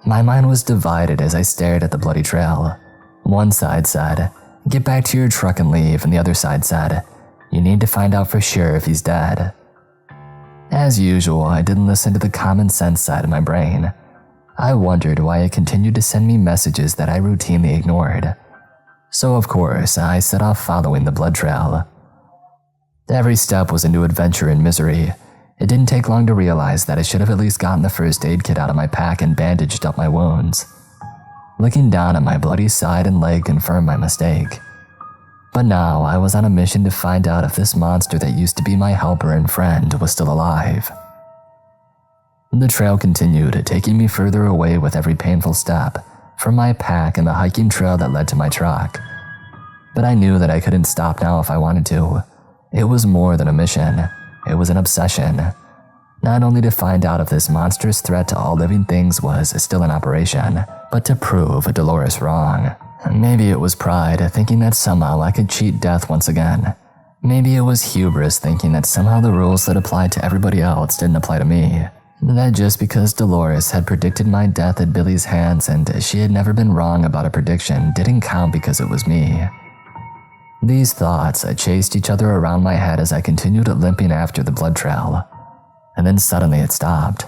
My mind was divided as I stared at the bloody trail. One side said, "Get back to your truck and leave," and the other side said, "You need to find out for sure if he's dead." As usual, I didn't listen to the common sense side of my brain. I wondered why it continued to send me messages that I routinely ignored. So of course, I set off following the blood trail. Every step was a new adventure and misery. It didn't take long to realize that I should have at least gotten the first aid kit out of my pack and bandaged up my wounds. Looking down at my bloody side and leg confirmed my mistake. But now I was on a mission to find out if this monster that used to be my helper and friend was still alive. The trail continued, taking me further away with every painful step, from my pack and the hiking trail that led to my truck. But I knew that I couldn't stop now if I wanted to. It was more than a mission. It was an obsession. Not only to find out if this monstrous threat to all living things was still in operation, but to prove Dolores wrong. Maybe it was pride, thinking that somehow I could cheat death once again. Maybe it was hubris, thinking that somehow the rules that applied to everybody else didn't apply to me. That just because Dolores had predicted my death at Billy's hands and she had never been wrong about a prediction didn't count because it was me. These thoughts chased each other around my head as I continued limping after the blood trail. And then suddenly it stopped.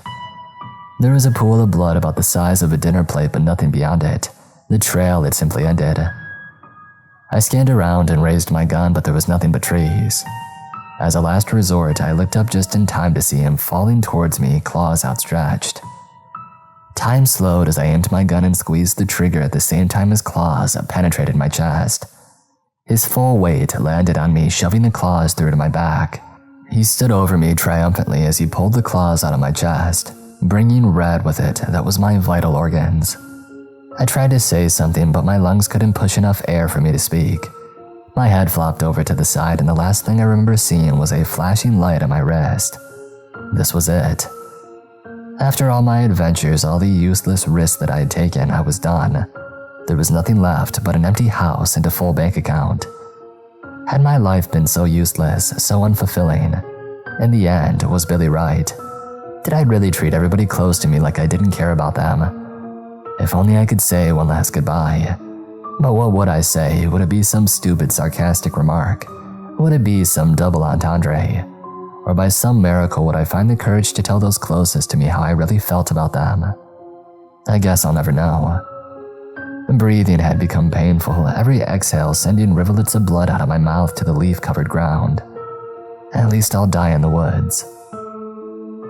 There was a pool of blood about the size of a dinner plate but nothing beyond it. The trail had simply ended. I scanned around and raised my gun, but there was nothing but trees. As a last resort, I looked up just in time to see him falling towards me, claws outstretched. Time slowed as I aimed my gun and squeezed the trigger at the same time his claws penetrated my chest. His full weight landed on me, shoving the claws through to my back. He stood over me triumphantly as he pulled the claws out of my chest, bringing red with it that was my vital organs. I tried to say something, but my lungs couldn't push enough air for me to speak. My head flopped over to the side, and the last thing I remember seeing was a flashing light on my wrist. This was it. After all my adventures, all the useless risks that I had taken, I was done. There was nothing left but an empty house and a full bank account. Had my life been so useless, so unfulfilling? In the end, was Billy right? Did I really treat everybody close to me like I didn't care about them? If only I could say one last goodbye. But what would I say? Would it be some stupid sarcastic remark? Would it be some double entendre? Or by some miracle would I find the courage to tell those closest to me how I really felt about them? I guess I'll never know. Breathing had become painful, every exhale sending rivulets of blood out of my mouth to the leaf-covered ground. At least I'll die in the woods.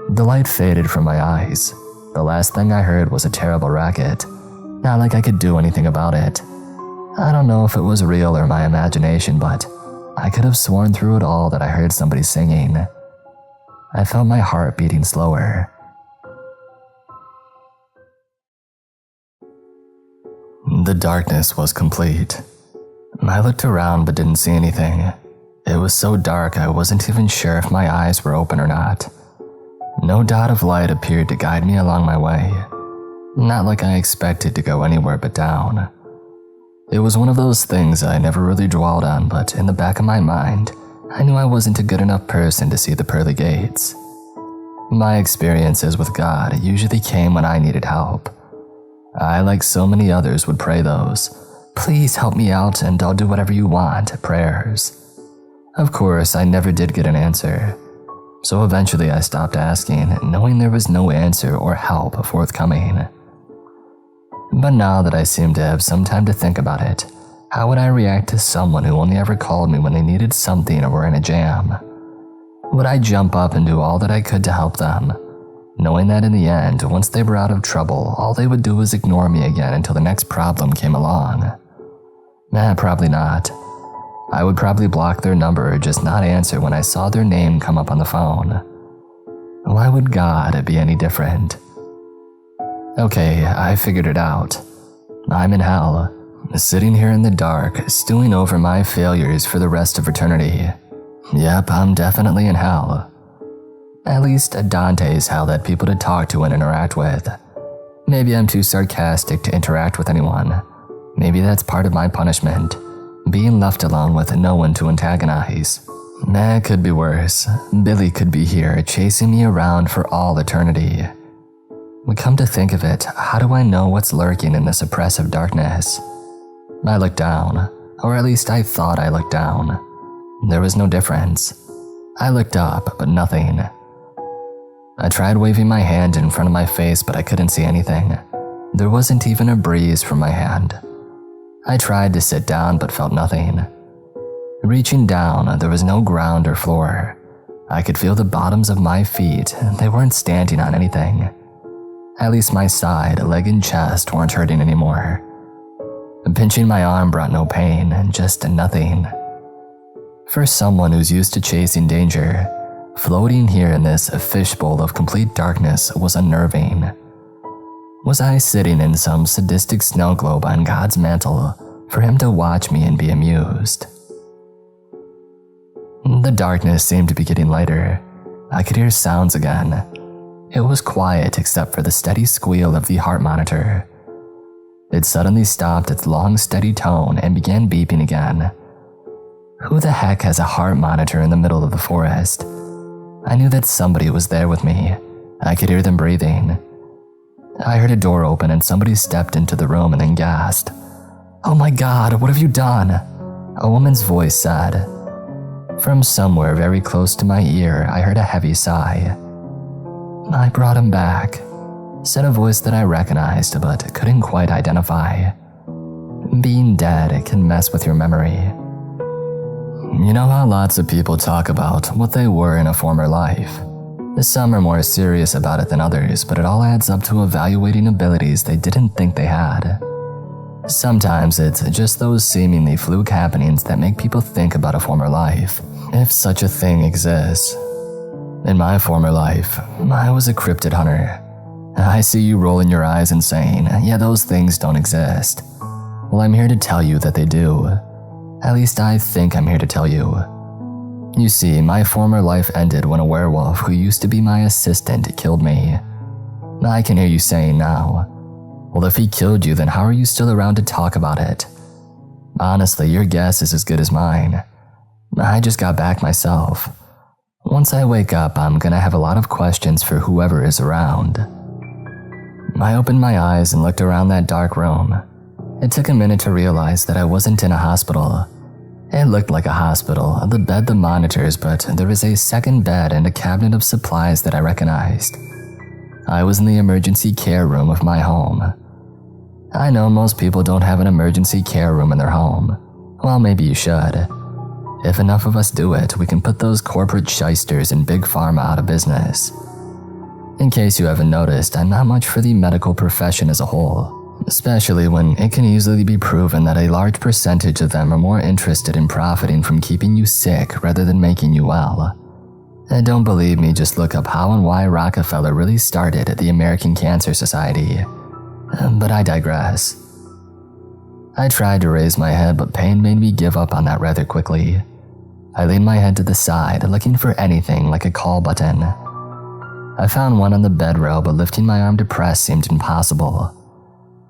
The light faded from my eyes. The last thing I heard was a terrible racket. Not like I could do anything about it. I don't know if it was real or my imagination, but I could have sworn through it all that I heard somebody singing. I felt my heart beating slower. The darkness was complete. I looked around but didn't see anything. It was so dark I wasn't even sure if my eyes were open or not. No dot of light appeared to guide me along my way. Not like I expected to go anywhere but down. It was one of those things I never really dwelled on, but in the back of my mind, I knew I wasn't a good enough person to see the pearly gates. My experiences with God usually came when I needed help. I, like so many others, would pray those, "Please help me out and I'll do whatever you want," prayers. Of course, I never did get an answer. So eventually I stopped asking, knowing there was no answer or help forthcoming. But now that I seem to have some time to think about it, how would I react to someone who only ever called me when they needed something or were in a jam? Would I jump up and do all that I could to help them, knowing that in the end, once they were out of trouble, all they would do was ignore me again until the next problem came along? Probably not. I would probably block their number or just not answer when I saw their name come up on the phone. Why would God be any different? Okay, I figured it out. I'm in hell, sitting here in the dark, stewing over my failures for the rest of eternity. Yep, I'm definitely in hell. At least Dante's hell had people to talk to and interact with. Maybe I'm too sarcastic to interact with anyone. Maybe that's part of my punishment, being left alone with no one to antagonize. It could be worse. Billy could be here, chasing me around for all eternity. Come to think of it, how do I know what's lurking in this oppressive darkness? I looked down, or at least I thought I looked down. There was no difference. I looked up, but nothing. I tried waving my hand in front of my face, but I couldn't see anything. There wasn't even a breeze from my hand. I tried to sit down, but felt nothing. Reaching down, there was no ground or floor. I could feel the bottoms of my feet, they weren't standing on anything. At least my side, leg and chest weren't hurting anymore. Pinching my arm brought no pain, just nothing. For someone who's used to chasing danger, floating here in this fishbowl of complete darkness was unnerving. Was I sitting in some sadistic snow globe on God's mantle for him to watch me and be amused? The darkness seemed to be getting lighter. I could hear sounds again. It was quiet except for the steady squeal of the heart monitor. It suddenly stopped its long, steady tone and began beeping again. Who the heck has a heart monitor in the middle of the forest? I knew that somebody was there with me. I could hear them breathing. I heard a door open and somebody stepped into the room and then gasped. "Oh my God, what have you done?" A woman's voice said. From somewhere very close to my ear, I heard a heavy sigh. "I brought him back," said a voice that I recognized but couldn't quite identify. Being dead can mess with your memory. You know how lots of people talk about what they were in a former life? Some are more serious about it than others, but it all adds up to evaluating abilities they didn't think they had. Sometimes it's just those seemingly fluke happenings that make people think about a former life, if such a thing exists. In my former life, I was a cryptid hunter. I see you rolling your eyes and saying, "Yeah, those things don't exist." Well, I'm here to tell you that they do. At least I think I'm here to tell you. You see, my former life ended when a werewolf who used to be my assistant killed me. I can hear you saying now, "Well, if he killed you, then how are you still around to talk about it?" Honestly, your guess is as good as mine. I just got back myself. Once I wake up, I'm gonna have a lot of questions for whoever is around. I opened my eyes and looked around that dark room. It took a minute to realize that I wasn't in a hospital. It looked like a hospital, the bed, the monitors, but there was a second bed and a cabinet of supplies that I recognized. I was in the emergency care room of my home. I know most people don't have an emergency care room in their home. Well, maybe you should. If enough of us do it, we can put those corporate shysters and big pharma out of business. In case you haven't noticed, I'm not much for the medical profession as a whole, especially when it can easily be proven that a large percentage of them are more interested in profiting from keeping you sick rather than making you well. And don't believe me, just look up how and why Rockefeller really started the American Cancer Society. But I digress. I tried to raise my head, but pain made me give up on that rather quickly. I leaned my head to the side, looking for anything like a call button. I found one on the bed rail, but lifting my arm to press seemed impossible.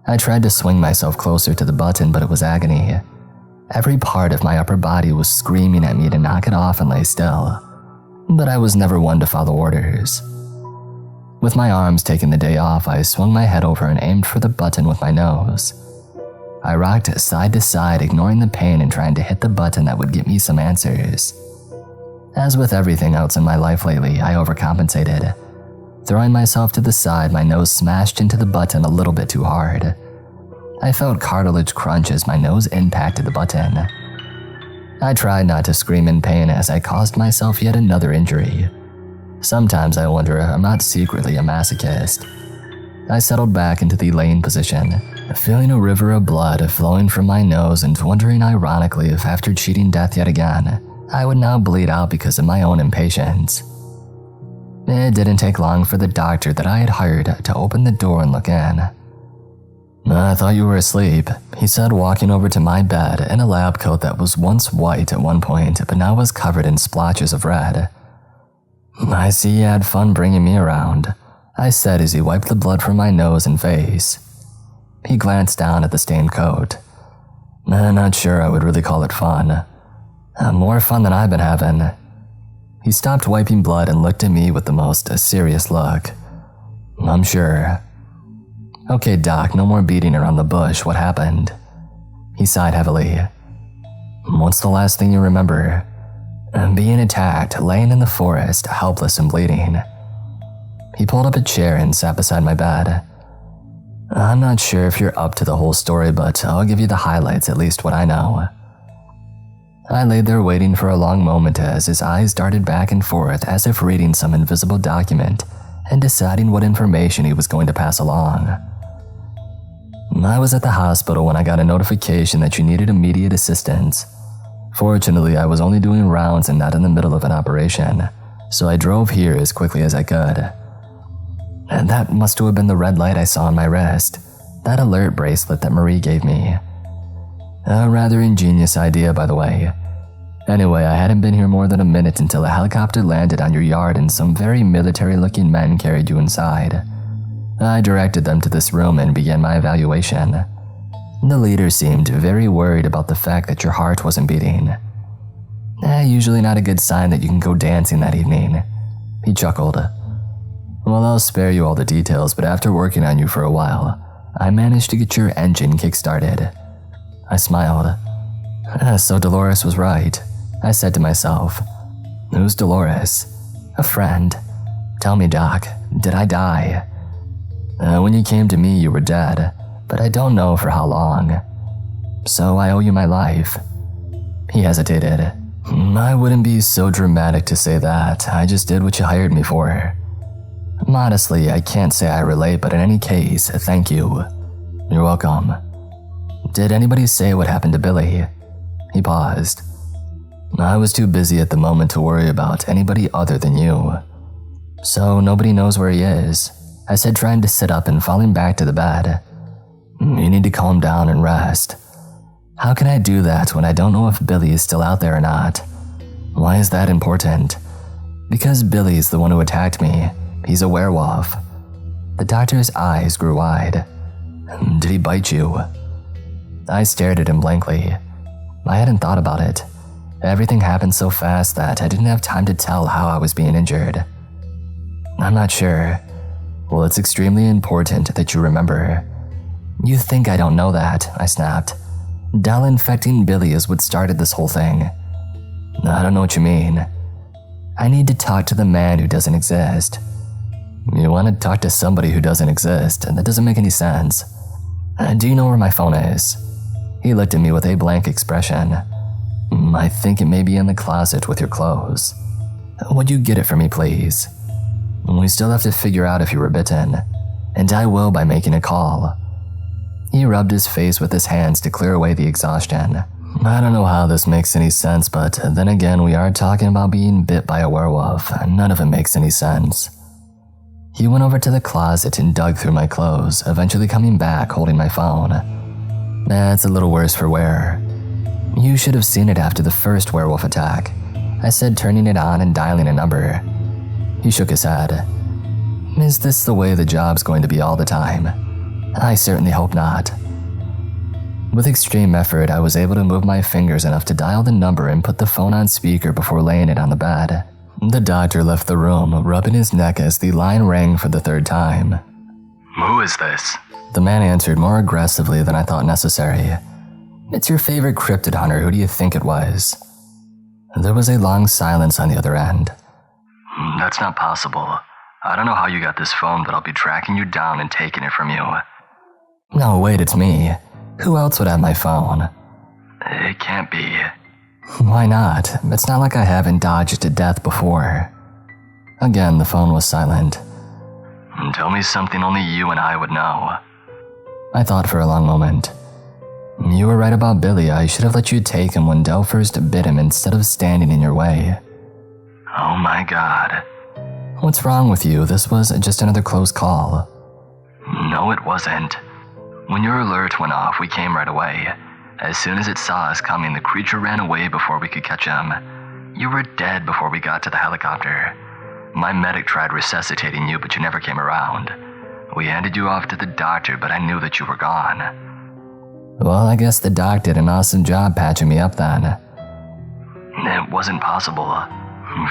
I tried to swing myself closer to the button, but it was agony. Every part of my upper body was screaming at me to knock it off and lay still. But I was never one to follow orders. With my arms taking the day off, I swung my head over and aimed for the button with my nose. I rocked side to side, ignoring the pain and trying to hit the button that would get me some answers. As with everything else in my life lately, I overcompensated. Throwing myself to the side, my nose smashed into the button a little bit too hard. I felt cartilage crunch as my nose impacted the button. I tried not to scream in pain as I caused myself yet another injury. Sometimes I wonder if I'm not secretly a masochist. I settled back into the laying position, feeling a river of blood flowing from my nose and wondering ironically if after cheating death yet again, I would now bleed out because of my own impatience. It didn't take long for the doctor that I had hired to open the door and look in. "I thought you were asleep," he said, walking over to my bed in a lab coat that was once white at one point but now was covered in splotches of red. "I see you had fun bringing me around," I said as he wiped the blood from my nose and face. He glanced down at the stained coat. "I'm not sure I would really call it fun. More fun than I've been having." He stopped wiping blood and looked at me with the most serious look. "I'm sure." "Okay, Doc, no more beating around the bush. What happened?" He sighed heavily. "What's the last thing you remember?" "Being attacked, laying in the forest, helpless and bleeding." He pulled up a chair and sat beside my bed. "I'm not sure if you're up to the whole story, but I'll give you the highlights, at least what I know." I lay there waiting for a long moment as his eyes darted back and forth as if reading some invisible document and deciding what information he was going to pass along. "I was at the hospital when I got a notification that you needed immediate assistance. Fortunately, I was only doing rounds and not in the middle of an operation, so I drove here as quickly as I could. And that must have been the red light I saw on my wrist, that alert bracelet that Marie gave me. A rather ingenious idea, by the way. Anyway, I hadn't been here more than a minute until a helicopter landed on your yard and some very military-looking men carried you inside. I directed them to this room and began my evaluation. The leader seemed very worried about the fact that your heart wasn't beating. Usually not a good sign that you can go dancing that evening. He chuckled. Well, I'll spare you all the details, but after working on you for a while, I managed to get your engine kick-started. I smiled. So Dolores was right, I said to myself. Who's Dolores? A friend. Tell me, Doc, did I die? When you came to me, you were dead, but I don't know for how long. So I owe you my life. He hesitated. I wouldn't be so dramatic to say that. I just did what you hired me for. Modestly, I can't say I relate, but in any case, thank you. You're welcome. Did anybody say what happened to Billy? He paused. I was too busy at the moment to worry about anybody other than you. So nobody knows where he is, I said, trying to sit up and falling back to the bed. You need to calm down and rest. How can I do that when I don't know if Billy is still out there or not? Why is that important? Because Billy's the one who attacked me. He's a werewolf. The doctor's eyes grew wide. Did he bite you? I stared at him blankly. I hadn't thought about it. Everything happened so fast that I didn't have time to tell how I was being injured. I'm not sure. Well, it's extremely important that you remember. You think I don't know that, I snapped. Dell infecting Billy is what started this whole thing. I don't know what you mean. I need to talk to the man who doesn't exist. You want to talk to somebody who doesn't exist, and that doesn't make any sense. Do you know where my phone is? He looked at me with a blank expression. I think it may be in the closet with your clothes. Would you get it for me, please? We still have to figure out if you were bitten, and I will by making a call. He rubbed his face with his hands to clear away the exhaustion. I don't know how this makes any sense, but then again, we are talking about being bit by a werewolf, and none of it makes any sense. He went over to the closet and dug through my clothes, eventually coming back holding my phone. It's a little worse for wear. You should have seen it after the first werewolf attack, I said, turning it on and dialing a number. He shook his head. Is this the way the job's going to be all the time? I certainly hope not. With extreme effort, I was able to move my fingers enough to dial the number and put the phone on speaker before laying it on the bed. The doctor left the room, rubbing his neck as the line rang for the third time. Who is this? The man answered more aggressively than I thought necessary. It's your favorite cryptid hunter, who do you think it was? There was a long silence on the other end. That's not possible. I don't know how you got this phone, but I'll be tracking you down and taking it from you. No, wait, it's me. Who else would have my phone? It can't be. Why not? It's not like I haven't dodged to death before. Again, the phone was silent. Tell me something only you and I would know. I thought for a long moment. You were right about Billy. I should have let you take him when Dell first bit him instead of standing in your way. Oh my God. What's wrong with you? This was just another close call. No, it wasn't. When your alert went off, we came right away. As soon as it saw us coming, the creature ran away before we could catch him. You were dead before we got to the helicopter. My medic tried resuscitating you, but you never came around. We handed you off to the doctor, but I knew that you were gone. Well, I guess the doc did an awesome job patching me up then. It wasn't possible.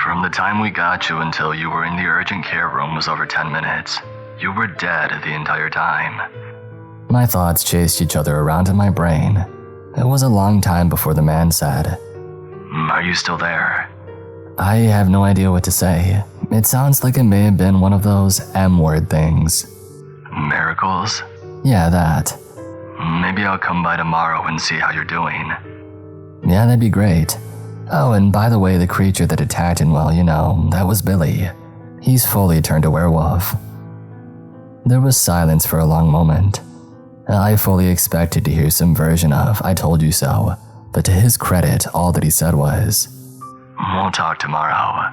From the time we got you until you were in the urgent care room was over 10 minutes. You were dead the entire time. My thoughts chased each other around in my brain. It was a long time before the man said, Are you still there? I have no idea what to say. It sounds like it may have been one of those M-word things. Miracles? Yeah, that. Maybe I'll come by tomorrow and see how you're doing. Yeah, that'd be great. Oh, and by the way, the creature that attacked him, well, you know, that was Billy. He's fully turned a werewolf. There was silence for a long moment. I fully expected to hear some version of "I told you so," but to his credit, all that he said was, "We'll talk tomorrow."